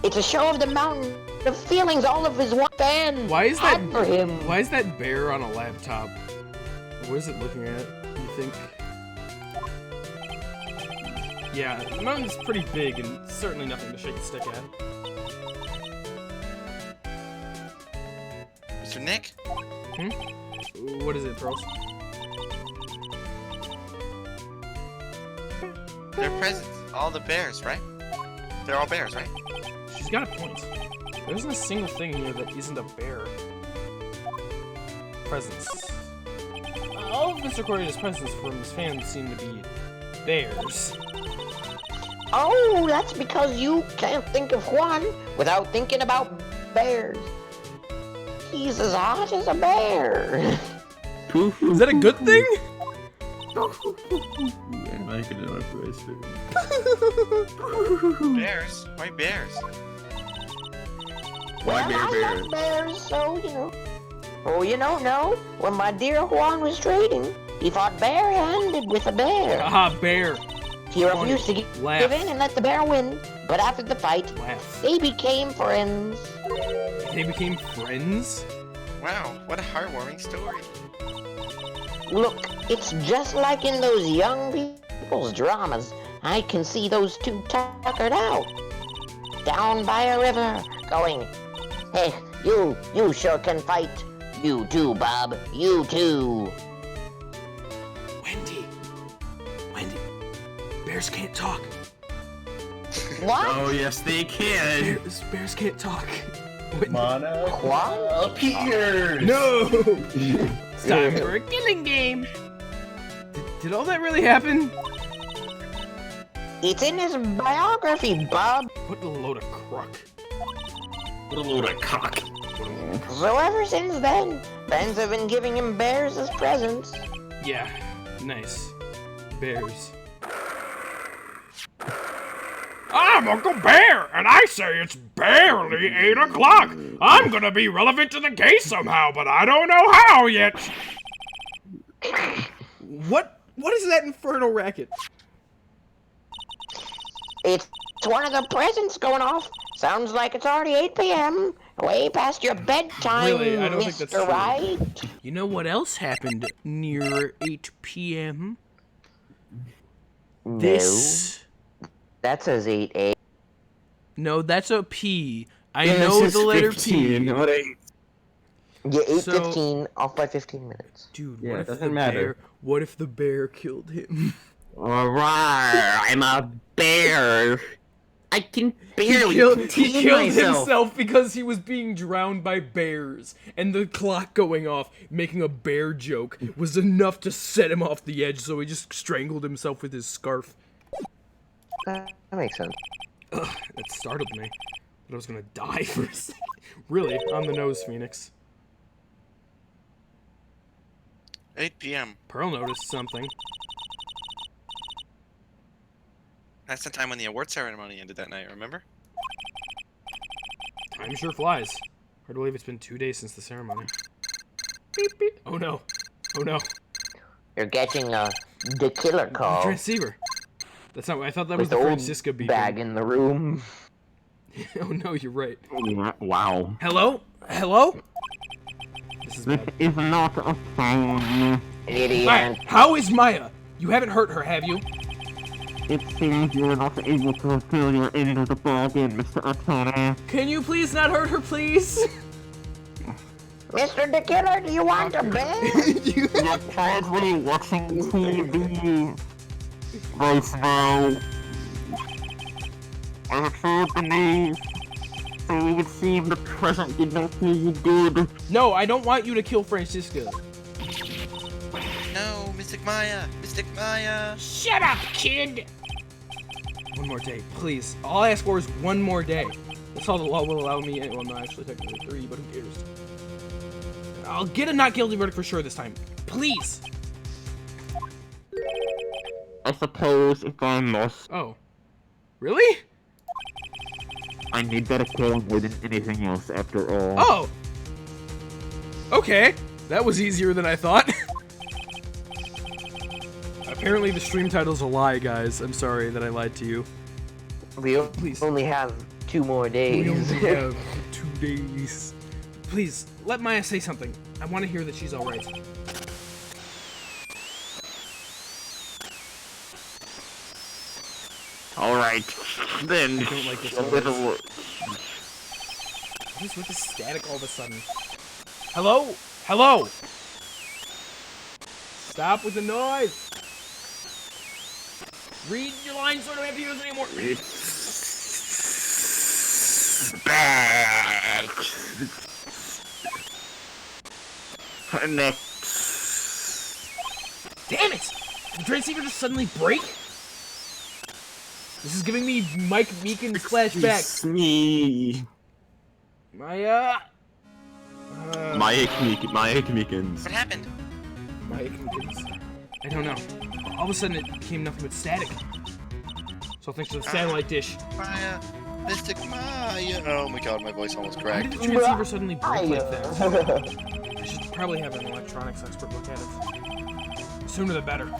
It's a show of the mountain of feelings all of his one fans Why is that? had for him. Why is that bear on a laptop? What is it looking at? You think? Yeah, the mountain's pretty big and certainly nothing to shake a stick at. Mr. Nick? What is it, Pearls? They're presents. All the bears, right? They're all bears, right? She's got a point. There isn't a single thing here that isn't a bear. Presents. All of Mr. Corio's presents from his fans seem to be bears. Oh, that's because you can't think of one without thinking about bears. He's as hot as a bear. Is that a good thing? I could do my voice. Bears? Why bears? Well, bear, I bear? love bears, so, you know. Oh, you don't know? When my dear Juan was trading, he fought bare-handed with a bear. Haha, bear. He refused to Laugh. give in and let the bear win. But after the fight, Laugh. they became friends. They became friends? Wow, what a heartwarming story. Look, it's just like in those young people's dramas. I can see those two tuckered out. Down by a river, going, hey, you sure can fight. You too, Bob, you too. Wendy. Bears can't talk. What? Oh yes, they can. Bears can't talk. Wendy. Mana What? appears. No! It's time for a killing game. Did all that really happen? It's in his biography, Bob. What a load of crock. What a load of cock. So ever since then, fans have been giving him bears as presents. Yeah, nice. Bears. I'm Uncle Bear, and I say it's barely 8 o'clock. I'm gonna be relevant to the case somehow, but I don't know how yet. What is that infernal racket? It's one of the presents going off. Sounds like it's already 8 p.m. Way past your bedtime, Really? I don't think that's Mr. true. Wright. You know what else happened near 8 p.m.? This. That says 8A. No, that's a P. I Yeah, know this the is letter 15, P. not 8. Yeah, 8:15, So- off by 15 minutes. Dude, Yeah, what it if doesn't the matter. bear? What if the bear killed him? Alright, I'm a bear. I can barely he killed contain myself. himself because he was being drowned by bears, and the clock going off, making a bear joke, was enough to set him off the edge. So he just strangled himself with his scarf. That makes sense. Ugh, that startled me. But I was gonna die for a second. Really, on the nose, Phoenix. 8 p.m. Pearl noticed something. That's the time when the award ceremony ended that night, remember? Time sure flies. Hard to believe it's been 2 days since the ceremony. Beep, beep. Oh no. Oh no. You're getting the killer call. Transceiver. That's not. I thought that was With the the old Francisca beacon. bag in the room. Oh no, you're right. Wow. Hello? Hello? This is This bad. is not a phone. Idiot. Maya, how is Maya? You haven't hurt her, have you? It seems you're not able to fulfill your end of the bargain, Mr. Attorney. Can you please not hurt her, please? Mr. the Killer, do you want a bed? You- You're probably watching TV right now. I have heard the news, so it would seem the present did not do you good. No, I don't want you to kill Francisca. No, Mystic Maya! Mystic Maya! Shut up, kid! One more day, please. All I ask for is one more day. That's all the law will allow me. Well, no, actually, technically 3, but who cares? I'll get a not guilty verdict for sure this time. Please! I suppose if I must, Oh. Really? I need better killing more than anything else after all. Oh! Okay. That was easier than I thought. Apparently the stream title's a lie, guys. I'm sorry that I lied to you. We Please. only have 2 more days. We only have 2 days. Please, let Maya say something. I want to hear that she's alright. Alright, then. I don't like this a little. What is with the static all of a sudden? Hello? Hello? Stop with the noise! Read your lines so I don't have to use it anymore. It's back. Next. Damn it! Did the transceiver just suddenly break? This is giving me Mike Meekins flashbacks. It's me. Maya. Maya Meekins. What happened? Mike Meekins. I don't know. All of a sudden it became nothing but static. So thanks to the satellite dish. Maya, Mystic Maya. Oh my god, my voice almost Why did cracked. the transceiver suddenly break like that? I should probably have an electronics expert look at it. The sooner the better.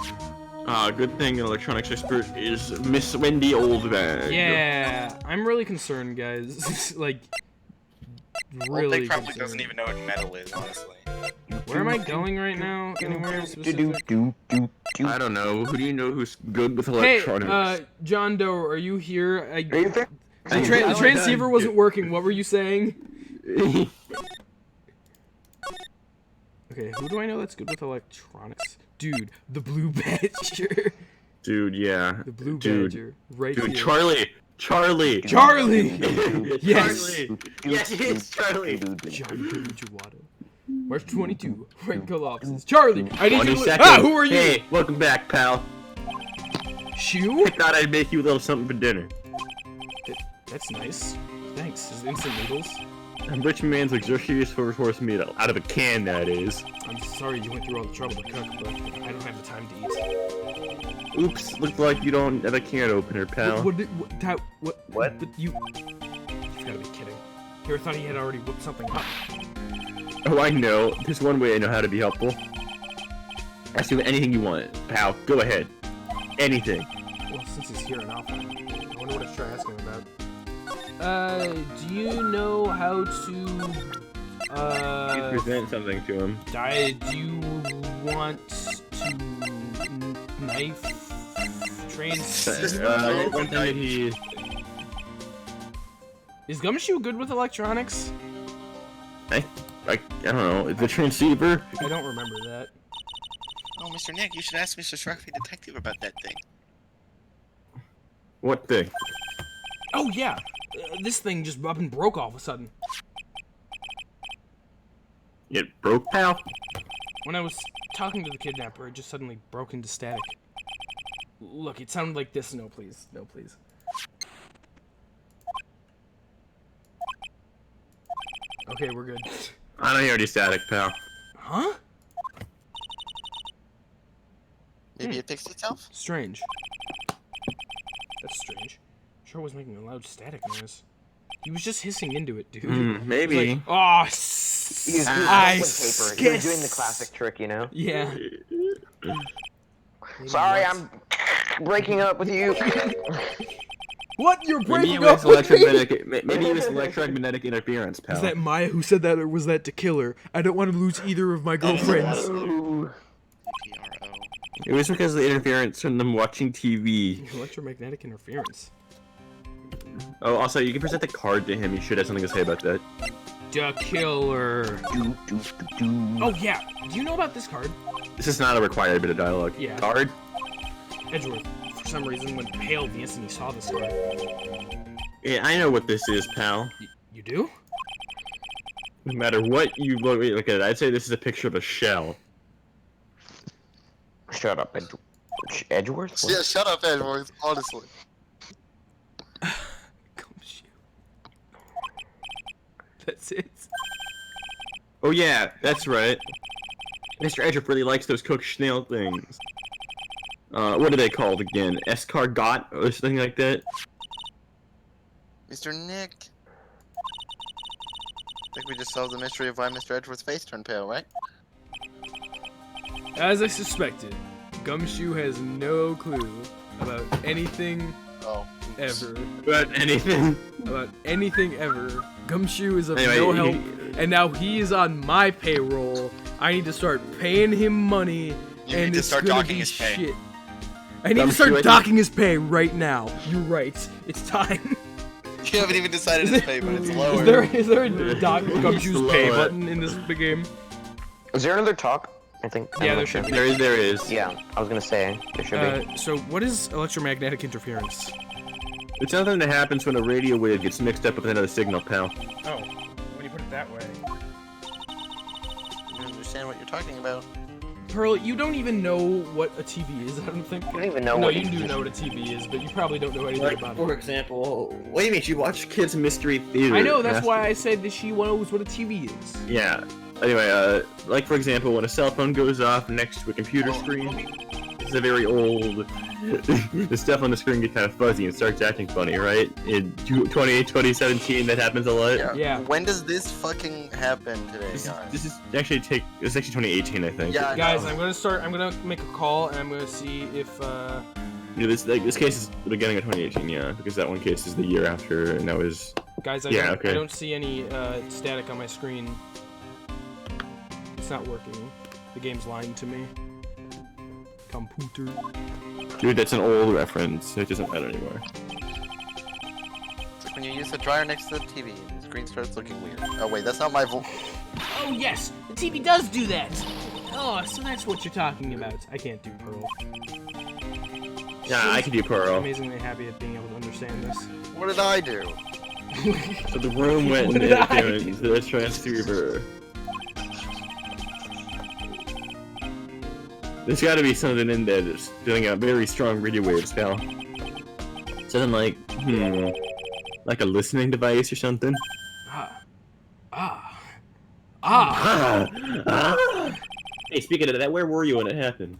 Good thing an electronics expert is Miss Wendy Oldbag. Yeah, I'm really concerned, guys. Like, Really really Old probably concerned. doesn't even know what metal is, honestly. Where am I going right now? Anywhere specific? I don't know. Who do you know who's good with Hey, electronics? John Doe, are you here? Are you there? The transceiver wasn't working. What were you saying? Okay, who do I know that's good with electronics? Dude, the Blue Badger. Dude, yeah. The Blue Dude. Badger. Right Dude, here. Charlie! Charlie! Yes! Charlie! Yes, it's Charlie! John Doe Jawado. March 22. Wrinkle offices. Charlie! I need 20 you to... seconds. Ah, who are you? Hey, welcome back, pal. Shoo? I thought I'd make you a little something for dinner. That's nice. Thanks. Is it instant noodles? A rich man's luxurious horse meat out of a can, that is. I'm sorry you went through all the trouble to cook, but I don't have the time to eat. Oops, looks like you don't have a can opener, pal. What? But you gotta be kidding. Here, I thought he had already whipped something up. Oh, I know. There's one way I know how to be helpful. Ask you anything you want, pal. Go ahead. Anything. Well, since he's here enough, I wonder what I should try asking him about. Do you know how to, You present something to him. do you want to knife train? One thing that he... Is Gumshoe good with electronics? I don't know. The transceiver? I don't remember that. Oh, Mr. Nick, you should ask Mr. Shruffy Detective about that thing. What thing? Oh yeah, this thing just up and broke all of a sudden. It broke, pal? When I was talking to the kidnapper, it just suddenly broke into static. Look, it sounded like this. No, please. No, please. Okay, we're good. I don't hear any static, pal. Huh? Maybe it fixed itself? Strange. That's Sure was making a loud static noise. He was just hissing into it, dude. Maybe. He was like, oh, He was I paper. He was doing the classic trick, you know? Yeah. Sorry, I'm breaking up with you. What? You're Maybe breaking it was up with me? maybe it was electromagnetic interference, pal. Was that Maya who said that, or was that to kill her? I don't want to lose either of my girlfriends. PRO. It was because of the interference from them watching TV. Electromagnetic interference. Oh, also, you can present the card to him. He should have something to say about that. The killer. Oh yeah. Do you know about this card? This is not a required bit of dialogue. Yeah. Card? Edgeworth, for some reason, went pale the instant he saw this card. Yeah, I know what this is, pal. You do? No matter what you look at it, I'd say this is a picture of a shell. Shut up, Edgeworth? What? Yeah, shut up, Edgeworth. Honestly. That's it. Oh yeah, that's right. Mr. Edgeworth really likes those cooked snail things. What are they called again? Escargot or something like that? Mr. Nick. I think we just solved the mystery of why Mr. Edgeworth's face turned pale, right? As I suspected, Gumshoe has no clue about anything ever. About anything? About anything ever. Gumshoe is of Anyway, no help, and now he is on my payroll. I need to start paying him money, You and need to it's start gonna docking be his pay. shit. I need to Gumshoe, start I docking his pay right now. You're right. It's time. You haven't even decided his pay, but it's lower. Is there a dock Gumshoe's pay lower. button in this big game? Is there another talk? I think. I'm Yeah, not there sure. should be. There is. Yeah, I was gonna say there should be. So what is electromagnetic interference? It's something that happens when a radio wave gets mixed up with another signal, pal. Oh, when you put it that way. I don't understand what you're talking about. Pearl, you don't even know what a TV is, I don't think. I don't even know No, what you it do is. know what a TV is, but you probably don't know anything about it. example, what do you mean? You watch Kids Mystery Theater? I know, that's why I said that she knows what a TV is. Yeah. Anyway, like for example, when a cell phone goes off next to a computer screen, it's a very old. The stuff on the screen gets kind of fuzzy and starts acting funny, right? In 2017, that happens a lot. Yeah. When does this fucking happen today, guys? This is actually 2018, I think. Yeah, I Guys, know. I'm gonna make a call, and I'm gonna see if, Yeah, this case is the beginning of 2018, yeah, because that one case is the year after, and that was. guys, I Yeah, don't see any, static on my screen. It's not working. The game's lying to me. Computer. Dude, that's an old reference. It doesn't matter anymore. It's like when you use the dryer next to the TV and the screen starts looking weird. Oh wait, that's not my voice. Oh yes, the TV does do that. Oh, so that's what you're talking about. I can't do Pearl. Yeah, I can do I'm Pearl. amazingly happy at being able to understand this. What did I do? So the room went What did I into the transceiver. There's gotta be something in there that's doing out very strong radio waves now. Something like, like a listening device or something. Hey, speaking of that, where were you when it happened?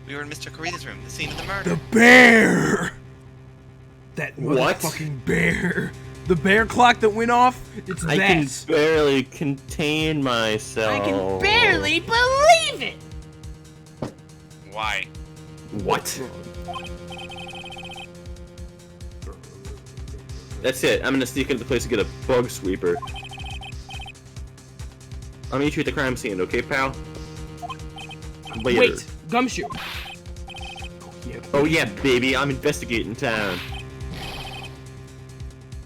We were in Mr. Korea's room, the scene of the murder. The bear! That What? motherfucking bear! The bear clock that went off? It's I that! can barely contain myself. I can barely believe it! Why? What? That's it. I'm gonna sneak into the place to get a bug sweeper. I'll meet you at the crime scene, okay, pal? Later. Wait, Gumshoe! Oh yeah, baby, I'm investigating town.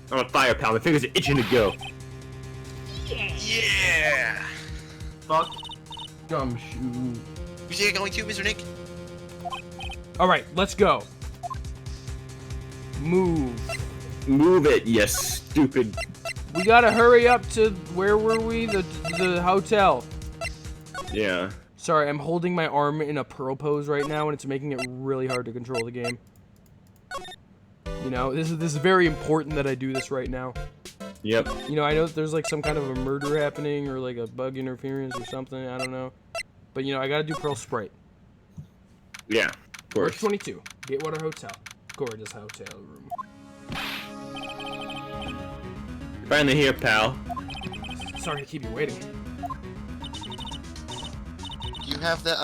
I'm on fire, pal. My fingers are itching to go. Yeah! Fuck Gumshoe. You see it going to, Mr. Nick? Alright, let's go. Move. Move it, you stupid. We gotta hurry up to, where were we? The hotel. Yeah. Sorry, I'm holding my arm in a Pearl pose right now, and it's making it really hard to control the game. You know, this is very important that I do this right now. Yep. You know, I know that there's like some kind of a murder happening, or like a bug interference or something, I don't know. But you know, I gotta do Pearl Sprite. Yeah. course. 22. Gatewater Hotel. Gorgeous hotel room. Finally here, pal. Sorry to keep you waiting. You have the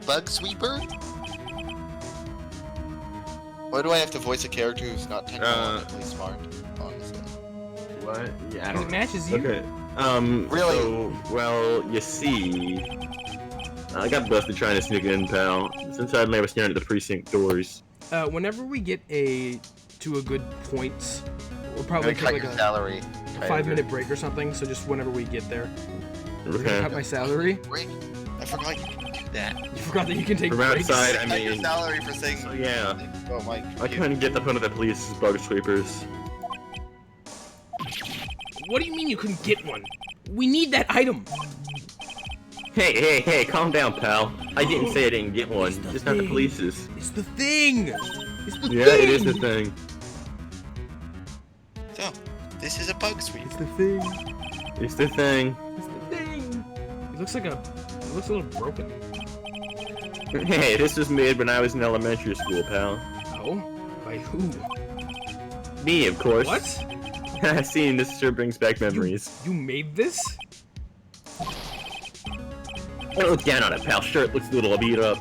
bug sweeper? Why do I have to voice a character who's not technologically smart? Honestly. What? Yeah, I Because it matches you. Okay. Really? So, well, you see, I got busted trying to sneak in, pal. Since I was staring at the precinct doors. Whenever we get to a good point, we'll probably cut take your like salary. a 5-minute break or something. So just whenever we get there, we're gonna Okay. cut my salary. Break? I forgot you could do that. You forgot that you can take From breaks. outside, I Cut your mean, salary for saying. so yeah. Oh my. I couldn't get the phone of the police's bug sweepers. What do you mean you couldn't get one? We need that item. Hey, calm down, pal. I didn't say I didn't get one. the It's not the thing. police's. It's the thing. It's the Yeah, thing. it is the thing. So, this is a bug sweep. It's the thing. It's the thing. It's the thing. It looks a little broken. Hey, this was made when I was in elementary school, pal. Oh? By who? Me, of course. What? Seeing this sure brings back memories. You made this? Don't look down on it, pal. Sure, it looks a little beat up.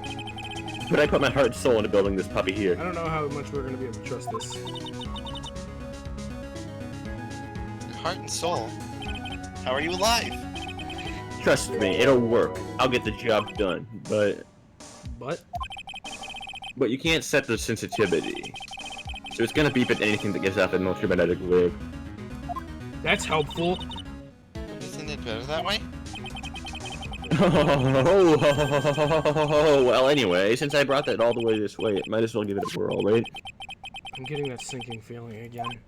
But I put my heart and soul into building this puppy I here. don't know how much we're gonna be able to trust this. Heart and soul. How are you alive? Trust me, it'll work. I'll get the job done. But you can't set the sensitivity. So it's gonna beep at anything that gives off an electromagnetic wave. that's helpful. Isn't it better that way? Well, anyway, since I brought that all the way this way, might as well give it a whirl, right? I'm getting that sinking feeling again.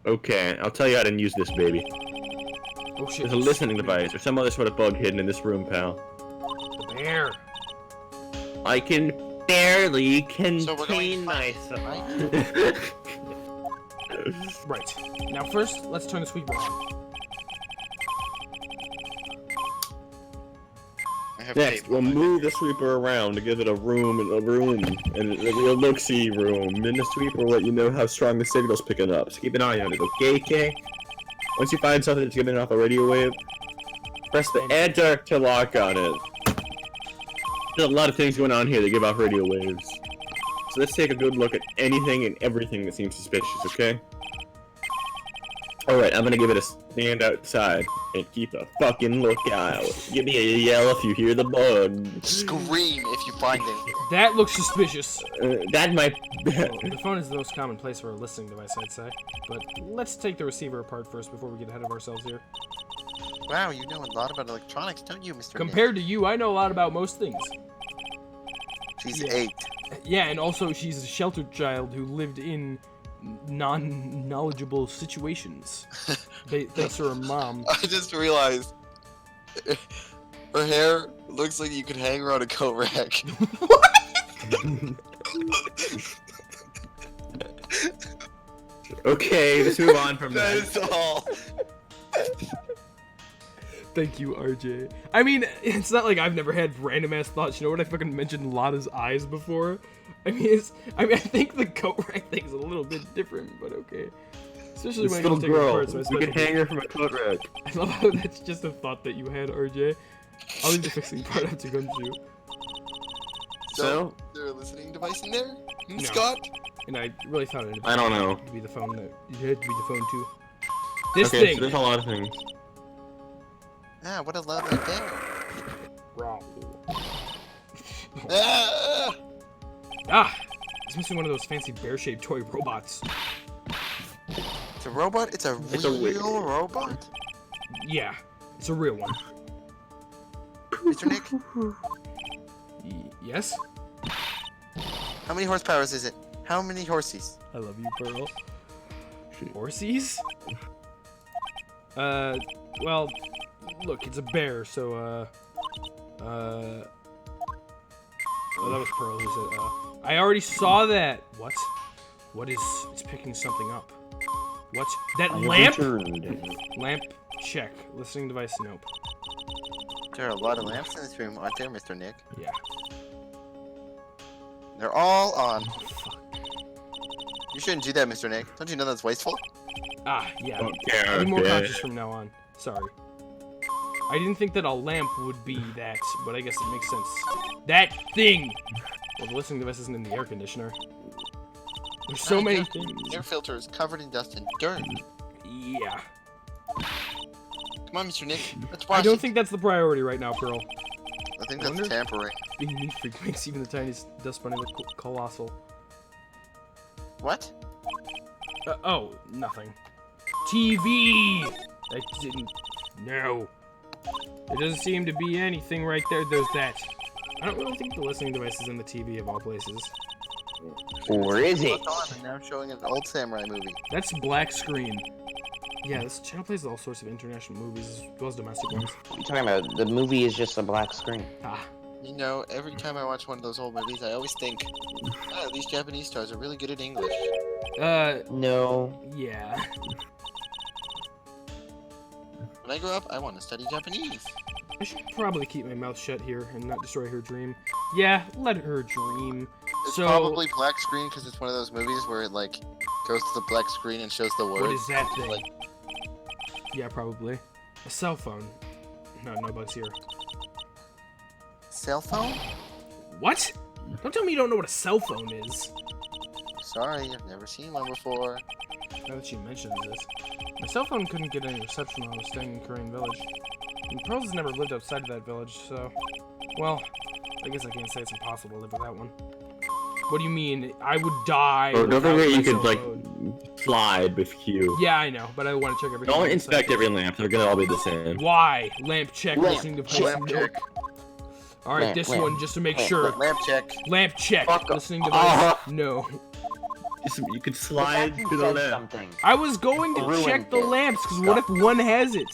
Okay, I'll tell you how to use this baby. Oh shit. There's a listening device or some other sort of bug hidden in this room, pal. The bear. I can barely So we're going contain to find myself. Right. Now first, let's turn the sweeper on. I have Next, tape. we'll move the sweeper around to give it a room, and a real look-see room. In the sweeper will let you know how strong the signal's picking up, so keep an eye on it, okay? Once you find something that's giving off a radio wave, press the enter to lock on it. There's a lot of things going on here that give off radio waves. So let's take a good look at anything and everything that seems suspicious, okay? Alright, I'm gonna give it a stand outside and keep a fucking lookout. Give me a yell if you hear the bug. Scream if you find it. That looks suspicious. That might... Well, the phone is the most common place for a listening device, I'd say. But let's take the receiver apart first before we get ahead of ourselves here. Wow, you know a lot about electronics, don't you, Mr. Compared to you, I know a lot about most things. Nick? She's Yeah. 8. Yeah, and also she's a sheltered child who lived in non-knowledgeable situations. Thanks to her mom. I just realized her hair looks like you could hang her on a coat rack. Okay, let's move on from That that. is all. Thank you, RJ. I mean, it's not like I've never had random ass thoughts. You know what? I fucking mentioned Lada's eyes before. I think the coat rack thing's a little bit different, but okay. Especially This when little you take it girl, apart, so we could hang her from a coat rack. I love how that's just a thought that you had, RJ. I'll leave the fixing part up to Gumshoe. So? Is there a listening device in there? No. Scott? And I really thought it I don't know. to be the phone that it had to be the phone too. This Okay, thing. so there's a lot of things. Ah, what a lovely day. Wrong. Ah! Ah, it's missing one of those fancy bear-shaped toy robots. It's a robot? It's a real robot? Yeah, it's a real one. Mr. Nick, Yes? how many horsepower is it? How many horsies? I love you, Pearl. Horsies? Well, look, it's a bear, so, oh, that was Pearl who said, I already saw that! What? What is, it's picking something up. What? That lamp? Lamp, check. Listening device, nope. There are a lot of lamps in this room, aren't there, Mr. Nick? Yeah. They're all on. Oh, fuck. You shouldn't do that, Mr. Nick. Don't you know that's wasteful? Ah, yeah. Don't care. I'll be more okay? cautious from now on. Sorry. I didn't think that a lamp would be that, but I guess it makes sense. That thing! Well, the listening device isn't in the air conditioner. There's so many things. Air filter is covered in dust and dirt. Yeah. Come on, Mr. Nick. Let's watch I don't it. think that's the priority right now, Pearl. I think I that's wonder- tampering. Being neat freak makes even the tiniest dust bunny look colossal. What? Oh, nothing. TV! I didn't... No. There doesn't seem to be anything right there. There's that. I don't really think the listening device is in the TV of all places. Or is it? Look on, and now showing an old samurai movie. That's black screen. Yeah, this channel plays all sorts of international movies as well as domestic ones. What are you talking about? The movie is just a black screen. Ah, You know, every time I watch one of those old movies, I always think, oh, these Japanese stars are really good at English. No. yeah. When I grow up, I want to study Japanese. I should probably keep my mouth shut here and not destroy her dream. Yeah, let her dream. It's So- probably black screen because it's one of those movies where it, like, goes to the black screen and shows the words. What is that thing? Like, Yeah, probably. A cell phone. No, nobody's here. cell phone? What? Don't tell me you don't know what a cell phone is. Sorry, I've never seen one before. Now that she mentions this. My cell phone couldn't get any reception while I was staying in Korean Village. And Pearls has never lived outside of that village, so... Well, I guess I can't say it's impossible to live without one. What do you mean? I would die. Or don't without forget my you could cell like phone. slide with Q. Yeah, I know, but I want to check everything. Don't out inspect second. every lamp. They're gonna all be the same. Why? Lamp check, Lamp listening to check. voice note. Alright, Lamp, this lamp, one just to make lamp, sure. Lamp check. Lamp check, Fuck off. listening device. No. You could slide That through the said lamp. something. I was going to Ruined check the it. lamps, because what if one has it?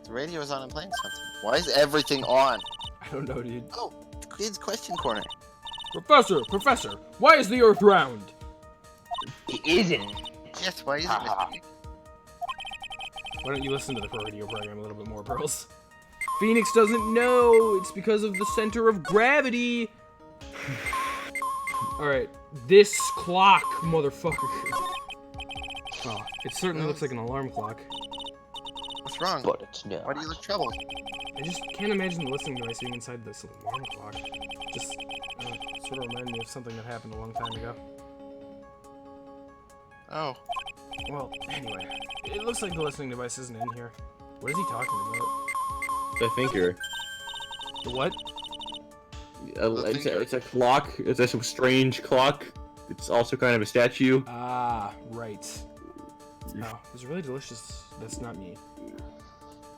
The radio is on and playing something. Why is everything on? I don't know, dude. Oh, Kids Question Corner. Professor, why is the Earth round? It isn't. Yes, why is it, Haha. Mr. Nick? Why don't you listen to the radio program a little bit more, Pearls? Phoenix doesn't know. It's because of the center of gravity. Alright, this clock, motherfucker. Oh, it certainly looks like an alarm clock. What's wrong? But it's not. Why do you look troubled? I just can't imagine the listening device being inside this alarm clock. Just sort of reminded me of something that happened a long time ago. Oh, Well, anyway, it looks like the listening device isn't in here. What is he talking about? The thinker. The what? It's a clock. It's a strange clock. It's also kind of a statue. Ah, right. Oh, it's really delicious. That's not me.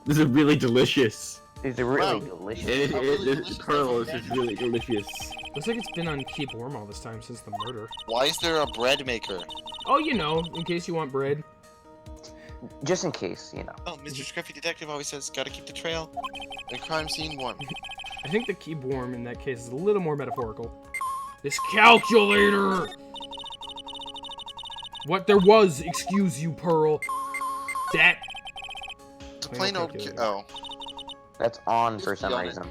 This is really delicious. It's really Wow. delicious. Pearl, this is really delicious. Looks like it's been on keep warm all this time since the murder. why is there a bread maker? Oh, you know, in case you want bread. Just in case, you know. Oh, Mr. Scruffy Detective always says, gotta keep the trail and crime scene warm. I think the keep warm in that case is a little more metaphorical. This calculator! What there was, excuse you, Pearl. That. The Plain plain old old. calculator. Oh. That's on for Just some be on it. reason.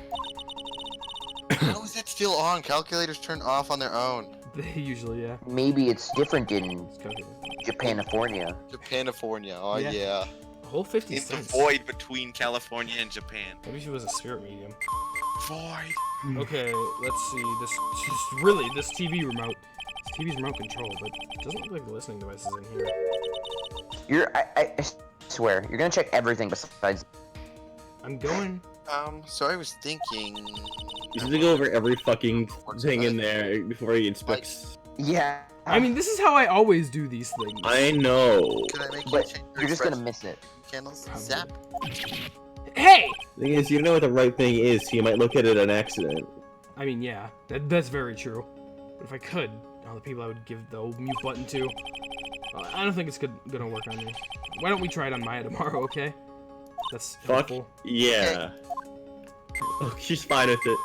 How is that still on? Calculators turn off on their own. They usually, yeah. Maybe it's different in It's calculator. Japanifornia. Japanifornia. Oh, Yeah. yeah. A whole 50 In the cents. void between California and Japan. Maybe she was a spirit medium. Void. Okay, let's see. This TV remote. This TV's remote control, but it doesn't look like the listening device is in here. I swear, you're gonna check everything besides. I'm going. So I was thinking. He's gonna go over every fucking thing in there before he inspects. Yeah. I mean, this is how I always do these things. I know. Could I make you But change you're just gonna express miss it. candles? Probably. Zap. Hey! The thing is, you know what the right thing is. He might look at it an accident. I mean, yeah, that's very true. But if I could, all the people I would give the old mute button to, I don't think it's gonna work on me. Why don't we try it on Maya tomorrow, okay? That's Fuck helpful. yeah. Oh, she's fine with it.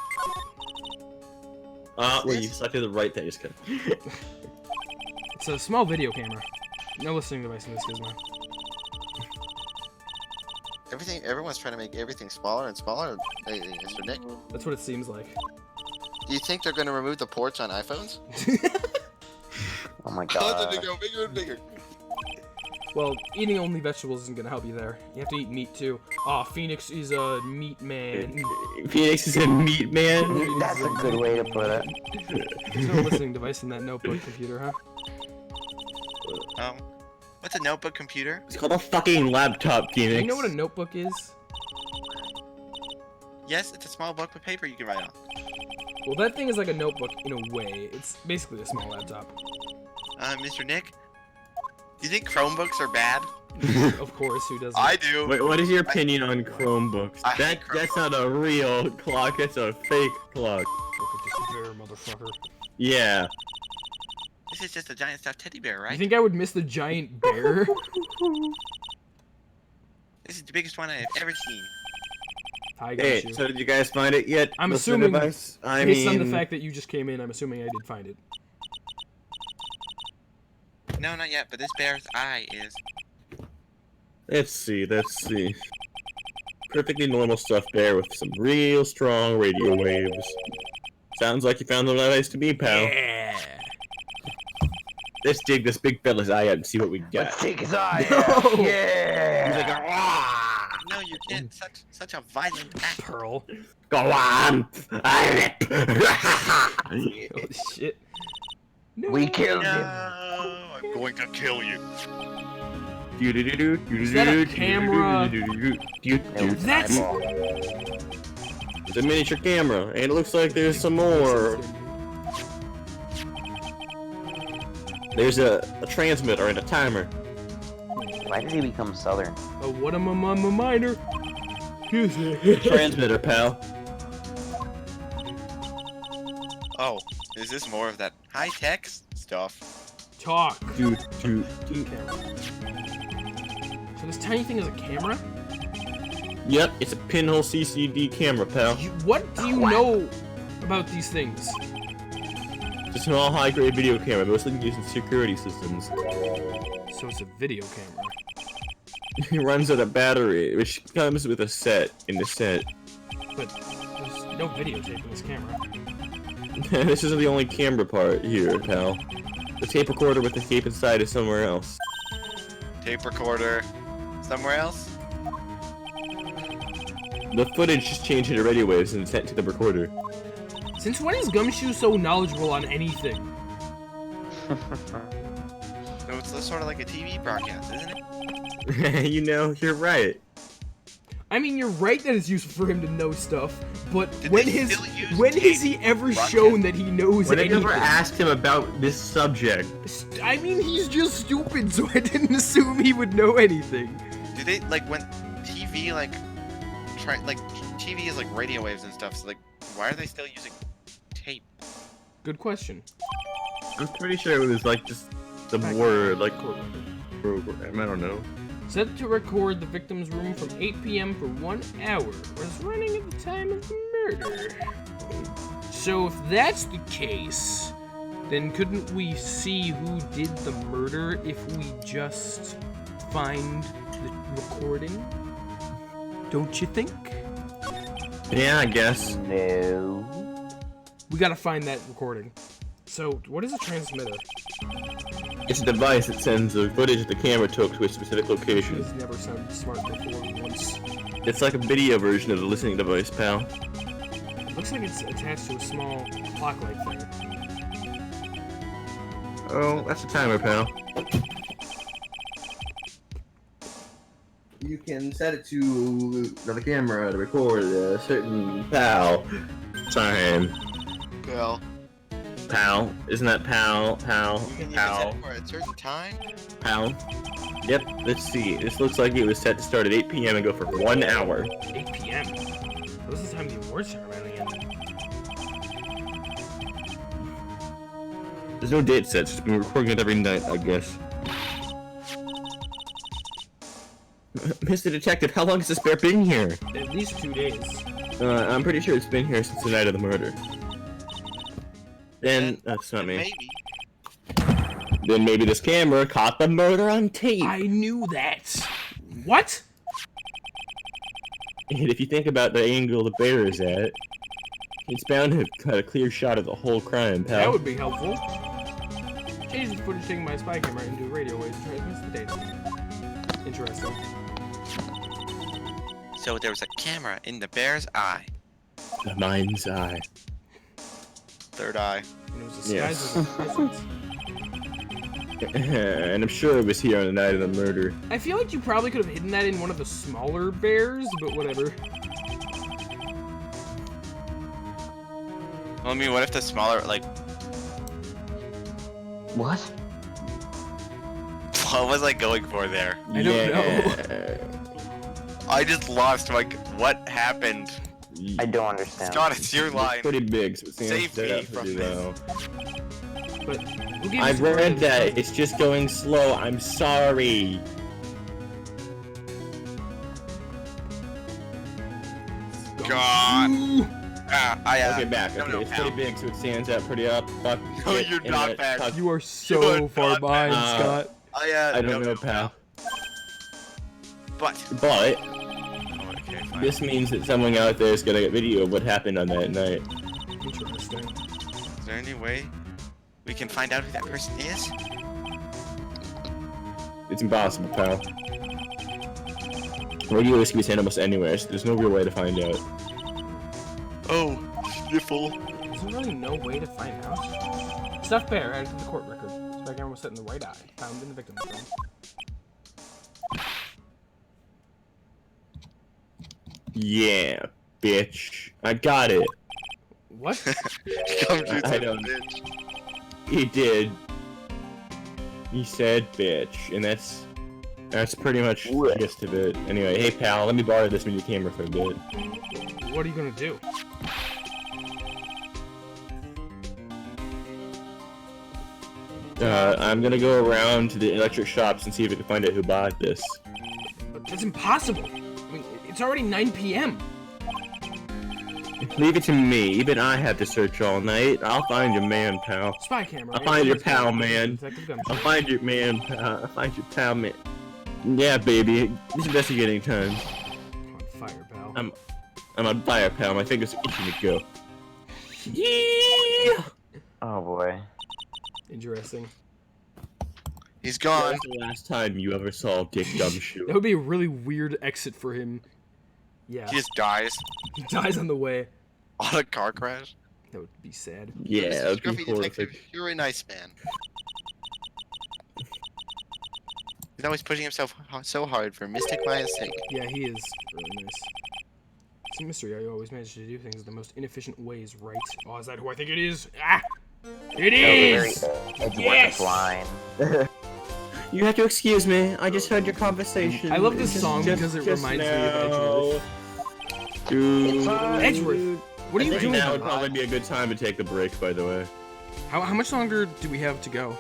Well, you selected the right thing. Just kidding. It's a small video camera. No listening device in this gizmo. Everything's trying to make everything smaller and smaller. Hey, Mr. Nick. That's what it seems like. Do you think they're gonna remove the ports on iPhones? Oh my Cause god. they go bigger and bigger. Well, eating only vegetables isn't gonna help you there. You have to eat meat too. Aw, Phoenix is a meat man. Phoenix is a meat man. That's a good way to put it. There's no listening device in that notebook computer, huh? What's a notebook computer? It's called a fucking laptop, Do Phoenix. you know what a notebook is? Yes, it's a small book with paper you can write on. Well, that thing is like a notebook in a way. It's basically a small laptop. Mr. Nick, do you think Chromebooks are bad? Of course, who doesn't? I do. Wait, what is your opinion on Chromebooks? I hate That's not a real clock, that's a fake clock. Look at this bear, motherfucker. Yeah. This is just a giant stuffed teddy bear, You right? think I would miss the giant bear? This is the biggest one I have ever seen. I got Hey, you. so did you guys find it yet? I'm Listening assuming, device? I based mean, on the fact that you just came in, I'm assuming I did find it. No, not yet, but this bear's eye is. let's see. Perfectly normal stuffed bear with some real strong radio waves. Sounds like you found the device to me, pal. Yeah. Let's dig this big fella's eye out and see what we got. Let's take his eye No. out. Yeah. He's like, "Ah, No, you can't. Such a violent act. Pearl. go on. Holy shit. No. We killed him. No, I'm going to kill you. Is that a camera? That's- It's a miniature camera, and it looks like there's some more. There's a transmitter and a timer. Why did he become southern? Oh, what am I, minor? Excuse me. Transmitter, pal. Oh, is this more of that high-tech stuff? Talk. Dude. Camera. So this tiny thing is a camera? Yep, it's a pinhole CCD camera, pal. What do you know about these things? It's a small, high-grade video camera, mostly used in security systems. So it's a video camera. It runs on a battery, which comes with a set in the set. But there's no videotape in this camera. This isn't the only camera part here, pal. The tape recorder with the tape inside is somewhere else. Tape recorder. Somewhere else? The footage just changed into radio waves and sent to the recorder. Since when is Gumshoe so knowledgeable on anything? So it's sort of like a TV broadcast, isn't it? You know, you're right. I mean, you're right that it's useful for him to know stuff, but Did when they his still use when tape has he ever broadcast? shown that he knows When I anything? ever asked him about this subject, I mean, he's just stupid, so I didn't assume he would know anything. Do they, like, when TV, like, TV is like radio waves and stuff, so, like, why are they still using tape? Good question. I'm pretty sure it was like just the word, like program. I don't know. Set to record the victim's room from 8 p.m. for 1 hour. Was running at the time of the murder. So if that's the case, then couldn't we see who did the murder if we just find the recording? Don't you think? Yeah, I guess. No. We gotta find that recording. So, what is a transmitter? It's a device that sends the footage the camera took to a specific location. He's never sounded smart before once. It's like a video version of the listening device, pal. Looks like it's attached to a small clock light thing. Oh, that's a timer, pal. You can set it to the camera to record a certain time. Well, Pal. Isn't that pal? you can set it for a certain time. Pal. Yep, let's see. This looks like it was set to start at 8 p.m. and go for 1 hour. 8 p.m. This is the time the awards ceremony ends. There's no date set, so it's been recording it every night, I guess. Mr. Detective, how long has this bear been here? At least 2 days. I'm pretty sure it's been here since the night of the murder. Then, that's not me. Maybe. Then maybe this camera caught the murder on tape. I knew that. What? And if you think about the angle the bear is at, It's bound to cut a clear shot of the whole crime, pal. That would be helpful. Change the footage taken by a spy camera into radio waves to transmit the data. Interesting. So there was a camera in the bear's eye. The mind's eye. Third eye. And it was disguised as a presence. And I'm sure it was here on the night of the murder. I feel like you probably could have hidden that in one of the smaller bears, but whatever. Well, I mean, what if the smaller, like, What? what was I going for there? I don't know. I just lost, like, what happened? I don't understand. Scott, it's your It's line. pretty big, so it seems Save to me out from pretty this. well. But who gave I've us the read right that. It's just going slow. I'm sorry. God. Ooh. Okay, back. No, Okay, no, it's pal. pretty big, so it stands out pretty up. But No, you're not, pal. You are You so are far not behind, bad. Scott. I don't know, pal. But. But Oh, okay, fine. this means that someone out there is gonna get video of what happened on that night. Interesting. Is there any way we can find out who that person is? It's impossible, pal. Radio whiskey is almost anywhere, so there's no real way to find out. Oh, sniffle. There's really no way to find out. Stuffed bear added to the court record. Spy camera was set in the right eye, found in the victim's room. Yeah, bitch. I got it. What? Come to I the don't- bitch. He did. He said bitch, and that's pretty much the gist of it. Anyway, hey pal, let me borrow this mini camera for a bit. What are you gonna do? I'm gonna go around to the electric shops and see if I can find out who bought this. But that's impossible. I mean, it's already 9 p.m. Leave it to me. Even I have to search all night. I'll find your man, pal. Spy camera. I'll find your pal, man. Detective Gumshoe. I'll find your man, pal. I'll find your pal, man. Yeah, baby. It's investigating time. On fire, pal. I'm on fire, pal. My fingers are itching to go. Yeah! Oh boy. Interesting. He's That gone. was the last time you ever saw Dick Gumshoe. That would be a really weird exit for him. Yeah. He just dies He dies on the way. on a car crash. That would be sad. Yeah, Mr. that'd be Scruffy Detective, horrific. you're a nice man. He's always pushing himself so hard for Mystic Maya's sake. Yeah, he is really nice. It's a mystery how you always manage to do things in the most inefficient ways, right? Oh, is that who I think it is? Ah! It is! Yes! Line. You have to excuse me. I just heard your conversation. I love this song because it reminds me of Edgeworth. Dude. Edgeworth, what are you doing? Now would probably be a good time to take the break, by the way. How much longer do we have to go?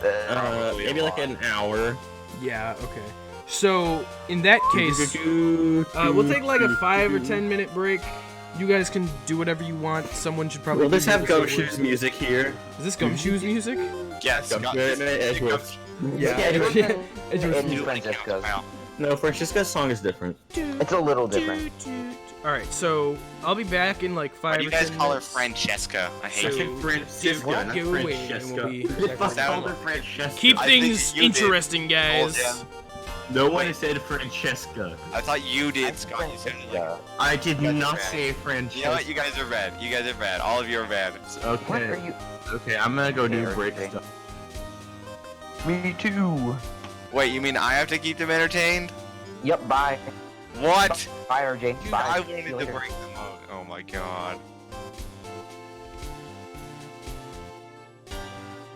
Probably a Maybe like lot. an hour. Yeah, okay. So, in that case, we'll take like a 5 or 10 minute break. You guys can do whatever you want. Someone should probably... Well, let's do have this Gumshoe's music here. Is this Gumshoe's music? Yes, Scott, Edgeworth. Yeah. Edgeworth. Edgeworth's And music. Francesca's. No, Francesca's song is different. It's a little different. Alright, so I'll be back in like 5 Why do or you 10 guys call her minutes. Francesca? I hate So- you. Francesca, What? not Go away, and we'll be back Fuck, on. called her Francesca. Keep I think things you did. interesting, guys. Oh, yeah. No one said Francesca. I thought you did, Scott. You sounded like... Yeah. I did You guys are not bad. say Francesca. You know what? You guys are bad. You guys are bad. All of you are bad. Okay. What are you? Okay, I'm gonna go do break Okay. stuff. Me too. Wait, you mean I have to keep them entertained? Yep. Bye. What? Bye, RJ. Dude, Bye. I See you wanted to later. break them out. Oh my god.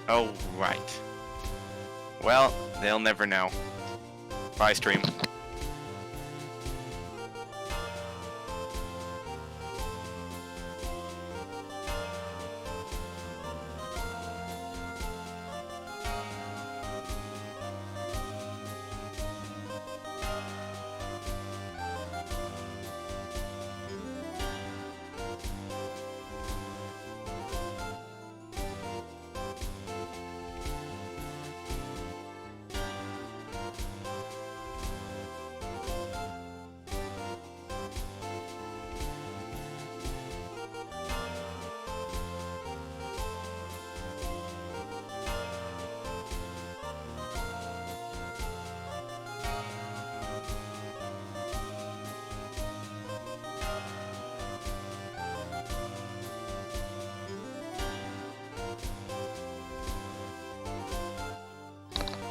Oh, right. Well, they'll never know. Bye, stream.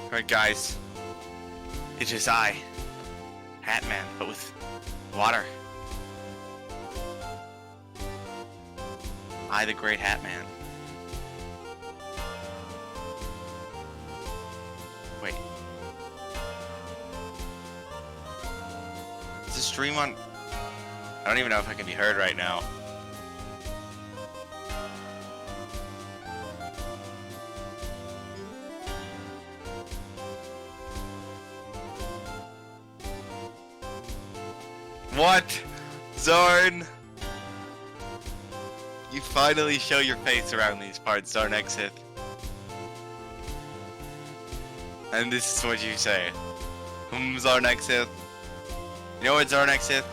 Alright, guys. It is I, Hatman, but with water. I, the Great Hatman. Wait. Is the stream on? I don't even know if I can be heard right now. What? Zorn? You finally show your face around these parts, Zorn Exith. And this is what you say. Zorn Exith. You know what, Zorn Exith?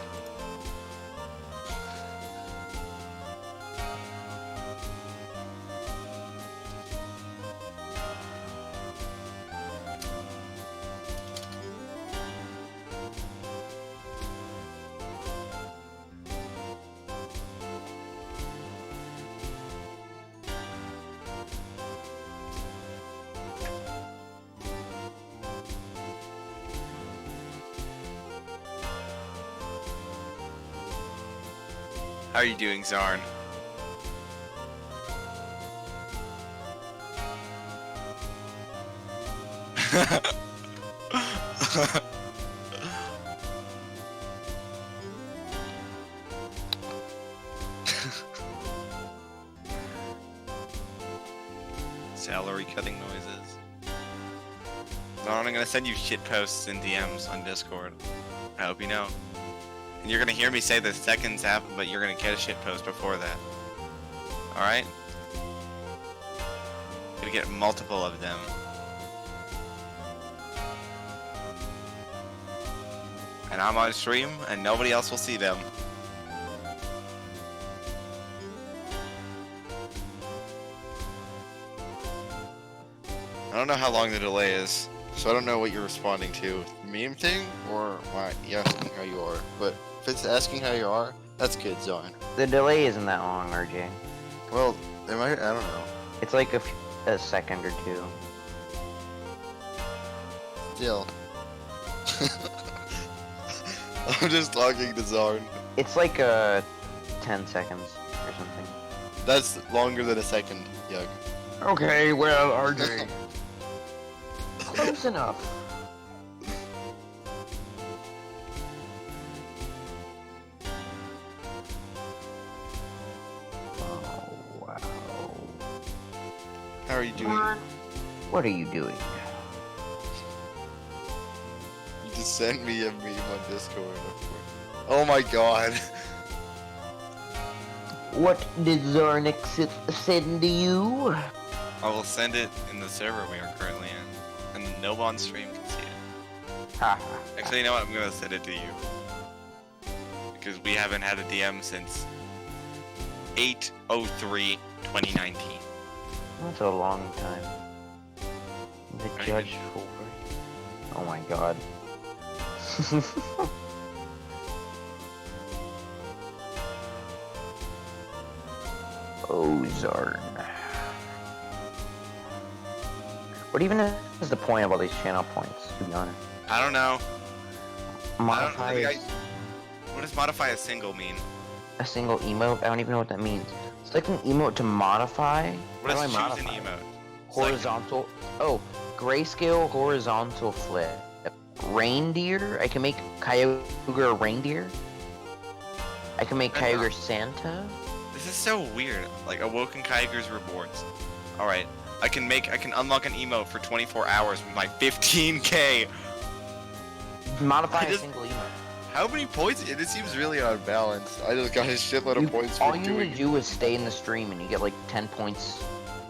How are you doing, Zarn? Salary cutting noises. Zarn, I'm gonna send you shit posts and DMs on Discord. I hope you know. And you're gonna hear me say the seconds happen, but you're gonna get a shit post before that. Alright? Gonna get multiple of them. And I'm on stream, and nobody else will see them. I don't know how long the delay is, so I don't know what you're responding to. Meme thing or why you asking how you are? But if it's asking how you are, that's good, Zorn. The delay isn't that long, RJ. Well, am I don't know. It's like a second or two. Still. I'm just talking to Zorn. It's like 10 seconds or something. That's longer than a second, Eugh. Okay, well, RJ. Close enough. Oh, wow. How are you doing? What are you doing? You just sent me a meme on Discord. Oh my god. What did Zarnix send to you? I will send it in the server we are currently in, and no one on stream can see it. Ha. Actually, you know what? I'm gonna send it to you. Because we haven't had a DM since 8/03/2019. That's a long time. The Right. judge over. Oh my god. Oh, Zarn. What even is the point of all these channel points, to be honest? I don't know. Modify I don't know. What does modify a single mean? a single emote? I don't even know what that means. It's like an emote to modify. What How does do I choose an modify? emote? It's like- Horizontal. Oh, grayscale horizontal flip. Reindeer. I can make Kyogre a reindeer. I can make Kyogre Santa. This is so weird. Like Awokenkyoger's rewards. Alright. I can unlock an emote for 24 hours with my 15k. Modify I a just- single emote. How many points? It seems really unbalanced. I just got a shitload of points all for you doing need to do is stay in the stream and you get like 10 points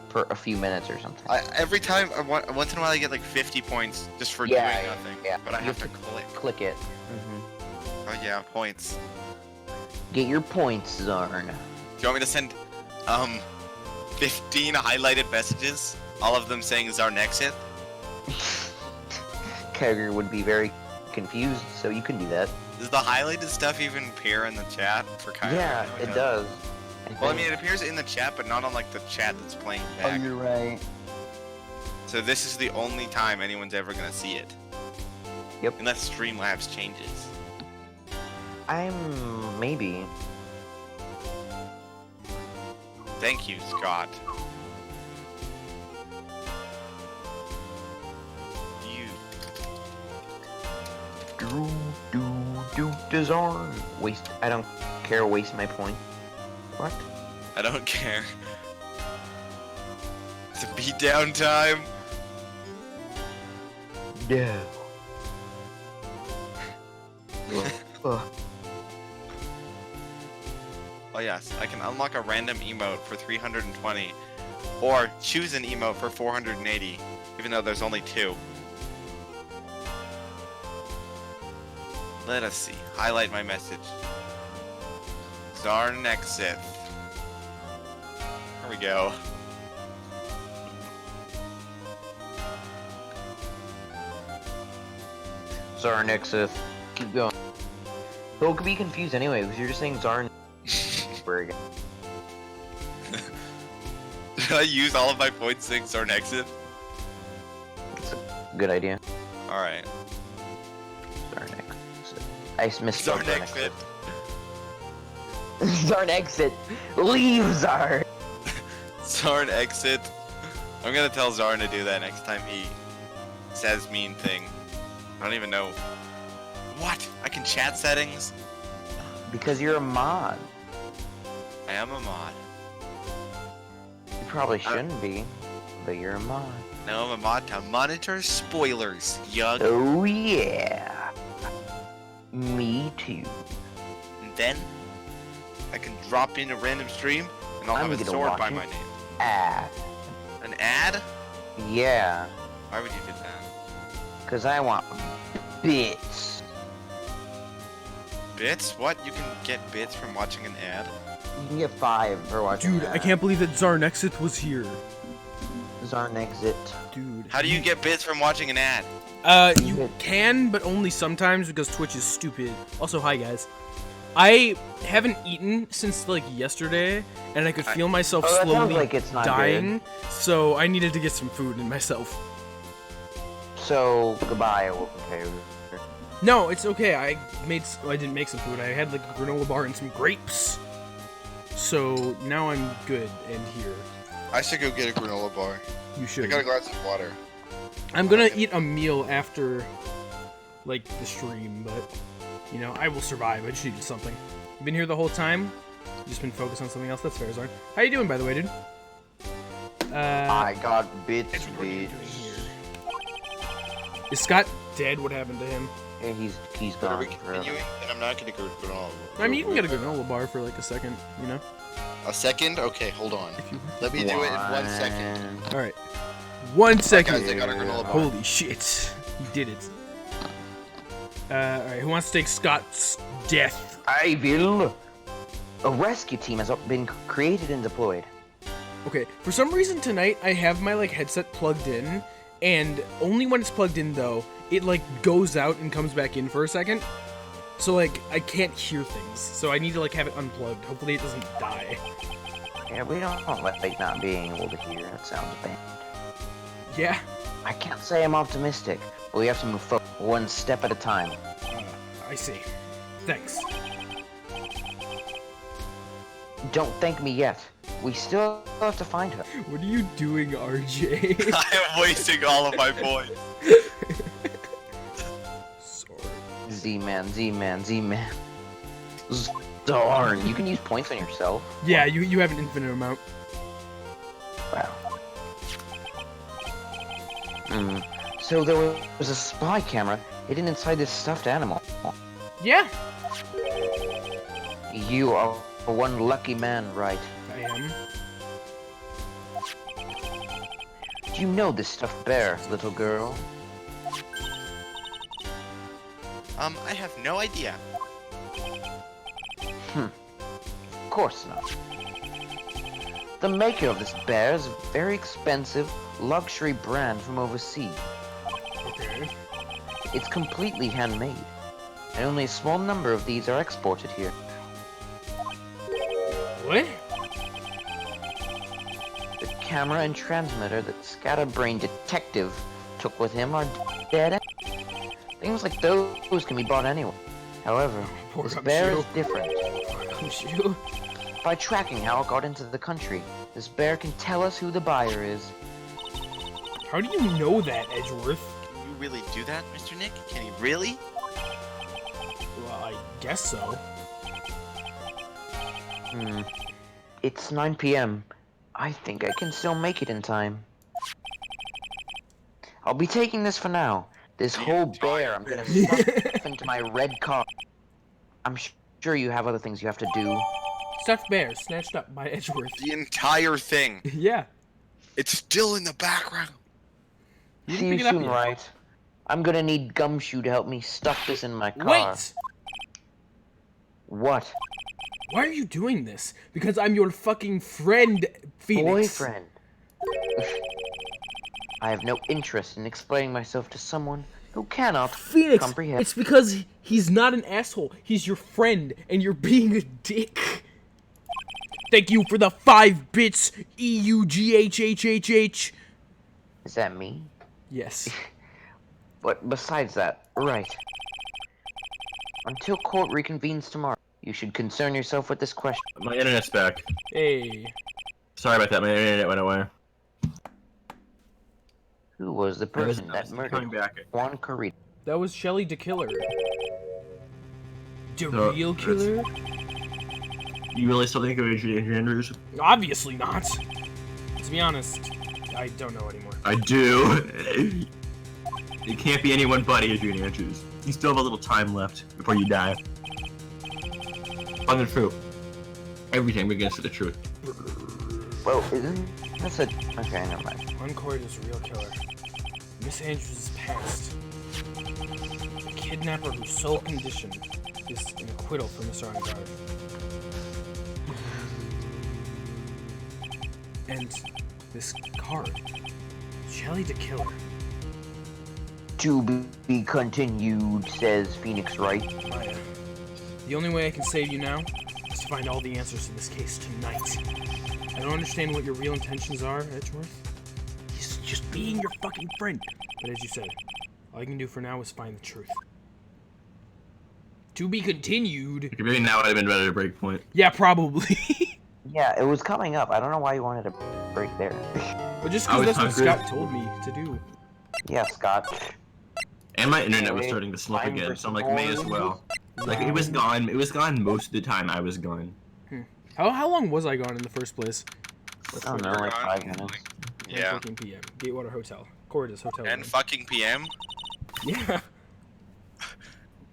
per a few minutes or something. every time Once in a while I get like 50 points just for Yeah, doing nothing. yeah. But I You have to have click. Click it. Oh yeah, points. Get your points, Zarn. Do you want me to send 15 highlighted messages? All of them saying Zarnexith? Kyogre would be very confused, so you can do that. Does the highlighted stuff even appear in the chat for Kyogre? Yeah, No, it does. Well, I mean, it appears in the chat, but not on like the chat that's playing Oh, back. you're right. So this is the only time anyone's ever gonna see it. Yep. Unless Streamlabs changes. Maybe. Thank you, Scott. You. Does Zarn waste? I don't care. Waste my point. What? I don't care. It's a beatdown time. No. Ugh. Oh yes, I can unlock a random emote for 320, or choose an emote for 480, even though there's only 2. Let us see. Highlight my message. Zarnexith. There we go. Zarnexith. Keep going. People could be confused anyway, because you're just saying Zarn. Did I use all of my points saying Zarnexith? It's a good idea. Alright. Zarnexith. I misspelled Zarnexith. Zarnexith. Leave Zarn. Zarnexith. I'm gonna tell Zarn to do that next time he says mean thing. I don't even know. What? I can chat settings? Because you're a mod. I am a mod. You probably shouldn't be, but you're a mod. No, I'm a mod to monitor spoilers, Eugh. Oh yeah. Me too. And then I can drop in a random stream and I'll I'm have a gonna sword watch by it. my name. Ah. An ad? Yeah. Why would you do that? Cause I want bits. Bits? What? You can get bits from watching an ad? You can get 5 for watching Dude, that. I can't believe that Zarnexith was here. Zarnexit. Dude. How do you get bits from watching an ad? You can, but only sometimes because Twitch is stupid. Also, hi guys. I haven't eaten since like yesterday, and I could feel myself that sounds slowly like it's not dying. So I needed to get some food in myself. So, goodbye, Awokenkyoger. No, it's okay. I didn't make some food. I had like a granola bar and some grapes. So now I'm good and here. I should go get a granola bar. You I should. got a glass of water. I'm gonna eat a meal after, like, the stream, but, you know, I will survive. I just needed something. You've been here the whole time? Just been focused on something else? That's fair, Zarn. How you doing, by the way, dude? I got bits, what are you doing bitch. here? Is Scott dead? What happened to him? Yeah, he's But are gone we forever. continuing? And I'm not gonna go to granola. I mean, you can get a granola bar for, like, a second, you know? A second? Okay, hold on. If you... Let me do it in 1 second. Alright. 1 second. Guys, I got a granola bar. Holy shit. He did it. Alright, who wants to take Scott's death? I will. A rescue team has been created and deployed. Okay, for some reason tonight I have my like headset plugged in, and only when it's plugged in though, it like goes out and comes back in for a second. So like I can't hear things. So I need to like have it unplugged. Hopefully it doesn't die. Yeah, we don't like not being able to hear. That sounds bad. Yeah. I can't say I'm optimistic, but we have to move forward one step at a time. I see. Thanks. Don't thank me yet. We still have to find her. What are you doing, RJ? I am wasting all of my points. Sorry. Z-Man, Z-Man, Z-Man. Darn, you can use points on yourself. Yeah, you have an infinite amount. Wow. So there was a spy camera hidden inside this stuffed animal. Yeah, You are one lucky man, Wright. I am. Do you know this stuffed bear, little girl? I have no idea. Of course not. The maker of this bear is a very expensive luxury brand from overseas. Okay. It's completely handmade, and only a small number of these are exported here. What? The camera and transmitter that Scatterbrain Detective took with him are dead. Things like those can be bought anyway. However, Poor this bear is Gumshoe. different. Gumshoe. By tracking how it got into the country, this bear can tell us who the buyer is. How do you know that, Edgeworth? Can you really do that, Mr. Nick? Can he really? Well, I guess so. It's 9 p.m. I think I can still make it in time. I'll be taking this for now. This whole bear I'm gonna stuff into my red car. I'm sure you have other things you have to do. Stuffed bear snatched up by Edgeworth. The entire thing. Yeah. It's still in the background. You See didn't you pick it up soon, yet. Wright. I'm gonna need Gumshoe to help me stuff this in my car. Wait! What? Why are you doing this? Because I'm your fucking friend, Phoenix. Boyfriend. I have no interest in explaining myself to someone who cannot Phoenix, comprehend. it's because he's not an asshole. He's your friend, and you're being a dick. Thank you for the 5 bits, EUGHHHH. Is that me? Yes. But besides that, right. Until court reconvenes tomorrow, you should concern yourself with this question. My internet's back. Hey. Sorry about that, my internet went away. Who was the person that coming murdered back. Juan Carrito? That was Shelly the Killer. The So, real killer? You really still think of Adrian Andrews? Obviously not. To be honest, I don't know anymore. I do. It can't be anyone but Adrian Andrews. You still have a little time left before you die. Find the truth. Everything begins with the truth. Well, isn't that's a okay? Never mind. Uncourt is a real killer. Miss Andrews' past. The kidnapper whose sole condition is an acquittal for Mr. Angard. And this card. Shelly the Killer. To be continued, says Phoenix Wright. Maya. The only way I can save you now is to find all the answers to this case tonight. I don't understand what your real intentions are, Edgeworth. He's just being your fucking friend. But as you said, all I can do for now is find the truth. To be continued. Maybe now would have been better to break point. Yeah, probably. Yeah, it was coming up. I don't know why you wanted to break there. But just I because was that's what hungry. Scott told me to do. Yeah, Scott. And my internet was Okay, starting to slip time again, for so I'm like, some may as more well. Like, it was gone. It was gone most of the time I was gone. How long was I gone in the first place? I don't know, like 5 minutes. Yeah. 1:14 p.m. Gatewater Hotel. Corridors Hotel. And room. fucking PM? Yeah.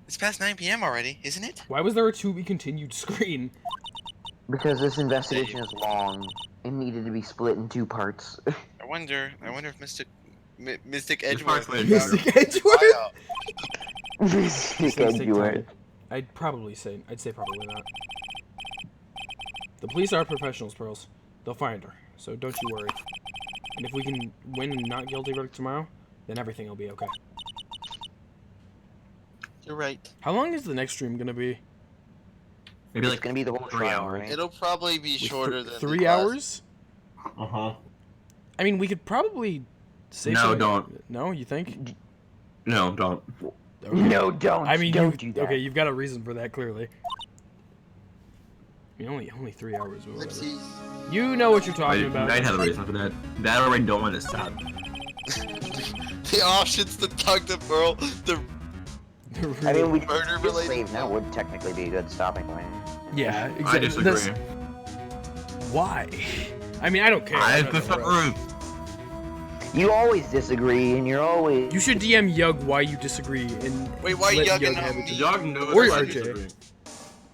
It's past 9 PM already, isn't it? Why was there a to be continued screen? Because this investigation is long. It needed to be split in 2 parts. I wonder if Mystic It's Edgeworth probably found Mystic a Edgeworth? buyout. These things take Edgeworth. time. I'd say probably not. The police are professionals, Pearls. They'll find her, so don't you worry. And if we can win and not guilty verdict tomorrow, then everything will be okay. You're right. How long is the next stream gonna be? Maybe It's like gonna be the whole 3 trial, hours. right? It'll probably be shorter than 3 the class. hours? Uh-huh. I mean, we could probably save No, some- don't. No, you think? No, don't. Okay. No, don't. I mean, don't do that. okay, you've got a reason for that, clearly. I mean, only 3 hours. Or whatever. Oopsies. You know what you're talking I about. might have a reason for that. That already don't want to stop. The options, the tug, the pearl, the I mean, we murder just related. save now would technically be a good stopping point. Yeah, I exactly. disagree. Why? I mean, I don't care. I I'm not gonna rush. disagree. You always disagree, and you're always. You should DM Eugh why you disagree and Wait, why let Eugh Eugh and have not it. me? Y'all knows Or I RJ. disagree. Even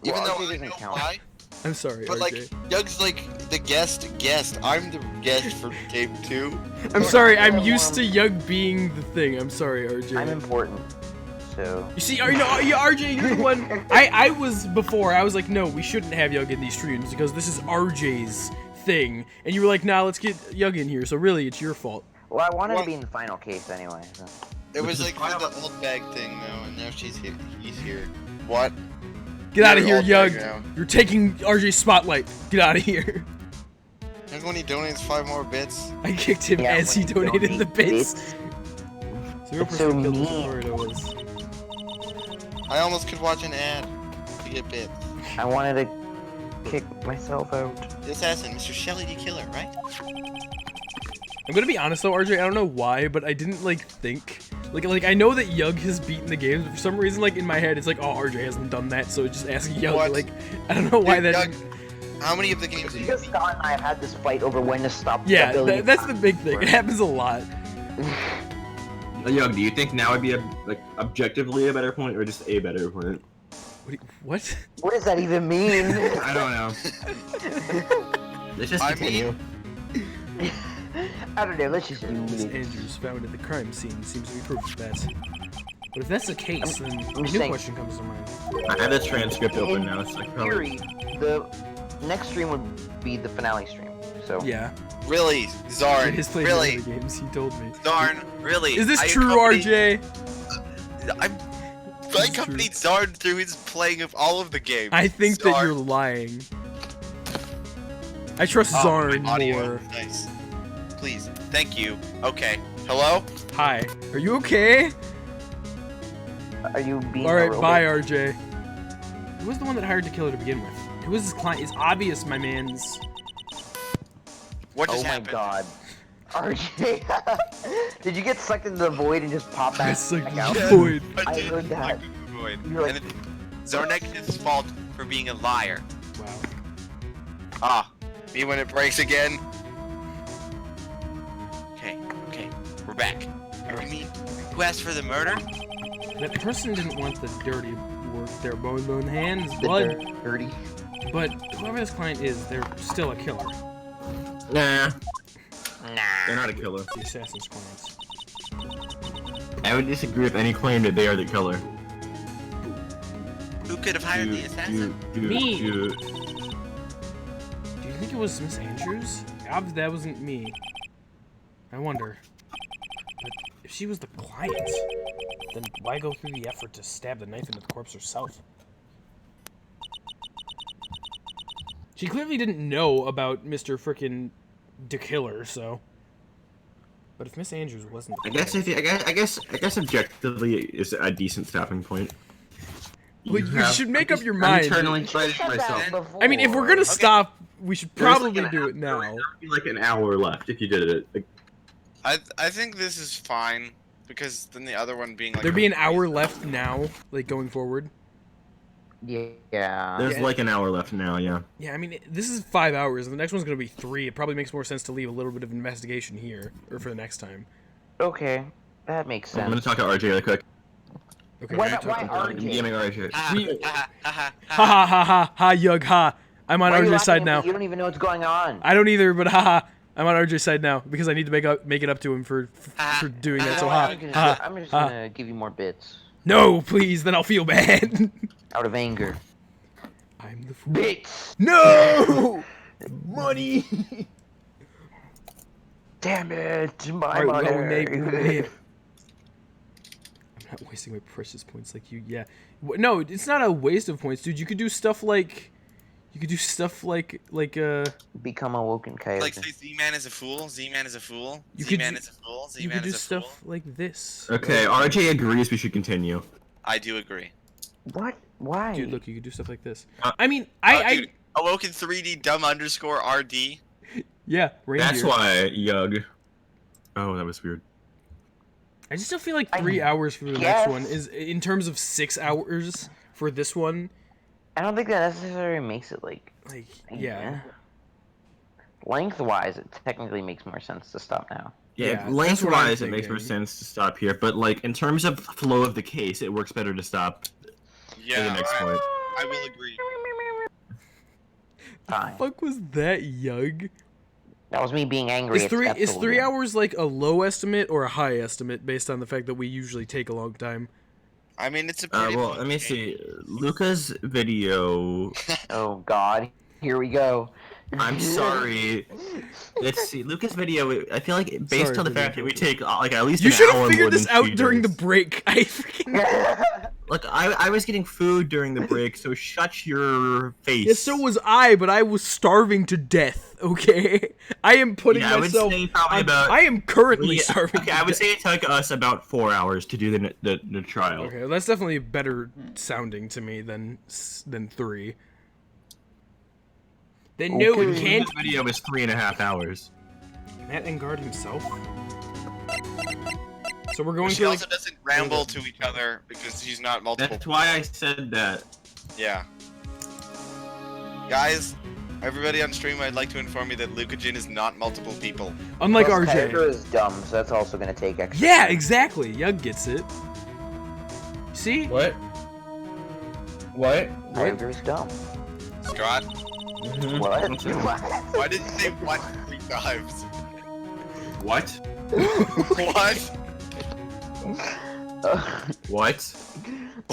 Well, though RJ I doesn't know count. why. I'm sorry, But RJ. like, Yugg's like the guest. I'm the guest for game 2. I'm sorry. I'm You're used to warm. Eugh being the thing. I'm sorry, RJ. I'm important, so. You see, RJ, you're the one. I was before. I was like, no, we shouldn't have Eugh in these streams because this is RJ's thing. And you were like, nah, let's get Eugh in here. So really, it's your fault. Well, I wanted What? to be in the final case anyway. So. It Which was is like fine. for the old bag thing though, and now she's here. He's here. What? Get out of You're here, all Eugh. back now. You're taking RJ's spotlight. Get out of here. And when he donates 5 more bits. I kicked him Yeah, as he when you donated the donate bits. 0% It's so killed mean. Florida's. I almost could watch an ad to get bits. I wanted to kick myself out. The assassin, Mr. Shelley the Killer, right? I'm gonna be honest though, RJ, I don't know why, but I didn't like think like I know that Eugh has beaten the games, but for some reason like in my head it's like, oh, RJ hasn't done that, so just ask Eugh. What? Like I don't know why Dude, that. Doug, how many of the games did you Because beat? Scott and I have had this fight over when to stop. Yeah, the billion that's the times. big thing. It happens a lot. Young, do you think now would be like objectively a better point or just a better point? What? What does that even mean? I don't know. Let's just I continue. I don't know. Let's just do Miss it. Andrews found at the crime scene seems to be proof of that. But if that's the case, then a new saying- question comes to mind. I have the transcript open now. It's like Theory, the next stream would be the finale stream. So Yeah. Really? Zarn? His played Really? other games, he told me. Zarn? Really? Is this I true, accompanied- RJ? I It's accompanied Zarn through his playing of all of the games. I think that Zarn. you're lying. I trust Oh, Zarn my audio. more. Nice. Please. Thank you. Okay. Hello? Hi. Are you okay? are you being? Alright, a robot? bye, RJ. Who was the one that hired the killer to begin with? Who was his client? It's obvious, my man's. What Oh just my happened? god. RJ, did you get sucked into the void and just pop back, It's like back out? void. I did heard that. like the void. You're like- And it's Zarnek's fault for being a liar. Wow. Ah, me when it breaks again. Okay, okay, we're back. You mean who asked for the murder? That person didn't want the dirty work, their bone hands, The blood. dirty. But whoever this client is, they're still a killer. nah, Nah. they're not a killer. The assassin's clients. I would disagree with any claim that they are the killer. Who could have hired the assassin? Me. Do you think it was Miss Andrews? That wasn't me. I wonder. But if she was the client, then why go through the effort to stab the knife into the corpse herself? She clearly didn't know about Mr. Frickin' the Killer, so. But if Miss Andrews wasn't the I guess client- I guess objectively is a decent stopping point. Well, you have- should make up your I'm mind. internally You excited said for that myself. before. I mean, if we're gonna stop, we should There's like probably an do hour- it now. There would be like an hour left if you did it. Like, I think this is fine because then the other one being like There'd be an hour left now, like going forward. Yeah. there's Yeah. like an hour left now. Yeah. Yeah, I mean, this is 5 hours, and the next one's gonna be 3. It probably makes more sense to leave a little bit of investigation here, or for the next time. Okay, that makes I'm gonna sense. talk to RJ really quick. Okay. Why we're not- why talking- are- I'm gaming RJ. We- ha Ha ha ha ha ha, Eugh, ha. I'm on Why are you RJ's laughing side at me? now. You don't even know what's going on. I don't either, but haha. I'm on RJ's side now because I need to make it up to him for doing that. You So know what? ha ha. I'm just ha. gonna give you more bits. No, please, then I'll feel bad. Out of anger. I'm the fool. Bits! No! Money! Damn it! My Alright, money! well, maybe. I'm not wasting my precious points like you. Yeah. No, it's not a waste of points, dude. You could do stuff like. Become a Awokenkyoger. Like say Z-Man is a fool, Z-Man is a fool, You could Z-Man do- is a fool, You Z-Man could do is a stuff fool. like this. Okay, RJ agrees we should continue. I do agree. What? Why? Dude, look, you could do stuff like this. Uh, I mean, Dude, Awoken 3D dumb underscore RD. yeah, reindeer. That's why Eugh. Oh, that was weird. I just still feel like I 3 hours for the next guess. one is, in terms of 6 hours for this one. I don't think that necessarily makes it like. Like, yeah. Lengthwise, it technically makes more sense to stop now. Yeah, Yeah, that's what I'm lengthwise it makes more thinking. sense to stop here, but like in terms of flow of the case, it works better to stop at Yeah, the next point. I will agree. Fine. Fuck was that, Eugh? That was me being angry. Is at 3 Skeptical. hours like a low estimate or a high estimate based on the fact that we usually take a long time? I mean, it's a pretty. Well, long let me game. see. Luca's video. Oh God, here we go. I'm sorry. Let's see. Luca's video. I feel like based Sorry on the for fact the that we take like at least You an should hour have figured more this than out she during the does. break. I freaking. Look, I was getting food during the break, so shut your face. Yeah, so was I, but I was starving to death, okay? I am putting Yeah, I would myself... say probably about... I am currently starving Okay, to I would death. say it took us about 4 hours to do the trial. Okay, well, that's definitely better sounding to me than 3. Then no, it can't... This video was 3.5 hours. Matt Engard himself? So we're going She to, also doesn't ramble to each other because she's not multiple. That's why I said that. Yeah. Guys, everybody on stream, I'd like to inform you that Lucajin is not multiple people. Unlike Well, RJ. Character is dumb, so that's also gonna take extra. Yeah, exactly. Yug gets it. See? What? What? Character is dumb. Scott, What? why did you say what 3 times? What? What? What?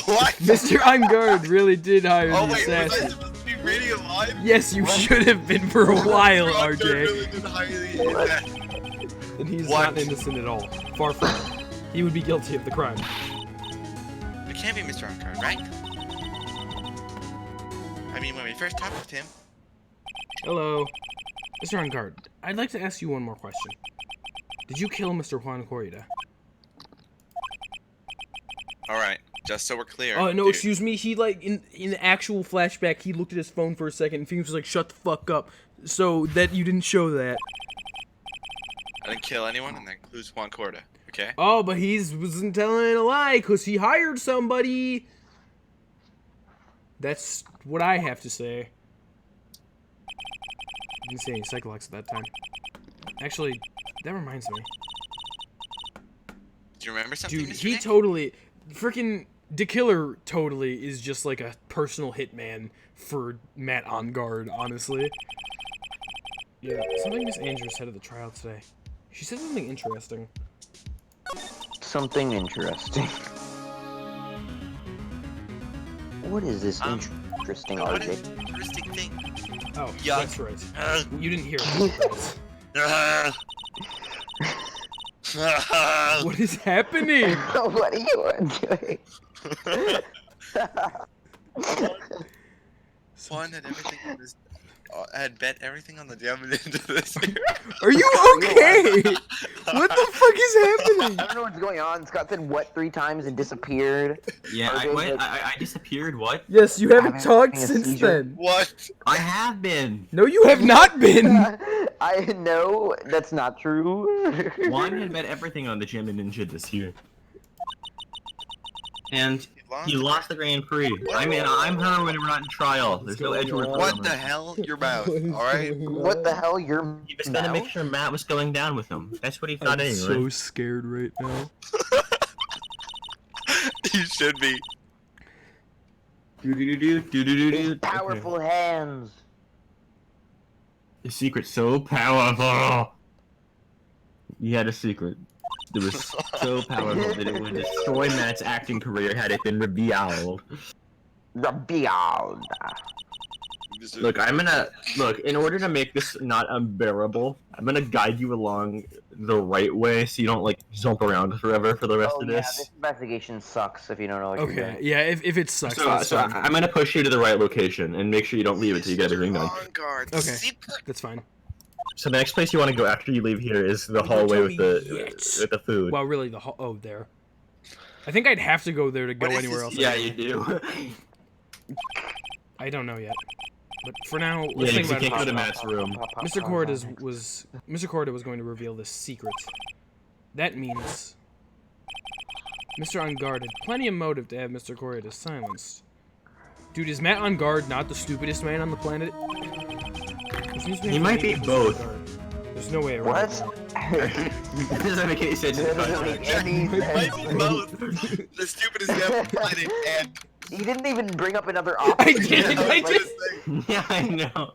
What? Mr. Engard really did hire Oh the wait, was I assassin. supposed to be reading live? Yes, you should have been for a while, Engard RJ. really did hire the assassin. And he's What? not innocent at all. Far from it. He would be guilty of the crime. It can't be Mr. Engard, right? I mean, when we first talked with him. Hello. Mr. Engard, I'd like to ask you one more question. Did you kill Mr. Juan Corrida? Alright, just so we're clear. Oh, no, dude. excuse me. He, like, in the actual flashback, he looked at his phone for a second and Phoenix was like, shut the fuck up. So, that you didn't show that. I didn't kill anyone, and that includes Juan Corda, okay? Oh, but he wasn't telling a lie because he hired somebody. That's what I have to say. I didn't say any Cyclops at that time. Actually, that reminds me. Do you remember something, Dude, Mr. he Nick? totally... Freaking... The Killer totally is just like a personal hitman for Matt Engard, honestly. Yeah, something Miss Andrews said at the trial today. She said something interesting. Something interesting. What is this interesting, What RJ? is an interesting thing? Oh, Yuck. that's right. You didn't hear it. What is happening? What are you doing? Juan had everything on this, had bet everything on the diamond into this year. Are you okay? What the fuck is happening? I don't know what's going on. Scott said what 3 times and disappeared. Yeah, RJ, I disappeared, what? Yes, you haven't I'm talked having a since seizure. then. What? I have been! No, you have not been. I know that's not true. Juan had bet everything on the gym and ninja this year. And he lost the Grand Prix. I mean, I'm her when we're not in trial. There's no Edgeworth. What the hell? Your mouth, alright? What the hell? You're He was gonna make sure Matt was going down with him. That's what he thought I'm anyway. so scared right now. You should be. Do-do-do-do-do-do-do. powerful hands. The secret's so powerful. He had a secret. It was so powerful that it would destroy Matt's acting career had it been revealed. Revealed. Look, in order to make this not unbearable, I'm gonna guide you along the right way so you don't, like, jump around forever for the rest of Yeah, this. this investigation sucks if you don't know what you're Okay, doing. yeah, if it sucks, So, that's fine. I'm gonna push you to the right location and make sure you don't leave it till you get everything done. Vanguard, Okay. secret. That's fine. So the next place you want to go after you leave here is the hallway with the food. Well, really, oh, there. I think I'd have to go there to go What is anywhere this? else. Yeah, you do. I don't know yet. But for now, Yeah, let's think because you about can't go it. to Matt's room. Mr. Corda was going to reveal this secret. That means Mr. On Guard had plenty of motive to have Mr. Corda silenced. Dude, is Matt On Guard not the stupidest man on the planet? He might be both. There's no way around What? It doesn't make any sense. That doesn't make any Might sense. be both. The stupidest guy on the planet and He didn't even bring up another option. I did, I Like, did. Yeah, I know.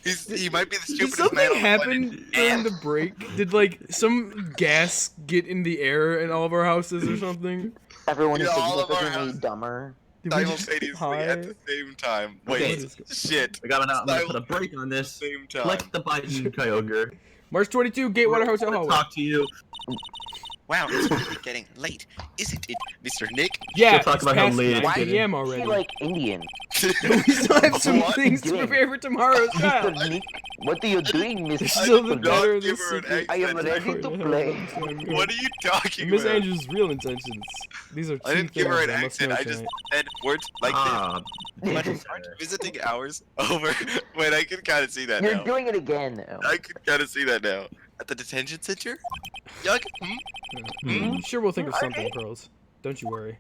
he might be the Did stupidest man something on the happen planet. during the break? Did, like, some gas get in the air in all of our houses or something? Everyone is Yeah, all of our significantly houses. dumber. Did we just Simultaneously at the same time. Wait, Okay. shit. I'm gonna put a break on this. Same time. Click the button, Kyogre. March 22, Gatewater Hotel hallway. Talk to you. Wow, it's really getting late, isn't it, Mr. Nick? Yeah, talk it's about how past late 9 it's p.m. Is already. he like Indian? We still have some What? things to Doing? prepare for tomorrow's trial. Mr. Nick, what are you doing, Mr. There's still the did better not of the give her an secret. I am ready to play. What are you talking Miss about? Andrews' real intentions. These are two I didn't give things her an I must accent. know I just tonight. said words like Ah, this. But aren't visiting hours over? Wait, I can kind of see that You're now. doing it again now. I can kind of see that now. At the detention center? Yuck. Sure, we'll think of something, Pearls. Don't you worry.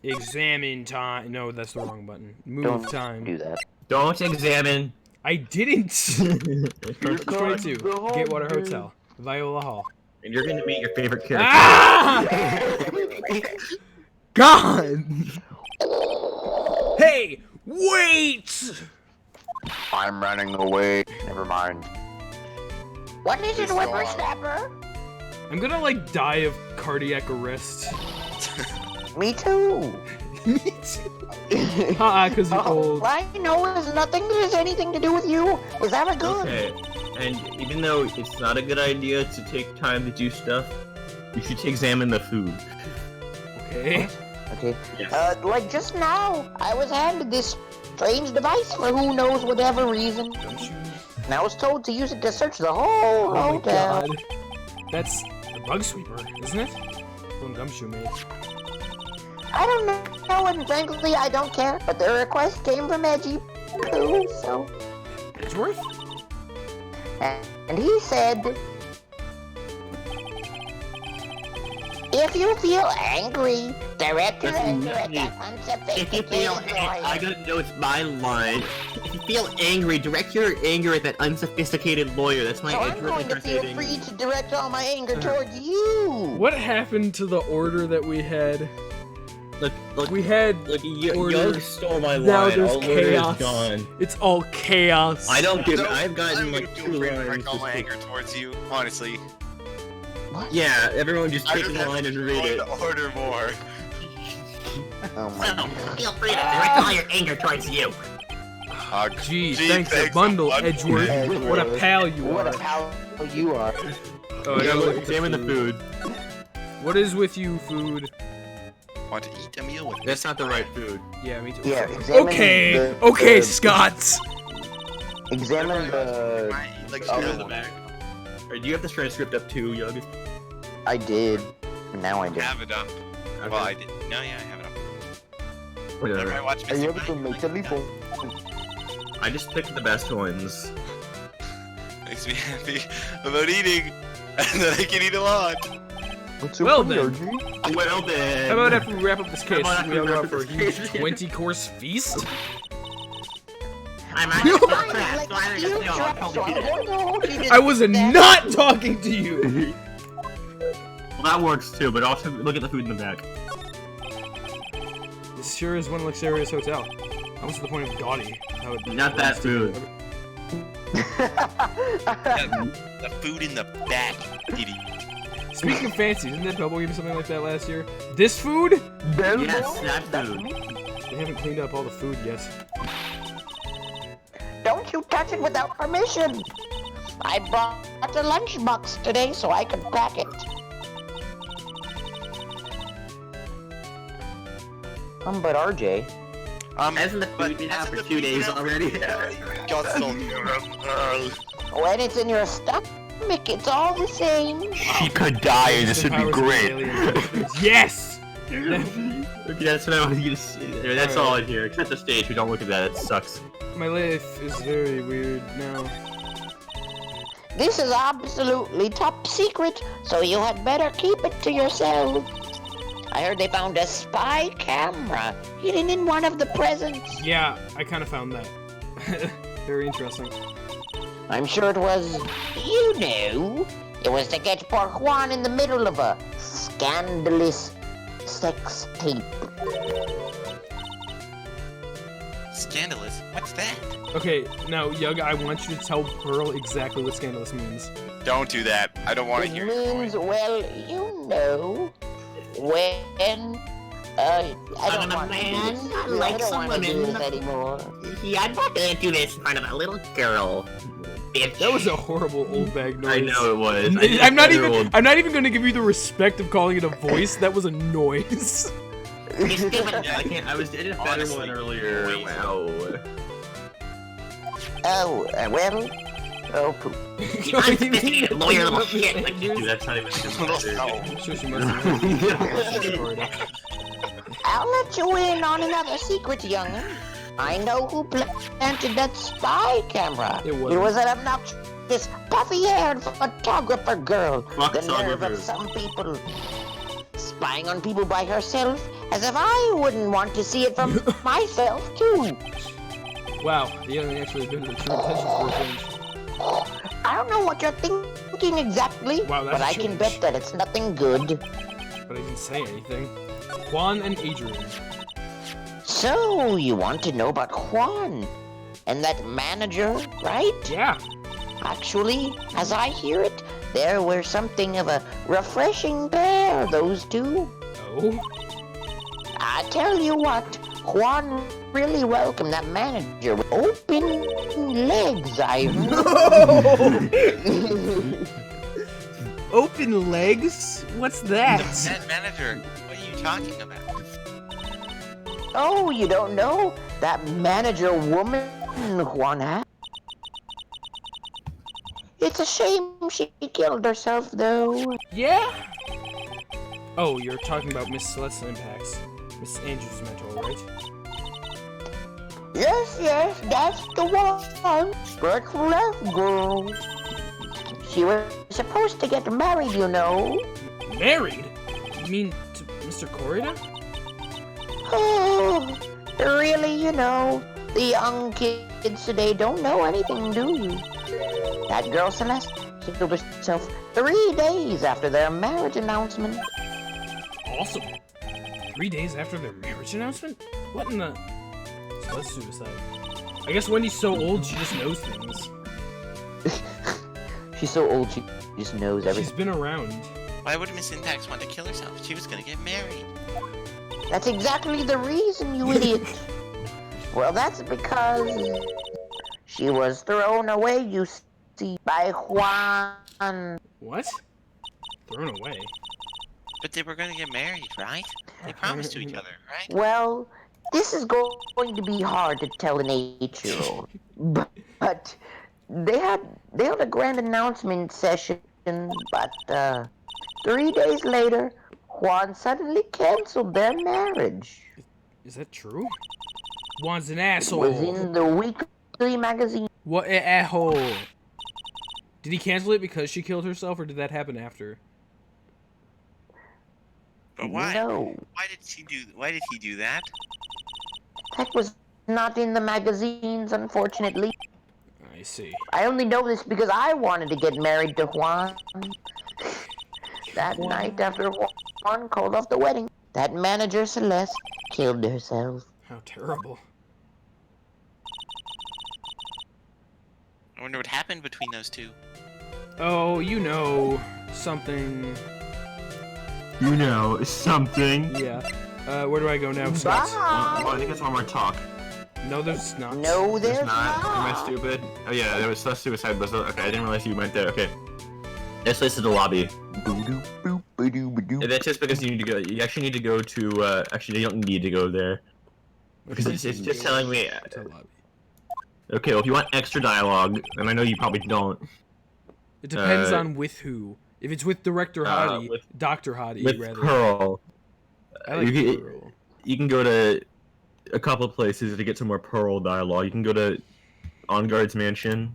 Examine time. No, that's the wrong button. Move Don't time. do that. don't examine. I didn't. You're 22. Gatewater Hotel. Viola Hall. And you're gonna meet your favorite character. Ah! God! Hey, wait! I'm running away. Never mind. What is it, This dog. whippersnapper? I'm gonna like die of cardiac arrest. Me too. Me too. Cause you're old. All I know is nothing that has anything to do with you is ever good. Okay, and even though it's not a good idea to take time to do stuff, you should examine the food. Okay. Okay. Yes. Like just now, I was handed this strange device for who knows whatever reason. Gumshoe. And I was told to use it to search the whole Oh my hotel. god. That's the bug sweeper, isn't it? One Gumshoe made. I don't know, and frankly, I don't care. But the request came from Edgy Poo, so. Edgeworth? And he said, if you feel angry, direct your That's anger at me. that If you feel, I unsophisticated gotta know it's my line. If you feel angry, direct your anger at that unsophisticated lawyer. That's my So I'm Edgeworth going to feel impersonating. free to direct all my anger towards you. What happened to the order that we had? Look, We had look, order. Young stole my Now line. there's All order chaos. is gone. It's all chaos. I don't give. So, I've gotten I'm like gonna 2 feel free to lines. direct all just my to- anger towards you, honestly. Yeah, everyone just I take just a line and read it. want to order more. Oh my god. Feel free to direct all your anger towards you. Gee, Gee, thanks a thanks a bundle, bunch. Edgeworth. What a pal you What are. a pal you are. Oh, I Yeah, gotta look, look at examine the food. What is with you, food? Want to eat a meal with That's not the right food. Yeah, me too. Yeah, examine Okay, the- okay, the- Scott. Examine the. like Oh. Go to the back. Or do you have this transcript up too, Yogi? I did. Now I do. have it up. Well, I did. No, yeah, I have it up. Whenever Whatever. I watch Are you Mr. able to Mime, make telephone? I just picked the best ones. makes me happy about eating, and then I can eat a lot. What's Well funny, then. RG? Well then. How about after we wrap up this case, about we all after go we out for a wrap up this huge case? 20-course feast? I'm I was not talking to you! Well, that works too, but also look at the food in the back. This sure is one luxurious hotel. What's the point of gaudy? How it Not that food. The food in the back, kitty. Speaking of fancy, didn't that Bubble give me something like that last year? This food? Yes, that food. They haven't cleaned up all the food yet. Don't you touch it without permission. I brought a lunchbox today so I could pack it. But RJ. Hasn't the food been out for 2 days already? God, so When it's in your stomach, it's all the same. She could die and this would be The powers of great. alien. Yes! Okay, that's what I wanted you to see. That's all in here, except the stage. We don't look at that, it sucks. My life is very weird now. This is absolutely top secret, so you had better keep it to yourself. I heard they found a spy camera hidden in one of the presents. Yeah, I kind of found that. Very interesting. I'm sure it was, you know, it was to catch poor Juan in the middle of a scandalous sex tape. Scandalous? What's that? Okay, now, Eugh, I want you to tell Pearl exactly what scandalous means. Don't do that. I don't want to It hear your means, voice. well, you know, when, I don't want to do this. I don't want to do this anymore. Yeah, I'm not gonna do this in front of a little girl. bitch. That was a horrible old bag noise. I know it was. I'm not even going to give you the respect of calling it a voice. That was a noise. I can't. I did a better one earlier. Wow. Oh, well. Oh, poop. Lawyer little shit. Dude, that's not even Sure she must have. I'll let you in on another secret, young'un. I know who planted that spy camera. It was an obnoxious, puffy-haired photographer girl. The nerve of Photographer. some people. Spying on people by herself, as if I wouldn't want to see it for myself, too. Wow, the alien actually been to the true intentions for a change. I don't know what you're thinking exactly, Wow, that's but I a can change. bet that it's nothing good. But I didn't say anything. Juan and Adrian. So, you want to know about Juan and that manager, right? Yeah. Actually, as I hear it, there were something of a refreshing pair, those two. Oh? I tell you what, Juan really welcomed that manager with open legs, I Open legs? What's that? That manager, what are you talking about? Oh, you don't know? That manager woman Juan had? It's a shame she killed herself, though. Yeah? Oh, you're talking about Miss Celeste's impacts. Miss Andrews' mentor, right? Yes, that's the one. But left girl. She was supposed to get married, you know. Married? You mean to Mr. Corrida? Oh, really, you know, the young kids today don't know anything, do you? That girl Celeste killed herself 3 days after their marriage announcement. Awesome. 3 days after their marriage announcement? What in the... So that's suicide. I guess Wendy's so old she just knows things. She's so old she just knows everything. She's been around. Why would Miss Intax want to kill herself? She was gonna get married. That's exactly the reason, you idiot. Well, that's because she was thrown away, you see, by Juan. What? Thrown away? But they were gonna get married, right? They promised to each other, right? Well, this is going to be hard to tell an 8-year-old. But they held a grand announcement session, but 3 days later, Juan suddenly canceled their marriage. Is that true? Juan's an It asshole. was in the weekly magazine. What an asshole. Did he cancel it because she killed herself, or did that happen after? But why? No, Why did he do that? that was not in the magazines, unfortunately. I see. I only know this because I wanted to get married to Juan. That night after Juan called off the wedding, that manager Celeste killed herself. How terrible. I wonder what happened between those two. Oh, you know, something. You know, something. Yeah. Where do I go now, Scott? Bye. I think it's one more talk. No, there's not. No, there's not. Am I not. stupid? Oh yeah, there was less suicide, but okay, I didn't realize you went there. Okay. This place is the lobby. And that's just because you need to go. You actually need to go to. Actually, you don't need to go there because it's just telling me. To lobby. Okay, well, if you want extra dialogue, and I know you probably don't. It depends on with who. If it's with Director Hottie, with- Dr. Hottie, With rather. Pearl, I like you, Pearl. you can go to a couple places to get some more Pearl dialogue. You can go to On Guard's mansion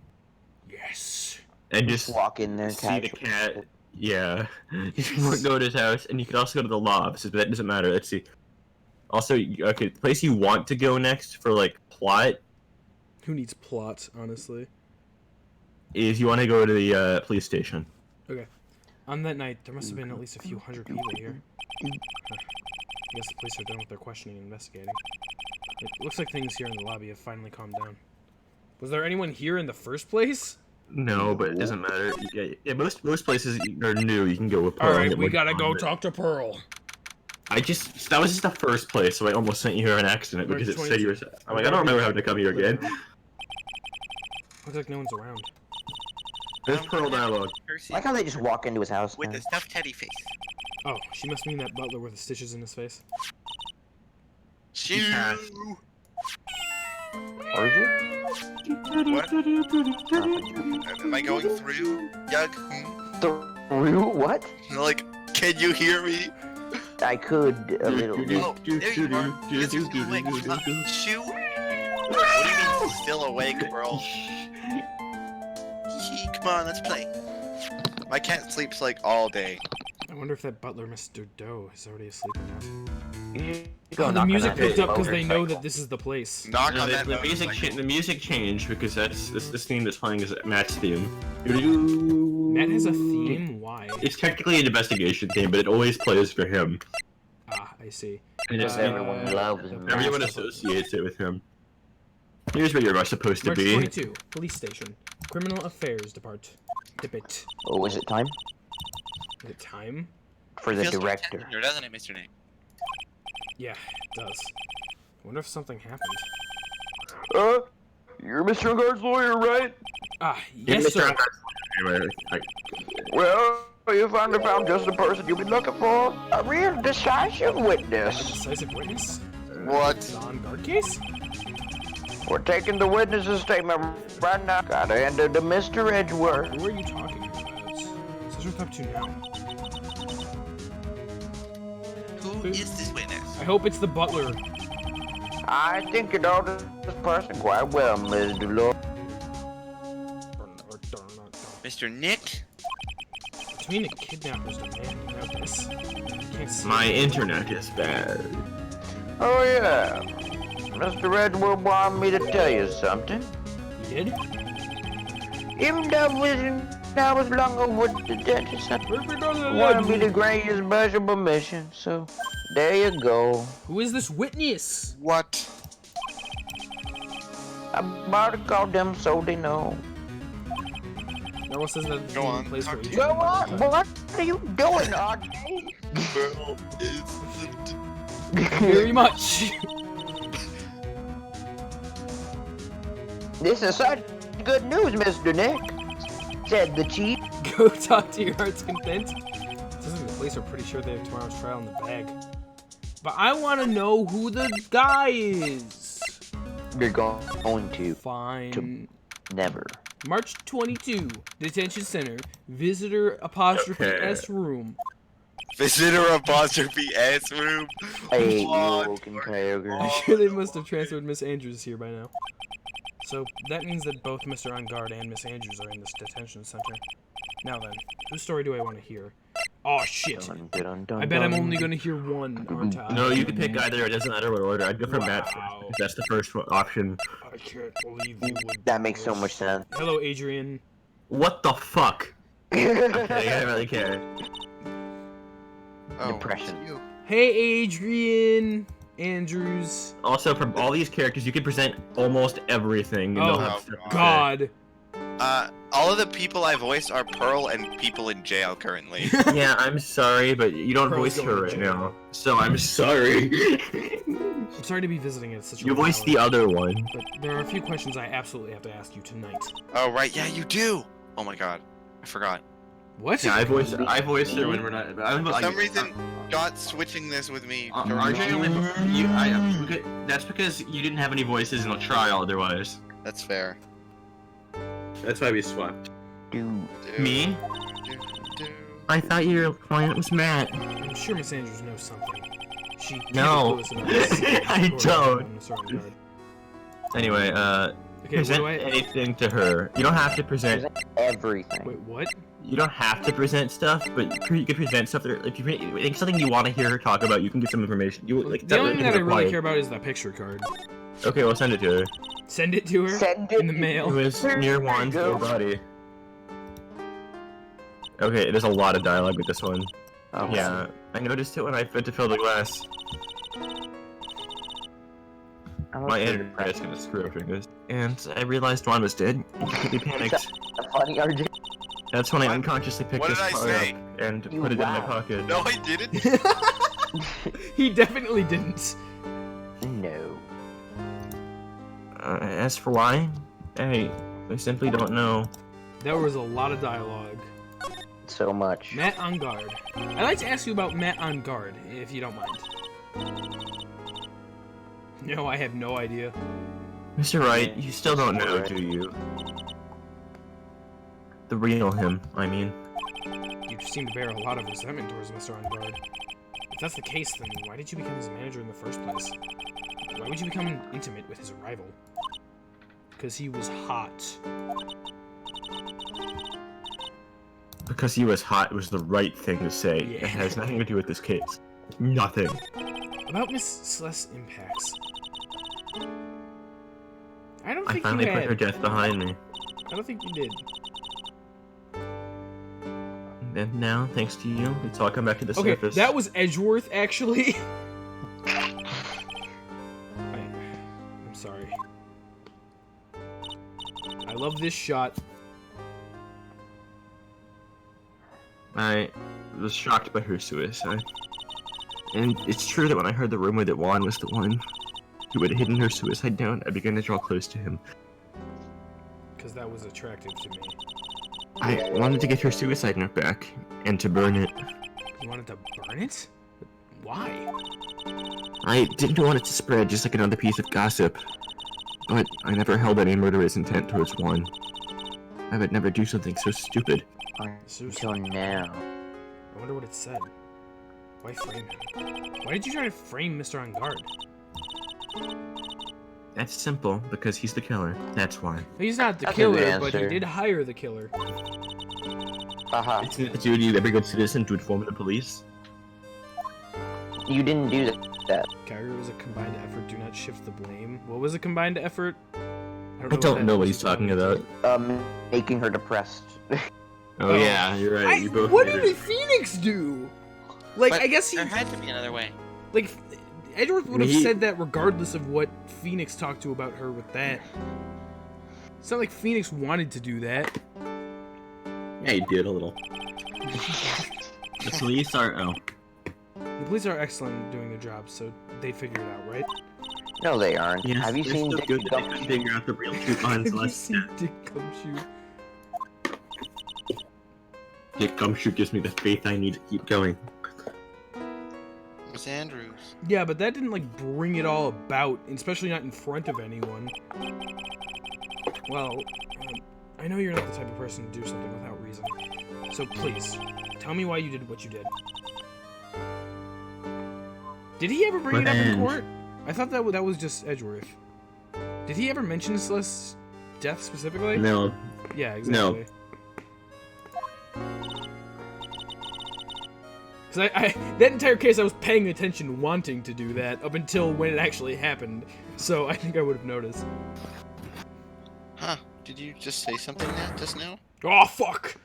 Yes. and just Walk in there, see the casual. cat. Yeah, you can go to his house, and you can also go to the law offices, but that doesn't matter. Let's see. Also, okay, the place you want to go next for like plot Who needs plot, honestly? is you want to go to the police station. Okay. On that night, there must have been at least a few hundred people here. Huh. I guess the police are done with their questioning and investigating. It looks like things here in the lobby have finally calmed down. Was there anyone here in the first place? No, but it doesn't matter. Yeah, most places are new. You can go with Pearl. and Alright, get we more gotta go content. talk to Pearl. That was just the first place, so I almost sent you here on accident because it said you were. I'm like, I don't remember having to come here again. Looks like no one's around. There's Pearl dialogue. I like how they just walk into his house. with now. a stuffed teddy face. Oh, she must mean that butler with the stitches in his face. Shoo! passed. Or is it? What? Am I going through? Eugh? Through what? Like, can you hear me? I could a little bit. Oh, there you are. You're still awake. Shoo! What do you mean still awake, bro? Come on, let's play. My cat sleeps like all day. I wonder if that butler, Mr. Doe, is already asleep or not. Go Oh, the knock on music that picked up because motorcycle. they know that this is the place. Knock No, on that the music motorcycle. the music changed because that's this theme that's playing is Matt's theme. Matt has a theme? Why? It's technically an investigation theme, but it always plays for him. Ah, I see. And it's, Everyone loves him. everyone associates it with him. Here's where you're supposed to March be. 22, Police Station. Criminal Affairs Department. Oh, is it time Is it time? for the Feels like director? tender, doesn't it, Mr. Nate? Yeah, it does. I wonder if something happened. You're Mr. Guard's lawyer, right? Ah, Yeah, yes, Mr. sir. Anyway, Well, you finally found just the person you've been looking for. A real decisive witness. Decisive witness? What? The on-guard case? We're taking the witness's statement right now. Gotta hand it to Mr. Edgeworth. Who are you talking about? Says we're up to now. Who is this witness? I hope it's the butler. I think you know this person quite well, Mr. Lord. Mr. Nick? Between the kidnappers and man, you know this. Can't see my it. internet is bad. Oh yeah. Mr. Edgeworth wanted me to tell you something. You did? Even though I was long over the dentist, wanted me to grant you special permission, so there you go. Who is this witness? What? I'm about to call them so they know. Narwhal says that Go on, place talk for to Adrian. Go on, what are you doing, RJ? Pearl isn't. Very much. This is such good news, Mr. Nick, said the chief. Go talk to your heart's content. This isn't the police are pretty sure they have tomorrow's trial in the bag. But I want to know who the guy is. You're going to Fine. never. March 22, Detention Center, Visitor apostrophe Okay. S room. Visitor apostrophe S room? Hey, What? Awokenkyoger. I'm sure they must have transferred Miss Andrews here by now. So that means that both Mr. On Guard and Miss Andrews are in this detention center. Now then, whose story do I want to hear? Oh shit! I bet I'm only gonna hear one, aren't I? No, you can pick either. It doesn't matter what order. I'd go for Matt first. Wow. Because that's the first option. I can't believe you would. That do makes so this. much sense. Hello, Adrian. What the fuck? Okay, I don't really care. Oh, Depression. it's you. Hey, Adrian Andrews. Also, from all these characters, you can present almost everything. And Oh, they'll have stuff to say. God. All of the people I voiced are Pearl and people in jail currently. Yeah, I'm sorry, but you don't Pearl's voice going her to right jail. now. So I'm sorry. I'm sorry to be visiting at such a You voiced the reality, other one. but there are a few questions I absolutely have to ask you tonight. Oh, right, yeah, you do! Oh my god, I forgot. What? Yeah, I voiced her when we're not. For some reason, Scott switching this with me. RJ only. That's because you didn't have any voices in the trial otherwise. That's fair. That's why we swapped. Dude. Me? Do. I thought your client was Matt. I'm sure Miss Andrews knows something. She can't No. clue us about this. I Or don't. on this on guard. Anyway, Okay, what present do I? anything to her. You don't have to present. Everything. Wait, what? You don't have to present stuff, but you can present stuff. That, if you think something you want to hear her talk about, you can get some information. You like The only thing that I really required. care about is the picture card. Okay, we'll send it to her. Send it to her Send it in the mail. It was near Juan's go. dead body. Okay, there's a lot of dialogue with this one. Oh, Yeah, I noticed it when I went to fill the glass. I My like your internet is depression. gonna screw up this. And I realized Juan was dead. I completely panicked. Funny, RJ. That's when I unconsciously picked What this did I card say? up and You put it in my wow. pocket. No, I didn't. He definitely didn't. No. As for why? Hey, I simply don't know. There was a lot of dialogue. So much. Matt on guard. I'd like to ask you about Matt on guard, if you don't mind. No, I have no idea. Mr. Wright, you still don't know, do you? The real him, I mean. You seem to bear a lot of resentment towards Mr. On guard. If that's the case, then why did you become his manager in the first place? Why would you become intimate with his rival? Because he was hot. Because he was hot was the right thing to say. Yeah. It has nothing to do with this case. Nothing. About Miss Celeste's impacts. I don't I think finally you put had. her death behind me. I don't think you did. And now, thanks to you, it's all come back to the Okay, surface. that was Edgeworth, actually. I'm sorry. I love this shot. I was shocked by her suicide. And it's true that when I heard the rumor that Juan was the one who had hidden her suicide note, I began to draw close to him. Because that was attractive to me. I wanted to get her suicide note back, and to burn it. You wanted to burn it? Why? I didn't want it to spread just like another piece of gossip. But I never held any murderous intent towards Juan. I would never do something so stupid. Until now. I wonder what it said. Why frame him? Why did you try to frame Mr. On Guard? That's simple, because he's the killer. That's why. He's not the That's a good killer, but he answer. did hire the killer. Haha. It's the duty of every good citizen to inform the police. You didn't do that. Kyrie was a combined effort. Do not shift the blame. What was a combined effort? I don't know what he's talking about. Making her depressed. Oh yeah, you're right. You both what made did it. Phoenix do? Like, But I guess he... there had to be another way. Like, Edgeworth would have He- said that regardless of what Phoenix talked to about her with that. It's not like Phoenix wanted to do that. Yeah, he did a little. The police are. Oh. The police are excellent at doing their job, so they'd figure it out, right? No, they aren't. Yes, Have you they're seen so Dick good that they Gumshoe? couldn't figure out the real truth behind Have you Celeste's seen death. Dick Gumshoe? Dick Gumshoe gives me the faith I need to keep going. Miss Andrews. Yeah, but that didn't, like, bring it all about, especially not in front of anyone. Well, I know you're not the type of person to do something without reason. So please, tell me why you did what you did. Did he ever bring it up in Revenge. court? I thought that that was just Edgeworth. Did he ever mention Celeste's death specifically? No. Yeah, exactly. Because that entire case I was paying attention wanting to do that up until when it actually happened. So I think I would have noticed. Huh. Did you just say something that just now? Oh, fuck!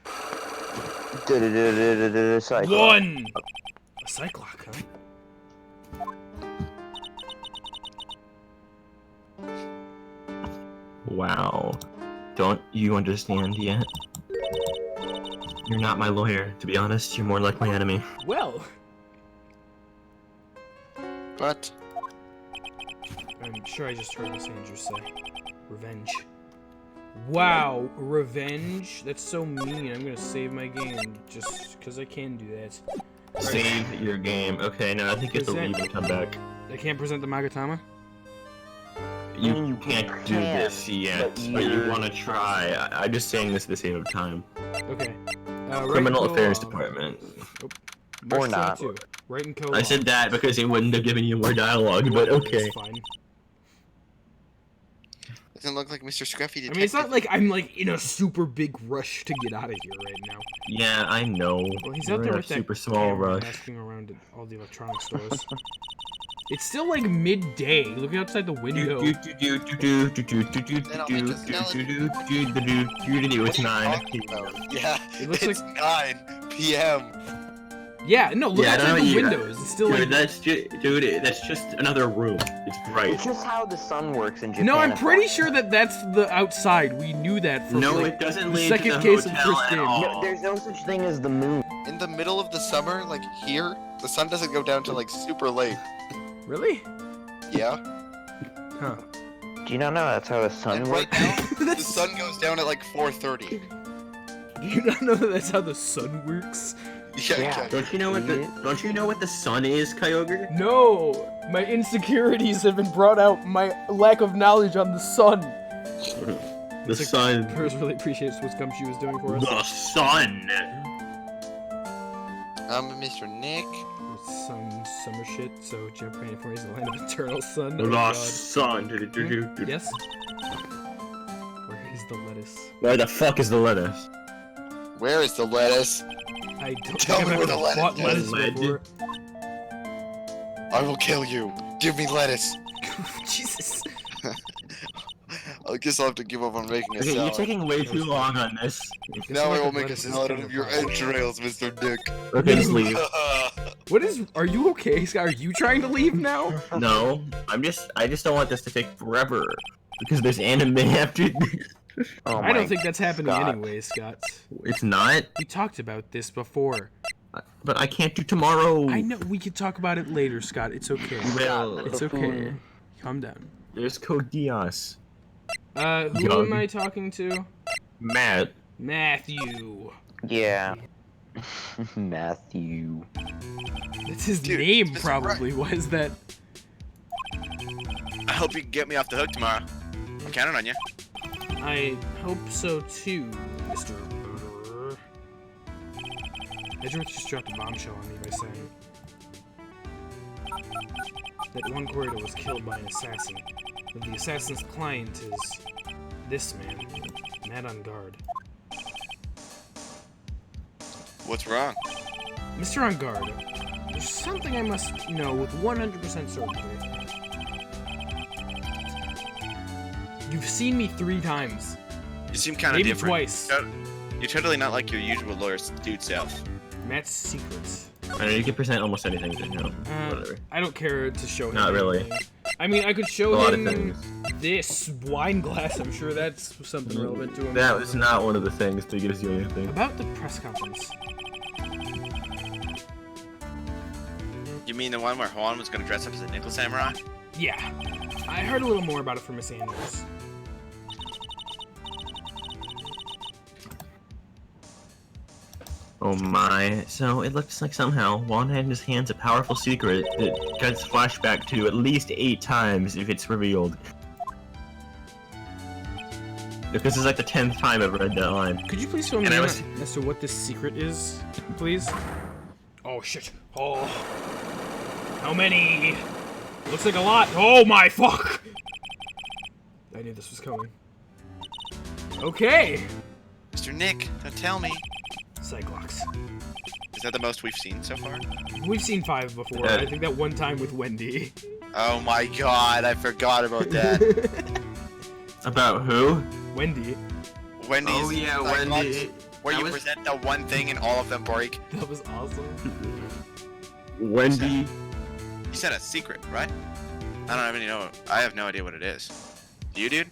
Cyclops. One! A Cyclops, huh? Wow. Don't you understand yet? You're not my lawyer. To be honest, you're more like my enemy. Well, But I'm sure I just heard Miss Andrews say. Revenge. Wow, revenge? That's so mean. I'm gonna save my game just because I can do that. Save your game. Okay, now I think you have to leave and come back. I can't present the Magatama? You mean, you can't do can, this yet, but you you're- want to try. I'm just saying this at the same time. Okay. Criminal Wright and Affairs Co- Department. March Or not. 22. Wright and Co. I said that because it wouldn't have given you more dialogue, but okay. It's fine. doesn't look like Mr. Scruffy I detective. mean, it's not like I'm like in a super big rush to get out of here right now. Yeah, I know. Well, he's You're out there in a with that super small camera rush. asking around at all the electronic stores. It's still like midday. Look outside the window. It's 9. Yeah, It looks it's 9 p.m. Yeah, no, look Yeah, I don't outside know the you- windows. It's still like. Dude, that's just another room. It's bright. It's just how the sun works in Japan. No, I'm pretty sure that that's the outside. We knew that from No, like, it doesn't the lead second to the case of hotel at Tristan. all. No, there's no such thing as the moon. In the middle of the summer, like here, the sun doesn't go down till like super late. Really? Yeah. Huh. Do you not know that's how the sun And works? right now, the That's- sun goes down at like 4:30. Do you not know that that's how the sun works? Yeah. Don't you know what the sun is, Kyogre? No! My insecurities have been brought out. My lack of knowledge on the sun. The sun. Purrs really appreciates what Gumshoe was doing for us. The sun. I'm Mr. Nick. Some summer shit, so Japan is the land of eternal sun. Oh The God. sun. Yes? Where is the lettuce? Where the fuck is the lettuce? Where is the lettuce? I don't Tell think me I've where the ever lettuce bought is. lettuce Lead. before. I will kill you. Give me lettuce. Jesus. I guess I'll have to give up on making a Okay, salad. you're taking way too long on this. Now I will Like make a lettuce is salad out kind of your hard. entrails, Mr. Dick. Okay, just leave. What is? Are you okay, Scott? Are you trying to leave now? No, I just don't want this to take forever because there's anime after this. Oh I don't my think that's happening God. anyway, Scott. It's not, We talked about this before. but I can't do tomorrow. I know we could talk about it later, Scott. It's okay. Well, It's okay. Calm down. there's Code Geass. Who Young. am I talking to? Matt. Matthew. Yeah. Matthew. That's his Dude, name, Mr. probably. Why is that? I hope you can get me off the hook tomorrow. I'm counting on you. I hope so too, Mr. Murderer. Edgeworth just dropped a bombshell on me by saying that one corridor was killed by an assassin. That the assassin's client is this man, Matt on guard. What's wrong? Mr. On guard, there's something I must know with 100% certainty. You've seen me 3 times. You seem kind of Maybe different. twice. You're totally not like your usual lawyer dude self. Matt's secrets. I know you can present almost anything to him. Whatever. I don't care to show him. Not really. anything. I mean, I could A show lot of him things. this wine glass. I'm sure that's something relevant to him. That was not one of the things that gives you anything. About the press conference. You mean the one where Juan was gonna dress up as a nickel samurai? Yeah, I heard a little more about it from Miss Andrews. Oh my. So it looks like somehow Juan had in his hands a powerful secret that gets flashback to at least 8 times if it's revealed. Because it's like the 10th time I've read that line. Could you please fill me And I in was- as to what this secret is, please? Oh shit! Oh, how many? Looks like a lot. Oh my fuck! I knew this was coming. Okay, Mr. Nick, don't tell me. Cyclops. Is that the most we've seen so far? We've seen 5 before. Yeah. I think that one time with Wendy. Oh my god, I forgot about that. About who? Wendy. Wendy's Oh yeah, Cyclops, Wendy. where That you was- present the one thing and all of them break. That was awesome. Wendy. You said a secret, right? I don't have any know. I have no idea what it is. Do you, dude?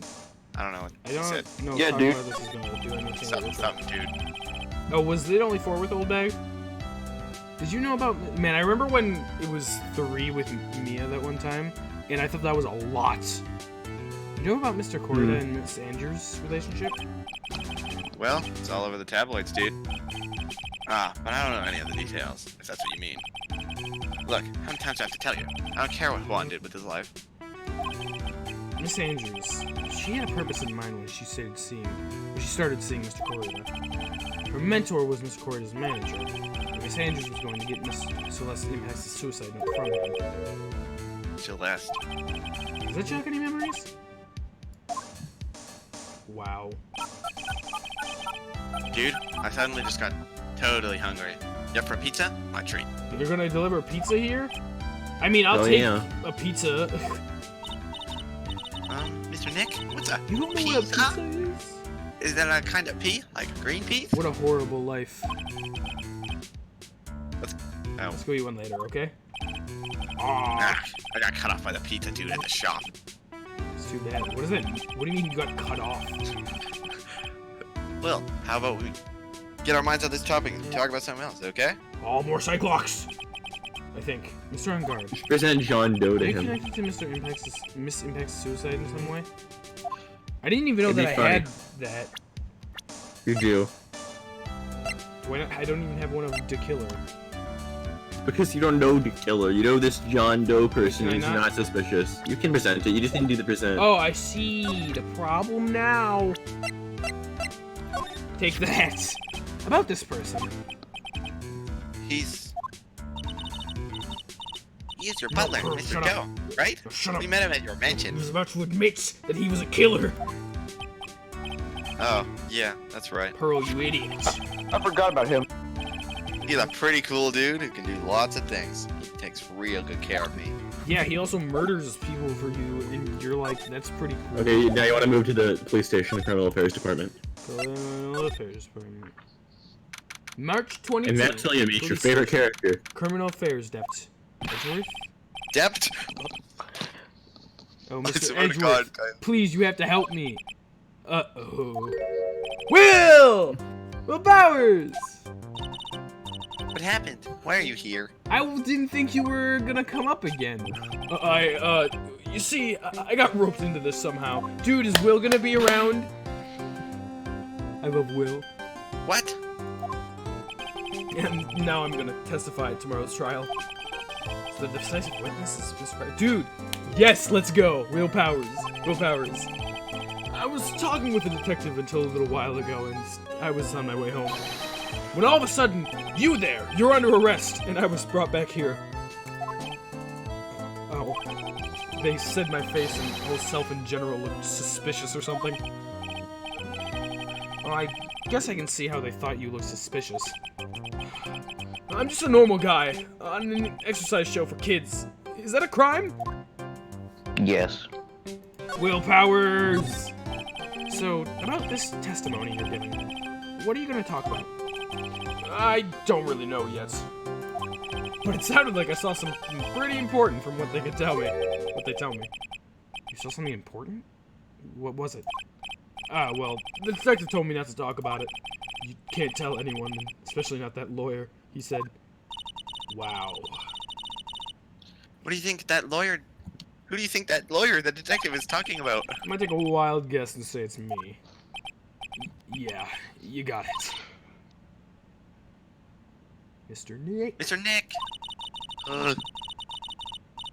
I don't know what I you said. don't know Yeah, how dude. far this is gonna do anything. Something, with it. something, dude. Oh, was it only 4 with old bag? Did you know about? Man, I remember when it was 3 with Mia that one time, and I thought that was a lot. You know about Mr. Corda and Miss Andrews' relationship? Well, it's all over the tabloids, dude. Ah, but I don't know any of the details, if that's what you mean. Look, how many times do I have to tell you? I don't care what Juan did with his life. Miss Andrews, she had a purpose in mind when she started seeing Mr. Corda. Her mentor was Mr. Corda's manager, and Miss Andrews was going to get Miss Celeste Impact's suicide note from him. Celeste. Does that jog any memories? Wow. Dude, I suddenly just got totally hungry. You up for a pizza? My treat. You're gonna deliver pizza here? I mean, I'll Oh, take yeah. a pizza. Mr. Nick, what's a You don't know what a pizza? pizza is? Is that a kind of pea? Like green peas? What a horrible life. Oh, Let's go eat one later, okay? Aw, ah, I got cut off by the pizza dude at the shop. it's too bad. What is that? What do you mean you got cut off? Well, how about we get our minds on this topic and talk about something else, okay? All more Cyclops! I think. Mr. On guard. Present John Doe Are to you him. connected to Miss Impact's suicide in some way? I didn't even know It'd that be I funny. had that. You do. Why not? I don't even have one of the killer. Because you don't know the killer. You know this John Doe person Can I is not? not suspicious. You can present it. You just didn't do the present. Oh, I see the problem now. Take that. About this person. He is your butler, No, Mr. shut Doe, up. right? No, shut up. We met him at your He mansion. was about to admit that he was a killer. Oh, yeah, that's right. Pearl, you idiot. I forgot about him. He's a pretty cool dude who can do lots of things. He takes real good care of me. Yeah, he also murders people for you, and you're like, that's pretty cool. Okay, now you want to move to the police station, the criminal affairs department. Criminal Affairs Department. March 22. And that's how you meet your Police favorite Station. character. Criminal Affairs Depth. Edgeworth? Dept? Oh, I Mr. swear to Edgeworth, God, guys. please, you have to help me. Uh-oh. Will! Will Bowers! What happened? Why are you here? I didn't think you were gonna come up again. You see, I got roped into this somehow. Dude, is Will gonna be around? I love Will. What? And now I'm gonna testify at tomorrow's trial. The decisive witness is Mr. Wright. Dude! Yes, let's go! Will Powers. Will Powers. I was talking with a detective until a little while ago, and I was on my way home. When all of a sudden, you're under arrest, and I was brought back here. Oh. They said my face and whole self in general looked suspicious or something. Well, I guess I can see how they thought you looked suspicious. I'm just a normal guy on an exercise show for kids. Is that a crime? Yes. Will Powers! So, about this testimony you're giving, what are you going to talk about? I don't really know yet. But it sounded like I saw something pretty important from what they could tell me. What they tell me. You saw something important? What was it? Ah, well, the detective told me not to talk about it. You can't tell anyone, especially not that lawyer. He said, wow. What do you think that lawyer... Who do you think that lawyer, the detective, is talking about? I might take a wild guess and say it's me. Yeah, you got it. Mr. Nick. Mr. Nick!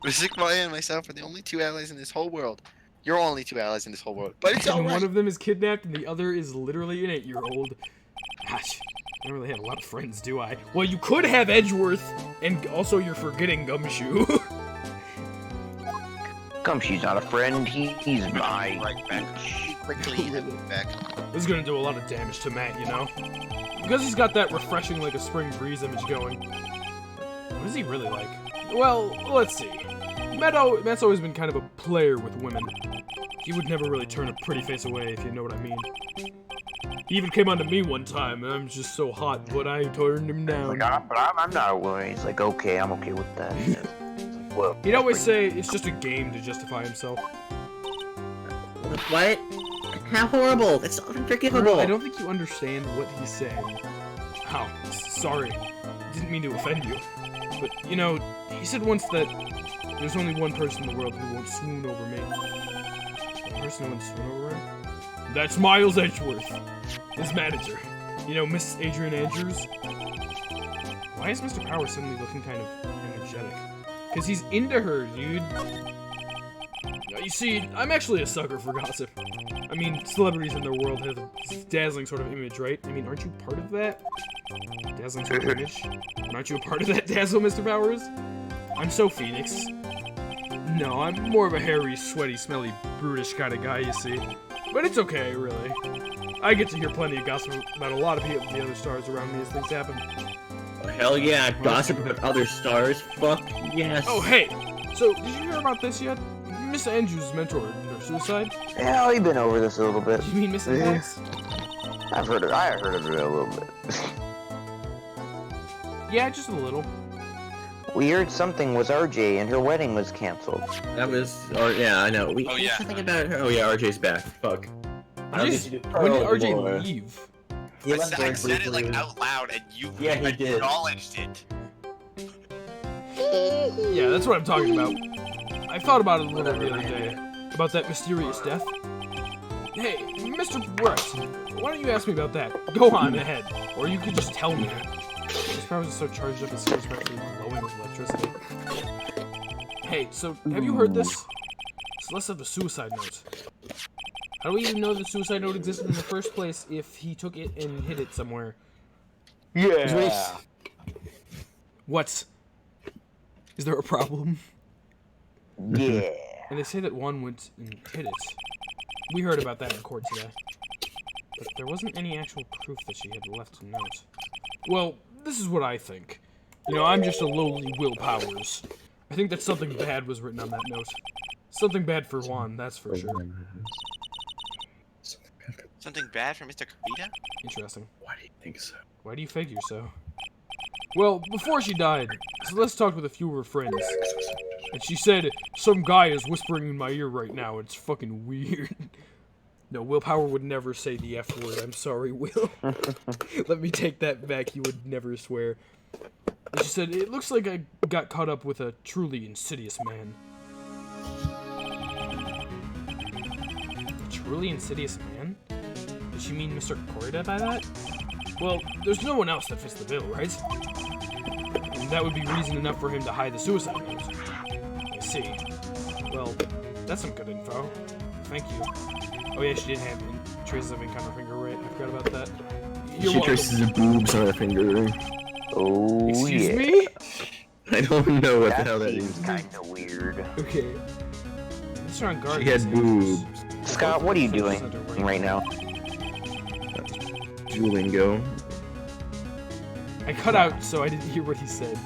Mr. Boy and myself are the only two allies in this whole world. You're only two allies in this whole world. But it's And alright! one of them is kidnapped and the other is literally an 8-year-old. Gosh, I don't really have a lot of friends, do I? Well, you could have Edgeworth, and also you're forgetting Gumshoe. Gumshoe's not a friend. He's my... Right back. Quickly hit back. This is gonna do a lot of damage to Matt, you know? Because he's got that refreshing like a spring breeze image going. What is he really like? Well, let's see. Matt's always been kind of a player with women. He would never really turn a pretty face away, if you know what I mean. He even came on to me one time, and I'm just so hot, but I turned him down. I'm not a woman. He's like, okay, I'm okay with that. Well, He'd always say it's just a game to justify himself. What? How horrible! That's unforgivable! I don't think you understand what he's saying. Oh, sorry. Didn't mean to offend you. But, you know, he said once that there's only one person in the world who won't swoon over me. One person who won't swoon over him? That's Miles Edgeworth, his manager. You know, Miss Adrian Andrews? Why is Mr. Power suddenly looking kind of energetic? Because he's into her, dude. You see, I'm actually a sucker for gossip. I mean, celebrities in their world have a dazzling sort of image, right? I mean, aren't you part of that? Dazzling sort of image? Aren't you a part of that dazzle, Mr. Powers? I'm so Phoenix. No, I'm more of a hairy, sweaty, smelly, brutish kind of guy, you see. But it's okay, really. I get to hear plenty of gossip about a lot of the other stars around me as things happen. Oh, hell yeah, gossip about other stars. Fuck yes. Oh, hey! So, did you hear about this yet? Miss Andrews' mentor in her suicide? yeah, we've been over this a little bit. You mean Miss Andrews? I heard of it a little bit. Yeah, just a little. We heard something was RJ and her wedding was canceled. That was, or yeah, I know. Oh, yeah. Something about her. Oh yeah, RJ's back. Fuck. When did RJ leave? He I left said, very I said it like briefly. out loud and you Yeah, he did. acknowledged it. Yeah, that's what I'm talking about. I thought about it a little the other day. About that mysterious death. Hey, Mr. Wright, why don't you ask me about that? Go on ahead. Or you could just tell me. This power is so charged up, his skills are actually glowing with electricity. Hey, so, have you heard this? It's less of a suicide note. How do we even know the suicide note existed in the first place if he took it and hid it somewhere? Yeah. What? Is there a problem? Yeah. And they say that one went and hid it. We heard about that in court today. But there wasn't any actual proof that she had left a note. Well, this is what I think. You know, I'm just a lowly Will Powers. I think that something bad was written on that note. Something bad for Juan, that's for sure. Something bad for Mr. Kavita? Interesting. Why do you think so? Why do you figure so? Well, before she died, Celeste talked with a few of her friends. And she said, some guy is whispering in my ear right now. It's fucking weird. No, Will Power would never say the F word. I'm sorry, Will. Let me take that back. He would never swear. And she said, it looks like I got caught up with a truly insidious man. A truly insidious man? Did she mean Mr. Corrida by that? Well, there's no one else that fits the bill, right? And that would be reason enough for him to hide the suicide note. I see. Well, that's some good info. Thank you. Oh yeah, she did have traces of ink on her finger, right? I forgot about that. You're She welcome. traces of boobs on her finger. Oh, Excuse yeah. me? I don't know what the That hell that seems is. kind of weird. Okay. Mr. On guard. She had boobs. Scott, what are you doing right now? Duolingo. I cut out, so I didn't hear what he said.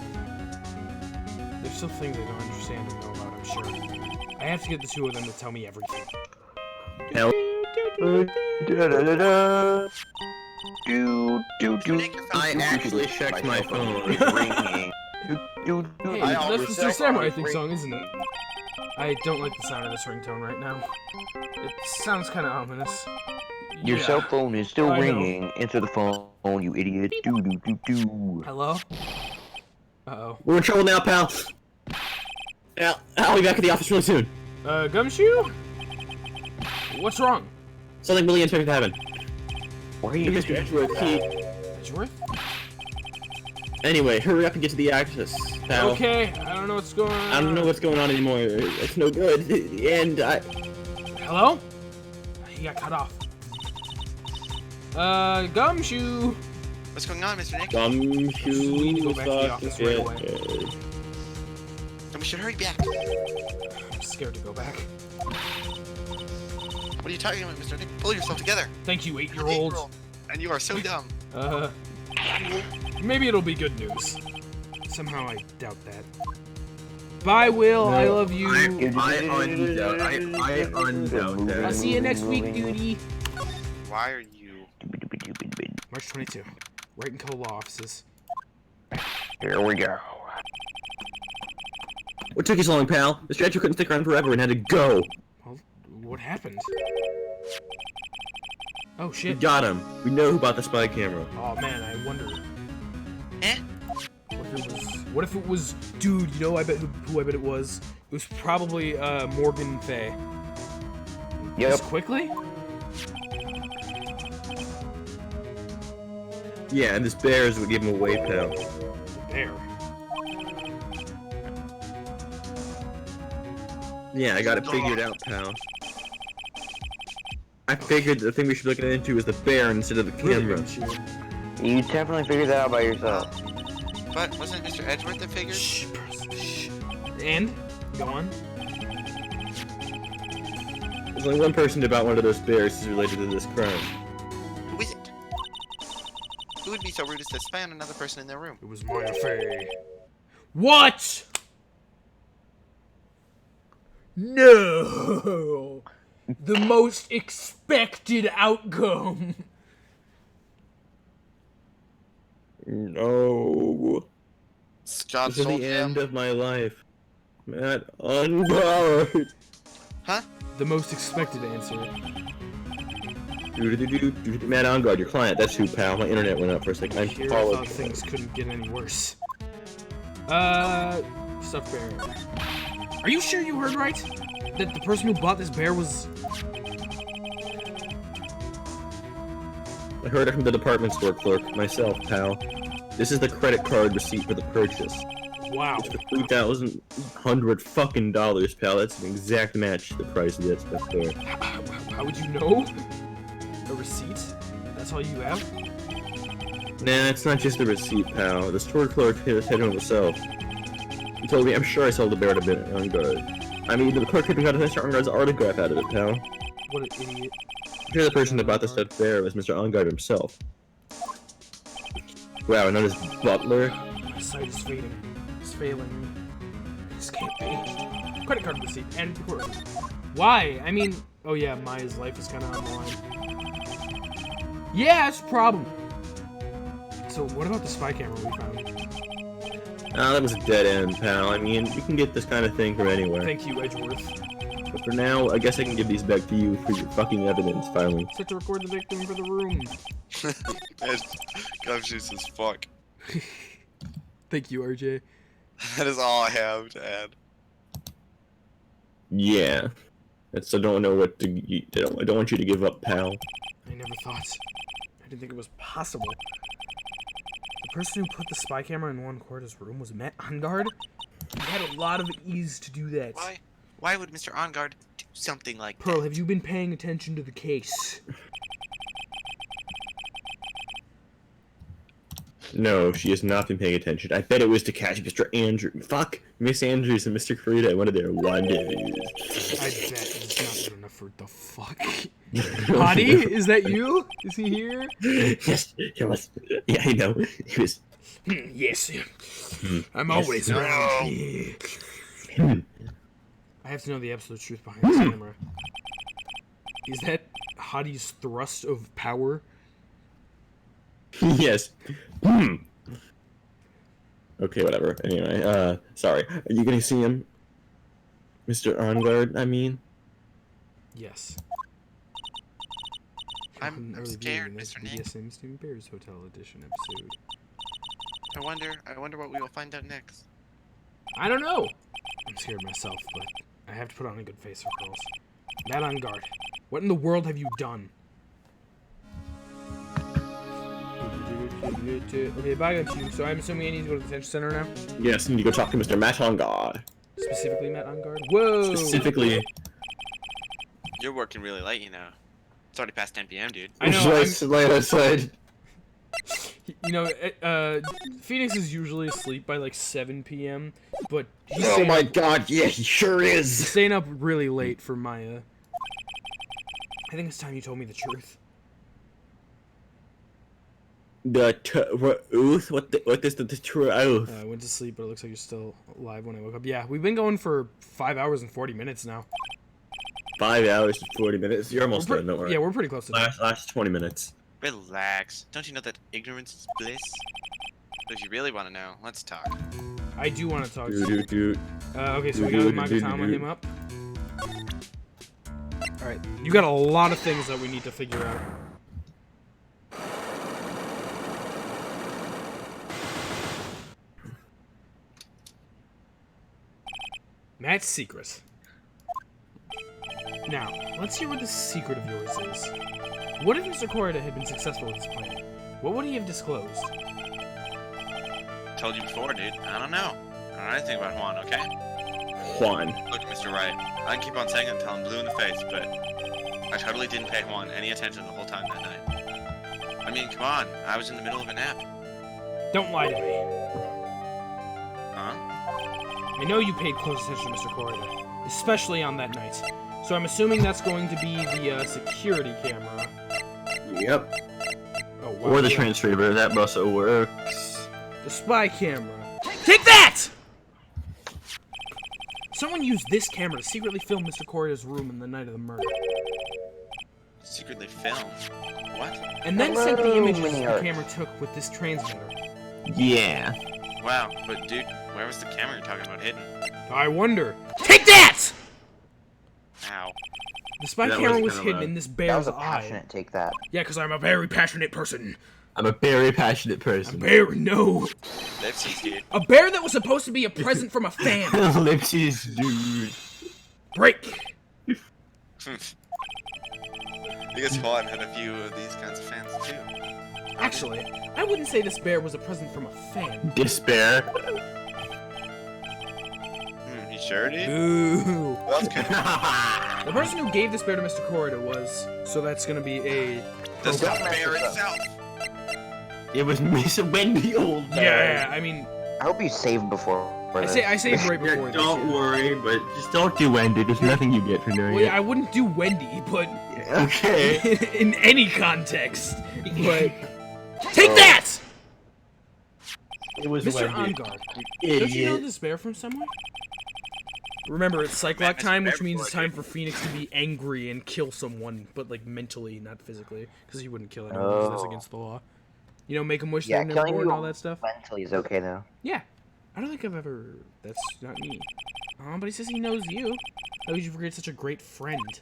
There's still things I don't understand and know about, I'm sure. I have to get the two of them to tell me everything. Hell. I actually checked my phone. Hey, I that's the Mr. Samurai thing song, isn't it? I don't like the sound of this ringtone right now. It sounds kind of ominous. Your Yeah. cell phone is still I know. ringing. Answer the phone, you idiot. Do do do do. Hello? Uh-oh. We're in trouble now, pal. Yeah, I'll be back at the office really soon. Gumshoe? What's wrong? Something really unexpected happened. Why are you Mr. Edgeworth, he... Edgeworth? Anyway, hurry up and get to the access, pal. Okay, I don't know what's going on. I don't know what's going on anymore. It's no good. And I... Hello? He got cut off. Gumshoe! What's going on, Mr. Nick? We need to go back to the office right away. And we should hurry back. I'm scared to go back. What are you talking about, Mr. Nick? Pull yourself together. Thank you, 8-year-old. And you are so dumb. Maybe it'll be good news. Somehow I doubt that. Bye, Will. I love you. I undoubt that. I'll see you next week, duty. Why are you... March 22. Wright and Co. Law Offices. Here we go. What took you so long, pal? The stretcher couldn't stick around forever and had to go. Well, what happened? Oh, We shit. got him. We know who bought the spy camera. Oh, man, I wonder. Eh? What if it was... Dude, you know I bet who I bet it was? It was probably, Morgan Fay. Yep. Just quickly? Yeah, and this bears would give him away, pal. There. Yeah, I got it figured out, pal. I figured the thing we should be looking into is the bear instead of the camera. You definitely figured that out by yourself. But wasn't it Mr. Edgeworth that figured? Shh. And? Go on. There's only one person about one of those bears who's related to this crime. Who is it? Who would be so rude as to spy on another person in their room? It was Maya Fey. What? No! The most expected outcome! No. Scott This is told the him. end of my life. Matt, unpowered. Huh? The most expected answer. Matt on guard, your client. That's who, pal. My internet went up for a second. I'm Here, I thought apologizing. things couldn't get any worse. Stuffed bear. Are you sure you heard right? That the person who bought this bear was... I heard it from the department store clerk myself, pal. This is the credit card receipt for the purchase. Wow. It's for $3,100 fucking dollars, pal. That's an exact match to the price of this stuff there. How would you know? A receipt? That's all you have? Nah, it's not just the receipt, pal. The store clerk said it himself. He told me, I'm sure I sold the bear to Mr. Arngard. I mean, the clerk even got Mr. Arngard's autograph out of it, pal. What an idiot. I'm sure the person that bought the stuffed bear was Mr. Arngard himself. Wow, and not his butler? My sight is fading. It's failing. This can't be. Credit card receipt and recording. Why? I mean, oh yeah, Maya's life is kind of on the line. Yeah, that's a problem. So what about the spy camera we found? Ah, that was a dead end, pal. I mean, you can get this kind of thing from anywhere. Thank you, Edgeworth. But for now, I guess I can give these back to you for your fucking evidence, finally. Set to record the victim for the room. That's gumshoes as fuck. Thank you, RJ. That is all I have to add. Yeah. That's, I don't know what to... I don't want you to give up, pal. I never thought. I didn't think it was possible. The person who put the spy camera in one corner's room was Matt Angard? He had a lot of ease to do that. Why would Mr. Angard do something like Pearl, that? have you been paying attention to the case? No, she has not been paying attention. I bet it was to catch Mr. Andrews. Fuck! Miss Andrews and Mr. Kurita, one of their wonders. I bet it's not good enough for the fuck. Hottie, is that you? Is he here? Yes, he was. Yeah, I know. He was. Yes. I'm always around here. I have to know the absolute truth behind this camera. Is that Hottie's thrust of power? Yes. Okay, whatever. Anyway, sorry. Are you gonna see him? Mr. Arngard, I mean? Yes. I'm scared, Mr. Nick. BDSM Student Bears Hotel Edition episode. I wonder what we will find out next. I don't know. I'm scared myself, but I have to put on a good face for girls. Matt Angard, what in the world have you done? Okay, bye, Gunchu. So I'm assuming I need to go to the detention center now? Yes, you need to go talk to Mr. Matt Arngard. Specifically Matt Angard? Whoa! Specifically. You're working really late, you know. It's already past 10 p.m., dude. I know, Late outside. you know, Phoenix is usually asleep by like 7 p.m., but he's Oh my god, yeah, he sure is! staying up really late for Maya. I think it's time you told me the truth. What is the truth? I went to sleep, but it looks like you're still alive when I woke up. Yeah, we've been going for 5 hours and 40 minutes now. 5 hours and 40 minutes. You're almost done, don't worry. Yeah, we're pretty close to that. Last 20 minutes. Relax. Don't you know that ignorance is bliss? But if you really want to know, let's talk. I do want to talk to you. Dude. Okay, so we gotta Magatama him up. Alright, you got a lot of things that we need to figure out. Matt's secret. Now, let's hear what this secret of yours is. What if Mr. Korida had been successful with his plan? What would he have disclosed? Told you before, dude. I don't know. I don't know anything about Juan, okay? Juan. Look, Mr. Wright, I can keep on saying it until I'm blue in the face, but I totally didn't pay Juan any attention the whole time that night. I mean, come on, I was in the middle of a nap. Don't lie to me. Huh? I know you paid close attention to Mr. Korida, especially on that night. So I'm assuming that's going to be the security camera. Yep. Oh, wow. Or the transceiver, that also works. The spy camera. Take that! Someone used this camera to secretly film Mr. Korida's room in the night of the murder. Secretly filmed? What? And then sent the Hello, images the Mini-Earth. camera took with this transmitter. Yeah. Wow, but dude, where was the camera you're talking about hidden? I wonder. Take that! Ow. The spy That camera was was kind of hidden loud. in this That bear's was a eye. passionate take that. Yeah, because I'm a very passionate person. I'm a very passionate person. No. Lipsies, dude. A bear that was supposed to be a present from a fan. Ellipses, dude. Break. Because Juan had a few of these kinds of fans too. Actually, I wouldn't say this bear was a present from a fan. Despair. You sure, dude? Ooh. Well, that's good. The person who gave this bear to Mr. Corridor was, so that's gonna be a... The stuffed bear itself. It was Miss Wendy Old. Yeah, I mean, I hope you saved before. I saved right before this. Don't worry, but just don't do Wendy. There's nothing you get for doing Well, it. yeah, I wouldn't do Wendy, but Okay. in any context. But take that, It was Mr. Wendy. Ongar. You Don't you know idiot. this bear from somewhere? Remember, it's Cyclock time, which means it's time for Phoenix to be angry and kill someone, but like mentally, not physically, because he wouldn't kill anyone. 'Cause that's against the law. You know, make them wish Yeah, they were never killing born and you all that stuff. mentally is okay though. Yeah, I don't think I've ever. That's not me. But he says he knows you. How could you forget such a great friend?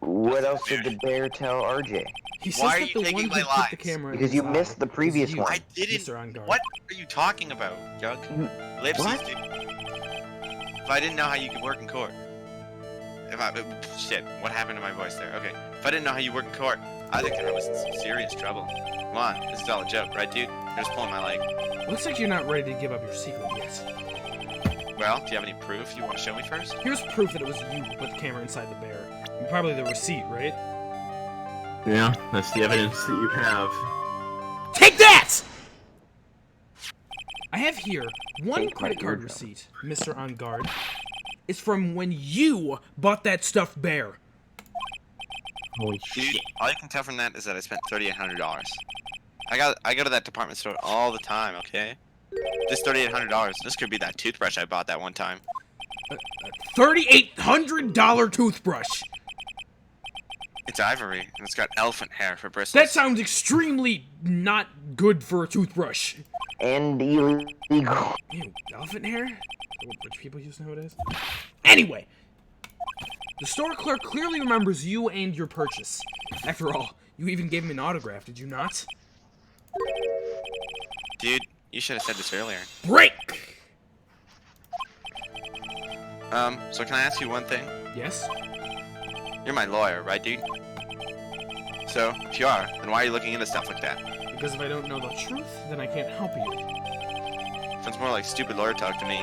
What else did the bear tell RJ? He says Why are that you the taking one my who put the lies? camera in Because his you eye missed the was previous you, one. I didn't. Mr. Ongar. What are you talking about, Jug? Lipsies, dude. If I didn't know how you could work in court. Shit, what happened to my voice there? Okay. If I didn't know how you work in court, I think I was in some serious trouble. Come on, this is all a joke, right, dude? You're just pulling my leg. Looks like you're not ready to give up your secret yet. Well, do you have any proof you want to show me first? Here's proof that it was you who put the camera inside the bear. And probably the receipt, right? Yeah, that's the evidence that you have. Take that! I have here one Take my credit card eardrum. receipt, Mr. On Guard. It's from when you bought that stuffed bear. Holy Dude, shit. all you can tell from that is that I spent $3,800. I go to that department store all the time, okay? This $3,800, this could be that toothbrush I bought that one time. $3,800 toothbrush. It's ivory, and it's got elephant hair for bristles. That sounds extremely not good for a toothbrush. And illegal. Ew, elephant hair? What rich people use nowadays? Anyway, the store clerk clearly remembers you and your purchase. After all, you even gave him an autograph, did you not? Dude, you should have said this earlier. Break! So can I ask you one thing? Yes? You're my lawyer, right, dude? So, if you are, then why are you looking into stuff like that? Because if I don't know the truth, then I can't help you. Sounds more like stupid lawyer talk to me.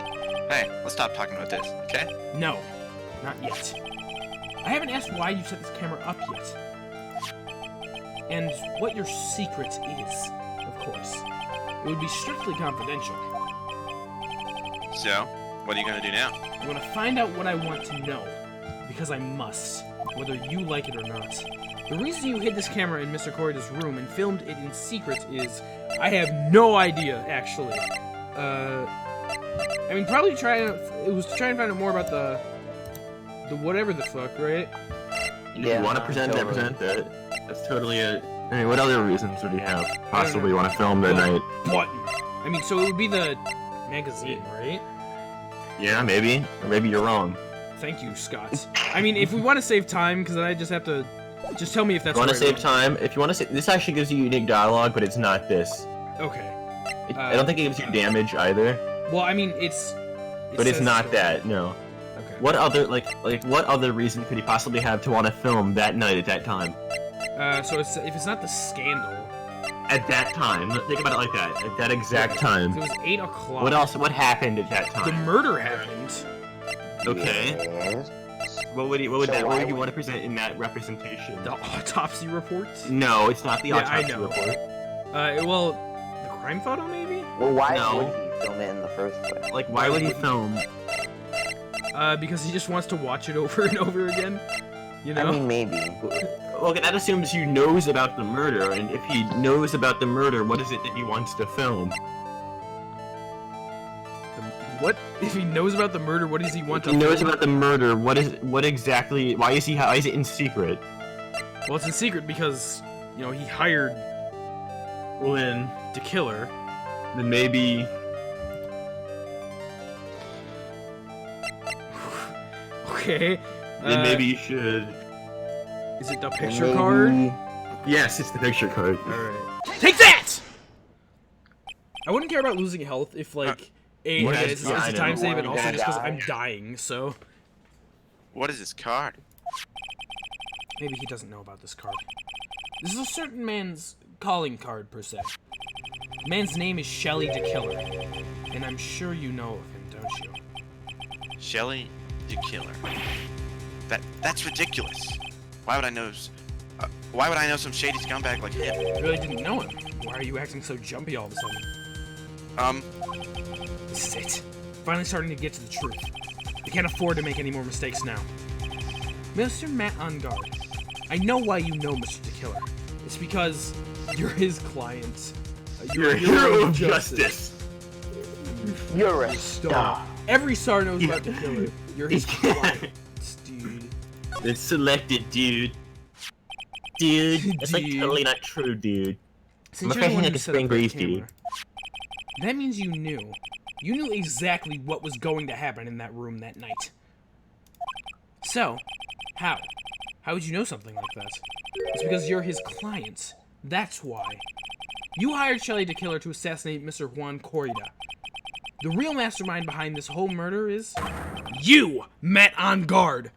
Hey, let's stop talking about this, okay? No, not yet. I haven't asked why you set this camera up yet. And what your secret is, of course. It would be strictly confidential. So, what are you gonna do now? I'm gonna find out what I want to know. Because I must, whether you like it or not. The reason you hid this camera in Mr. Corridor's room and filmed it in secret is... I have no idea, actually. I mean, probably it was to try and find out more about the whatever the fuck, right? If you want to present that, present that. That's totally it. I mean, what other reasons would you have? Possibly want to film that night. Button. I mean, so it would be the magazine, right? Yeah, maybe. Or maybe you're wrong. Thank you, Scott. I mean, if we want to save time, because then I just have to... Just tell me if that's You want right to or save wrong. time? If you want to save... This actually gives you unique dialogue, but it's not this. Okay. I don't think it gives you damage either. Well, I mean, it's... But it's says not story. that, no. Okay. What other, like, what other reason could he possibly have to want to film that night at that time? So if it's not the scandal... At that time. Think about it like that. At that exact time. It was 8 o'clock. What else? What happened at that The time? murder happened. Okay. Yes. What would you So what why would you would- want to present in that representation? The autopsy reports? No, it's not the Yeah, I autopsy know. report. Well, the crime photo, maybe? Well, why No. would he film it in the first place? Like, why would he film? Because he just wants to watch it over and over again. You know? I mean, maybe. Well, that assumes he knows about the murder, and if he knows about the murder, what is it that he wants to film? What? If he knows about the murder, what does he want If to he knows film? about the murder, what exactly, why is it in secret? Well, it's in secret because, you know, he hired Well then to kill her. maybe... Okay. Then maybe you should... Is it the And picture maybe- card? Yes, it's the picture card. Alright. Take that! I wouldn't care about losing health if, like, A, What it's is- yeah, I a know. time save, and You're also gonna just because die. I'm dying, so... What is this card? Maybe he doesn't know about this card. This is a certain man's calling card, per se. The man's name is Shelly the Killer, and I'm sure you know of him, don't you? Shelly the Killer. That's ridiculous. Why would I know? Why would I know some shady scumbag like him? I really didn't know him. Why are you acting so jumpy all of a sudden? This is it. Finally starting to get to the truth. I can't afford to make any more mistakes now. Mr. Matt on guard. I know why you know Mr. the Killer. It's because you're his client. You're a hero of justice. You're a star. Every star knows about the Killer. You're his client, dude. It's selected, dude. Dude, that's like Dude. totally not true, dude. Since I'm you're the one like who a set up spring that breeze, camera, dude. that means you knew. You knew exactly what was going to happen in that room that night. So, how? How would you know something like that? It's because you're his client. That's why. You hired Shelly the Killer to assassinate Mr. Juan Corrida. The real mastermind behind this whole murder is... you, Matt on guard!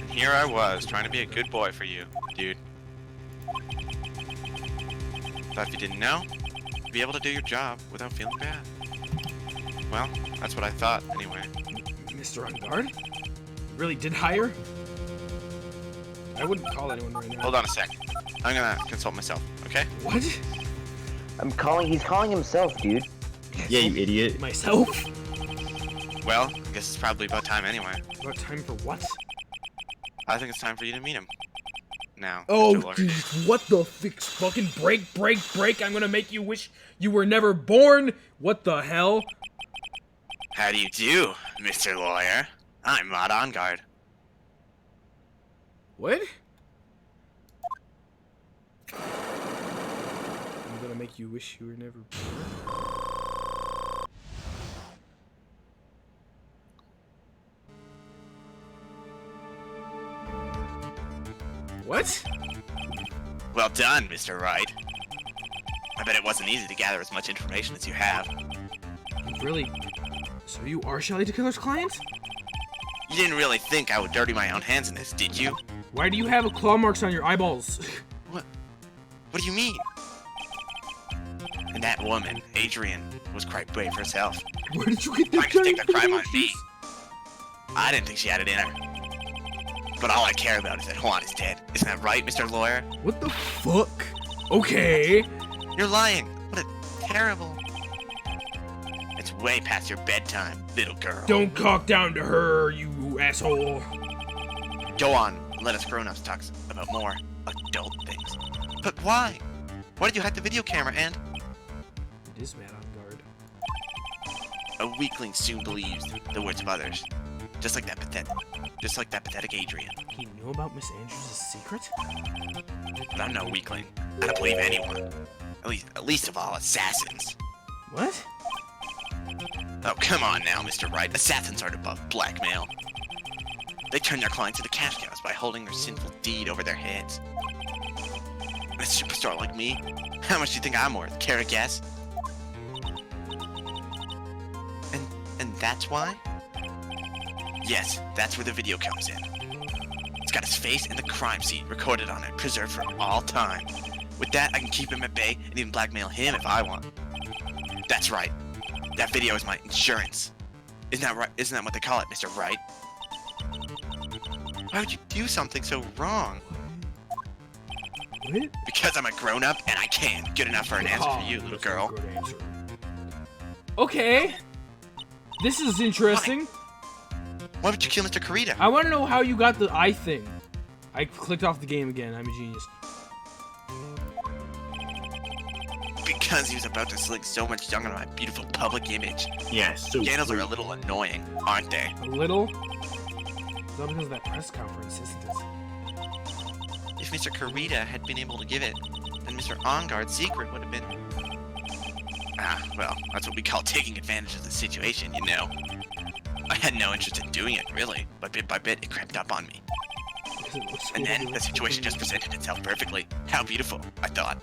And here I was, trying to be a good boy for you, dude. Thought if you didn't know, you'd be able to do your job without feeling bad. Well, that's what I thought, anyway. Mr. on guard? You really did hire? I wouldn't call anyone right now. Hold on a sec. I'm gonna consult myself, okay? What? He's calling himself, dude. Yeah, you idiot. Myself? Well, I guess it's probably about time anyway. About time for what? I think it's time for you to meet him. Now, Oh, Mr. Lawyer. dude, what the fix? Fucking break. I'm gonna make you wish you were never born. What the hell? How do you do, Mr. Lawyer? I'm Matt on guard. What? I'm gonna make you wish you were never born. What? Well done, Mr. Wright. I bet it wasn't easy to gather as much information as you have. Really? So you are Shelly the Killer's client? You didn't really think I would dirty my own hands in this, did you? Why do you have claw marks on your eyeballs? What do you mean? And that woman, Adrian, was quite brave herself. Where did you get that Trying to take giant the crime on pictures? me. I didn't think she had it in her. But all I care about is that Juan is dead. Isn't that right, Mr. Lawyer? What the fuck? Okay. You're lying. What a terrible... It's way past your bedtime, little girl. Don't talk down to her, you asshole. Go on, let us grown-ups talk about more adult things. But why? Why did you hack the video camera and... It is Matt on guard. A weakling soon believes the words of others. Just like that pathetic Adrian. He knew about Miss Andrews' secret? But I'm no weakling. I don't believe anyone. At least of all, assassins. What? Oh, come on now, Mr. Wright. Assassins aren't above blackmail. They turn their clients into cash cows by holding their sinful deed over their heads. A superstar like me? How much do you think I'm worth? Care to guess? And that's why? Yes, that's where the video comes in. It's got his face and the crime scene recorded on it, preserved for all time. With that, I can keep him at bay and even blackmail him if I want. That's right. That video is my insurance. Isn't that right? Isn't that what they call it, Mr. Wright? Why would you do something so wrong? What? Because I'm a grown-up and I can. Good enough for an answer for you, little that's not a girl. good answer. Okay. This is interesting. Why would you kill Mr. Corrida? I want to know how you got the eye thing. I clicked off the game again. I'm a genius. Because he was about to slick so much junk on my beautiful public image. Yes. So Scandals are a little annoying, aren't they? A little. It's all because of that press conference, isn't it? If Mr. Corrida had been able to give it, then Mr. Onguard's secret would have been... Ah, well, that's what we call taking advantage of the situation, you know. I had no interest in doing it, really, but bit by bit, it crept up on me. Because it looks And cool to then do the it. situation just presented itself perfectly. How beautiful, I thought.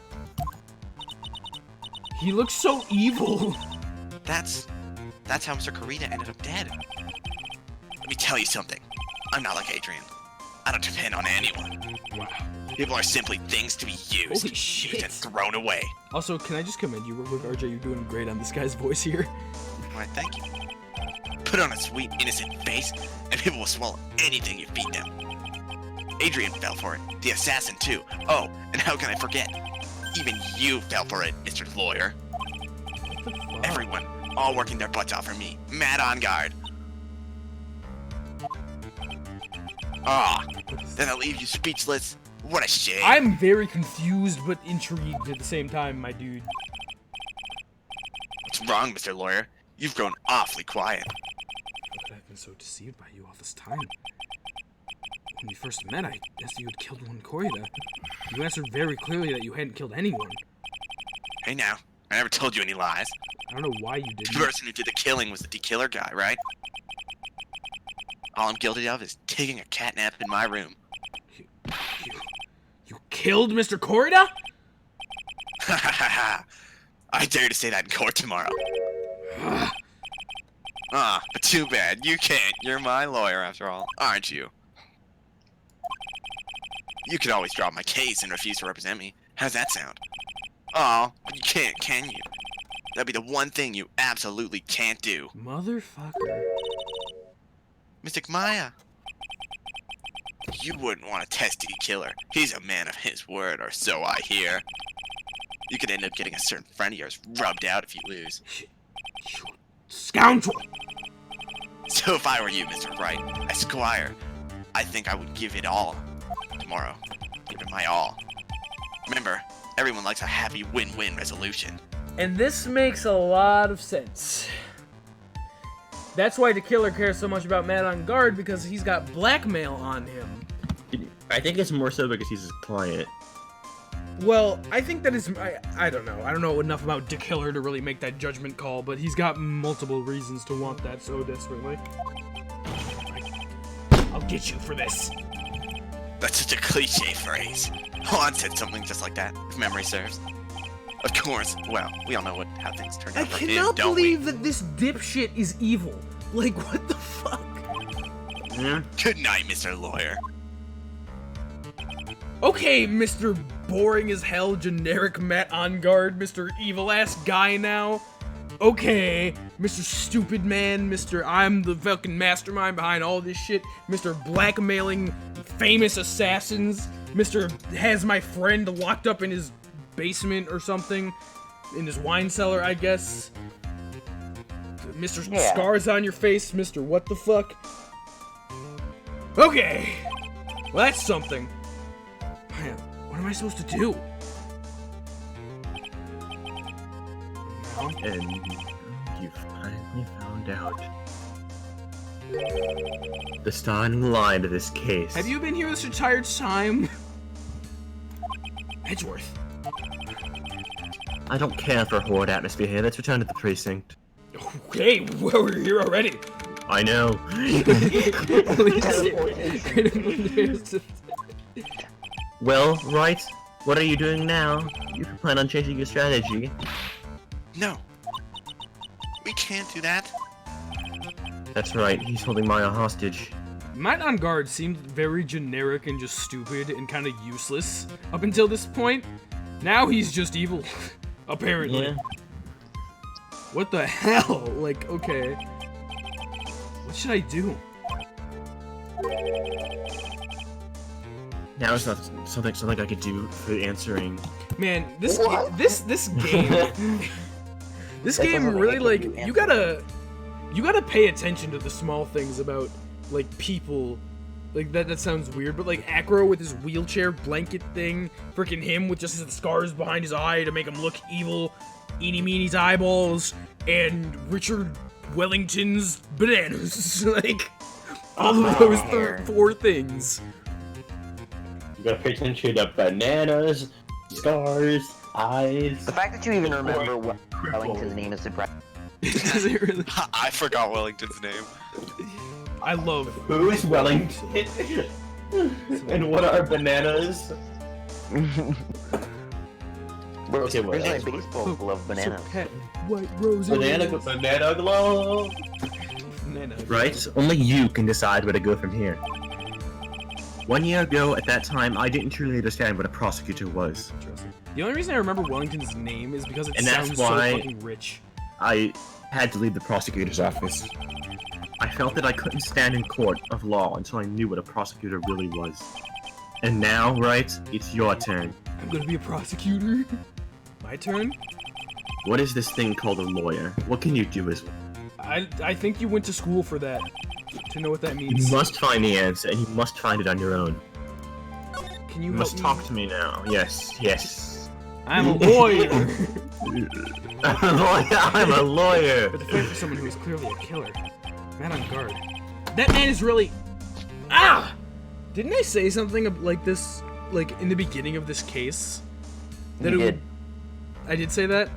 He looks so evil. That's That's how Mr. Karita ended up dead. Let me tell you something. I'm not like Adrian. I don't depend on anyone. Wow. People are simply things to be used. Holy shit. And thrown away. Also, can I just commend you real quick, RJ? You're doing great on this guy's voice here. Why, thank you. Put on a sweet, innocent face, and people will swallow anything you feed them. Adrian fell for it. The assassin, too. Oh, and how can I forget? Even you fell for it, Mr. Lawyer. What the fuck? Everyone, all working their butts off for me. Mad on guard. Ah, then I'll leave you speechless. What a shame. I'm very confused but intrigued at the same time, my dude. What's wrong, Mr. Lawyer? You've grown awfully quiet. How could I have been so deceived by you all this time? When we first met, I asked you had killed one Korida. You answered very clearly that you hadn't killed anyone. Hey now, I never told you any lies. I don't know why you The didn't. person who did the killing was the de-killer guy, right? All I'm guilty of is taking a catnap in my room. You killed Mr. Korida? Ha ha ha ha! I dare to say that in court tomorrow. But too bad, you can't. You're my lawyer after all, aren't you? You could always drop my case and refuse to represent me. How's that sound? Aw, but you can't, can you? That'd be the one thing you absolutely can't do. Motherfucker. Mystic Maya. You wouldn't want to test the killer. He's a man of his word, or so I hear. You could end up getting a certain friend of yours rubbed out if you lose. You scoundrel! So if I were you, Mr. Wright, Esquire, I think I would give it all tomorrow. Give it my all. Remember, everyone likes a happy win-win resolution. And this makes a lot of sense. That's why the killer cares so much about Mad on Guard, because he's got blackmail on him. I think it's more so because he's his client. Well, I think that is... I don't know. I don't know enough about the killer to really make that judgment call, but he's got multiple reasons to want that so desperately. I'll get you for this. That's such a cliche phrase. Han said something just like that, if memory serves. Of course, well, we all know how things turned I out for him, cannot don't believe that this dipshit is evil. Like, what the fuck? we? Good night, Mr. Lawyer. Okay, Mr. Boring as hell, generic Matt on guard, Mr. Evil ass guy now. Okay, Mr. Stupid Man, Mr. I'm the fucking mastermind behind all this shit, Mr. Blackmailing famous assassins, Mr. has my friend locked up in his basement or something, in his wine cellar, I guess. Mr. Yeah. Scars on your face, Mr. What the fuck? Okay, well that's something. Man, what am I supposed to do? And you finally found out the starting line of this case. Have you been here this entire time? Edgeworth. I don't care for horde atmosphere here. Let's return to the precinct. Okay, well, we're here already. I know. Well, Wright, what are you doing now? You plan on changing your strategy. No. We can't do that. That's right, he's holding Maya hostage. Matt on guard seemed very generic and just stupid and kind of useless up until this point. Now he's just evil, apparently. Yeah. What the hell? Like, okay. What should I do? Now it's not something I could do for answering. Man, this What? this game this game something really I like can do, you gotta pay attention to the small things about like people. Like that sounds weird, but like Acro with his wheelchair blanket thing, freaking him with just his scars behind his eye to make him look evil, Eeny Meeny's eyeballs, and Richard Wellington's bananas. Like all of those four things. You gotta pay attention to bananas, stars, eyes. The fact that you even remember what Wellington's name is surprising. Does it really? I forgot Wellington's name. I love Who is Wellington? And what are bananas? Bro, Okay, where's my well, baseball glove banana? Pet white roses. banana glove. Banana. Right? Only you can decide where to go from here. 1 year ago, at that time, I didn't truly understand what a prosecutor was. Interesting. The only reason I remember Wellington's name is because it And that's sounds why- so fucking rich. I had to leave the prosecutor's office. I felt that I couldn't stand in court of law until I knew what a prosecutor really was. And now, right, it's your turn. I'm gonna be a prosecutor. My turn? What is this thing called a lawyer? What can you do as well? I think you went to school for that. To know what that You means. must find the answer, and you must find it on your own. Can You you help must me? talk to me now. Yes. I'm a lawyer. I'm a lawyer. I'm a lawyer. But to fight for someone who is clearly a killer. Man on guard. That man is really... Ah! Didn't I say something like this, like, in the beginning of this case? That You it did. would... I did say that?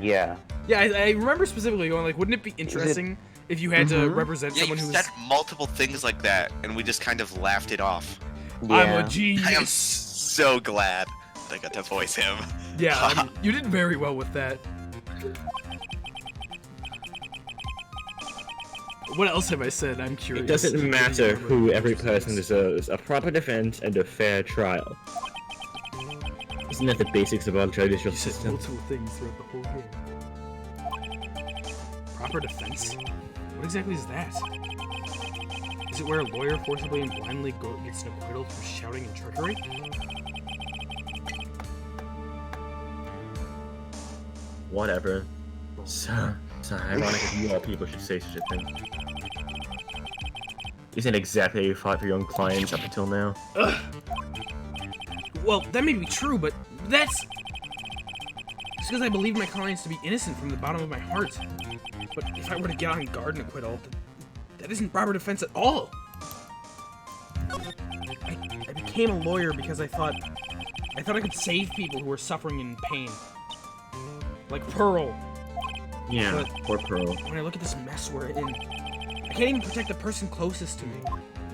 Yeah. Yeah, I remember specifically going, like, wouldn't it be interesting if you had to represent Yeah, you someone who's... said multiple things like that, and we just kind of laughed it off. I'm Yeah. a I am genius. so glad that I got to voice him. Yeah, I mean, you did very well with that. What else have I said? I'm curious. It doesn't matter who every person deserves. A proper defense and a fair trial. Isn't that the basics of our judicial You said system? multiple things throughout the whole game. Proper defense? What exactly is that? Is it where a lawyer forcibly and blindly gets an acquittal through shouting and trickery? Whatever. So ironic that you all people should say such a thing. Isn't exactly how you fought for your own clients up until now? Well, that may be true, but that's... It's because I believe my clients to be innocent from the bottom of my heart. But if I were to get on guard and acquittal, that isn't proper defense at all. I became a lawyer because I thought I could save people who were suffering in pain. Like Pearl. Yeah, But- poor Pearl. When I look at this mess we're in, I can't even protect the person closest to me.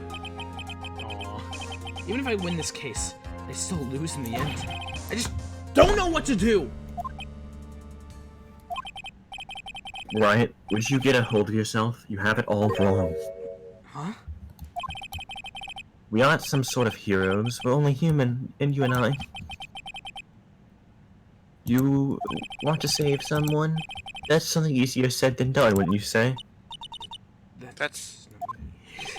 Aww. Even if I win this case, I still lose in the end. I just don't know what to do! Right? Would you get a hold of yourself? You have it all wrong. Huh? We aren't some sort of heroes. We're only human, and you and I. You want to save someone? That's something easier said than done, wouldn't you say? That's...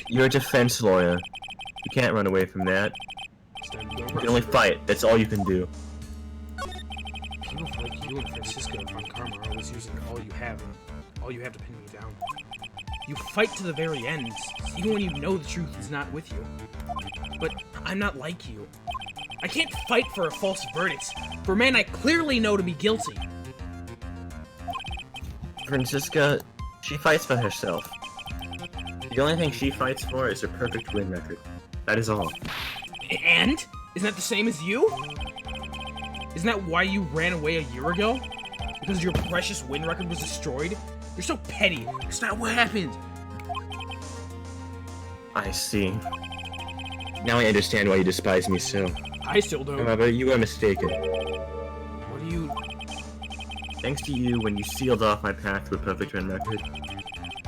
You're a defense lawyer. You can't run away from that. You can only fight. That's all you can do. People like you and Francisco and Von Karma are always using all you have and all you have to pin me down. You fight to the very end, even when you know the truth is not with you. But I'm not like you. I can't fight for a false verdict, for a man I clearly know to be guilty. Francisca, she fights for herself. The only thing she fights for is her perfect win record. That is all. And? Isn't that the same as you? Isn't that why you ran away a year ago? Because your precious win record was destroyed? You're so petty. It's not what happened. I see. Now I understand why you despise me so. I still don't. However, you are mistaken. What do you... Thanks to you, when you sealed off my path to a perfect win record,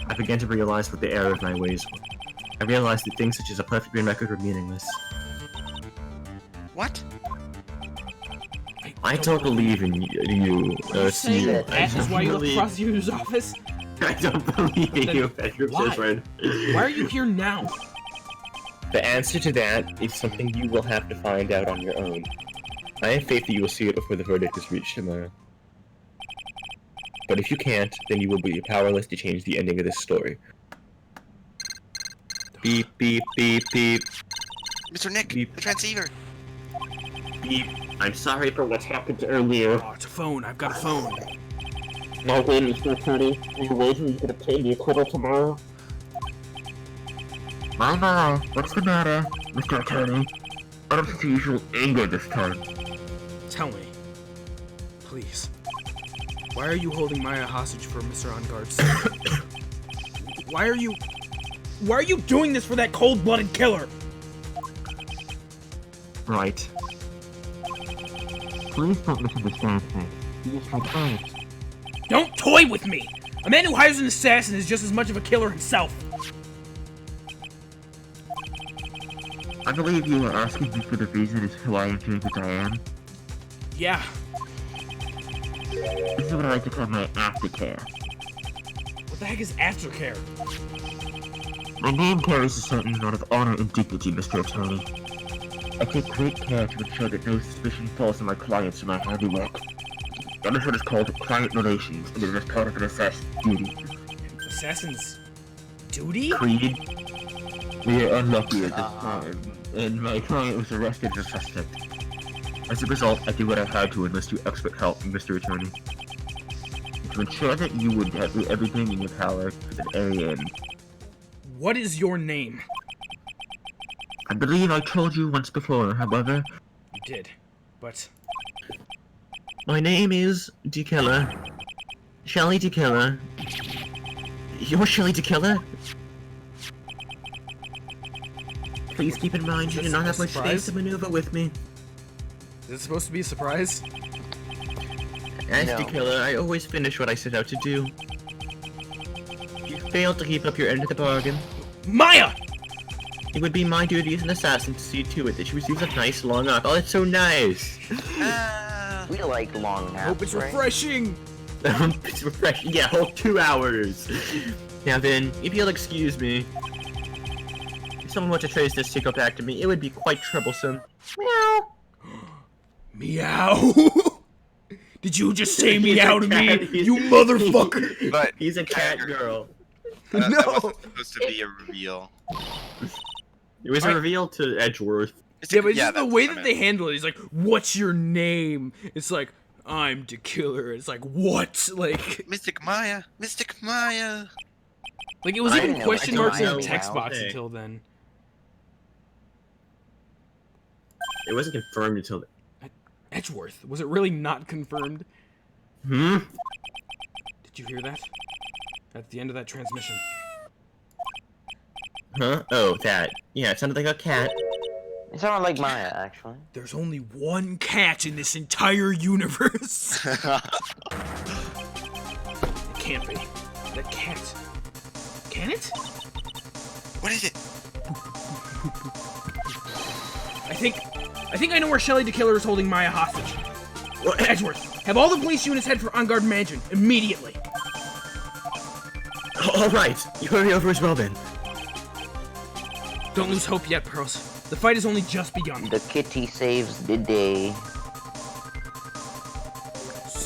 I began to realize what the error of my ways were. I realized that things such as a perfect win record were meaningless. What? I don't believe in you. Are you saying you. that is why you left the prosecutor's office? I don't believe in Then you, Edgar why? Friend. Why are you here now? The answer to that is something you will have to find out on your own. I have faith that you will see it before the verdict is reached tomorrow. But if you can't, then you will be powerless to change the ending of this story. Beep, beep, beep, beep, Mr. Nick, Beep. the transceiver. beep. I'm sorry for what happened earlier. Oh, it's a phone. I've got a phone. My name is Mr. Attorney. Are you waiting to obtain the acquittal tomorrow? My, what's the matter, Mr. Attorney? I don't see usual anger this time. Tell me. Please. Why are you holding Maya hostage for Mr. On Guard's sake? Why are you doing this for that cold-blooded killer? Right. Please don't misunderstand me. He is my client. Don't toy with me! A man who hires an assassin is just as much of a killer himself. I believe you were asking me for the reason as to why I'm doing what I am. Yeah. This is what I like to call my aftercare. What the heck is aftercare? My name carries a certain amount of honor and dignity, Mr. Attorney. I take great care to ensure that no suspicion falls on my clients or my handiwork. That is what is called client relations, and it is part of an assassin's duty. Assassin's duty? Creed, we are unlucky at this time, and my client was arrested as a suspect. As a result, I did what I had to enlist your expert help, Mr. Attorney. To ensure that you would do everything in your power to the very end. What is your name? I believe I told you once before, however. You did, but... My name is DeKiller. Shelly DeKiller. You're Shelly DeKiller? Please keep in mind you do not have much space to maneuver with me. Is it supposed to be a surprise? As No. DeKiller, I always finish what I set out to do. You failed to keep up your end of the bargain. Maya! It would be my duty as an assassin to see to it that she receives a nice long arc. Oh, it's so nice! We like long naps, Hope it's right? refreshing! It's refreshing. Yeah, whole 2 hours. Now then, if you'll excuse me, if someone were to trace this tickle back to me, it would be quite troublesome. Meow. Meow! Did you just say He's meow a to me, cat. you motherfucker? But He's a cat girl. that No. wasn't supposed to be a reveal. It was a reveal to Edgeworth. Yeah, but it's just the that's way what I that they meant. handle it. He's like, what's your name? It's like, I'm DeKiller. It's like, what? Like, Mystic Maya! Mystic Maya! it was I even know, question I marks in know, the text wow. box Okay. until then. It wasn't confirmed until... Edgeworth. Was it really not confirmed? Hmm? Did you hear that? At the end of that transmission. Huh? Oh, that. Yeah, it sounded like a cat. It sounded like Maya, actually. There's only one cat in this entire universe. It can't be. That cat. Can it? What is it? I think I know where Shelly DeKiller is holding Maya hostage. Well, Edgeworth, have all the police units head for On Guard Mansion immediately. Alright, you hurry over as well then. Don't lose hope yet, Pearls. The fight has only just begun. The kitty saves the day.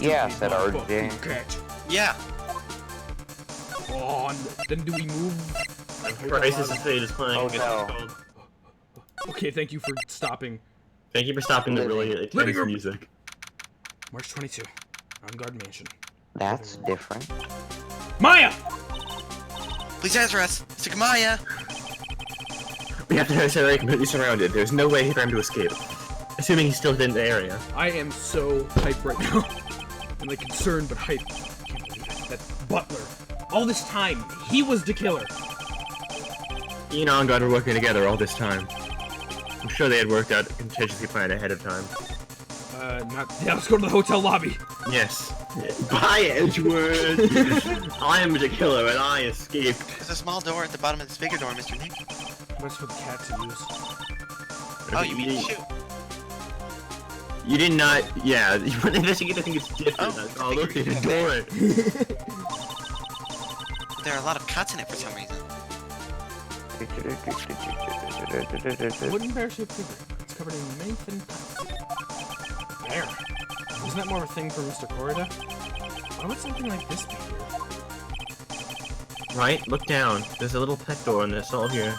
Yeah, said Motherfucking RJ. cat. Yeah. On. Then do we move? Crisis of Fate is playing. Oh, It's no. called- Okay, thank you for stopping. Thank you for stopping the really intense Living room. music. March 22. On Guard Mansion. That's different. Maya! Please answer us! Mystic Maya! We have to have Sarah completely surrounded. There's no way for him to escape. Assuming he's still within the area. I am so hyped right now. I'm like concerned but hyped. I can't believe it. That butler. All this time, he was the killer. He and On Guard were working together all this time. I'm sure they had worked out a contingency plan ahead of time. Yeah, let's go to the hotel lobby. Yes. Bye, Edgeworth! I am the killer and I escaped. There's a small door at the bottom of this bigger door, Mr. Nick. What's for the cat to use? Oh, you mean shoot? You did not. Yeah, you want to investigate. I think it's different. Oh, Oh, look at the door. There are a lot of cuts in it for some reason. Wooden bear-shaped figure. It's covered in many thin cuts. Bear. Isn't that more of a thing for Mr. Corrida? Why would something like this be here? Right, look down. There's a little pet door in this all here.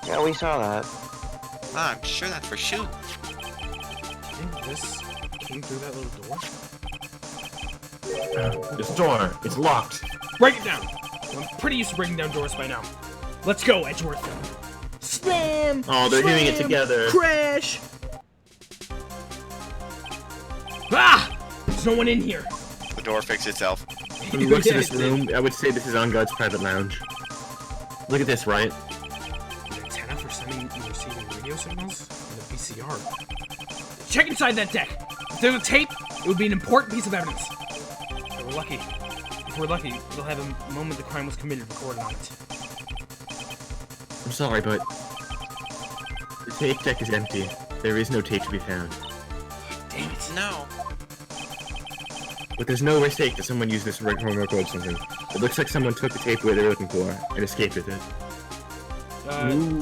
Yeah, we saw that. Ah, I'm sure that's for shoot. I think this came through that little door. This door, it's locked. Break it down! I'm pretty used to breaking down doors by now. Let's go, Edgeworth. Slam! Oh, they're doing it slam, together. Crash! Ah! There's no one in here. The door fixed itself. When you look to this room, I would say this is On Guard's private lounge. Look at this, right? An antenna for sending and receiving radio signals? And a VCR. Check inside that deck! If there's a tape, it would be an important piece of evidence. If we're lucky. If we're lucky, we'll have a moment the crime was committed recorded on it. I'm sorry, but the tape deck is empty. There is no tape to be found. Damn it. No. But there's no mistake that someone used this home record something. It looks like someone took the tape where they're looking for and escaped with it.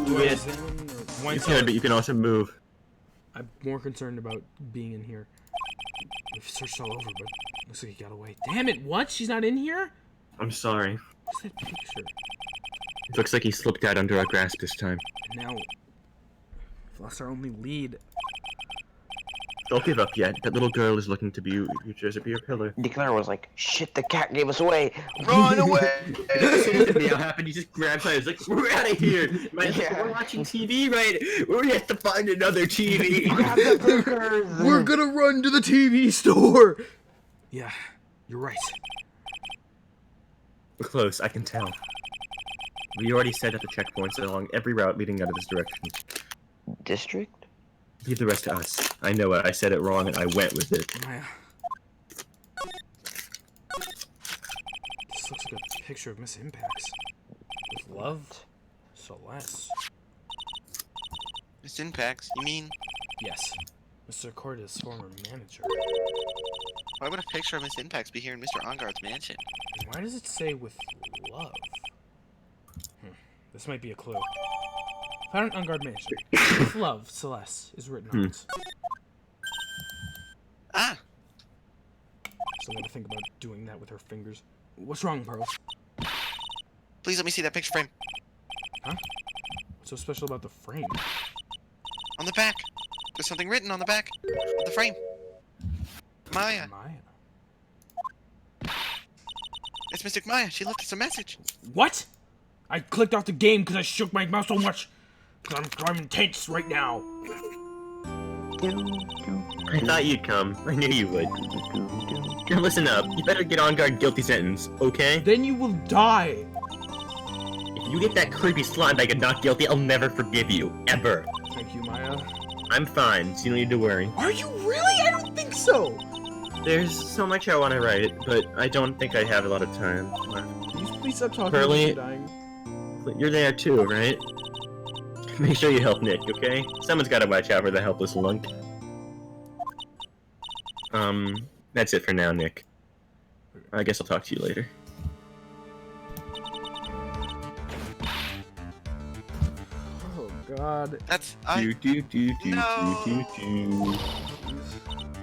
Do I yeah. examine or You can, but you can also move. I'm more concerned about being in here. We've searched all over, but looks like he got away. Damn it, what? She's not in here? I'm sorry. What's that picture? It looks like he slipped out under our grasp this time. And now, we've lost our only lead. Don't give up yet. That little girl is looking to be your pillar. Declare was like, shit, the cat gave us away. Run away! As soon as the meow happened, you just grabbed her. It's like, we're out of here. Yeah. We're watching TV, right? We have to find another TV. Grab the burgers! We're gonna run to the TV store! Yeah, you're right. We're close, I can tell. We already set up the checkpoints along every route leading out of this direction. District? Leave the rest to us. I know it. I said it wrong and I went with it. Maya. This looks like a picture of Miss Impacts. With love, Celeste. Miss Impacts, you mean? Yes. Mr. Corda's former manager. Why would a picture of Miss Impacts be here in Mr. Onguard's mansion? And why does it say with love? This might be a clue. Found an Onguard mansion. With love, Celeste is written on it. Ah! So I'm gonna think about doing that with her fingers. What's wrong, Pearl? Please let me see that picture frame. Huh? What's so special about the frame? On the back. There's something written on the back of the frame. Maya. Maya. It's Mystic Maya. She left us a message. What? I clicked off the game because I shook my mouse so much. I'm intense right now. I thought you'd come. I knew you would. Now listen up. You better get on guard guilty sentence, okay? Then you will die. If you get that creepy slime bag and not guilty, I'll never forgive you. Ever. Thank you, Maya. I'm fine, so you don't need to worry. Are you really? I don't think so. There's so much I want to write, but I don't think I have a lot of time left. Can you please stop talking Pearly? about you dying? You're there too, right? Make sure you help Nick, okay? Someone's gotta watch out for the helpless lunk. That's it for now, Nick. I guess I'll talk to you later. Oh God. That's Do.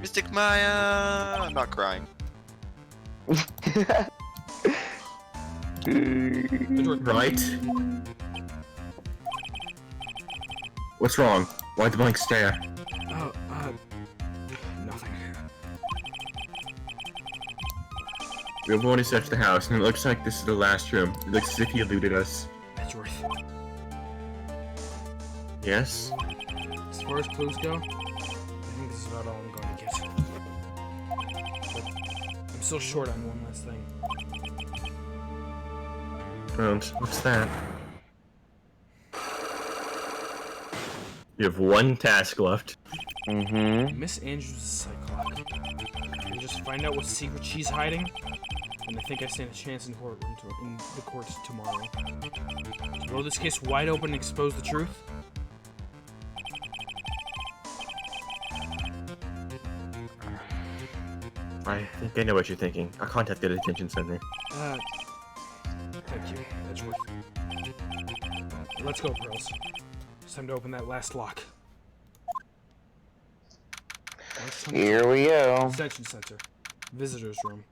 Mystic Maya. I'm not crying. Right? What's wrong? Why the blank stare? Oh, nothing. We have already searched the house, and it looks like this is the last room. It looks as if he eluded us. That's worth. Yes? As far as clues go, I think this is about all I'm going to get. But I'm still short on one last thing. What's that? You have one task left. Miss Andrews' psych-lock. Can you just find out what secret she's hiding? And I think I stand a chance in the courts tomorrow. To blow this case wide open and expose the truth? I think I know what you're thinking. I'll contact the detention center. Thank you, Edgeworth. Let's go, girls. It's time to open that last lock. Here we go. Detention center. Visitor's room.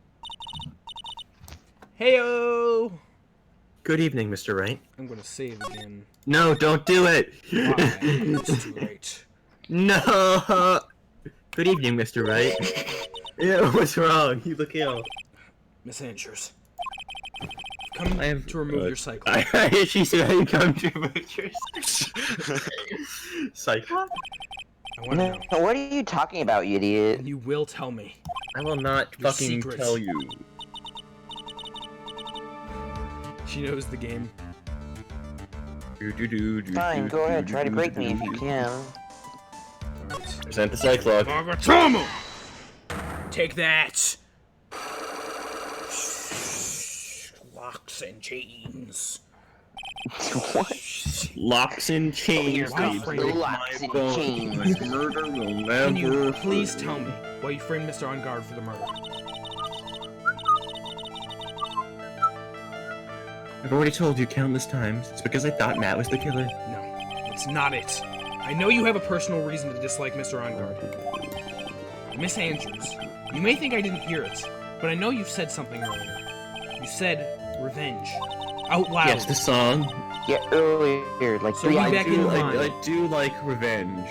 Heyo! Good evening, Mr. Wright. I'm gonna save again. No, don't do it! Why? It's too late. No! Good evening, Mr. Wright. Yeah, what's wrong? You look ill. Miss Andrews. Come to remove your cycle. She said I come to remove your cycle. I want to know. What are you talking about, you idiot? And you will tell me. I will not Your fucking secrets. tell you. She knows the game. Fine, go ahead, try to break me if you can. Alright. Present the cyclock. Margaret, tell me! Take that! Locks and chains. What? Locks and chains. Why lead frame to it? my Locks and bones. chains. Murder will Can you never. please tell me why you framed Mr. On Guard for the murder? I've already told you countless times. It's because I thought Matt was the killer. No, it's not it. I know you have a personal reason to dislike Mr. On Guard. Miss Andrews, you may think I didn't hear it, but I know you said something earlier. You said revenge. Out loud. Yes, the song. Yeah, earlier, like So 3 you hours back in ago. line. I do like revenge.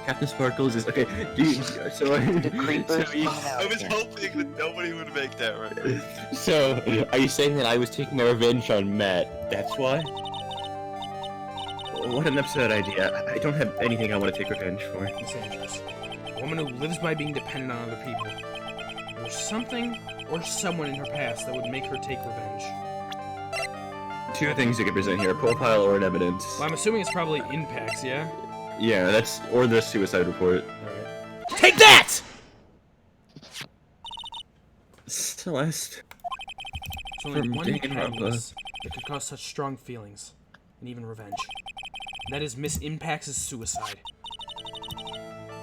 Captain Sparkles is okay. Do you, so, The creepers. so, you, I was hoping that nobody would make that right. so, are you saying that I was taking a revenge on Matt? That's why? What an absurd idea. I don't have anything I want to take revenge for. Miss Andrews, a woman who lives by being dependent on other people. There's something or someone in her past that would make her take revenge. Two things you could present here: a profile or an evidence. Well, I'm assuming it's probably impacts, yeah? Yeah, that's or the suicide report. Alright. Take that! Celeste. There's only From one Dan kindness that could cause such strong feelings, and even revenge. And that is Miss Impacts' suicide.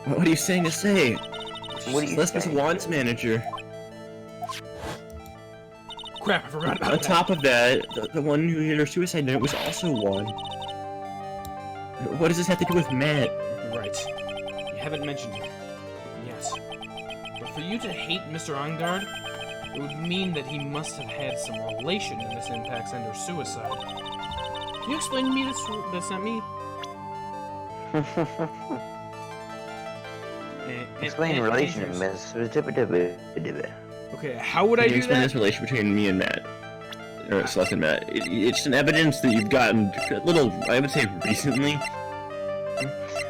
What are you saying to say? What do you Celeste was say? Juan's manager. Crap, I forgot about On that. top of that, the one who hit her suicide note was also Juan. What does this have to do with Matt? You're right. You haven't mentioned him. Yes. But for you to hate Mr. On Guard, it would mean that he must have had some relation to Miss Impacts and her suicide. Can you explain to me this? That's not me. Explain relation, Andrews. miss. Okay, how would I Can you do explain that? this relation between me and Matt? Or Celeste and Matt? It's an evidence that you've gotten a little, I would say, recently.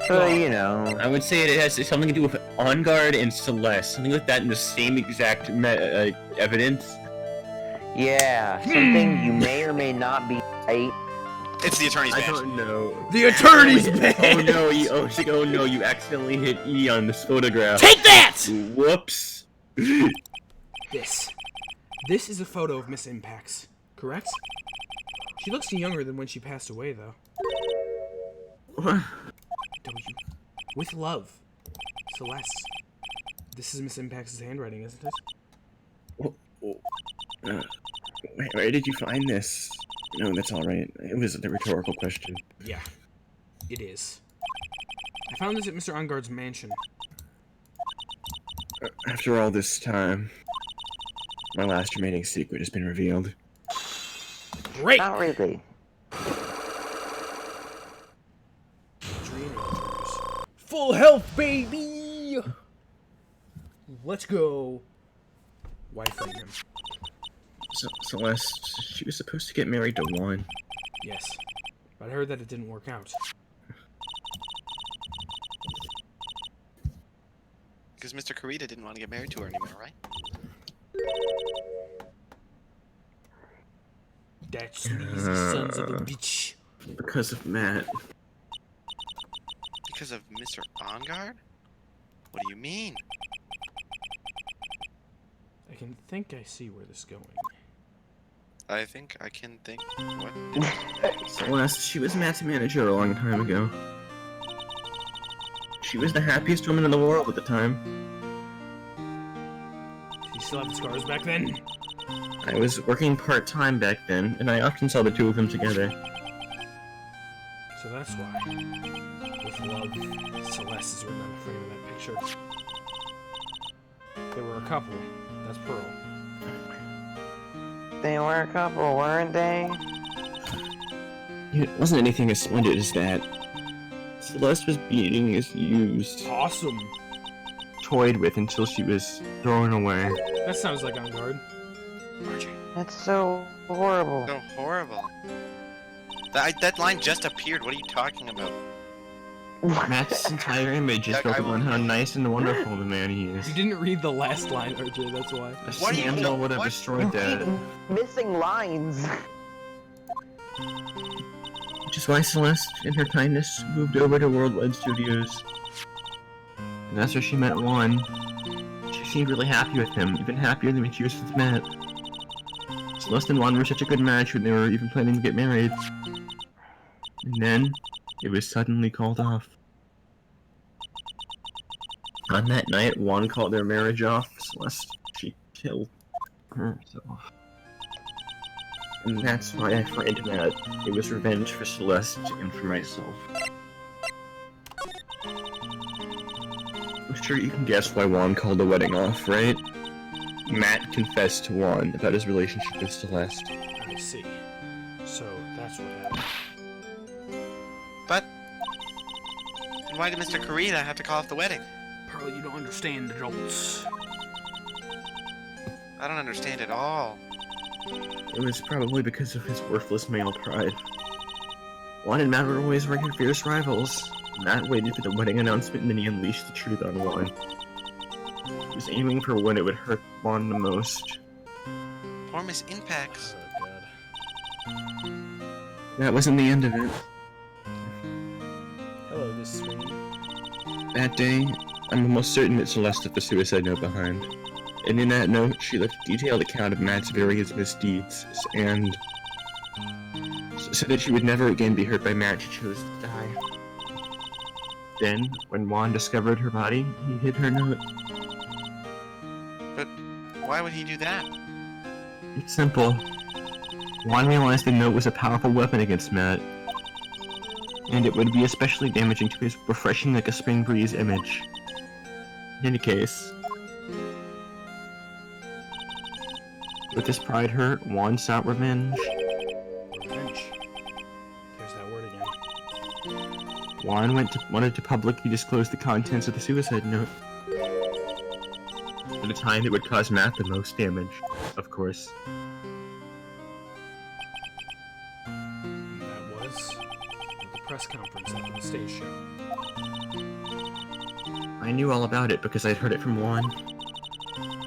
You know. I would say it has something to do with On Guard and Celeste. Something like that in the same exact evidence. Yeah, something you may or may not be right. It's the attorney's I badge. don't know. The attorney's Oh badge! no, oh no, you accidentally hit E on this photograph. Take that! Whoops. This is a photo of Miss Impacts, correct? She looks younger than when she passed away, though. What? With love, Celeste. This is Miss Impacts' handwriting, isn't it? Where did you find this? No, that's alright. It was a rhetorical question. Yeah, it is. I found this at Mr. On Guard's mansion. After all this time, my last remaining secret has been revealed. Great! Not really. Adrian Andrews. Full health, baby! Let's go. Why frame him? Celeste, she was supposed to get married to Juan. Yes, but I heard that it didn't work out. Because Mr. Karita didn't want to get married to her anymore, right? That sleazy sons of a bitch. Because of Matt. Because of Mr. On Guard? What do you mean? I can think I see where this is going. I think I can think what Celeste, she was Matt's manager a long time ago. She was the happiest woman in the world at the time. Do you still have the scars back then? I was working part-time back then, and I often saw the two of them together. So that's why. With love, Celeste is written on the frame of that picture. There were a couple. That's Pearl. They were a couple, weren't they? It wasn't anything as splendid as that. Celeste was being used, Awesome. toyed with until she was thrown away. That sounds like On Guard. Archie. That's so horrible. So horrible. That line just appeared. What are you talking about? Matt's entire image is Jack, built I will- upon how nice and wonderful the man he is. You didn't read the last line, RJ, that's why. A What are you scandal would have what? destroyed that. Missing lines. Which is why Celeste, in her kindness, moved over to Worldwide Studios. And that's where she met Juan. She seemed really happy with him, even happier than when she was with Matt. Celeste and Juan were such a good match when they were even planning to get married. And then, it was suddenly called off. On that night, Juan called their marriage off. Celeste, she killed herself. And that's why I framed Matt. It was revenge for Celeste and for myself. I'm sure you can guess why Juan called the wedding off, right? Matt confessed to Juan about his relationship with Celeste. I see. So that's what happened. But why did Mr. Karita have to call off the wedding? Pearl, you don't understand adults. I don't understand at all. It was probably because of his worthless male pride. Juan and Matt were always regular fierce rivals. Matt waited for the wedding announcement and then he unleashed the truth on Juan. He was aiming for when it would hurt Juan the most. Poor Miss Impacts. Oh god. That wasn't the end of it. Hello, this is Wayne. That day, I'm almost certain that Celeste left the suicide note behind. And in that note, she left a detailed account of Matt's various misdeeds, and so that she would never again be hurt by Matt, she chose to die. Then, when Juan discovered her body, he hid her note. But why would he do that? It's simple. Juan realized the note was a powerful weapon against Matt, and it would be especially damaging to his refreshing like a spring breeze image. In any case, with his pride hurt, Juan sought revenge. Revenge. There's that word again. Juan wanted to publicly disclose the contents of the suicide note. At a time that would cause Matt the most damage, of course. And that was at the press conference after the stage show. I knew all about it because I'd heard it from Juan.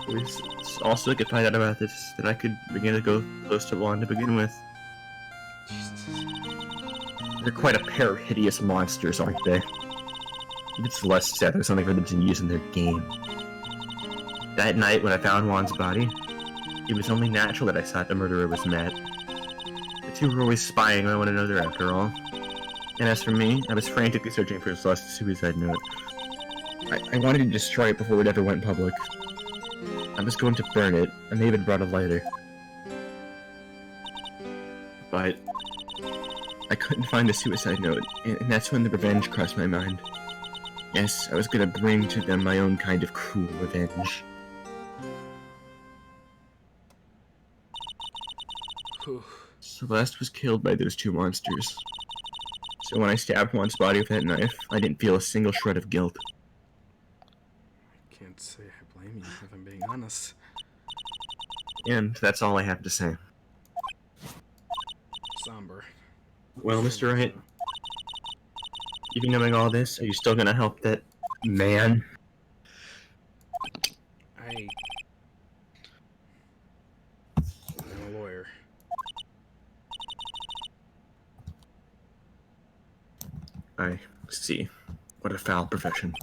It was also I could find out about this that I could begin to go close to Juan to begin with. They're quite a pair of hideous monsters, aren't they? Even Celeste said there's something for them to use in their game. That night when I found Juan's body, it was only natural that I thought the murderer was Matt. The two were always spying on one another after all. And as for me, I was frantically searching for Celeste's suicide note. I wanted to destroy it before it ever went public. I was going to burn it, and they even brought a lighter. But I couldn't find the suicide note, and that's when the revenge crossed my mind. Yes, I was gonna bring to them my own kind of cruel revenge. Whew. Celeste was killed by those two monsters. So when I stabbed Juan's body with that knife, I didn't feel a single shred of guilt. Can't say I blame you if I'm being honest. And that's all I have to say. Somber. Well, Mr. Wright, even knowing all this, are you still gonna help that man? I'm a lawyer. I see. What a foul profession.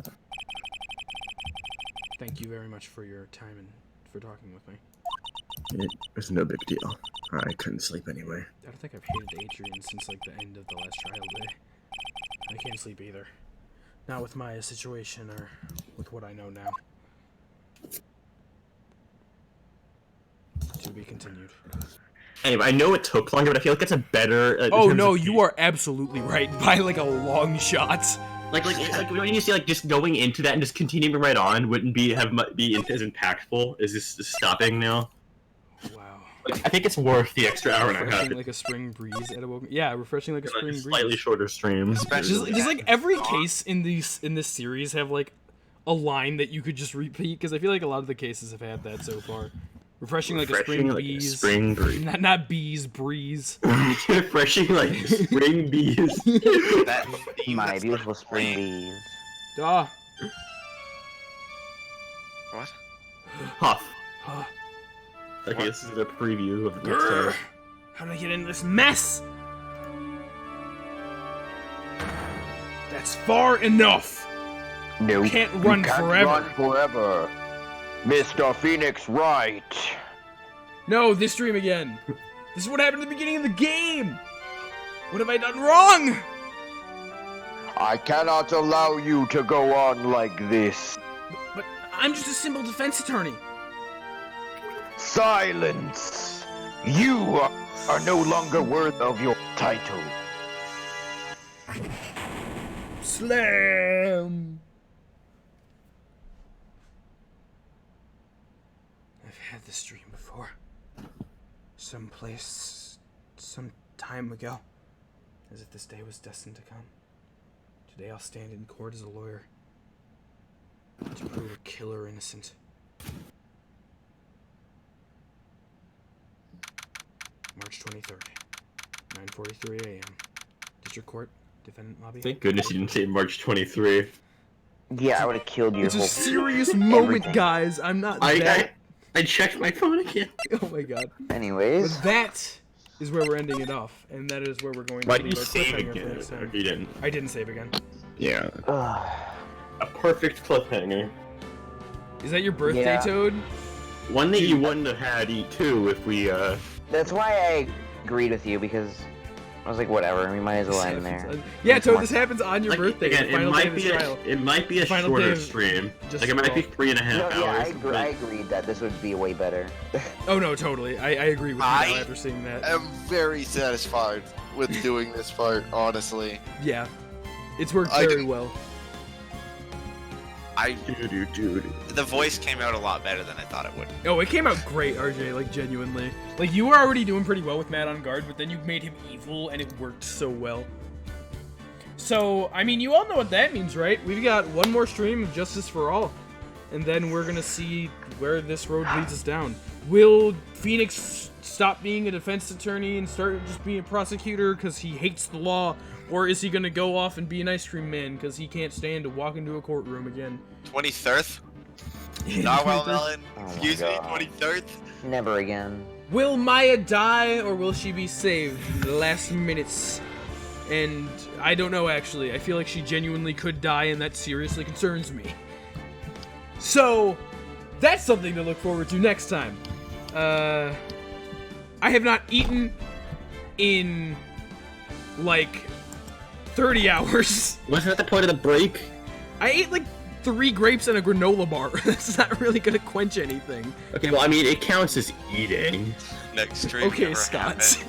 Thank you very much for your time and for talking with me. It was no big deal. I couldn't sleep anyway. I don't think I've hated Adrian since like the end of the last trial day. I can't sleep either. Not with my situation or with what I know now. To be continued. Anyway, I know it took longer, but I feel like it's a better... in Oh terms no, of- you are absolutely right. By like a long shot. Like when you see like just going into that and just continuing right on wouldn't be as impactful as this stopping now. Wow. Like, I think it's worth the extra hour and a half. Refreshing like a spring breeze at Awoken. Yeah, refreshing like a spring breeze. Slightly shorter streams. Just like every case in this series have like a line that you could just repeat because I feel like a lot of the cases have had that so far. Refreshing like a spring breeze. Spring breeze. Not bees, breeze. Refreshing like spring bees. That My beautiful spring bees. Ah. What? Huff. Huh. Okay, this is a preview of the next Grr. hour. How did I get into this mess? That's far enough. No, Can't run you can't forever. run forever. Mr. Phoenix Wright. No, this stream again. This is what happened at the beginning of the game. What have I done wrong? I cannot allow you to go on like this. But I'm just a simple defense attorney. Silence! You are no longer worth of your title. Slam! I've had this dream before. Someplace, some time ago. As if this day was destined to come. Today I'll stand in court as a lawyer. To prove a killer innocent. March 23rd, 9:43 a.m. District Court, Defendant Lobby. Thank goodness you didn't say March 23. Yeah, I would have killed your It's a whole... serious moment, everything. guys. I'm not that. I checked my phone again. Oh my god. Anyways. But that is where we're ending it off, and that is where we're going to Why leave did you our save cliffhanger for again? next time. If you didn't. I didn't save again. Yeah. Ugh. A perfect cliffhanger. Is that your birthday, Yeah. Toad? One that you wouldn't have had too if we That's why I agreed with you, because I was like, whatever, we might as well end there. Yeah, It's Toad, March. this happens on your like, birthday. again, the final day of the trial. it might be a Final day shorter of- stream. just Like it might be scroll. 3.5 No, hours. yeah, but- I agreed that this would be way better. Oh no, totally. I agree with you I- now after seeing that. I'm very satisfied with doing this part, honestly. Yeah. It's worked I very didn't- well. The voice came out a lot better than I thought it would. Oh, it came out great, RJ, like, genuinely. Like, you were already doing pretty well with Matt on guard, but then you made him evil, and it worked so well. So, I mean, you all know what that means, right? We've got one more stream of Justice for All, and then we're gonna see where this road leads us down. Will Phoenix stop being a defense attorney and start just being a prosecutor because he hates the law? Or is he gonna go off and be an ice cream man because he can't stand to walk into a courtroom again? 23rd? Narwhal Melon? Oh my Excuse me, God. 23rd? Never again. Will Maya die, or will she be saved in the last minutes? And I don't know, actually. I feel like she genuinely could die, and that seriously concerns me. So, that's something to look forward to next time. I have not eaten in, like, 30 hours. Wasn't that the point of the break? I ate, like, 3 grapes and a granola bar. That's not really gonna quench anything. Okay, well, I mean, it counts as eating. Next stream Okay, never Scott. happened.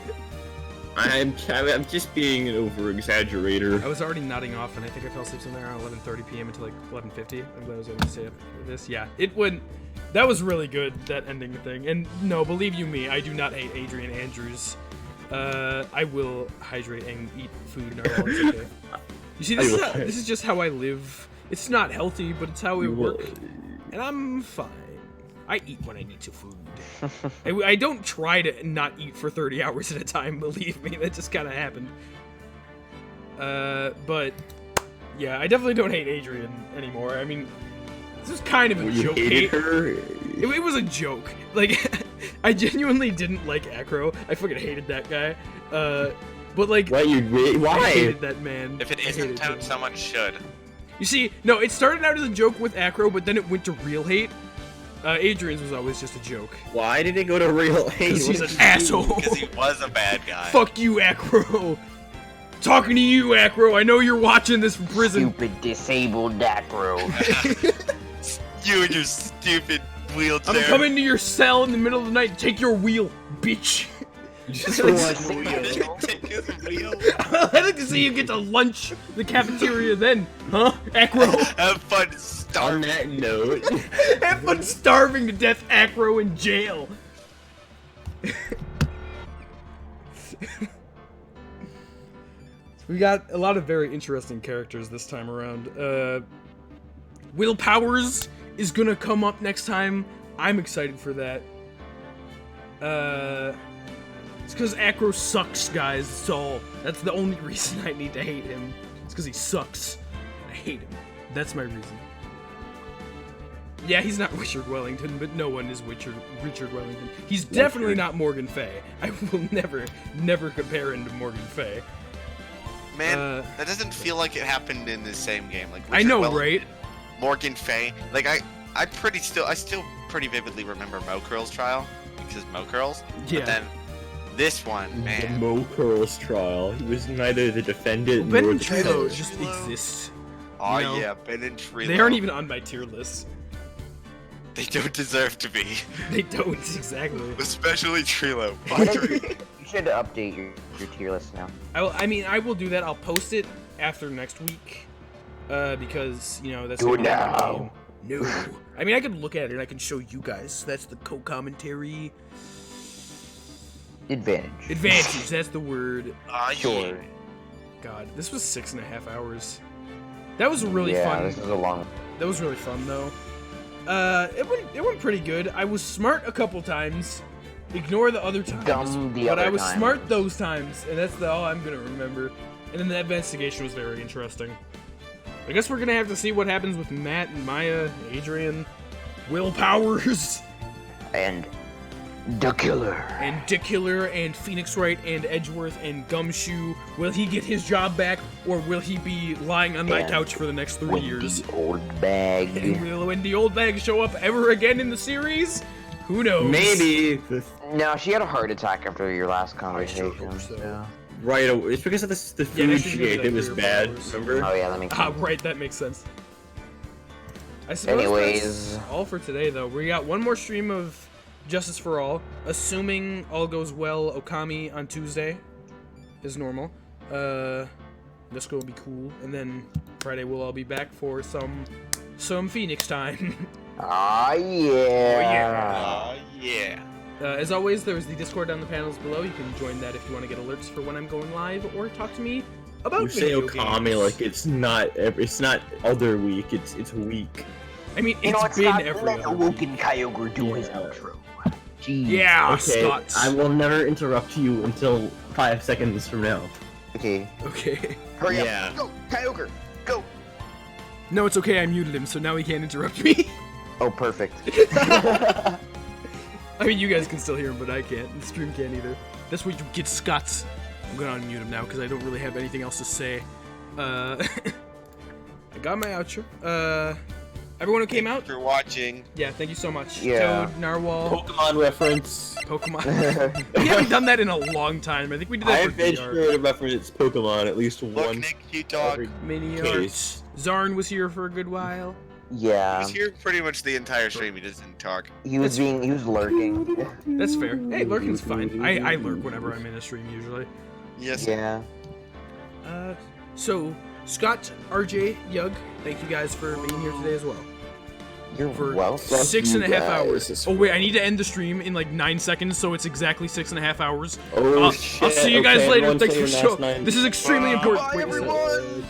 I'm just being an over-exaggerator. I was already nodding off, and I think I fell asleep somewhere around 11:30 p.m. until like 11:50. I'm glad I was able to stay up for this. Yeah, it went. That was really good, that ending thing. And no, believe you me, I do not hate Adrian Andrews. I will hydrate and eat food normally. It's okay. You see, this is just how I live. It's not healthy, but it's how we work, and I'm fine. I eat when I need to food. I don't try to not eat for 30 hours at a time, believe me. That just kind of happened. But, yeah, I definitely don't hate Adrian anymore. I mean, this was kind of a You joke hated hate. her? It was a joke. Like, I genuinely didn't like Acro. I fucking hated that guy. But, like, Why I Why? hated that man. If it I isn't hated Toad, him. someone should. You see, no, it started out as a joke with Acro, but then it went to real hate. Adrian's was always just a joke. Why did it go to real hate? Because he's What an did you do? asshole. Because he was a bad guy. Fuck you, Acro. Talking to you, Acro. I know you're watching this from prison. Stupid disabled Acro. You and your stupid wheelchair. I'm coming to your cell in the middle of the night and take your wheel, bitch. Just Like, one Take his wheel. I'd like to see you get to lunch the cafeteria then, huh, Acro? Have fun On starving. that note, Have fun starving to death, Acro, in jail. We got a lot of very interesting characters this time around. Will Powers is gonna come up next time. I'm excited for that. It's because Acro sucks, guys. That's the only reason I need to hate him. It's because he sucks. I hate him. That's my reason. Yeah, he's not Richard Wellington, but no one is Richard Wellington. He's definitely not Morgan Fay. I will never compare him to Morgan Fay. Man, that doesn't feel like it happened in the same game. Like I Richard know, Wellington, right? Morgan Fay. Like I still pretty vividly remember Mo Curl's trial because Mo Curls. Yeah. But then this one, The man. Mo Curls trial. He was neither the defendant Ben nor and the Trilo defendant. just exist. Oh You know, yeah, Ben and Trilo. They aren't even on my tier list. They don't deserve to be. They don't, exactly. Especially Trilo. You should update your tier list now. I will do that. I'll post it after next week. Because, you know, that's... Do it gonna be the now. game. No. I mean, I could look at it and I can show you guys. That's the co-commentary. Advantage. Advantage, that's the word. Sure. God, this was 6.5 hours. That was really yeah, fun. this is a long. That was really fun, though. It went pretty good. I was smart a couple times. Ignore the other times. Dumb the but other I was times. smart those times, and that's all I'm gonna remember. And then the investigation was very interesting. I guess we're gonna have to see what happens with Matt and Maya, Adrian, Will Powers, And the killer. and Dick Killer, and Phoenix Wright, and Edgeworth, and Gumshoe. Will he get his job back, or will he be lying on my And couch for the next 3 years? The old bag. And will Wendy Oldbag show up ever again in the series? Who knows? Maybe. No, she had a heart attack after your last conversation. hope so. Yeah. Right, it's because of the Yeah, food next week she we ate. have It was Clear bad. Powers. Remember? Oh yeah, that makes Ah, sense. right, that makes sense. I suppose Anyways. that's all for today, though. We got one more stream of Justice for All, assuming all goes well. Okami on Tuesday, is normal. This will be cool, and then Friday we'll all be back for some Phoenix time. Ah yeah. Oh yeah. As always, there's the Discord down the panels below. You can join that if you want to get alerts for when I'm going live, or talk to me about You say video Okami games. like it's not other week. It's a week. I mean, You know what, it's been Scott? every Let other week. Awokenkyoger do his Yeah. outro. Jeez. Yeah, Okay, Scott. I will never interrupt you until 5 seconds from now. Okay. Okay. Hurry Yeah. up. Go, Kyogre. Go. No, it's okay. I muted him, so now he can't interrupt me. Oh, perfect. I mean, you guys can still hear him, but I can't. The stream can't either. That's where you get Scots. I'm gonna unmute him now because I don't really have anything else to say. I got my outro. Everyone who came out, For watching. yeah, thank you so much. Yeah. Toad, Narwhal, Pokemon reference. Pokemon. We haven't done that in a long time. I think we did that I for made VR. sure to reference Pokemon at least Look, once. Nick, you dog. every- Mini Case. arts. Zarn was here for a good while. He Yeah. was here pretty much the entire stream. He just didn't talk. He was lurking. That's fair. Hey, lurking's fine. I lurk whenever I'm in a stream usually. Yes. Yeah. So Scott, RJ, Eugh, thank you guys for being here today as well. You're For welcome. 6.5 guys. hours. Oh wait, I need to end the stream in like 9 seconds, so it's exactly 6.5 hours. Oh, I'll shit. see you guys Okay, later. everyone Thanks say for your showing. last name. This is extremely important. Bye, Wait a second. everyone.